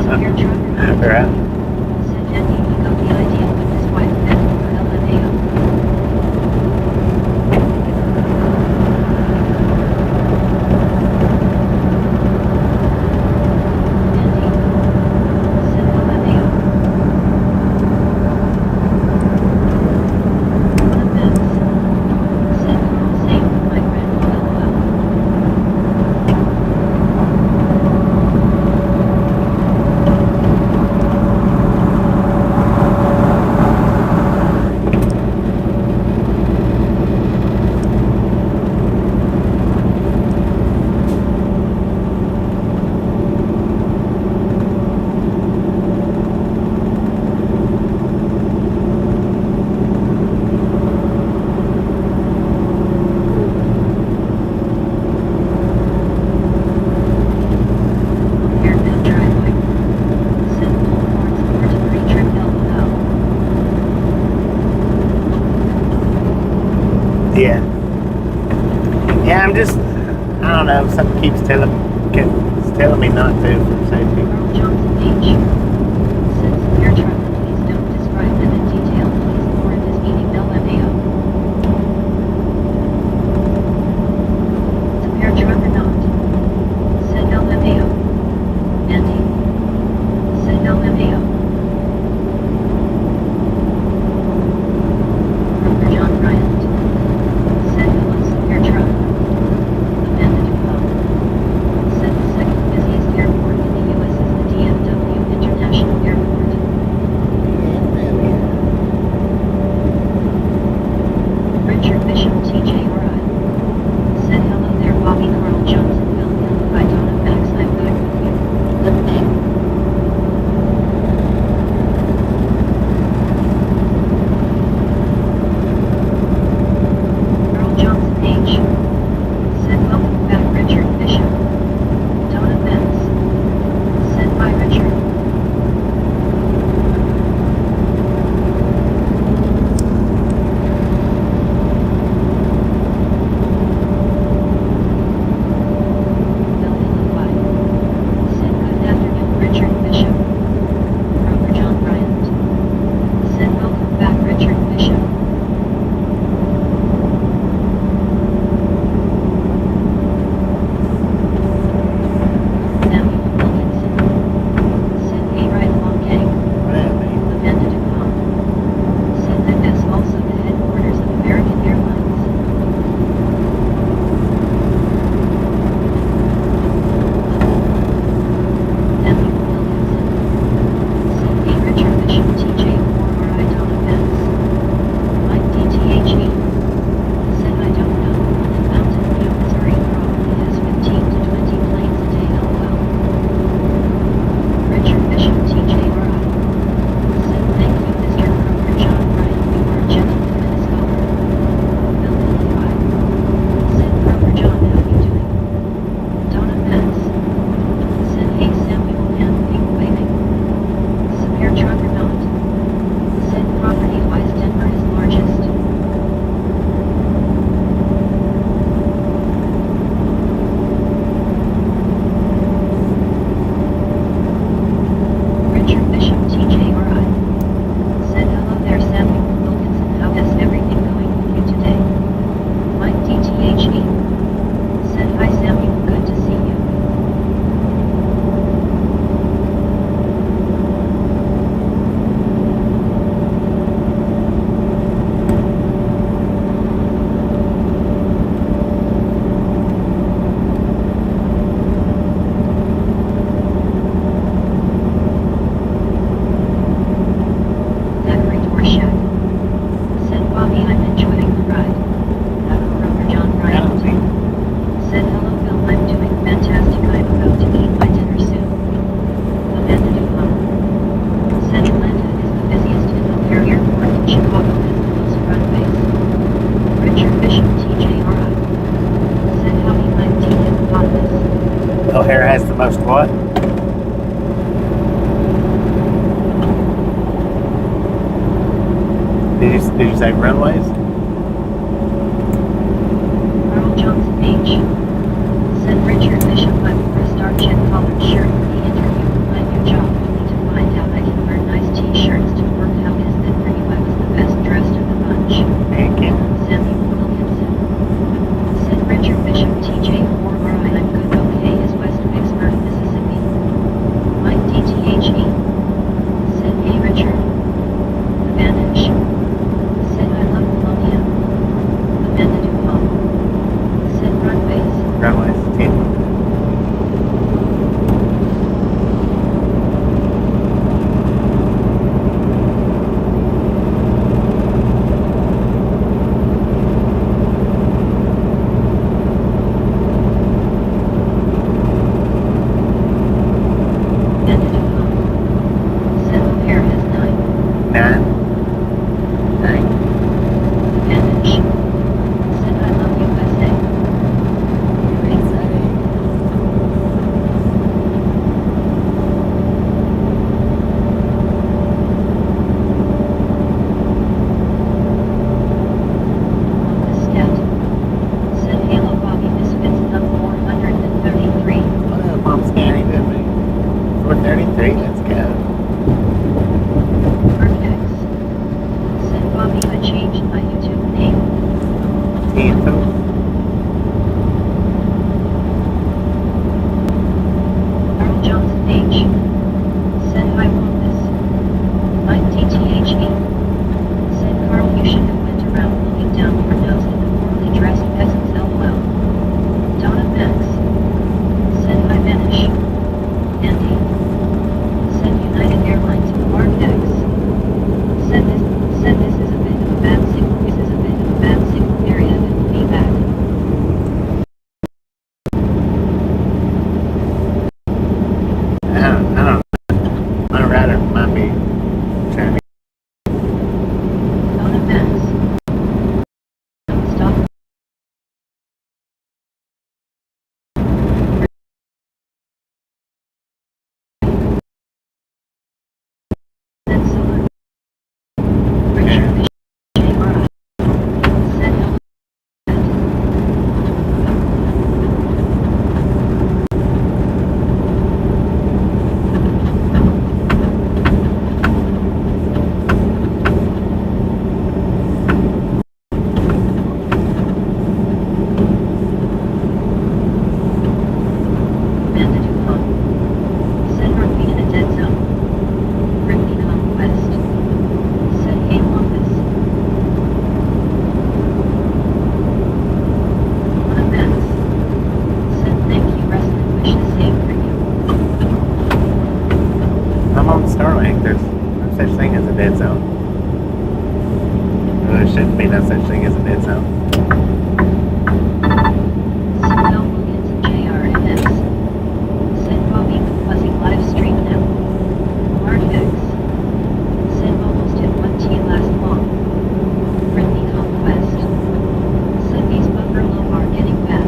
Severe trucker. Right. Said Andy he got the idea with his wife Beth for LMAO. Andy. Said LMAO. Donna Metz. Said Carl saved my grandpa LOL. Airfield driveway. Said bullhorns for to pre-trip LOL. Yeah. Yeah, I'm just, I don't know, something keeps telling me not to for safety. Carl Johnson H. Said severe trucker, please don't describe them in detail, please more in this meeting LMAO. Severe trucker not. Said LMAO. Andy. Said LMAO. Broker John Bryant. Said hello severe truck. Abandoned phone. Said the second busiest airport in the USA. Did you say runways? Carl Johnson H. Said Richard Bishop, I wore a starched collared shirt for the interview for my new job, only to find out I can wear nice t-shirts to work. How is that for you? I was the best dressed of the bunch. Thank you. Samuel Williamson. Said Richard Bishop, TJ4RI, I'm good, okay, is West Vicksburg, Mississippi. Mike DTHE. Said, hey Richard. The Bandage. Said, I love Colombia. Amanda Dupont. Said, runways. Runways. Team. Amanda Dupont. Said, the pair has 9. 9. Bandage. Said, I love USA. Stat. Said, Halo Bobby Misfits up 433. What up, Mom Scanny with me? 433, let's go. Archex. Said, Bobby, I changed my YouTube name. Info. Carl Johnson H. Said, hi Wampus. Mike DTHE. Said, Carl, you should have went around looking down your nose at the poorly dressed peasants, LOL. Donna Max. Said, hi Vanish. Andy. Said, United Airlines with Archex. Said this is a bit of a bad signal. This is a bit of a bad signal area that will be back. I don't know. My router might be trying to. Donna Max. Stop. Said Solar. Richard Bishop, JRI. Said hello. Amanda Dupont. Said rugby in a dead zone. Ripley Conquest. Said hey Wampus. Donna Max. Said thank you, wrestling wish the same for you. I'm on Starlink. There's no such thing as a dead zone. There shouldn't be no such thing as a dead zone. Said Mel Wilkins JRNS. Said Bobby with fuzzy live stream now. Archex. Said almost hit 1T last long. Brittany Conquest. Said these buffer low are getting bad.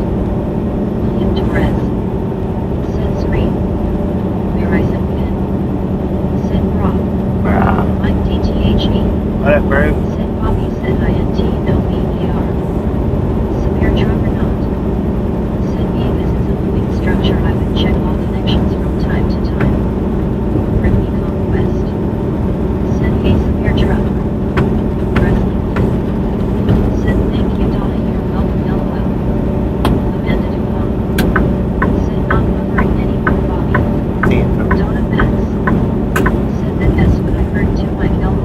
William Torres. Said scream. Where I said pin. Said Brock. Bruh. Mike DTHE. What up, bro? Said Bobby said INT no BPR. Severe truck or not. Said me this is a moving structure, I would check all connections from time to time. Ripley Conquest. Said hey severe truck. Wrestling Flynn. Said thank you Donna, you're welcome, LOL. Amanda Dupont. Said not buffering anymore, Bobby. Info. Donna Max. Said that that's what I heard too, Mike, LOL.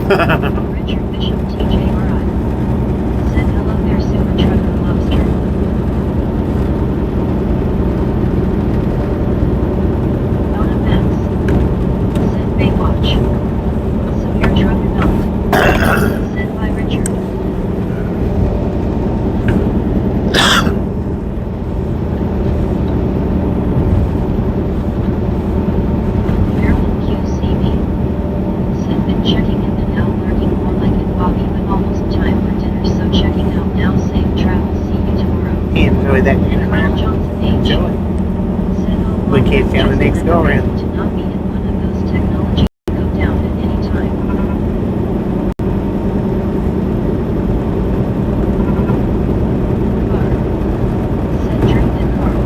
Richard Bishop TJRI. Said hello there, super trucker lobster. Donna Max. Said Baywatch. Severe trucker not. Said by Richard. Marilyn QCB. Said been checking in and out, lurking more like it, Bobby, but almost time for dinner, so checking out now. Safe travel, see you tomorrow. Enjoy that dinner, Carl man. Johnson H. Enjoy. Said all We kids down the next go around. to not be in one of those technology go down at any time. Bar. Said drink and Carl.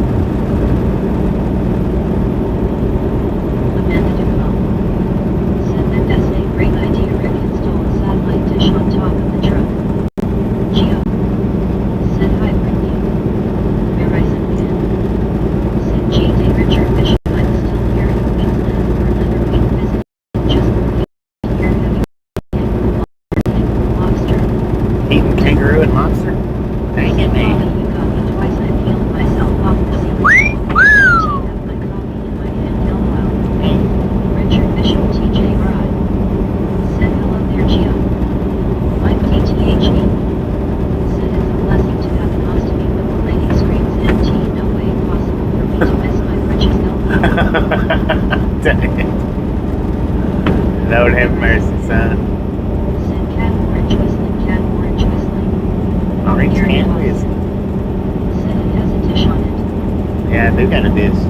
Amanda Duval. Said that that's a great idea. Rick install a satellite dish on top of the truck. Geo. Said hi Brittany. Horizon again. Said G.D. Richard Bishop, I'm still here in Queensland for another week visit. Just here having lobster. Eating kangaroo and lobster? Dang it, Said, man. Bobby, you got me twice. I peeled myself off the seat. Tea got my coffee in my hand. LOL. Richard Bishop TJ Ride. Said hello there, Geo. Mike DTHE. Said it's a blessing to have an ostomy with the lady screams MT. No way possible for me to miss my britches. LOL. Dang it. Lord have mercy, son. Said cat orange whistling, cat orange whistling. Orange Gary can Watson. whiz. Said it has a dish on it. Yeah, I do got a dish.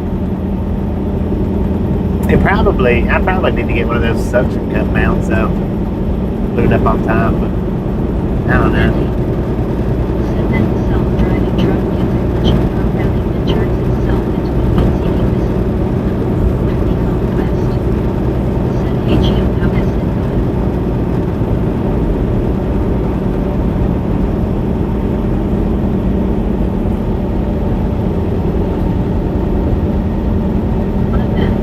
I probably need to get one of those suction cup mounts out. Put it up on top, but I don't know. Said that the self-driving truck gets efficient programming and turns itself into a heat-seeking missile. Whitney Conquest. Said hey Geo, how is it? One of Max.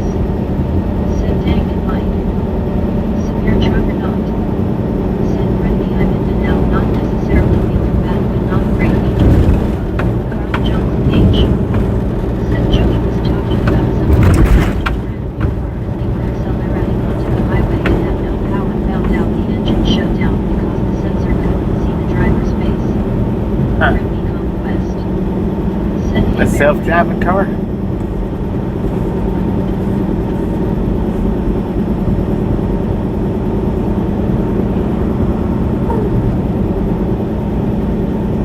Said dang it Mike. Severe trucker not. Said Brittany, I'm in and out, not necessarily feeling bad, but not great either. Carl Johnson H. Said Joey was talking about someone who had a brand new car and they were accelerating onto the highway and had no power, found out the engine shut down because the sensor couldn't see the driver's face. Huh. Brittany Conquest. Said hey A Bear. self-driving car?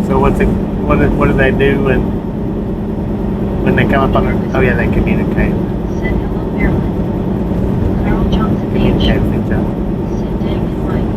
So what do they do when they come up on the, oh yeah, they communicate. Said hello Marilyn. Carl Johnson H. Communicate with each other. Said dang it Mike.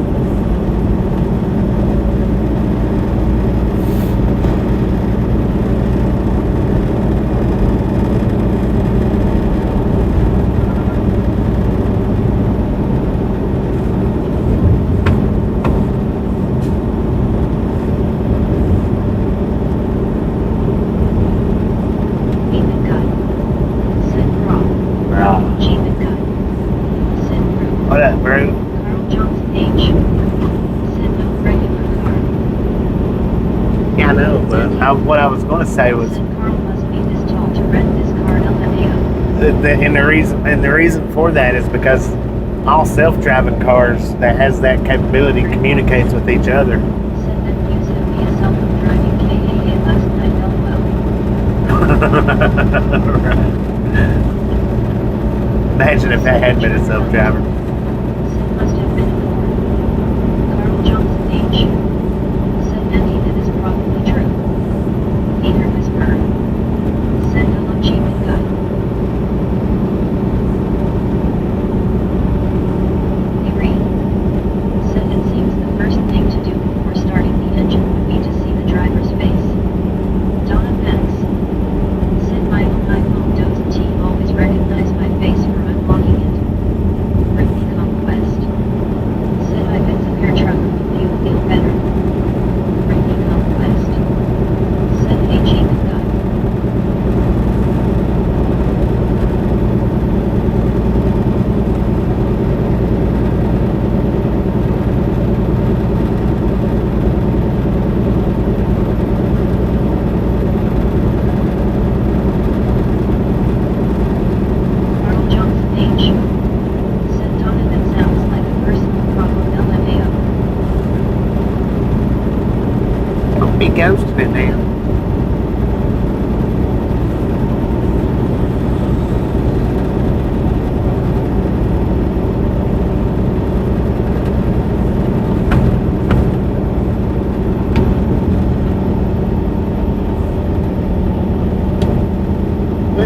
Ethan Cut. Said Rob. Right. Jeevan Cut. Said Brew. What up, bro? Carl Johnson H. Said no regular car. Yeah, I know, but what I was going to say was Said Carl must be this tall to rent this car LMAO. and the reason for that is because all self-driving cars that has that capability communicates with each other. Said that news had me a self-driving KAA last night LOL. Right. Imagine if that had been a self-driver. Said must have been Carl Johnson H. Said Andy that is probably true. Peter Whisper. Said hello Jeevan Cut. Hey Reed. Said it seems the first thing to do before starting the engine would be to see the driver's face. Donna Max. Said my own iPhone doesn't always recognize my face for unlocking it. Brittany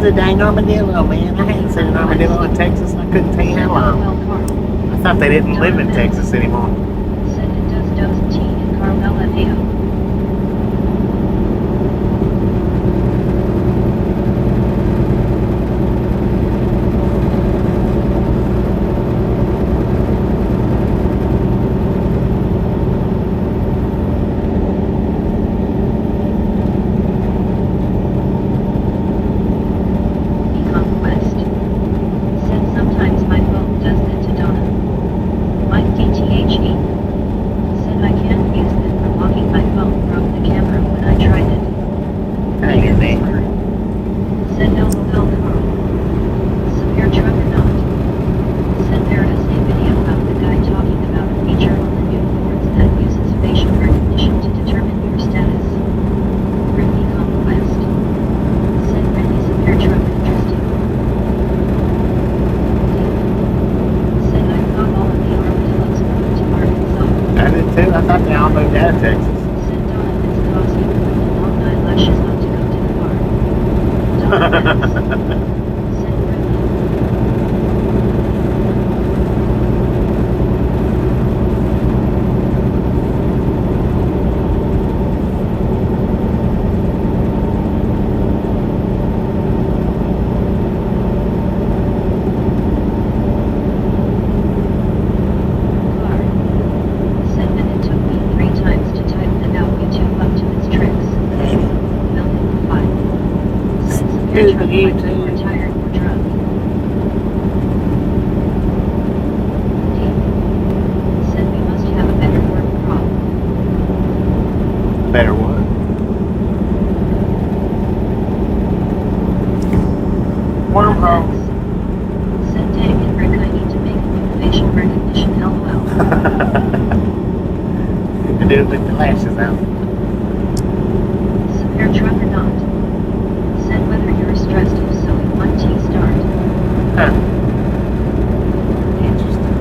a dang armadillo, man. I hadn't seen an armadillo in Texas. I couldn't tell you how long. LOL Carl. I thought they didn't live in Texas anymore. Said it does T and Carl LMAO. Conquest. Said sometimes my phone does that to Donna. Mike DTHE. Said I can't use it for locking my phone from the camera when I tried it. Dang it, man. Said LOL Carl. Severe truck or not. Said there is a video of the guy talking about a feature on the new Fords that uses facial recognition to determine your status. Really Conquest. Said really severe truck interesting. Said I thought all of the armadillos moved to Arkansas. I did too. I thought they all moved out of Texas. Said Donovan's causing long eyelashes not to go to the bar. Donovan's. Said really. Car. Said that it took me 3 times to type that out YouTube up to its tricks. Melvin replied. Said severe truck like you were tired or drunk. Deep. Said we must have a better word problem. Better what? Wormhole. Said dang it Rick, I need to make a new facial recognition LOL. To do it with the lashes out. Severe truck or not. Said whether you're stressed if so you want T start. Huh. Interesting.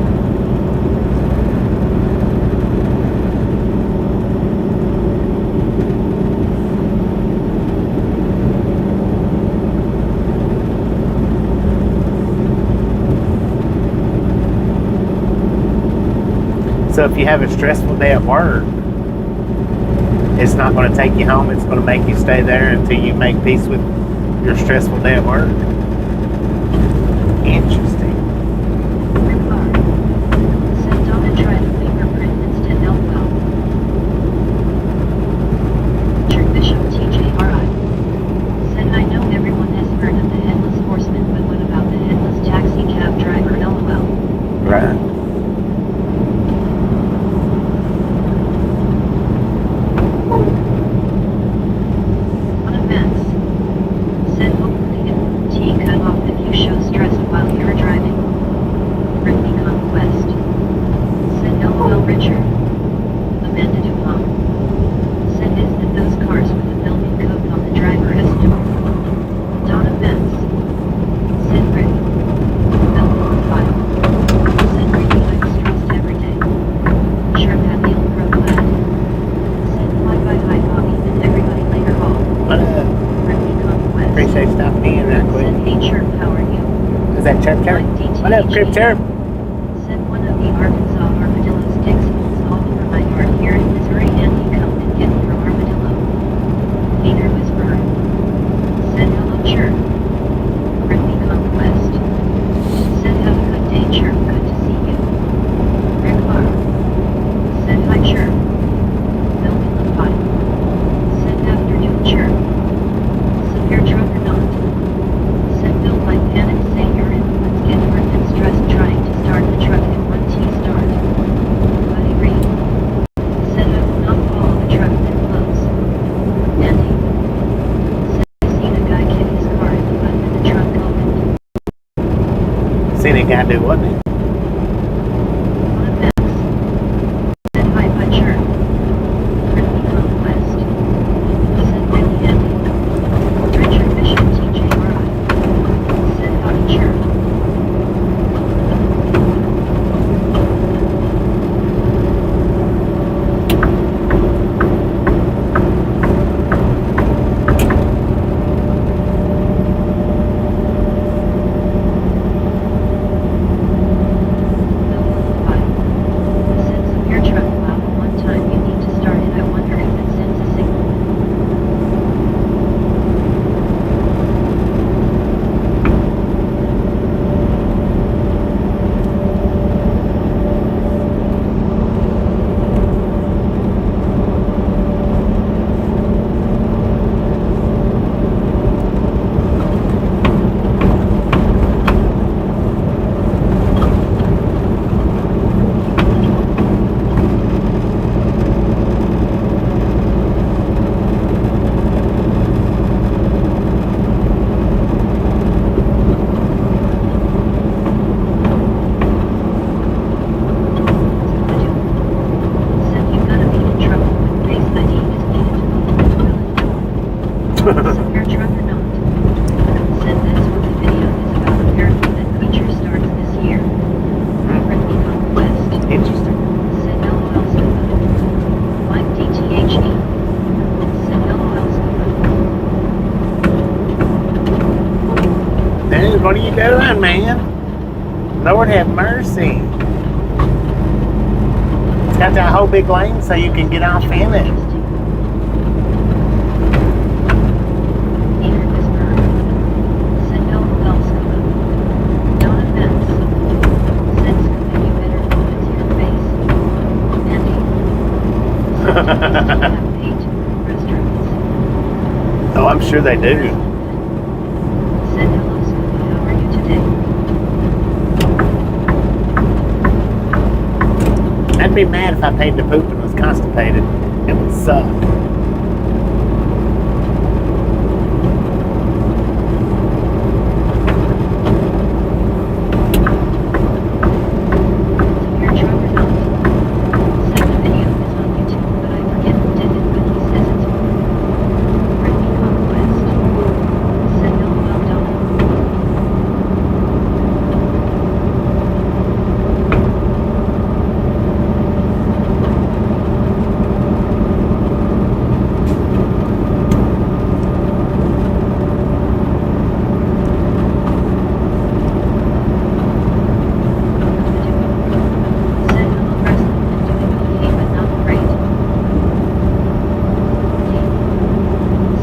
So if you have a stressful day at work, it's not going to take you home. It's going to make you stay there until you make peace with your stressful day at work. Interesting. Car. Said Donna tried a fingerprint instead LOL. Richard Bishop TJRI. Said I know everyone has heard of the Headless Horseman, but what about the Headless Taxi Cab Driver LOL? Right. On a mess. Said hopefully it won't T cut off if you show stressed while you're driving. Britney Conquest. Said LOL Richard. Amanda Dupont. Said is that those cars with a building code on the driver as door. Donna Benz. Said Rick. Melvin File. Said really I'm stressed every day. Sure that heel pro glad. Said fly by high Bobby and everybody later all. What up? Britney Conquest. Appreciate stopping in right quick. Said hey Chirp, how are you? Is that Chirp Chirp? What up, Chirp Chirp? Said one of the Arkansas armadillo sticks holes all over my yard here in Missouri and he come and get your armadillo. Hater whisperer. Said hello Chirp. Britney Conquest. Said have a good day Chirp, good to see you. Rick Clark. Said hi Chirp. Melvin LaPie. Said afternoon Chirp. Severe truck or not. Said build like panic say you're in, let's get hurt and stressed trying to start the truck in 1T start. Buddy Reed. Said I will not follow the truck that close. Andy. Said I seen a guy kick his car in the butt and the trunk opened. Seen a guy do what? On a mess. Said hi by Chirp. Britney Conquest. Said really Andy. Richard Bishop TJRI. Said howdy Chirp. what are you doing, man? Lord have mercy. It's got that whole big lane so you can get off in it. Peter whispered. Said no bells come up. Don't offense. Said Scoop, you better hope it's your face. Andy. Said have 8 restaurants. Oh, I'm sure they do. Said hello Scoopy, how are you today? I'd be mad if I paid to poop and was constipated. It would suck. Your truck or not? Said the video is on YouTube, but I forget who did it, but he says it's Ricky Conquest. Said no, well done. Said hello wrestling and doing okay but not great.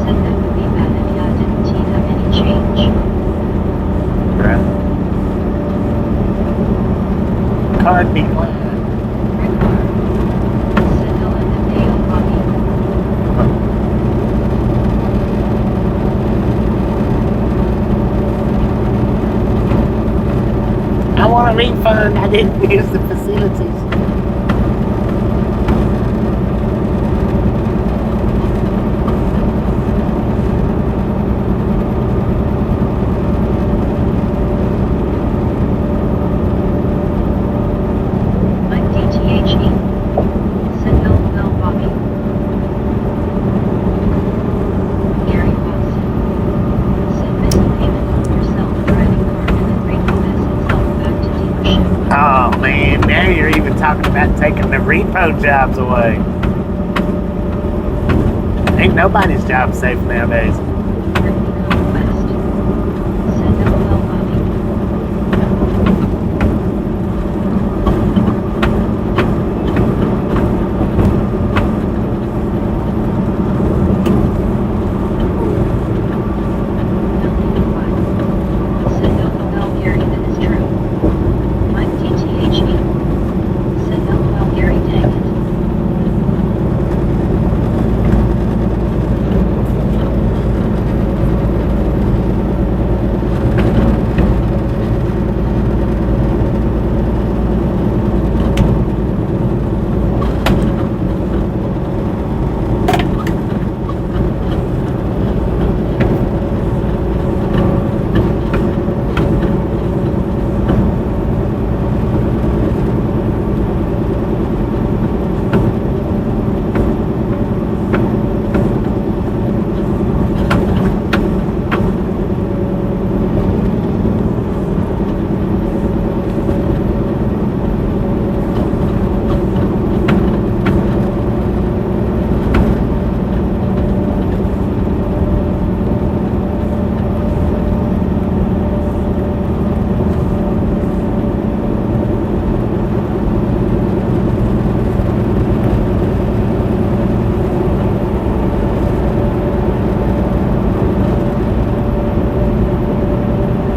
Said that would be bad if ya didn't have any change. Right. Card be glad. Rick Bar. Said LMFAO Bobby. I want a refund. I didn't use the facilities. Mike DTHE. Said LOL Bobby. Gary Foss. Said missing payment on yourself driving car and then repossess itself back to dealership. Oh man, now you're even talking about taking the repo jobs away. Ain't nobody's job safe nowadays. Ricky Conquest. Said LOL Bobby. Said LOL Gary, that is true. Mike DTHE. Said LOL Gary, dang it.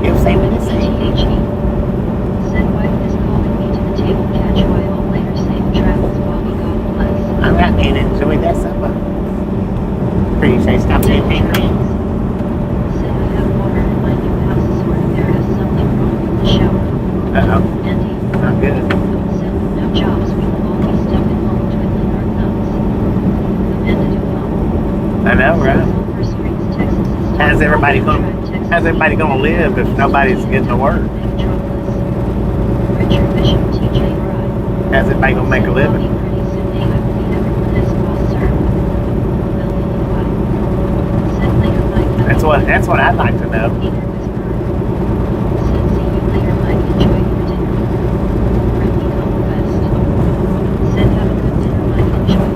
You say what you say. DTHE. Said wife is calling me to the table. Catch you all later. Safe travels, Bobby. God bless. All right, man. Enjoy that supper. Appreciate stop saying hey, man. Said I have water in my new house. Sort of there is something wrong with the shower. Uh-oh. Andy. Not good. Said no jobs. We will all be stuck at home twiddling our thumbs. Amanda Dupont. I know, right? Silver Springs, Texas is How's everybody Texas gonna live if nobody's getting to work? Richard Bishop, TJ Rye. How's everybody gonna make a living? Pretty soon, I believe everyone is well served. Said later, Mike. That's what I'd like to know. Peter whispered. Said see you later, Mike. Enjoy your dinner. Ricky Conquest. Said have a good dinner, Mike. Enjoy.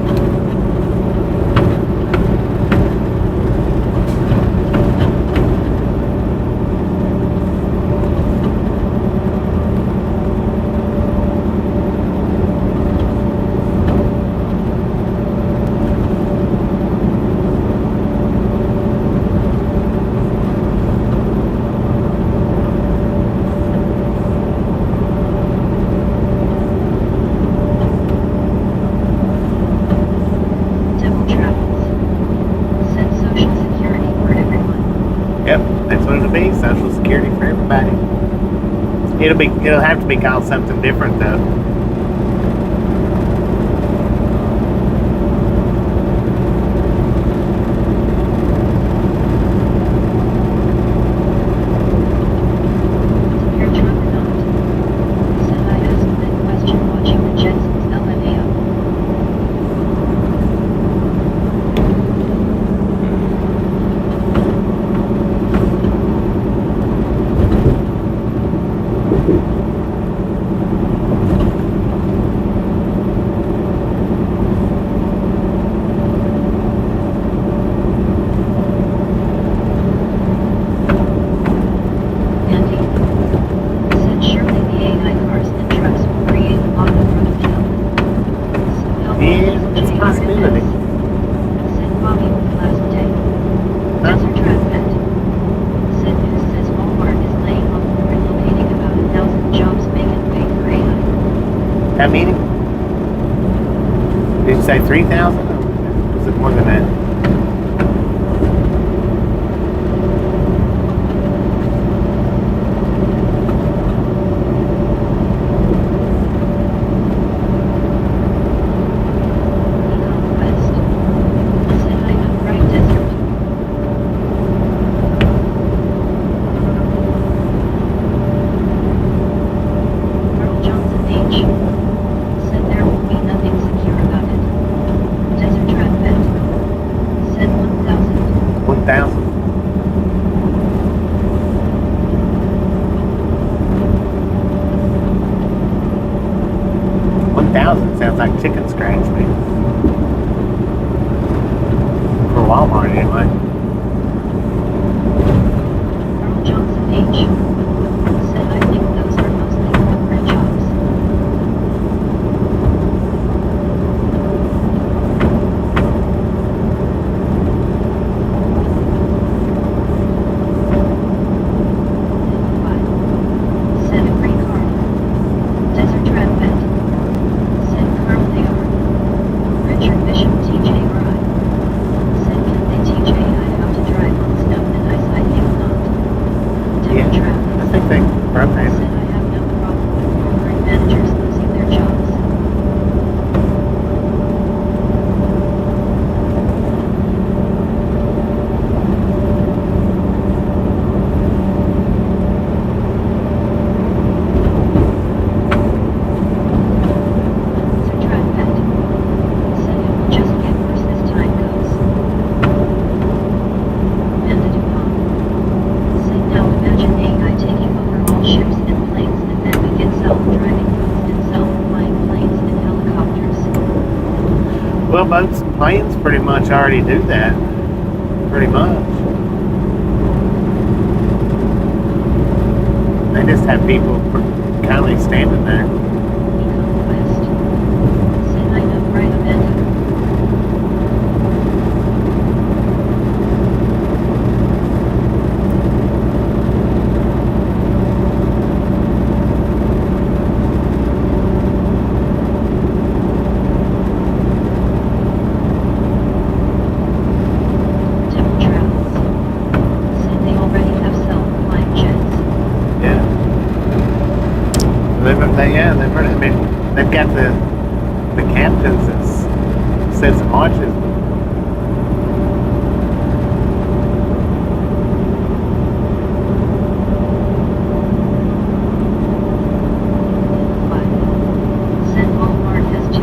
Social Security for everybody. It'll have to be called something different though. Your truck or not? Said I asked that question watching the Jetsons LMAO. Andy. Said surely the AI cars and trucks will create a lot of production. So how long Yeah, will it's a it take possibility. Said Bobby with the last day. Desert Trap Vet. Said news says Walmart is laying off or relocating about 1,000 jobs making way for AI. How many? Did you say 3,000? Or was it more than that? Econ West. Said I know right desert. Earl Johnson H. Said there will be nothing secure about it. Desert Trap Vet. Said 1,000. 1,000? Sounds like chicken scratch to me. For Walmart anyway. Earl Johnson H. Said I think those are mostly corporate jobs. Said a free car. Desert Trap Vet. Said Carl they are. Richard Bishop TJ Rye. Said can they teach AI how to drive on snow and ice? I think not. Devil Yeah, Travis. I think they program Said it. I have no problem with corporate managers losing their jobs. Desert Trap Vet. Said it will just get worse as time goes. Amanda Dupont. Said now imagine AI taking over all ships and planes and then we get self-driving boats and self-flying planes and helicopters. Well, boats and planes pretty much already do that. Pretty much. They just have people kindly standing there. Econ West. Said I know right Amanda. Devil Travels. Said they already have self-flying jets. Yeah. They've got the captains that sits and watches. Said Walmart has 2.1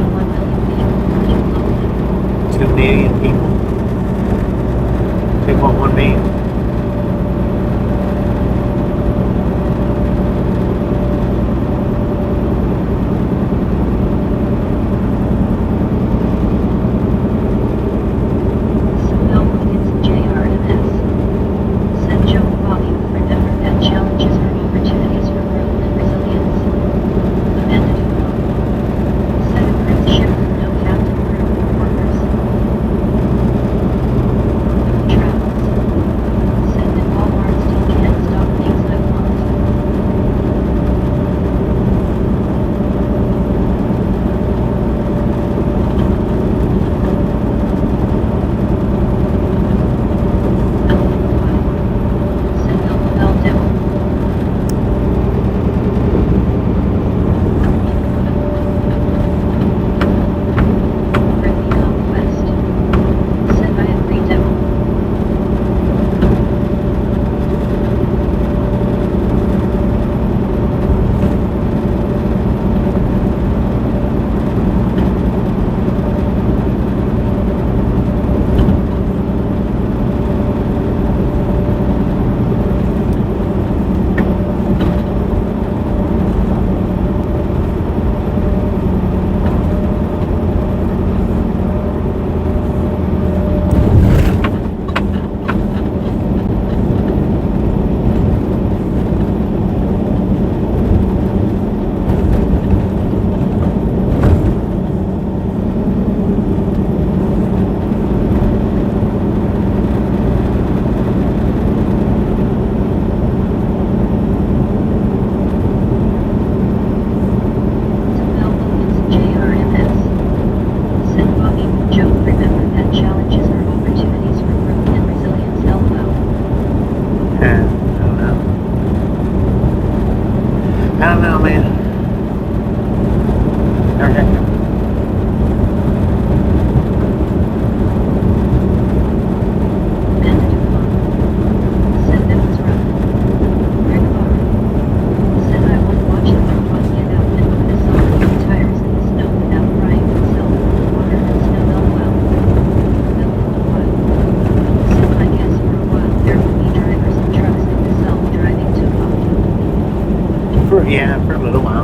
million people working globally. 2 million people. 2.1 million.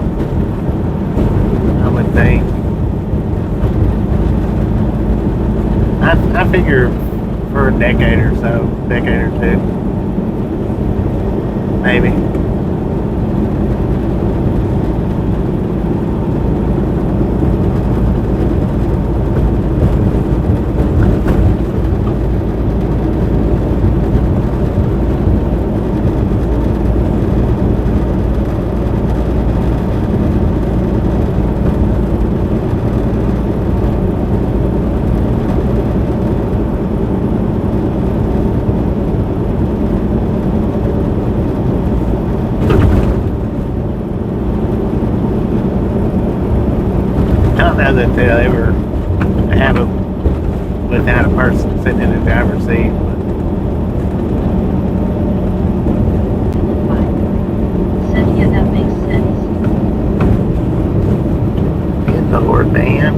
I would think. I figure for a decade or so, decade or two, maybe. I don't know that they'll ever have a without a person sitting in the driver's seat. Said, yeah, that makes sense. Good Lord, man.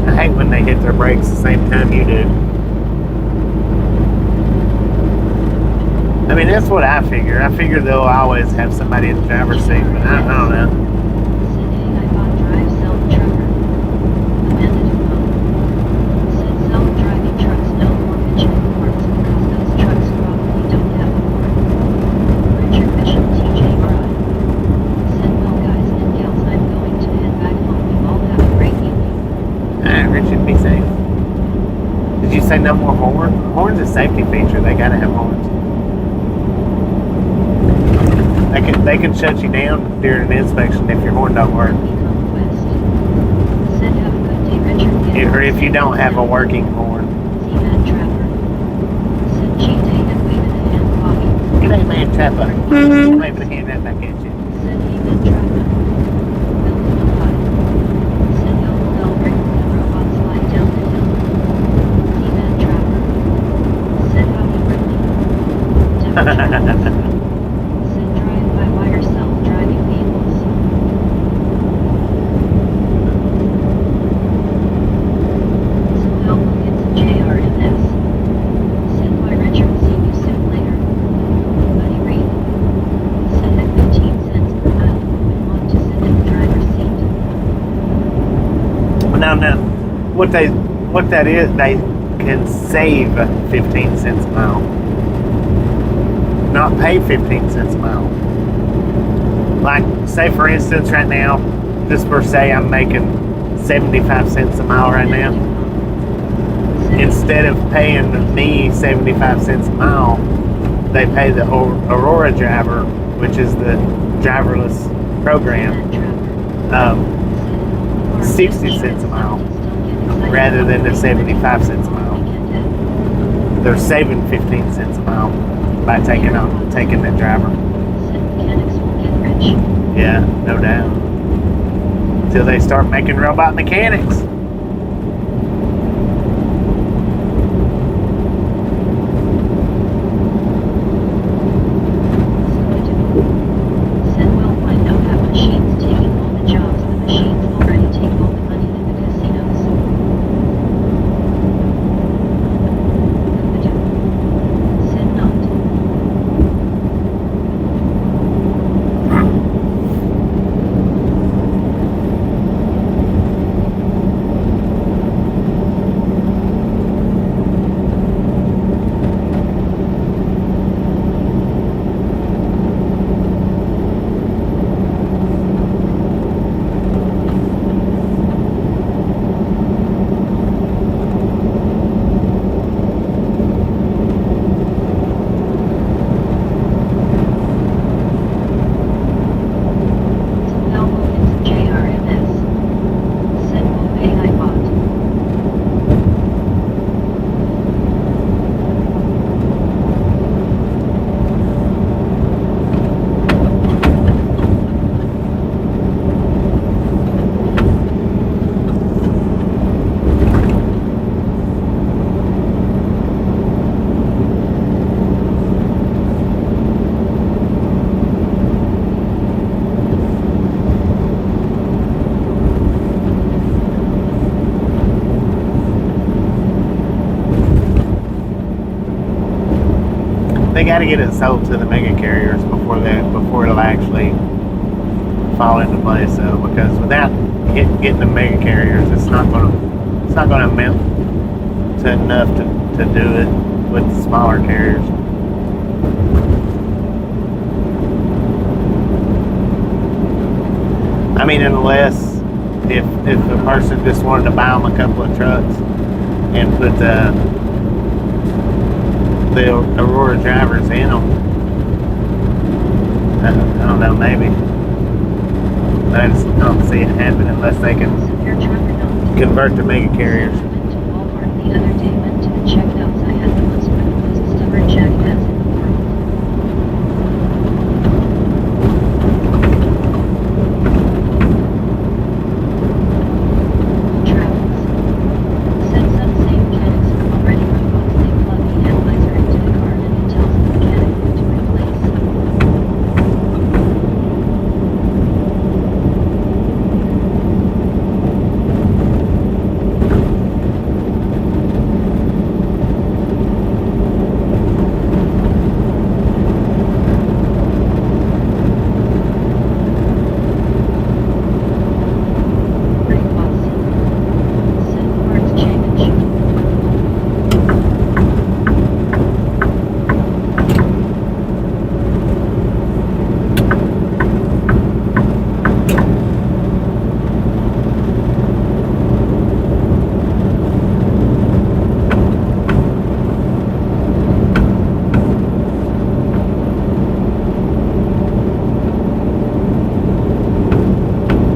I hate when they hit their brakes the same time you do. I mean, that's what I figure. I figure they'll always have somebody in the driver's seat, but I don't know. Said, hey, I bought drive self-trucker. Amanda Dupont. Said, self-driving trucks no more pitching horns because those trucks probably don't have a horn. Richard Bishop TJ Bride. Said, well guys and gals, I'm going to head back home. You all have a great evening. Alright, Richard, be safe. Did you say no more horn? Horn's a safety feature. They gotta have horns. They can shut you down during an inspection if your horn don't work. Said, have a good day, Richard. Or if you don't have a working horn. Z-Man Trapper. Said, cheat day and waving a hand Bobby. Good day, man, Trapper. I'm waving a hand right back at you. Said, hey, man Trapper. Building a pipe. Said, y'all bring the robots slide down the hill. Z-Man Trapper. Said, howdy, Brittany. Devil Travels. Said, drive by yourself, driving vehicles. Said, now we'll get some JRNS. Said, bye Richard, see you soon later. Buddy Reed. Said, at 15 cents per mile, would want to sit in the driver's seat. No. What that is, they can save 15 cents a mile. Not pay 15 cents a mile. Like, say for instance, right now, just per se, I'm making 75 cents a mile right now. Instead of paying me 75 cents a mile, they pay the Aurora driver, which is the driverless program, 60 cents a mile rather than the 75 cents a mile. They're saving 15 cents a mile by taking the driver. Said mechanics will get rich. Yeah, no doubt. Until they start making robot mechanics. Said, well, find out how machines taking all the jobs. The machines already take all the money in the casinos. Said not. they got to get it sold to the mega carriers before it'll actually fall into place. So because without getting the mega carriers, it's not gonna amount to enough to do it with the smaller carriers. I mean, unless if a person just wanted to buy them a couple of trucks and put the Aurora drivers in them, I don't know, maybe. But I just don't see it happen unless they can Severe traffic on. convert to mega carriers. I went to Walmart the other day, went to the checkouts. I had the most stubborn jackass in the world. Travels. Said some same mechanics have already removed. They plug the analyzer into the car and it tells the mechanic what to replace. Rig POV. Said parts change.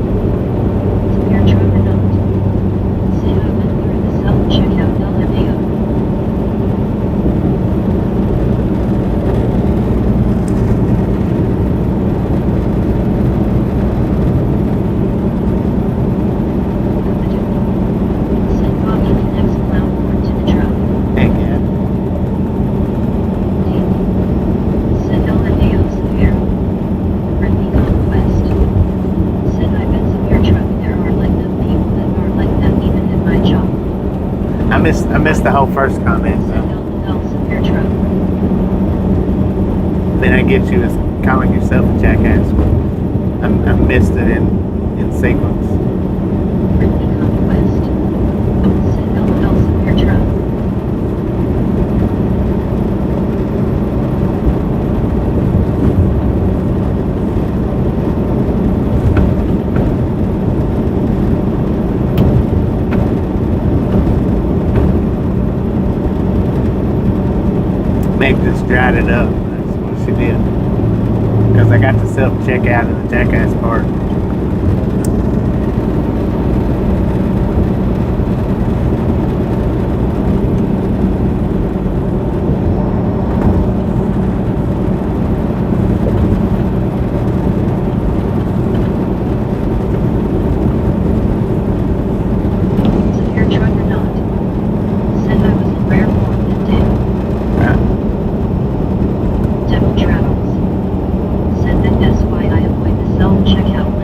Severe traffic on. Say I went through the self-checkout LMAO. Said Bobby connects cloud port to the truck. Heck yeah. Said LMAO severe. Friendly conquest. Said I bet severe truck there are like them people that are like that even in my job. I missed the whole first comment Said though. LL severe truck. Then I get you as calling yourself a jackass. I missed it in sequence. Friendly conquest. Said LL severe truck. Meg just dried it up. That's what she did. Because I got the self checkout in the jackass part. Severe truck or not. Said I was in rare form that day. Devil travels. Said that that's why I avoid the self-checkout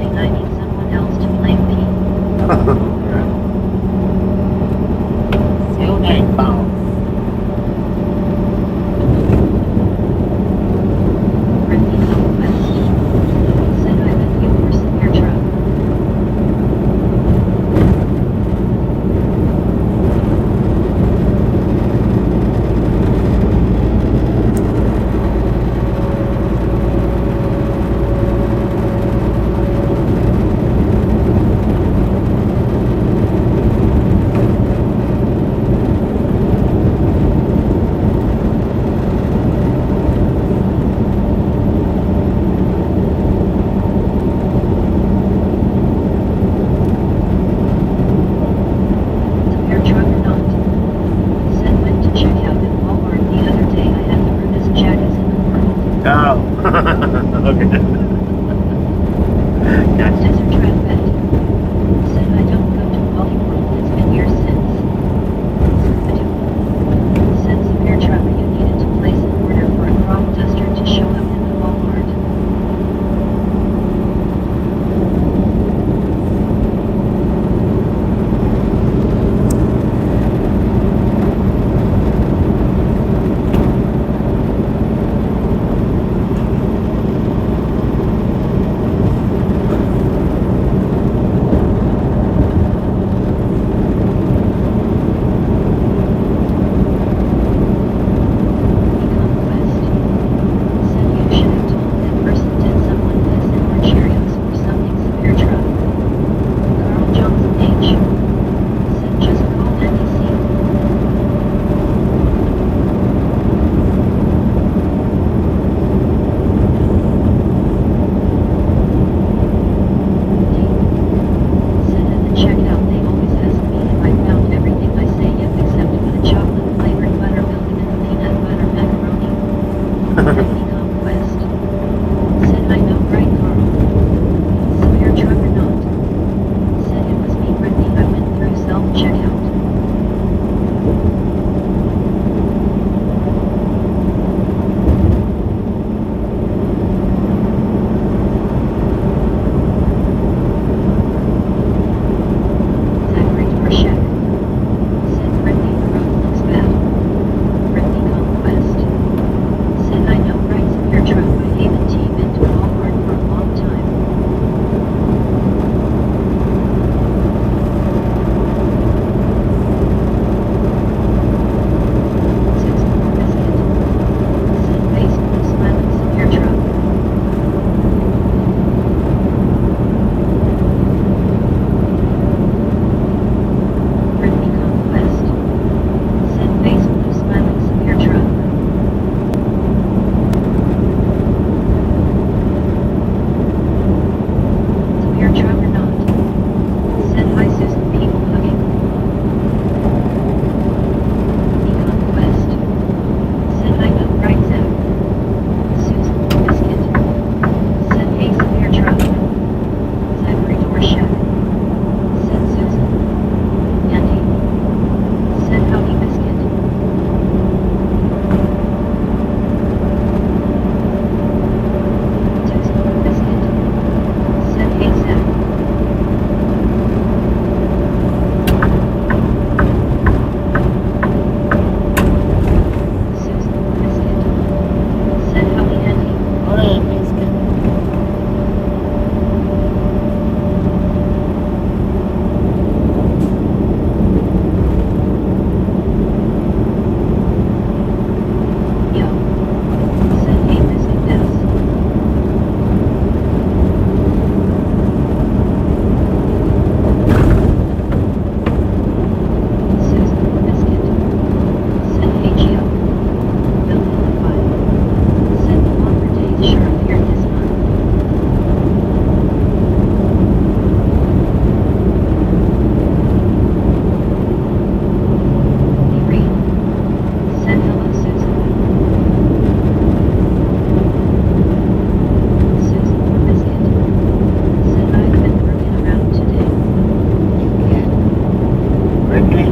Biscuit.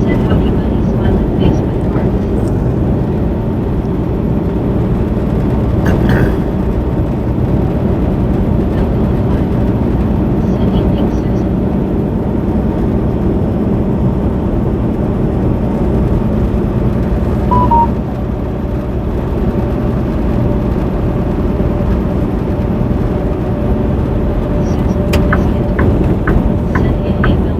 Said howdy buddy, smiling face with hearts. Said evening, Susan. Susan, biscuit. Said hey hey Bill.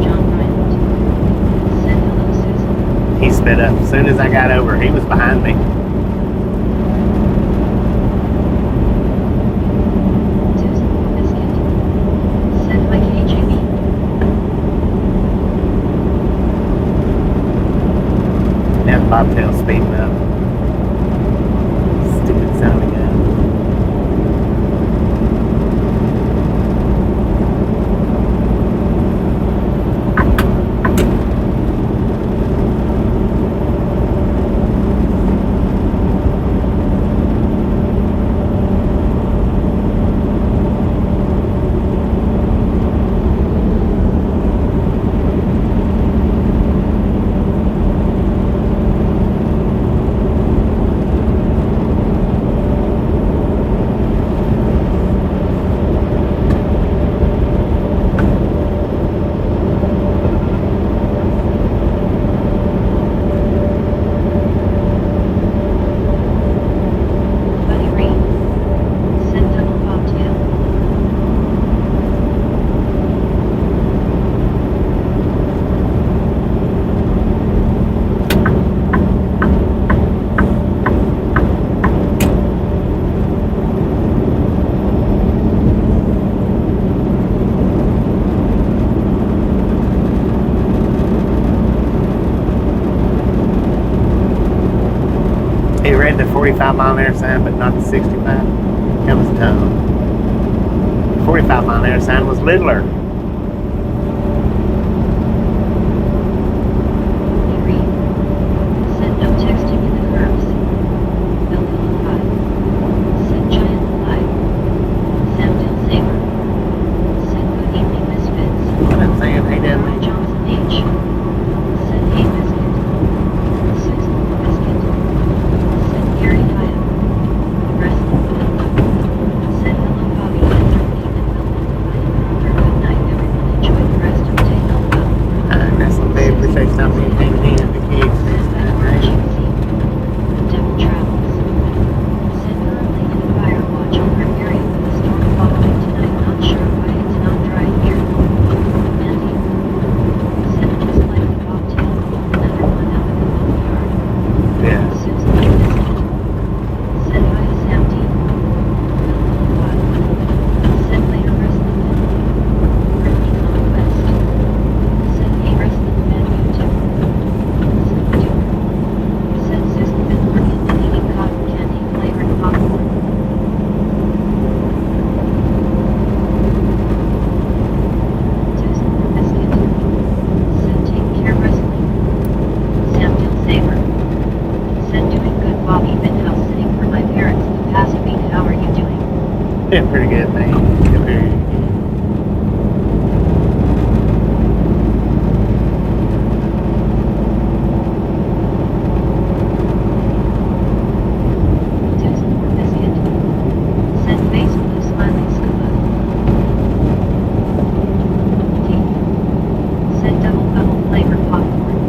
John Bryant. Said hello Susan. He sped up as soon as I got over. He was behind me. Susan, biscuit. Said hi KJB. That bobtail speeding up. Stupid sounding guy. Buddy Reed. Said double bobtail. He read the 45 mile an hour sign, but not the 65. That was dumb. 45 mile an hour sign was littler. Hey Reed. Said no texting in the curves. Bill alive. Said giant alive. Samdale Saber. Said good evening misfits. What I'm saying, hey, Roy Dudley. Johnson H. Said hey biscuit. Susan biscuit. Said Gary Hyatt. Wrestling. Said hello Bobby and Ethan Bill. For good night everyone, enjoy the rest of day. Wrestling babe, we say something in the kids. Devil travels. Said currently in a fire watch over area with a storm following tonight. Not sure why it's not dry here. Andy. Said just like the bobtail. Another one out in the backyard. Yeah. Susan biscuit. Said hi Sam D. Said later wrestling fan. Brittany Conquest. Said hey wrestling fan YouTube. Said Duke. Said Susan been working and eating cotton candy flavored popcorn. Susan biscuit. Said take care wrestling. Samdale Saber. Said doing good Bobby been house sitting for my parents the past week. How are you doing? Yeah, pretty good, man. Yeah, very good. Susan biscuit. Said face blue smiling scuba. Deep. Said double bubble flavored popcorn.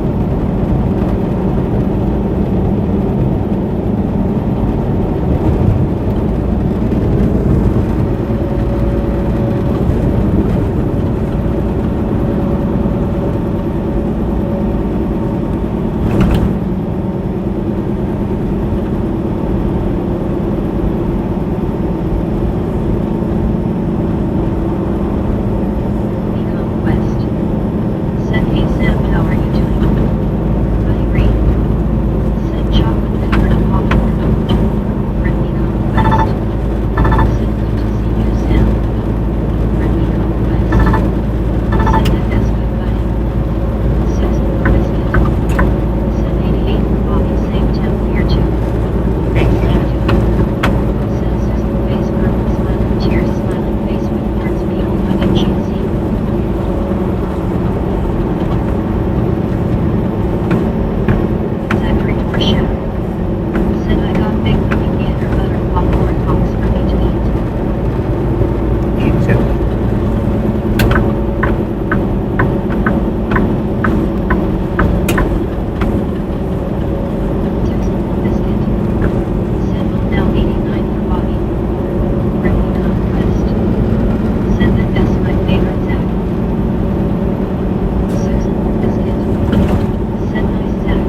Shack. Said I got big movie theater butter popcorn pops for me to eat. Eat chili. Biscuit. Said now 89 for Bobby. Brittany Conquest. Said that's my favorite Zach. Susan Biscuit. Said nice Zach.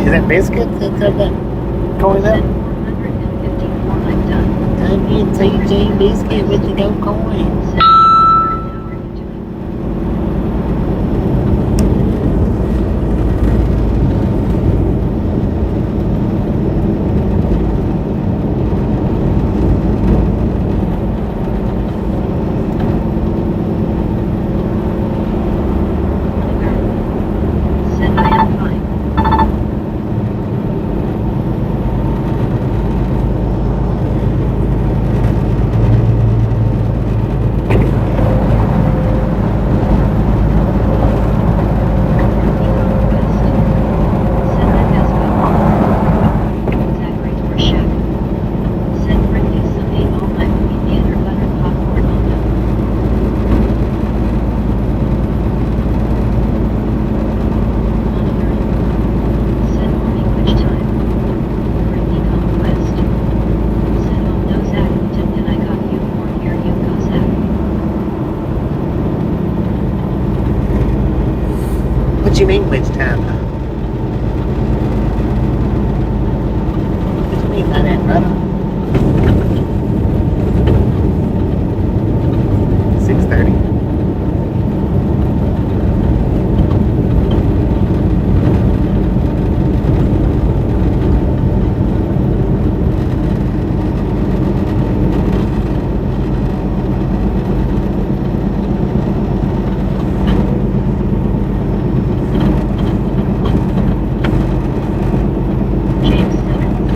is that biscuit that's up that coin Send up? 454. I'm done. WTG biscuit with the gold coin. Send me 100. How are you doing? Send I am fine. What you mean which time? What you mean by that, brother? 6:30. James Simmons.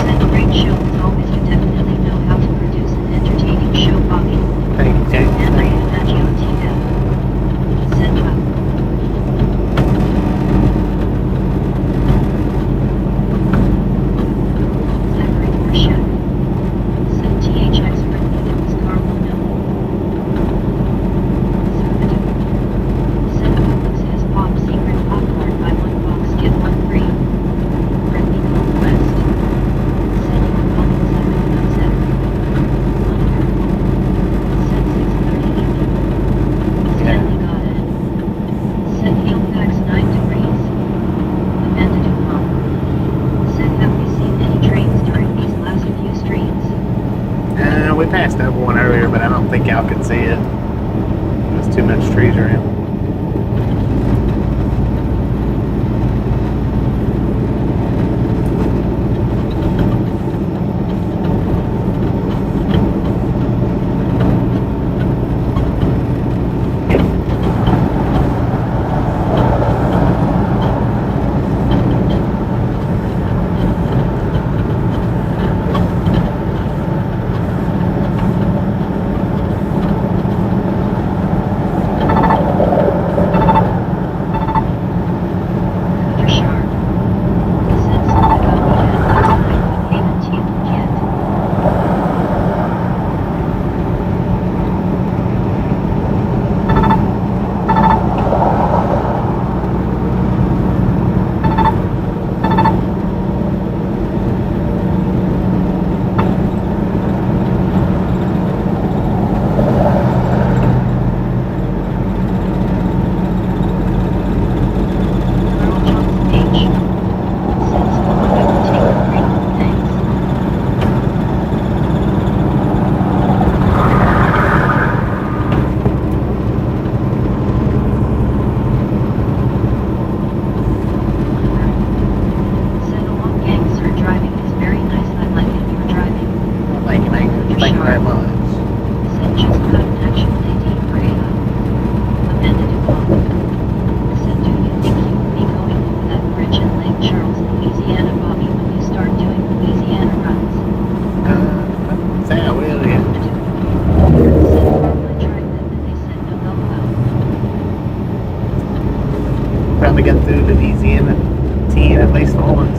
Said great show as always. You definitely know how to produce an entertaining show, Bobby. Thank you, James. And I Adagio TF. Said wow. Zachary Borshak. Said THX friendly. It was caramel milk. Said who was his pop secret popcorn? Buy one box, get one free. Friendly West. Said you were calling 707. Said 6:30 evening. Stanley got it. Said heel packs 9 degrees. Amanda Dumont. Said have we seen any trains during these last few streams? We passed over one earlier, but I don't think y'all could see it. There's too much trees around. Cooter Sharp. Said so I got the ad last night but haven't seen it yet. Earl Johnson H. Said so I will take a break. Thanks. Said along gangster driving is very nice. I like it you're driving. Thank you, mate. Thank you very much. Said just got an actually deep grade up. Amanda Dumont. Said do you think you will be going over that bridge in Lake Charles, Louisiana, Bobby, when you start doing Louisiana runs? Say I will, yeah. Said I tried them and they said no LOL. Probably got through Louisiana 10 at least once.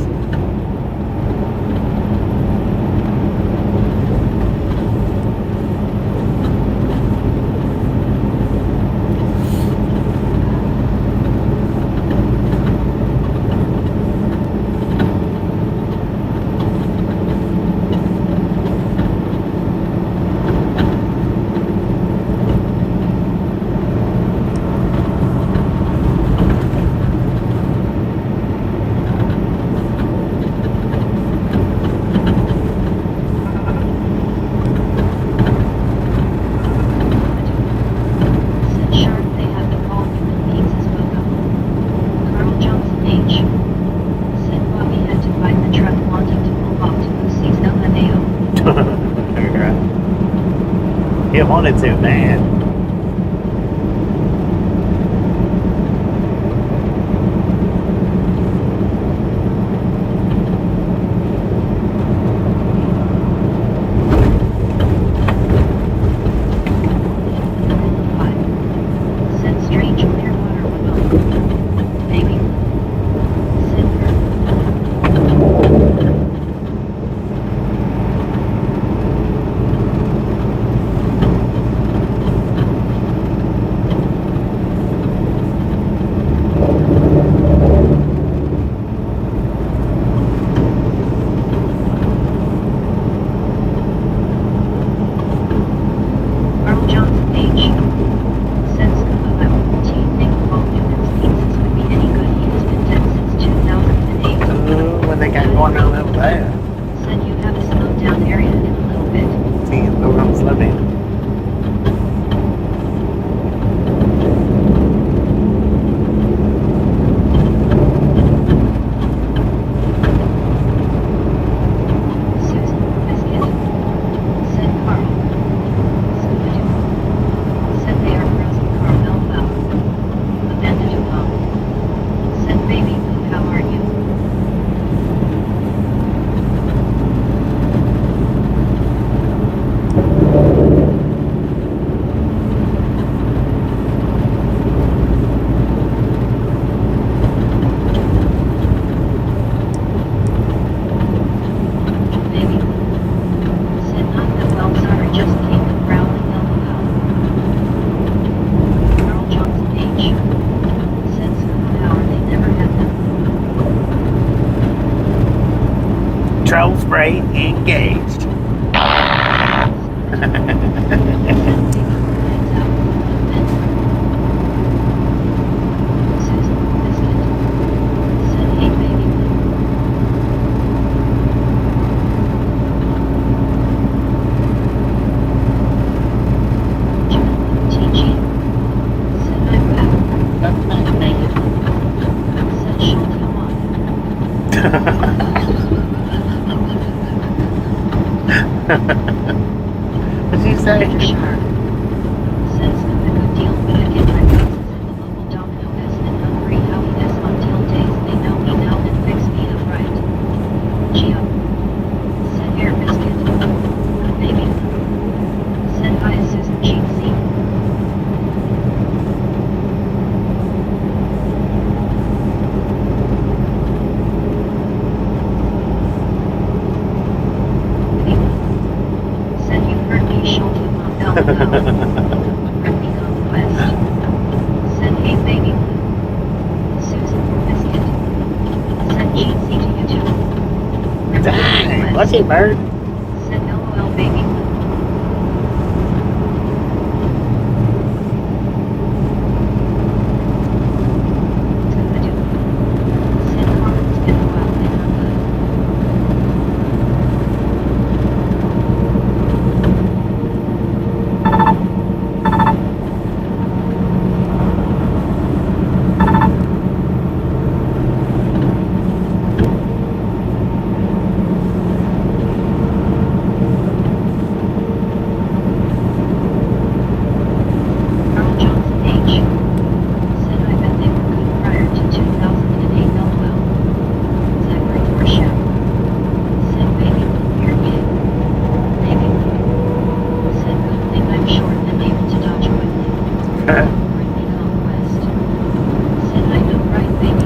wanted to, man. Said strange clear water below. Baby. Earl Johnson H. Said scuba level. Do you think Paul Newman's thesis would be any good? He has been dead since 2008. Ooh, what they got going on over there? Said you have a slowed down area in a little bit. See, we're gonna slow down. Susan, biscuit. Said Carl. Scooby-Doo. Said they are frozen caramel well. Amanda Dupont. Said baby Lou, how are you? Baby Lou. Said not that well, sorry, just came in growling LOL. Earl Johnson H. Said scuba power, they never had them. Troll spray engaged. Susan, biscuit. Said hey baby Lou. TG. Said I'm back. Said she'll come on. What'd you say? Banter shark. Said scuba good deal, but I get my faces in the local domino S and hungry Howie S until days they know me now and fix me up right. Geo. Said air biscuit. Baby. Said hi Susan Cheatsy. Said you heard me shout him on LOL. Ripping on West. Said hey baby Lou. Susan biscuit. Said Cheatsy to you too. Ripping on Dang, West. what's it, bird? Said LOL baby Lou. Scooby-Doo. Said Carmen's been a while and I'm good. Earl Johnson H. Said I bet they were good prior to 2008 LOL. Zachary Forshaw. Said baby Lou, you're gay. Baby Lou. Said good thing I'm short and able to dodge quickly. Britney Conquest. Said I know right baby Lou.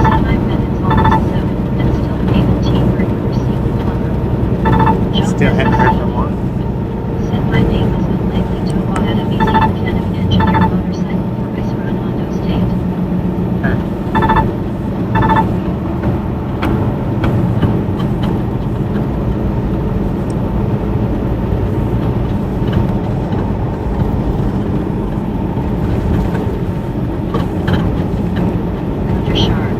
Said I bet it's almost 7 and still able teamwork for seeing plumber. Still hadn't heard from one. Said my name is unlikely to have had a busy mechanic engineer motorcycle for Miss Redondo State. Banter shark.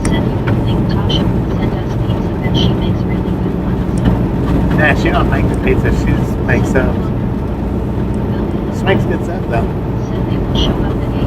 Said you would think Tasha would send us pizza and she makes really good ones. Yeah, she don't make the pizza, she just makes She makes good stuff though. Said they will show up at 8.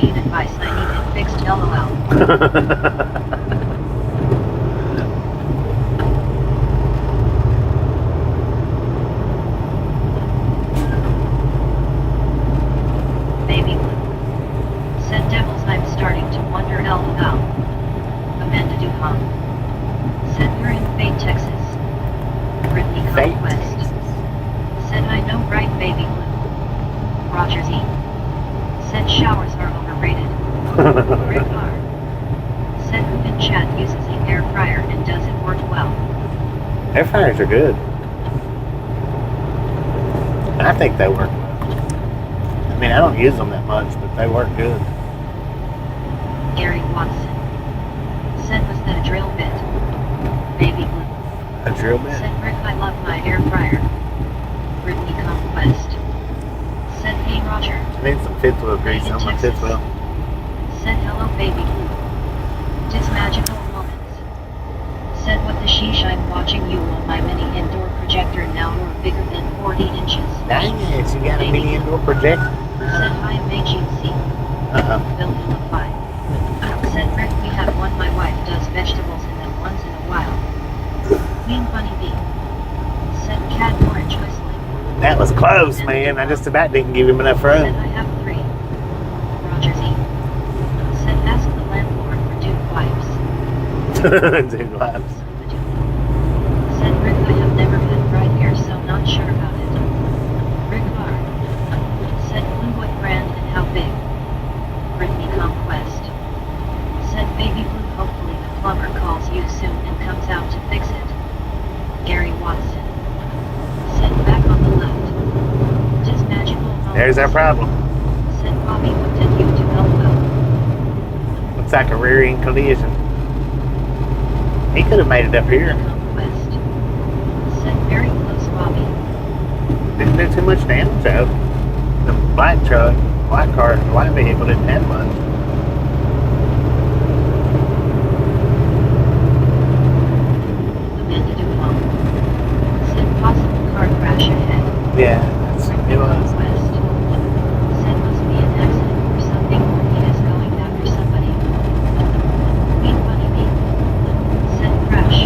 need advice, I need it fixed, lol. Baby Blue. Said Devils, I'm starting to wonder, lol. Amanda Duham. Said we're in Fate, Texas. Brittany Fate, Conquest. Said I know, right, Baby Blue. Roger Z. Said showers are overrated. Rick R. Said who in chat uses an air fryer and does it work well. Air fryers are good. I think they work well. I mean, I don't use them that much, but they work good. Gary Watson. Said was that a drill bit? Baby Blue. A drill bit? Said Rick, I love my air fryer. Brittany Conquest. Said hey Roger. I need some fifth wheel grease on my fifth wheel. Said hello Baby Blue. Tis magical moments. Said what the sheesh, I'm watching you on my mini indoor projector now, or bigger than 40 inches. Dang it, you got a mini indoor projector? Said hi MHUC. Bill Hillify. Said Rick, we have one, my wife does vegetables in them once in a while. Queen Bunny Bee. Said cat orange whistling. That was close, man. I just about didn't give him enough Said room. I have 3. Roger Z. Said ask the landlord for Duke wipes. Dude, lives. Said Rick, I have never had bright hair, so not sure about it. Rick R. Said blue, what brand and how big? Brittany Conquest. Said Baby Blue, hopefully the plumber calls you soon and comes out to fix it. Gary Watson. Said back on the left. Tis magical moments. There's our problem. Said Bobby, what did you do, elbow? Looks like a rear-end collision. He could have made it up here. Conquest. Said very close, Bobby. Didn't do too much damage though. The white vehicle didn't have much. Amanda Duham. Said possible car crash ahead. Yeah, it was. West. Said must be an accident or something, or he is going after somebody. Queen Bunny Bee. Said crash.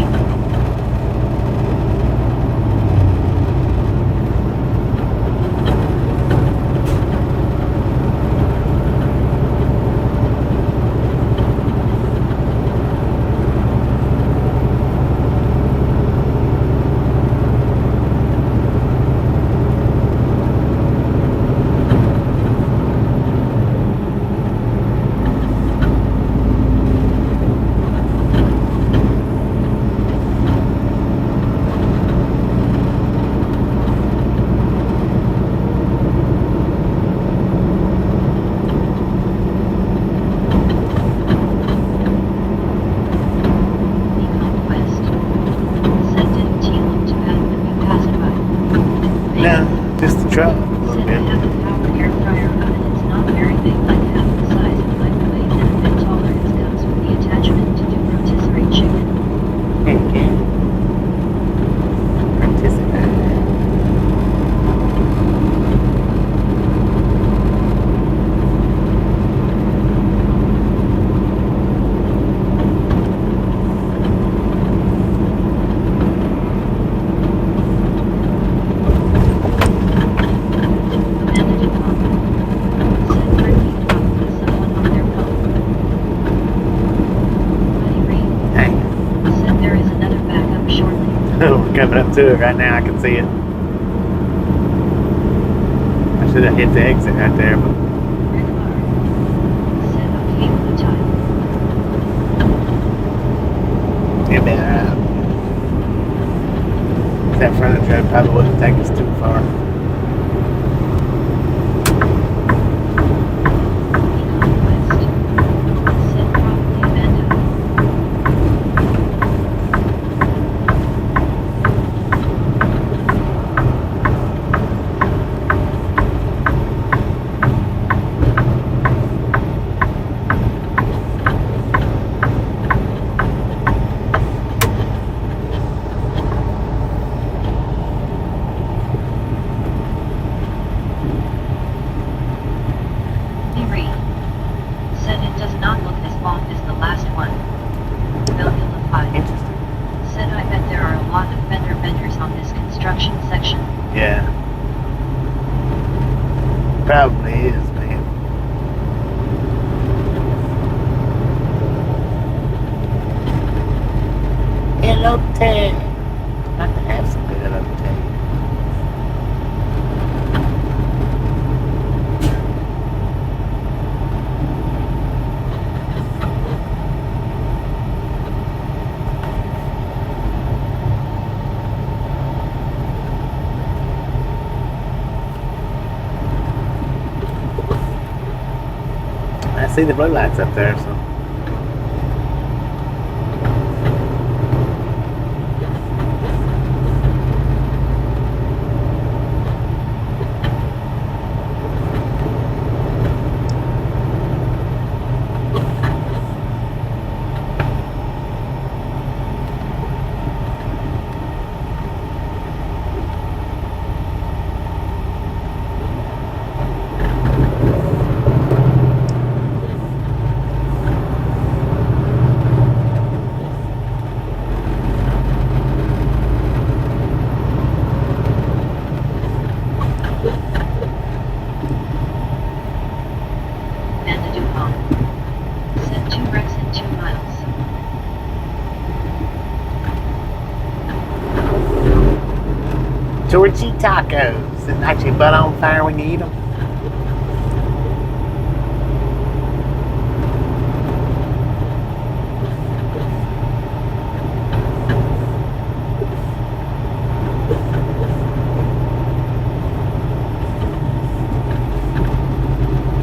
Just the truck. A Said little I bit. have a power air fryer oven. It's not very big, like half the size of my plate and a bit taller. It comes with the attachment to do rotisserie chicken. Heck yeah. Participate. Amanda Duham. Said Ricky talked with someone on their phone. Buddy Reed. Hey. Said there is another backup shortly. We're coming up to it right now. I can see it. I should have hit the exit right there, but Rick R. Said okay with the time. it'll be alright. That frontage road probably wouldn't take us too far. Conquest. Said probably Amanda. Yeah. Probably is, man. Hello, Ted. I can have some good hello, Ted. I see the blue lights up there, so. Send 2 wrecks in 2 miles. Torchy tacos that light your butt on fire when you eat them.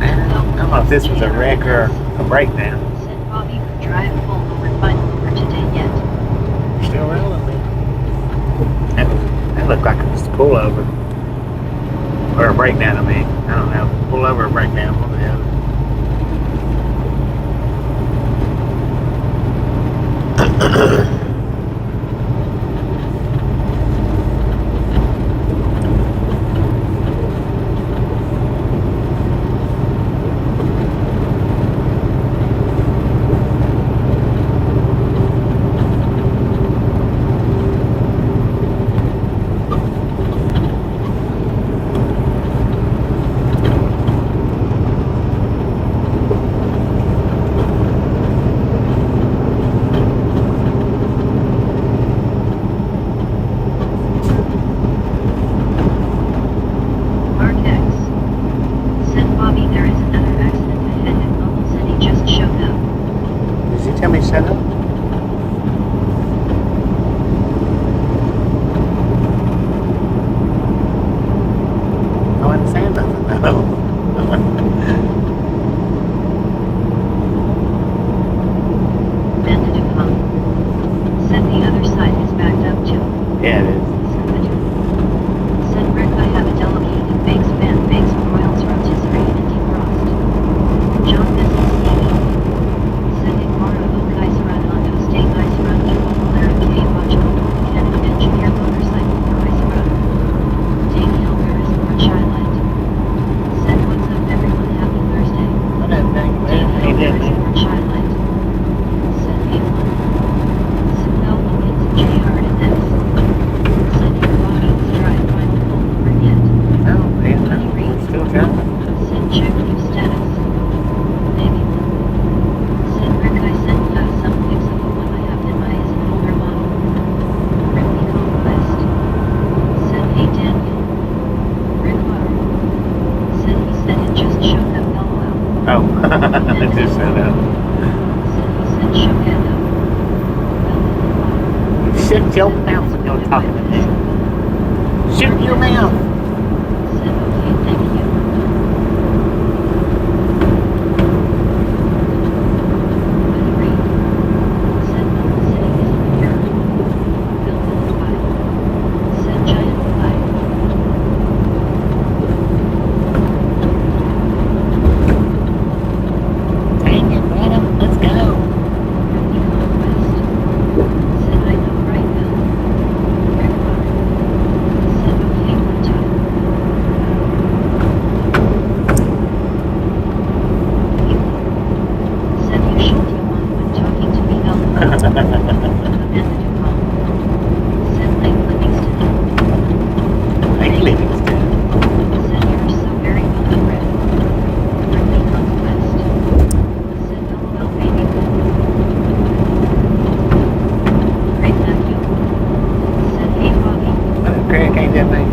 I don't know if this was a wreck or a breakdown. Said Bobby could drive full over final over today yet. Still rolling, man. That looked like it was a pullover. Or a breakdown, I mean. I don't know. Pullover or breakdown, one or the other. Mark X. Said Bobby there is another accident ahead and Mobile said he just showed up. Did you tell me shut up? I wasn't saying nothing, though. Banter. Said the other side is backed up too. Yeah, it is. Said Rick I have a delicate bakes fan bakes broils rotisserie and defrost. John this is Stevie. Said Ignora over ice run Hondo state ice run equal Clara K watch Canon engineer motorcycle for ice run. Daniel Paris for Chilet. Said what's up everyone happy Thursday. What up, dang man? Daniel Hey, there, Paris man. for Chilet. Said April. Said no look it's JR and X. Said your body was dry final pull over yet. No, man, no. We're still driving. Said check new status. Maybe one. Said Rick I sent some pics of the one I have in my is an older model. Rick the Conquest. Said hey Daniel. Rick R. Said he said it just showed up LOL. Oh, it just shut up. Said he said show head up. Shut your mouth when you're talking to me. Shut your mouth. Said okay thank you. Agreed. Said Mobile City isn't here. Bill Bill 5. Said Giant 5. Dang it, Adam, let's go. Rick the Conquest. Said I know right Bill. Rick R. Said okay 1 2 think.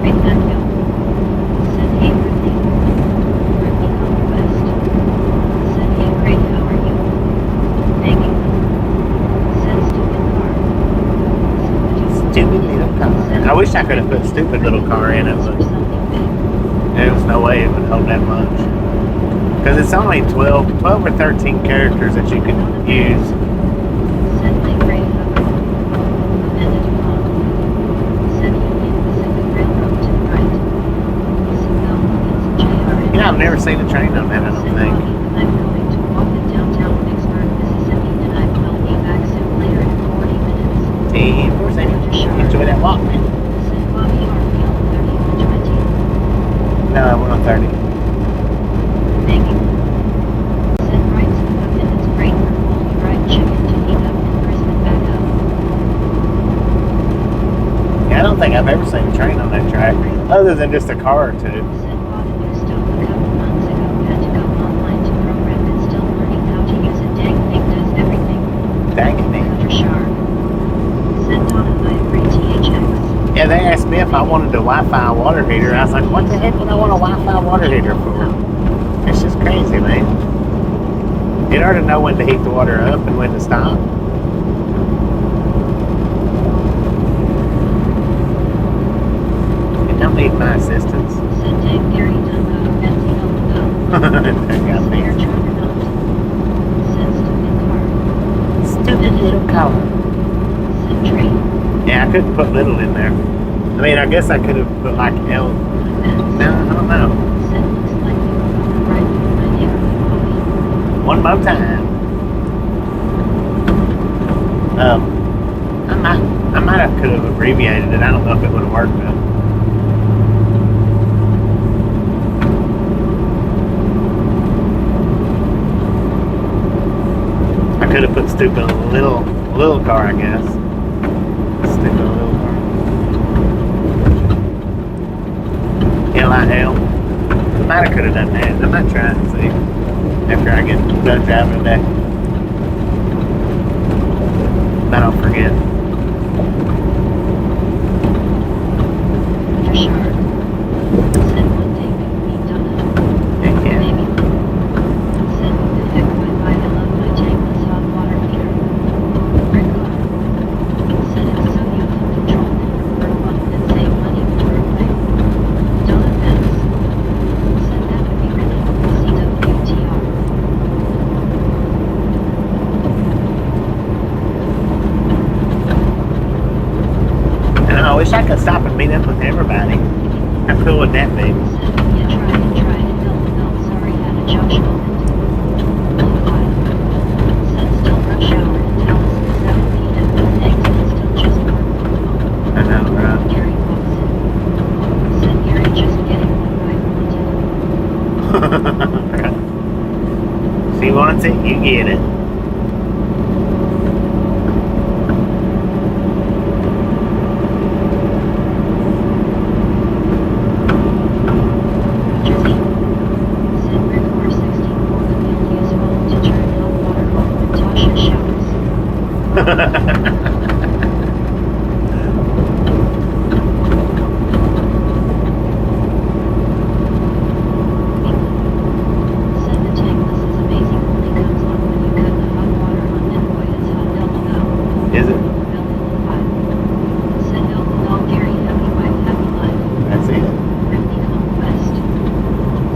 Great Matthew. Said hey Ripley. Ripley come west. Said hey Craig, how are you? Maggie. Said stupid car. Stupid little car. I wish I could have put stupid little car in it, but Something big. there was no way it would hold that much. Because it's only 12 or 13 characters that you can use. Said my grave amended upon. Said Union Pacific Railroad to the right. Said no, it's JR. You know, I've never seen a train on that, I don't Said think. Bobby, I'm going to walk in downtown Vicksburg, Mississippi, and I will be back soon later in 40 minutes. 10%. Enjoy that walk, man. Said Bobby, are we on 30 or 20? No, we're on 30. Maggie. Said right step up and it's great for fully fried chicken to heat up and crisp it back up. Yeah, I don't think I've ever seen a train on that track, other than just a car or two. Said bought a new stove a couple months ago, had to go online to program it, still learning how to use it, dang thing does everything. Dang it, man. After sharp. Said Donna, I agree THX. Yeah, they asked me if I wanted a Wi-Fi water heater. I was like, what the heck would I want a Wi-Fi water heater for? It's just crazy, man. It ought to know when to heat the water up and when to stop. It don't need my assistance. Said Dave Gary done go to fancy help go. Said air truck or not. Said stupid car. Stupid little car. Said train. Yeah, I couldn't put little in there. I mean, I guess I could have put like L. Events. No, I don't know. Said looks like you were on the right with my neighborhood Bobby. One more time. I might have could have abbreviated it. I don't know if it would have worked though. I could have put stupid little car, I guess. Stupid little car. L-I-L. Might have could have done that. I might try and see after I get done driving today. I don't forget. After sharp. Said one day we would meet Donna. Heck yeah. Maybe. Said what the heck Wi-Fi, I love my tankless hot water heater. Rick Clark. Said it's so you can control it for fun and save money for a play. Donna Pence. Said that would be really CWTR. And I wish I could stop and meet up with everybody. How cool would that be? Said you tried and felt sorry, had a Josh moment. Meanwhile. Said still rush hour in Dallas at 7 p.m. with eggs and still just work from home. I know, right? Gary walks in. Said Gary just getting what I wanted. She wants it, you get it. Jersey. Said Rick or 64 Amelia's home to turn hot water on when Tasha showers. Said the tankless is amazing, only comes on when you cut the hot water on, and boy it's hot double now. Is it? Said double dog Gary, happy wife, happy life. That's it. Ripley come west.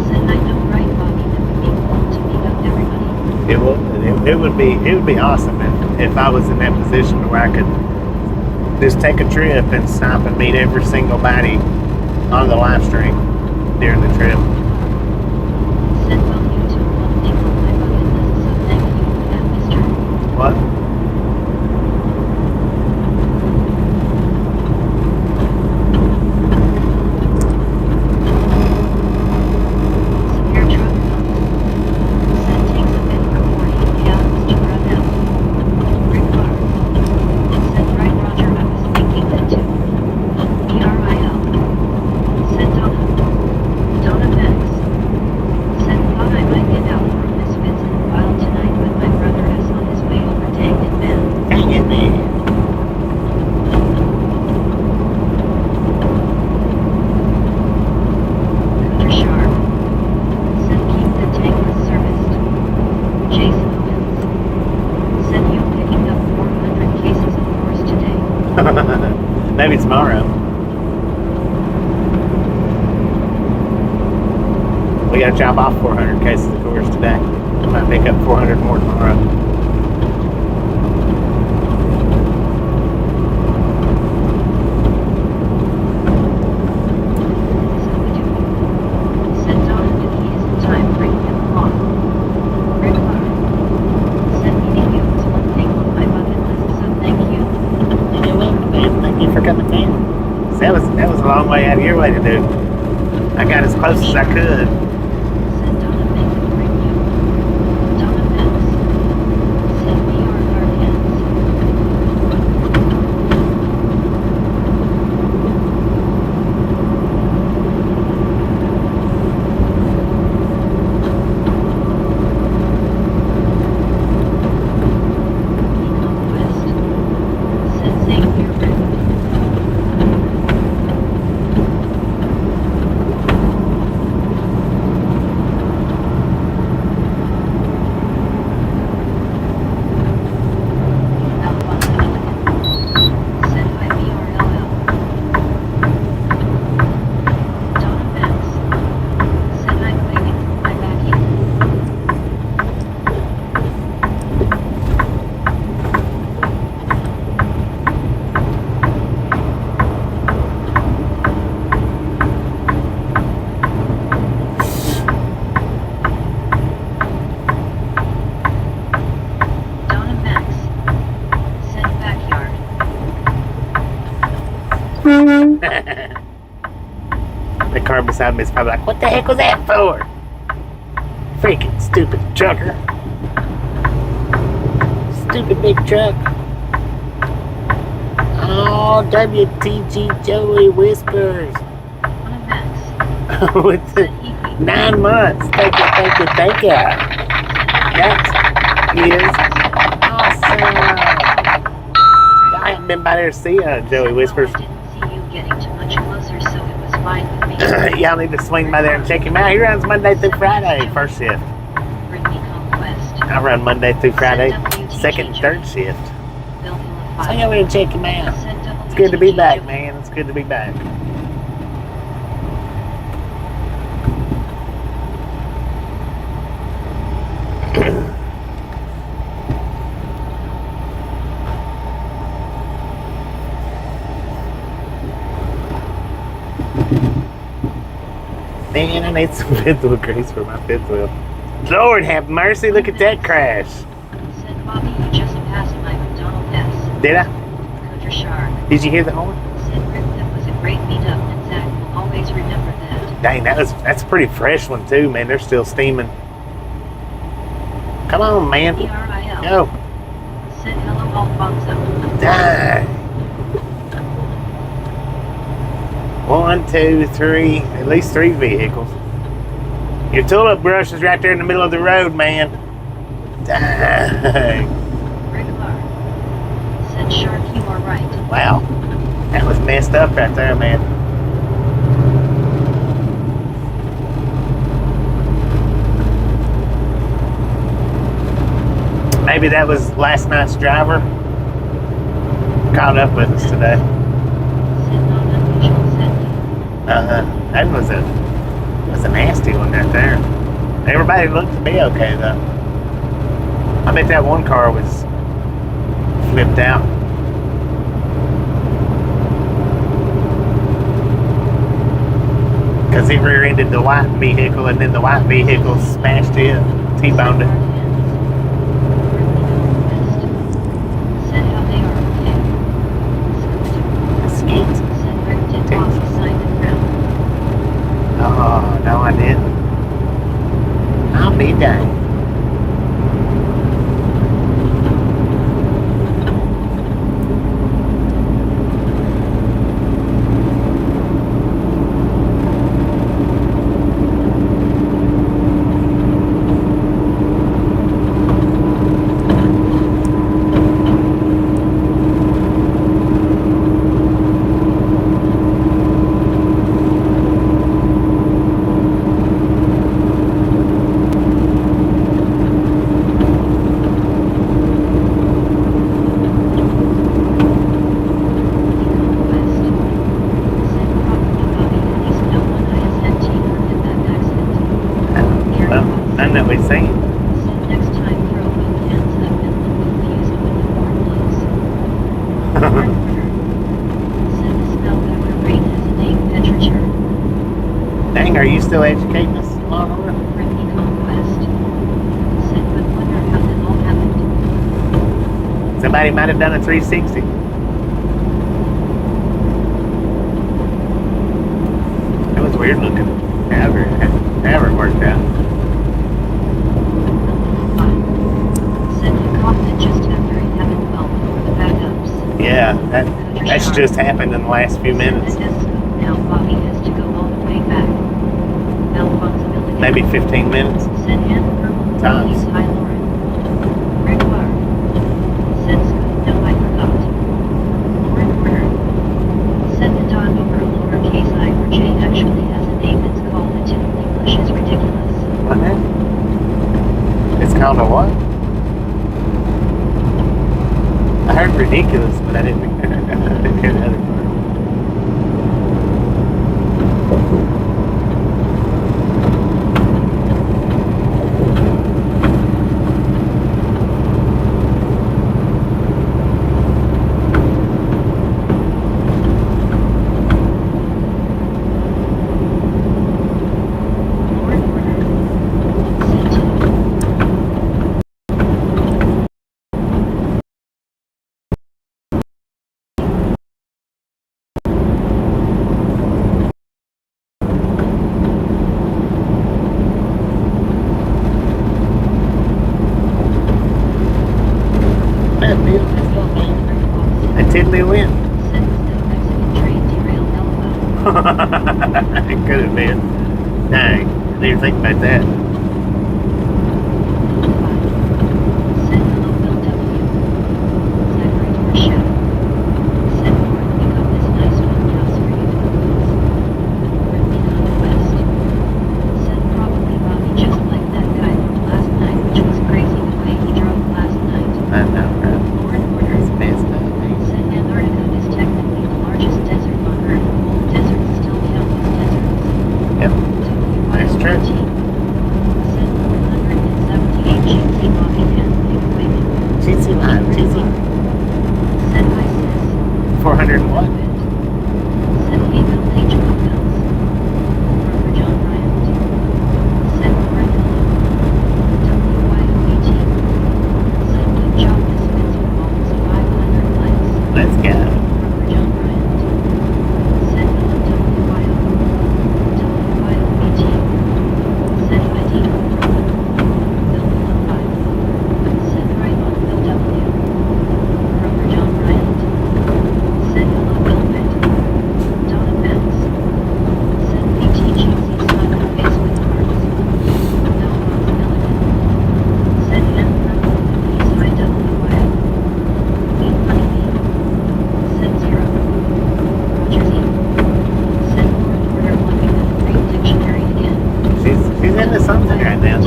Said I know right Bobby, that would be cool to meet up everybody. It would be awesome if I was in that position where I could just take a trip and stop and meet every single body on the live stream during the trip. Said well you took one thing on my bucket list, so thank you for that, mister. What? Severe truck comes. Said takes a bit for 48 hours to run out. Rick Clark. Said right Roger, I was thinking that too. ERIL. Said Donna. Donna Banks. Maybe tomorrow. We gotta drop off 400 cases of course today. I might pick up 400 more tomorrow. Send Donna if he isn't time, bring him along. Rig POV. Send meeting you is one thing on my bucket list, so thank you. You're welcome, man. Thank you for coming down. So that was a long way out of your way to do. I got as close as I could. Send Donna make him bring you. Donna Max. Send me our hard hands. West. Send same here, Rick. Send by BRLL. Donna Max. Send I'm waiting. I'm back here. Donna Max. Send backyard. The car beside me is probably like, what the heck was that for? Freaking stupid trucker. Stupid big truck. Oh, WTG Joey Whispers. Donna Max. With the Send Hiki. 9 months. Thank you, thank you, thank you. That is awesome. I haven't been by there to see Joey Whispers. I didn't see you getting too much closer, so it was fine with me. Y'all need to swing by there and check him out. He runs Monday through Friday, first shift. Bring me conquest. I run Monday through Friday, second and third shift. Bill Hill of So Fire. y'all need to check him out. Send It's good to be WTG. back, man. It's good to be back. Man, I need some fifth wheel grease for my fifth wheel. Lord have mercy, look at that crash. Send Bobby, you just passed my McDonald S. Did I? Coulter Shark. Did you hear the horn? Send Rick, that was a great meetup, and Zach will always remember that. Dang, that's a pretty fresh one too, man. They're still steaming. Come on, man. ERIL. Go. Send hello Alfonso. Dang. 1, 2, 3, at least 3 vehicles. Your tulip brush is right there in the middle of the road, man. Dang. Rick Clark. Send Shark, you are right. Wow. That was messed up right there, man. Maybe that was last night's driver. Caught up with us today. Send non-official send. That was a nasty one right there. Everybody looked to be okay though. I bet that one car was flipped out. Because it rear-ended the white vehicle and then the white vehicle smashed it, T-boned it. Send how they are okay. Skeet. Send Rick did toss the sign and ground. Oh, no I didn't. I'll be dang. Said the spellbound rain has a name Petriture. Dang, are you still educating us, Law and Order? Ricky Conquest. Said but wonder how that all happened. Somebody might have done a 360. That was weird looking. However it worked out. Said you caught it just after it happened well before the backups. Yeah, that's just happened in the last few minutes. Now Bobby has to go all the way back. Malfunctionability. Maybe 15 minutes. Said Anne Purple. Times. Hi Lauren. Rick Bar. Said Scoop. No, I forgot. Lauren Porter. Said the dog over a lowercase I or J actually has a name that's called a typical English is ridiculous. What now? It's called a what? I heard ridiculous, but I didn't hear the other part. Lauren Porter. Said to That deal is going to A tiddly win. Said was no Mexican train derailed LOL. It could have been. Dang, I didn't even think about that. Said hello Bill W. Zachary Dorshow. Said Lauren, we got this nice one house for you to close. Ricky Conquest. Said probably Bobby just like that guy from last night, which was crazy the way he drove last night. I know, right? Lauren Porter. It's messed up, man. Said Antarctica is technically the largest desert on Earth. All deserts still count as deserts. Yep, that's true. Said 478 GC Bobby and Big Wagon. cheesy line, cheesy. Said hi sis. 400 and what? Said hey Bill H. Bills. Brother John Bryant. Said Lauren hello. WYOET. Said good job Miss Vince for almost 500 likes. Let's go. Brother John Bryant. Said hello WYO. WYOET. Said hi Tito. Bill Below 5. Said right on Bill W. Brother John Bryant. Said hello Bill Pitt. Donna Pence. Said PTGC smiley face with hearts. No possibility. Said Anne Purple. Please hi WYO. Meet Money Me. Said Zero. Roger Z. Said Lauren Porter looking at the Greek dictionary again. She's into something right now.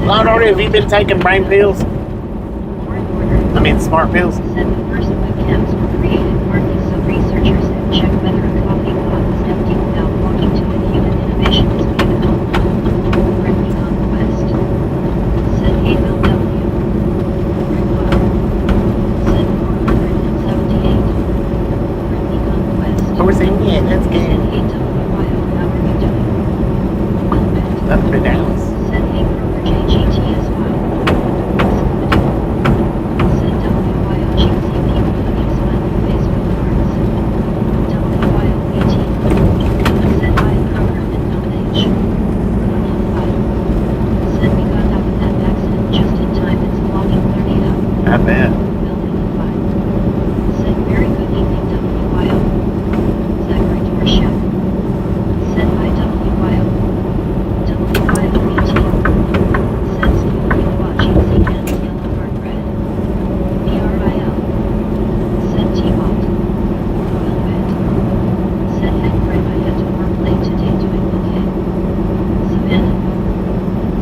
Law and Order, have you been taking brain pills? Lauren Porter. I mean, smart pills? Said the first webcams were created partly so researchers could check whether a coffee pot was empty without walking to it. Human innovation is beautiful. Ricky Conquest. Said hey Bill W. Rick Bob. Said 478. Ricky Conquest. 478, that's Said good. hey WYO, how are you doing? Bill Pitt. Up to Dallas. Said hey Kroger JGT as well. Said WYOGC people looking smiley face with hearts. WYOET. Said hi Kroger and Bill H. Onion 5. Said we got out of that accident just in time, it's vlogging 30 out. I bet. Building 5. Said very good evening WYO. Zachary Dorshow. Said hi WYO. WYOET. Said Scoop keep watching Z and yellow heart red. PRIL. Said T-Bot. Will bet. Said heck Fred, I had to work late today doing okay. Savannah.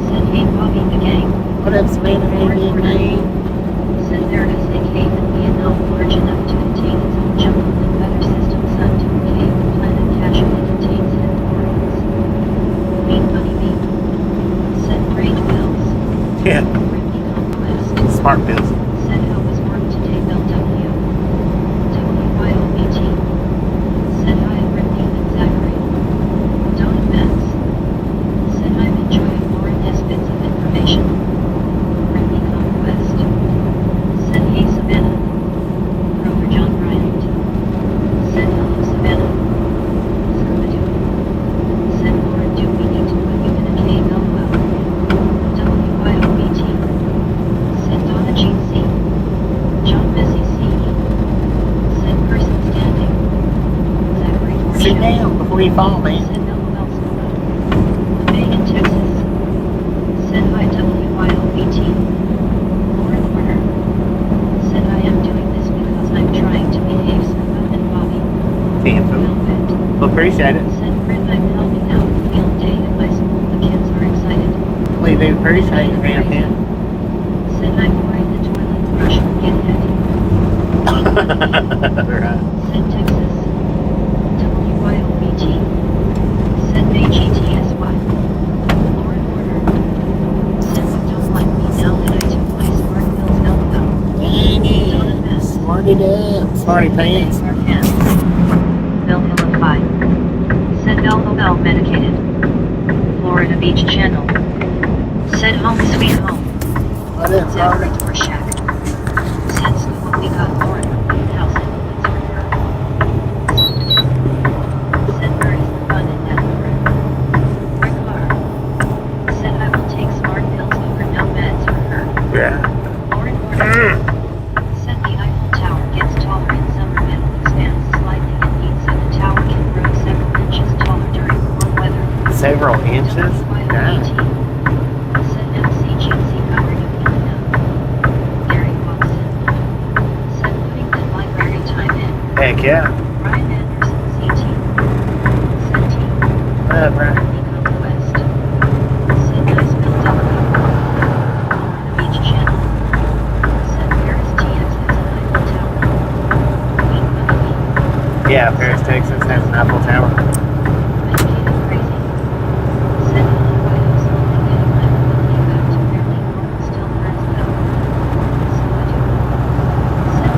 Said hey Bobby the gang. What up, Savannah? Hey, man. Said there is a cave in Vietnam large enough to contain its own jungle and weather system sun to a cave the planet casually contains hidden portals. Meet Money Me. Said Brain Pills. Yeah, Ricky Conquest. smart pills. Said how was work today Bill W. me fall, man. Said LOL Scuba. Bay in Texas. Said hi WYOBT. Lauren Warner. Said I am doing this because I'm trying to behave Scuba and Bobby. Thank you. Velvet. Well, appreciate it. Said Fred I'm helping out with field day at my school. The kids are excited. We do appreciate it, man. Said I'm pouring the toilet brush will get heavy. Right. Said Texas. WYOBT. Said May GTSY. Lauren Warner. Said you don't like me now that I took my smart pills LOL. Dang it. Donna Mess. Smart it up. Smarty pants. Our hands. Bill Hillify. Said LOL medicated. Florida Beach Channel. Said home sweet home. What is Said Florida? Victor Shack. Said Scuba we got Lauren from the house and it's for her. Said where is the fun in that Lauren? Rick Carr. Said I will take smart pills over no meds for her. Yeah. Lauren Warner. Said the Eiffel Tower gets taller in summer and expands slightly in heat so the tower can grow several inches taller during warm weather. Several inches? Yeah. Said MCGC how are you feeling now? Gary Watson. Said putting the library time in. Heck yeah. Ryan Anderson CT. Said T. What up, Brian? Nico West. Said nice build up. Florida Beach Channel. Said Paris TX has an Eiffel Tower. Queen Bunny. Yeah, Paris, Texas has an Eiffel Tower. Medicated crazy. Said Helen White was slowly getting my mobility back to fairly normal still hurts though. So I do. Said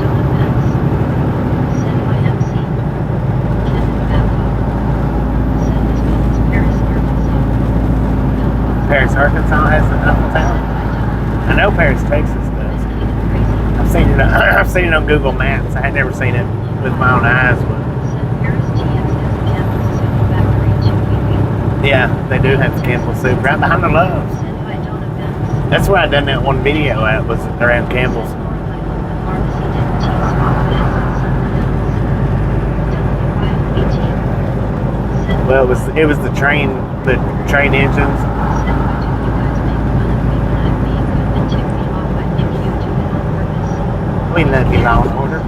Donna Metz. Said YMC. Kevin Babcock. Said this one is Paris, Arkansas. Bill Watson. Paris, Arkansas has an Eiffel Said Tower. I know Paris, Texas does. Medicated crazy. I've seen it on Google Maps. I had never seen it with my own eyes, but Said Paris TX has a campus soup factory too. yeah, they do have the Campbell soup right behind the Loves. Said hi Donna Metz. That's where I done that one video at, was around Campbell's. Said Lauren I hope the pharmacy didn't tease swap meds on someone else. WYOBT. Said Well, it was the train engines. Said why do you guys make fun of me when I'm being good and tick me off? I think you do it on purpose. We love you, Law and Order.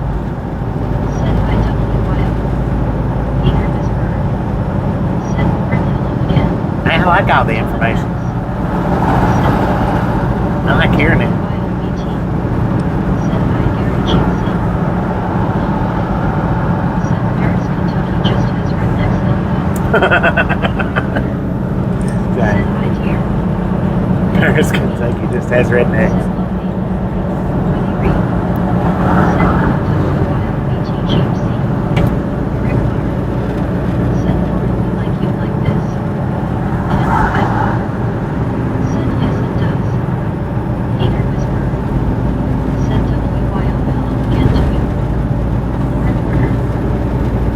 Said hi WYO. Peter Whisperer. Said Lauren hello again. I like all the information. Said I like hearing it. YOBT. Said hi Gary Chelsea. Said Paris, Kentucky just has rednecks Said Okay. hi dear. Paris, Kentucky just has Said rednecks. love me. Willie Reed. Said WYOBT GMC. Rick Carr. Said Lauren we like you like this. Ken Babcock. Said yes it does. Peter Whisperer. Said WYO hello again to you. Lauren Warner.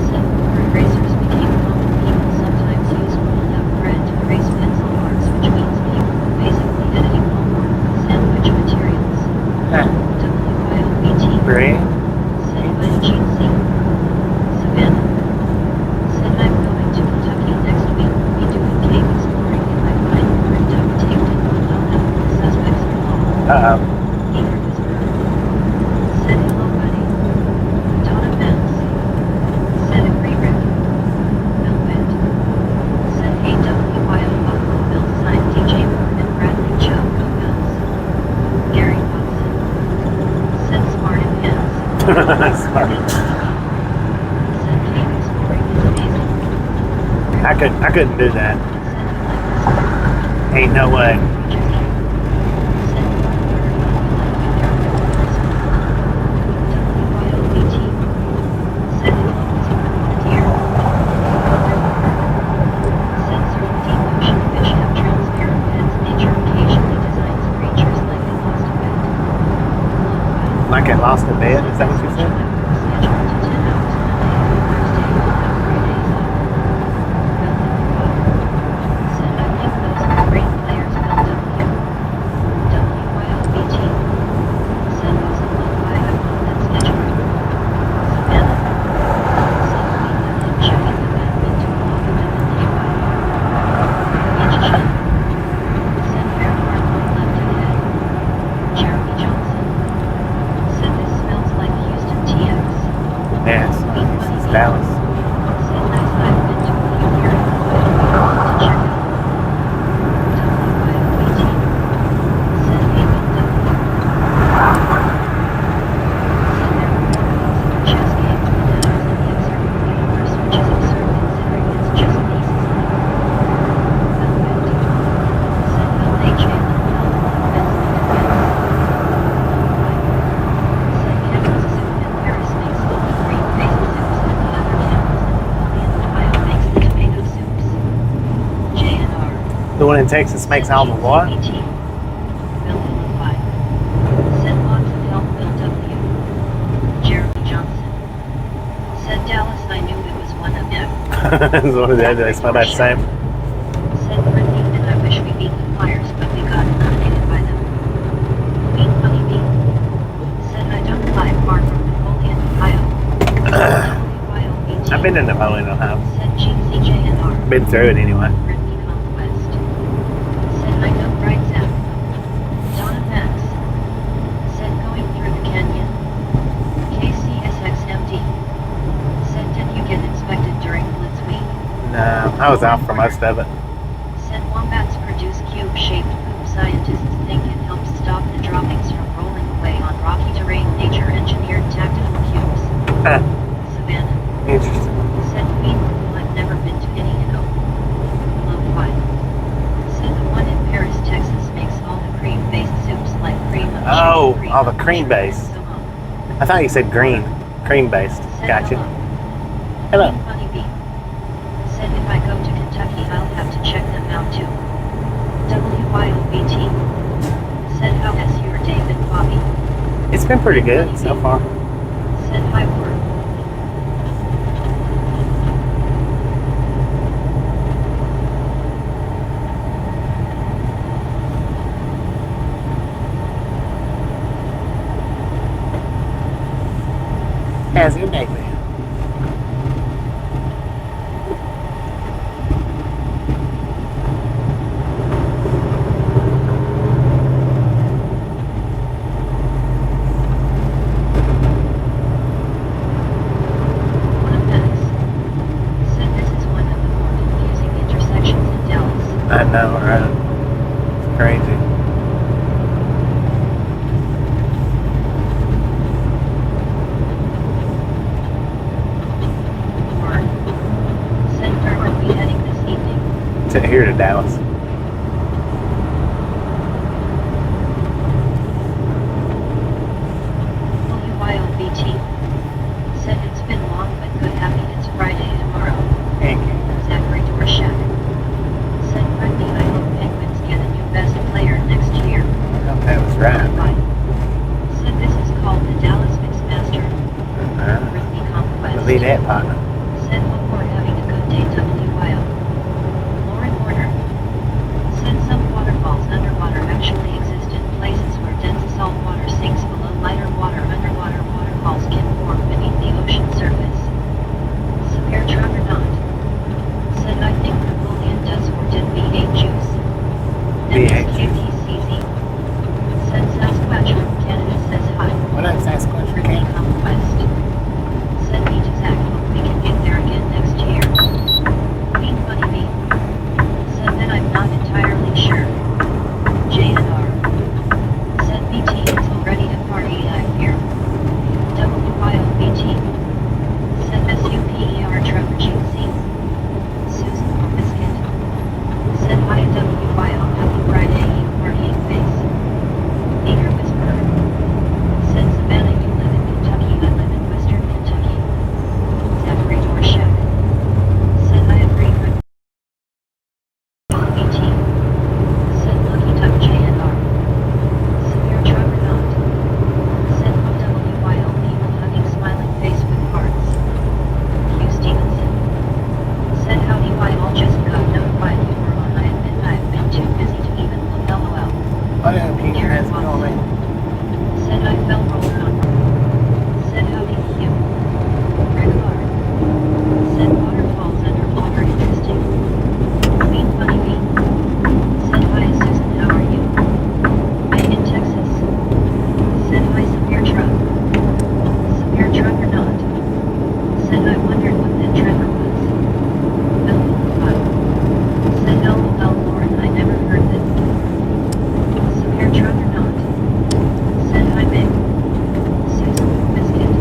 Said before erasers became common people sometimes used rolled out bread to erase pencil marks which means people were basically editing homework with sandwich materials. Huh. WYOBT. Great. Said by GC. Savannah. Said I'm going to Kentucky next week. We'll be doing cave exploring if I find more duct taped and rolled on up the suspects are all. Uh-oh. Peter Whisperer. Said hello buddy. Donna Metz. Said agree Rick. Velvet. Said hey WYO Buffalo Bill signed DJ Moore and Bradley Chow Go Bills. Gary Watson. Said smart and hands. Sorry. Said cave exploring is amazing. I couldn't do that. Said I like this. Ain't no way. Like it lost a bed, is that what you said? in Texas makes all the what? BT. Bill Illify. Said lots of help Bill W. Jeremy Johnson. Said Dallas, I knew it was one of them. It's one of the other. They smell about the same. Said Brittany, and I wish we beat the Flyers, but we got eliminated by them. Beat Funny Bee. Said I don't fly far from Napoleon, Ohio. WYOBT. I've been to Napoleon, Ohio. Said GCJNR. Been through it anyway. Brittany Conquest. Said I know right Zap. Donna Max. Said going through the canyon. KCSXMD. Said did you get inspected during Blitz Week? No, I was out for most of it. Said wombats produce cube-shaped poop. Scientists think it helps stop the droppings from rolling away on rocky terrain. Nature-engineered tactical cubes. Savannah. Interesting. Said Queen, I've never been to any Lo-fi. Said the one in Paris, Texas makes all the cream-based soups like cream of Oh, cheese, all the of cream sugar, based. and so on. I thought you said green. Cream based. Said Gotcha. hello. Hello. Queen Funny Bee. Said if I go to Kentucky I'll have to check them out too. WYOBT. Said how has your day been, Bobby? It's been pretty good so far. Said hi word. How's your day been? One of Max. Said this is one of the more confusing intersections in Dallas. I know, right? It's crazy. Word. Said where are we heading this evening? To here to Dallas. WYOBT. Said it's been long but good, happy it's Friday tomorrow. Thank you. Zachary Dorshak. Said Brittany, I hope Penguins get a new best player next year. That was right. Bye. Said this is called the Dallas Mixmaster. Uh-huh. Brittany Conquest. Lead that partner. Said hope we're having a good day, WYO. Lauren Warner. Said some waterfalls underwater actually exist in places where dense salt water sinks below lighter water. Underwater waterfalls can form beneath the ocean surface. Severe Trevor said I think Napoleon does or did V8 juice. KTCZ. Said Sasquatch from Canada says hi. What up, Sasquatch? Brittany Conquest. Said me to Zach, hope we can get there again next year. Queen Funny Bee. Said that I'm not entirely sure. JNR. Said BT is already a party I fear. WYOBT. Said SUPER Trevor GC. Susan Biscuit. Said hi WYO, happy Friday, you partying face. Eager Whisperer. Said Savannah, you live in Kentucky, I live in Western Kentucky. Zachary Dorshak. Said I agree with BT. Said Lucky Duck JNR. Severe Trevor Knott. Said WYO, people hugging smiling face with hearts. Hugh Stevenson. Said howdy why all just got notified you were on. I've been too busy to even look LOL. What up, King? Aaron How's it going? Said I fell roller on. Said howdy Hugh. Rick Hard. Said waterfalls underwater interesting. Queen Funny Bee. Said hi Susan, how are you? I'm in Texas. Said hi Severe Truck. Severe Truck or not? Said I wondered what that Trevor was. Bill Illify. Said LOL Lauren, I never heard that. Severe Truck or not? Said hi Meg. Susan Biscuit.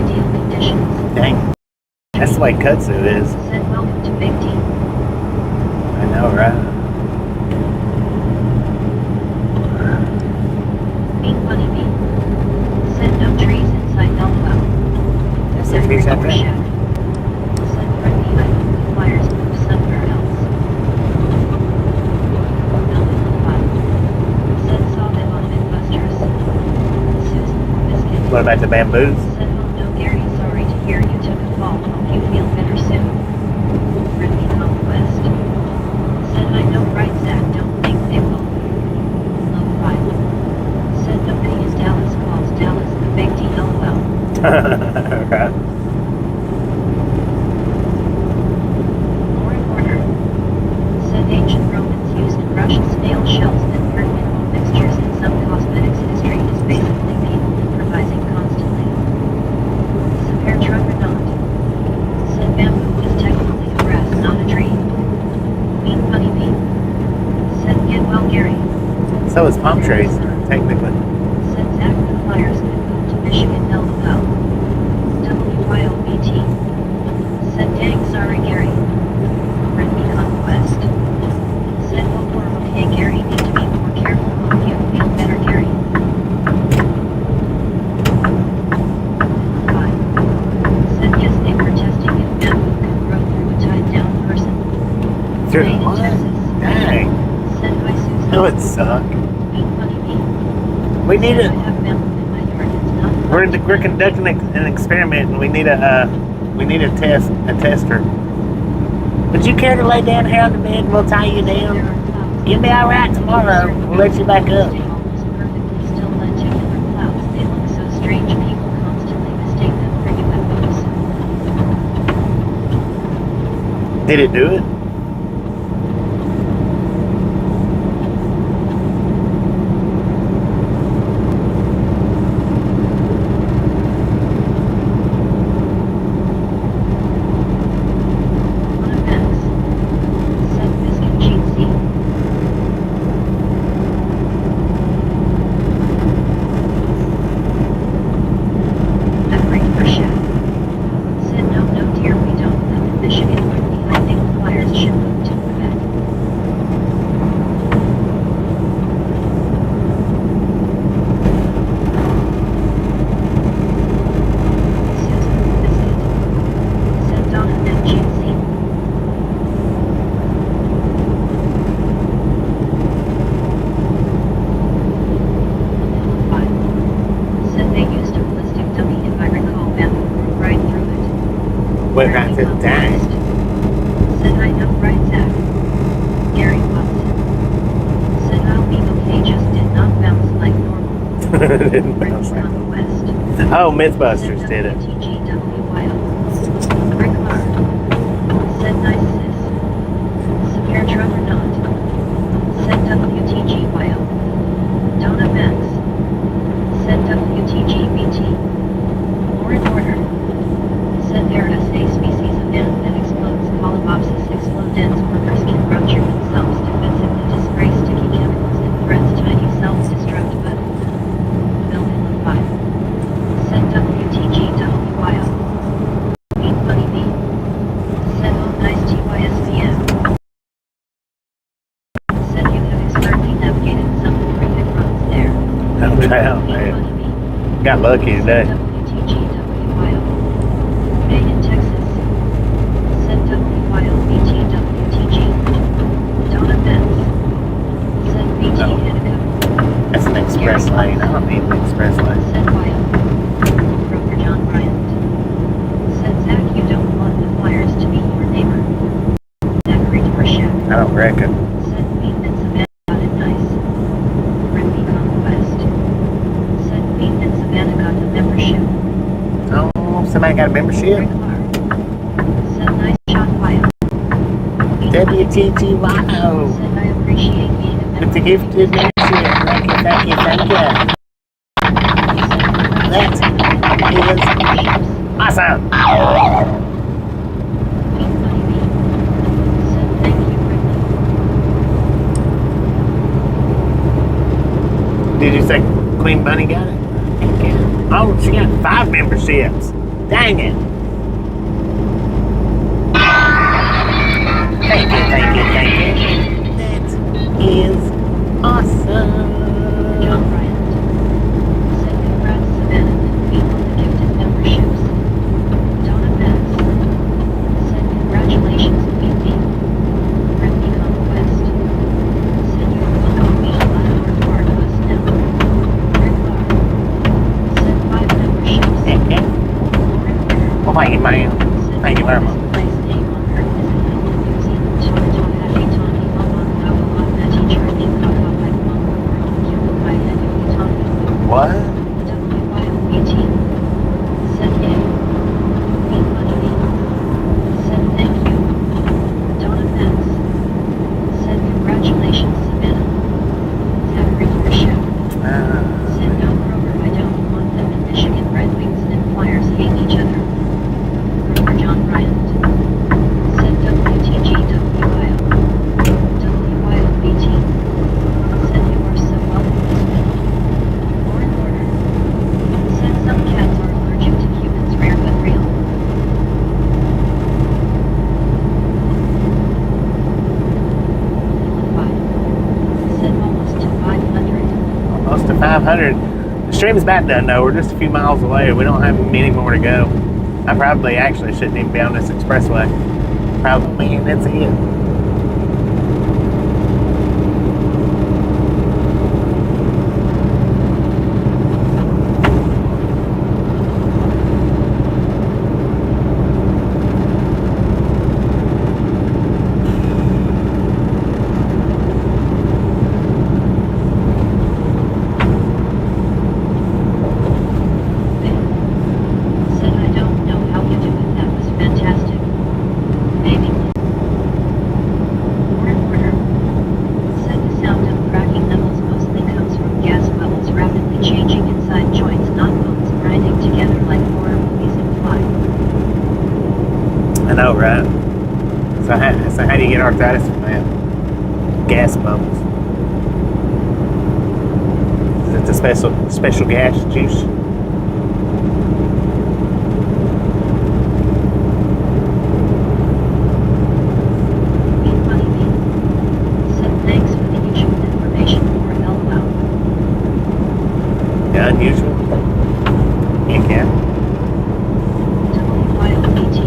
ideal conditions. Dang. That's the way kudzu is. Said welcome to Big T. I know, right? Bean Bunny Bean. Said no trees inside LOL. That's Said a trees out Rick there. Shack. Said Freddy I hope the flyers move somewhere else. Melvin Levine. Said saw them on Mythbusters. Susan Biscuit. What about the bamboos? Said oh no Gary, sorry to hear you took a fall. Hope you feel better soon. Brittany Conquest. Said I know right Zach, don't think they will. Love Ryan. Said nobody in Dallas calls Dallas the Big T LOL. Right. More in order. Said ancient Romans used Russian snail shells that burn mineral mixtures in some cosmetics. History is basically people improvising constantly. Severe truck or not. Said bamboo is technically a grass, not a tree. Bean Bunny Bean. Said get well Gary. So is palm trees, technically. Said Zach the Flyers could move to Michigan LOL. WYOBT. Said dang sorry Gary. Brittany Conquest. Said hope we're okay Gary, need to be more careful, hope you feel better Gary. Bye. Said yes they were testing if bamboo could grow through a tied down person. Through Made in what? Texas. Dang. Said hi Susan. That would suck. Bean Bunny Bean. We need Said I it. have bamboo in my yard, it's not fun. We're conducting an experiment, and we need a tester. Would you care to lay down here on the bed and we'll tie you There down? are clouds. You'll be all right tomorrow. We'll let you back up. Stay almost perfectly still lenticular clouds. They look so strange. People constantly mistake them for UFOs. Did it do it? One of Max. Said Biscuit Cheat Seat. That great for Shack. Said no dear we don't live in Michigan. I think the Flyers should move to Quebec. Susan Biscuit. Said Donna and Cheat Seat. Five. Said they used a ballistic dummy if I recall bamboo grew right through it. Went right through the tank. Said I know right Zach. Gary Watson. Said I'll be okay just did not bounce like normal. Didn't bounce Brittany like Conquest. Oh, Mythbusters did it. WTGWYO. Rick Marr. Said nice sis. Severe truck or not. Said WTGYO. Donna Max. Said WTGBT. More in order. Said there is a species of ant that explodes. Colobopsis explodens. Workers can rupture themselves defensively to spray sticky chemicals and threats tiny self-destruct but Melvin Levine. Said WTGWYO. Bean Bunny Bean. Said oh nice TYSVM. Said you have expertly navigated some horrific roads there. Oh, damn, Bean man. Bunny Bean. Got lucky today. WTGWYO. Made in Texas. Said WYOBTWTG. Donna Benz. Said BT Oh. Hanukkah. That's an express lane. I don't need an express lane. Said Wyo. Broker John Bryant. Said Zach you don't want the Flyers to be your neighbor. Zachary Dvorak. I don't reckon. Said Bean and Savannah got it nice. Brittany Conquest. Said Bean and Savannah got the membership. Oh, somebody got a membership? Rick Clark. Said nice shot Wyo. WTGYO. Said I appreciate being a With member. the gifted membership. Thank you. That is awesome. Bean Bunny Bean. Said thank you Brittany. Did you say Queen Bunny got it? Oh, she got 5 memberships. Dang it. Thank you, thank you, thank you. That is awesome. John Bryant. Said congrats Savannah and Pete on the gifted memberships. Donna Metz. Said congratulations Pete D. Brittany Conquest. Said you're welcome to be a Ladder Park bus now. Rick Barr. Said 5 memberships. Lauren Ritter. Well, thank you, man. Said Thank you very much. place name on her is an enthusiast. Happy Tony Mama Bravo on that teacher in Kaka like Mama Girl Yukai and Yukitani. What? WYOBT. Said yay. Meet money me. Said thank you. Donna Metz. Said congratulations Savannah. Have a regular show. Said no Kroger I don't want them in Michigan Red Wings and Flyers hate each other. Kroger John Bryant. Said WTGWIO. WYOBT. Said you are so welcome this week. Lauren Porter. Said some cats are allergic to humans rare but real. Said almost to 500. Almost to 500. The stream's about done though. We're just a few miles away. We don't have many more to go. I probably actually shouldn't even be on this expressway. Probably, and that's it. Said I don't know how you do it. That was fantastic. Maybe. Lauren Porter. Said the sound of cracking knuckles mostly comes from gas bubbles rapidly changing inside joints, not bones grinding together like horror movies imply. I know, right? So how do you get arthritis from that? Gas bubbles. Is it the special gas juice? Meet Money Me. Said thanks for the usual information for LOL. Yeah, unusual. Yeah. WYOBT.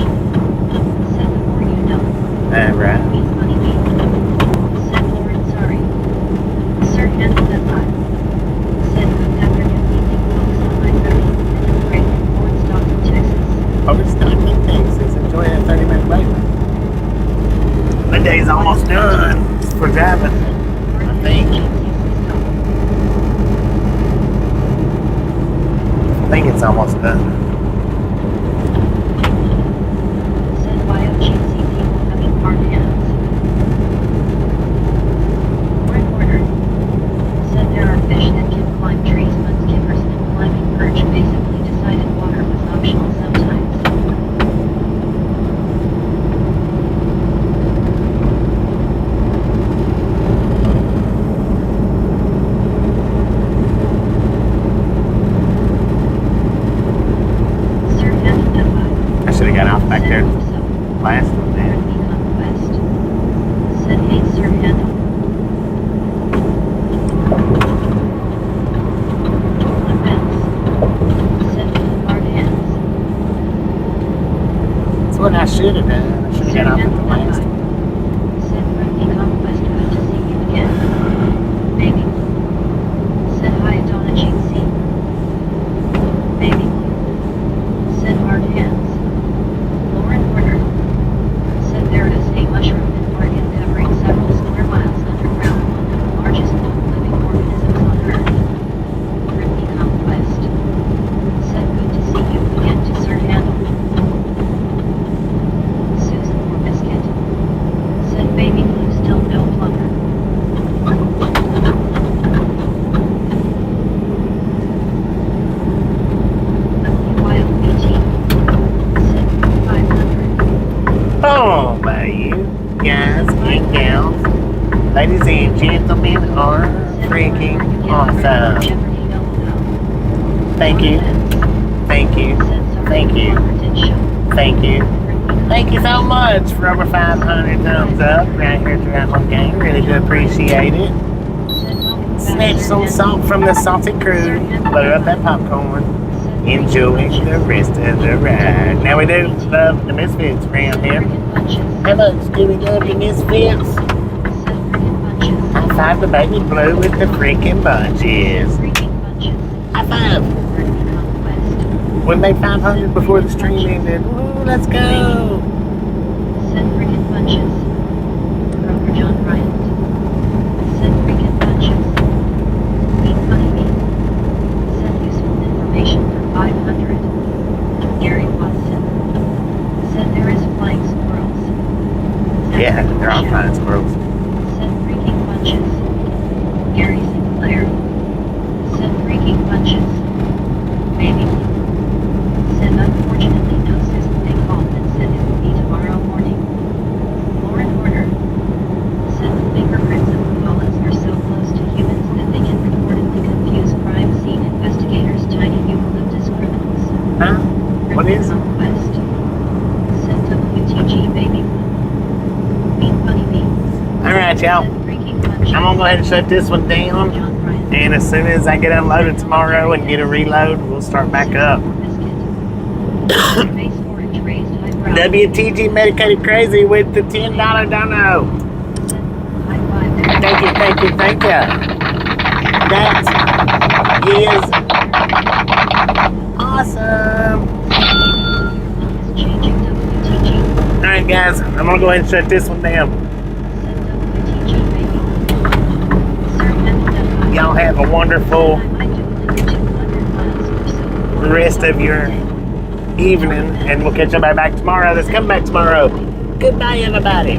Said the more you know. Right. Meet Money Me. Said Lauren sorry. Sir handled that live. Said good afternoon evening folks on my 30 minute break in Fort Texas. Overstocked Texas. Enjoy that 30-minute break. The day's almost done for driving. I think. I think it's almost done. Said YOGC people having hard hands. Lauren Porter. Said there are fish that can climb trees, mudskippers and climbing perch basically decided water was optional sometimes. Sir handled that vibe. I should have got off back Said there what's up? last one. Better be conquest. Said hey Sir handle. Offense. Said with hard hands. That's what I should have done. I should have got off at the last one. Said friendly conquest, good to see you again. Maybe. Said hi Donna GC. Maybe. Said hard hands. Lauren Porter. Said there is a mushroom in Oregon covering several square miles underground, one of the largest living organisms on Earth. Friendly conquest. Said good to see you again to Sir Handle. Susan for biscuit. Said baby blue still no plumber. WYOBT. Said 500. Oh, by you guys and gals, ladies and gentlemen, are freaking awesome. Thank you. Thank you. Thank you. Did show. Thank you. Thank you so much for over 500 thumbs up right here throughout my game. Really do appreciate it. Snatch some salt from the salty crew. Load up that popcorn. Enjoying the rest of the ride. Now we do love the Misfits around here. How much do we love the Misfits? High five the baby blue with the freaking bunches. High five. We made 500 before the stream ended. Woo, let's go. Send freaking bunches. Broker John Bryant. Send freaking bunches. Meet funny me. Send useful information for 500. Gary Watson. Said there is flying squirrels. Yeah, they're all fine squirrels. Send freaking bunches. Gary Sinclair. Send freaking bunches. Baby. Said unfortunately no system they called and said it will be tomorrow morning. Lauren Horner. Said the fingerprints of the bullets are so close to humans that they can reportedly confuse crime scene investigators tiny eucalyptus criminals. Huh? What is it? Quest. Send WTG baby blue. Meet funny me. Alright, y'all. Send freaking bunches. I'm gonna go ahead and shut this one down. John Bryant. And as soon as I get unloaded tomorrow and get a reload, we'll start back up. WTG Medicated Crazy with the $10 dono. Thank you, thank you, thank you. That is awesome. Alright guys, I'm gonna go ahead and shut this one down. Y'all have a wonderful rest of your evening, and we'll catch you back tomorrow. Let's come back tomorrow. Goodbye, everybody.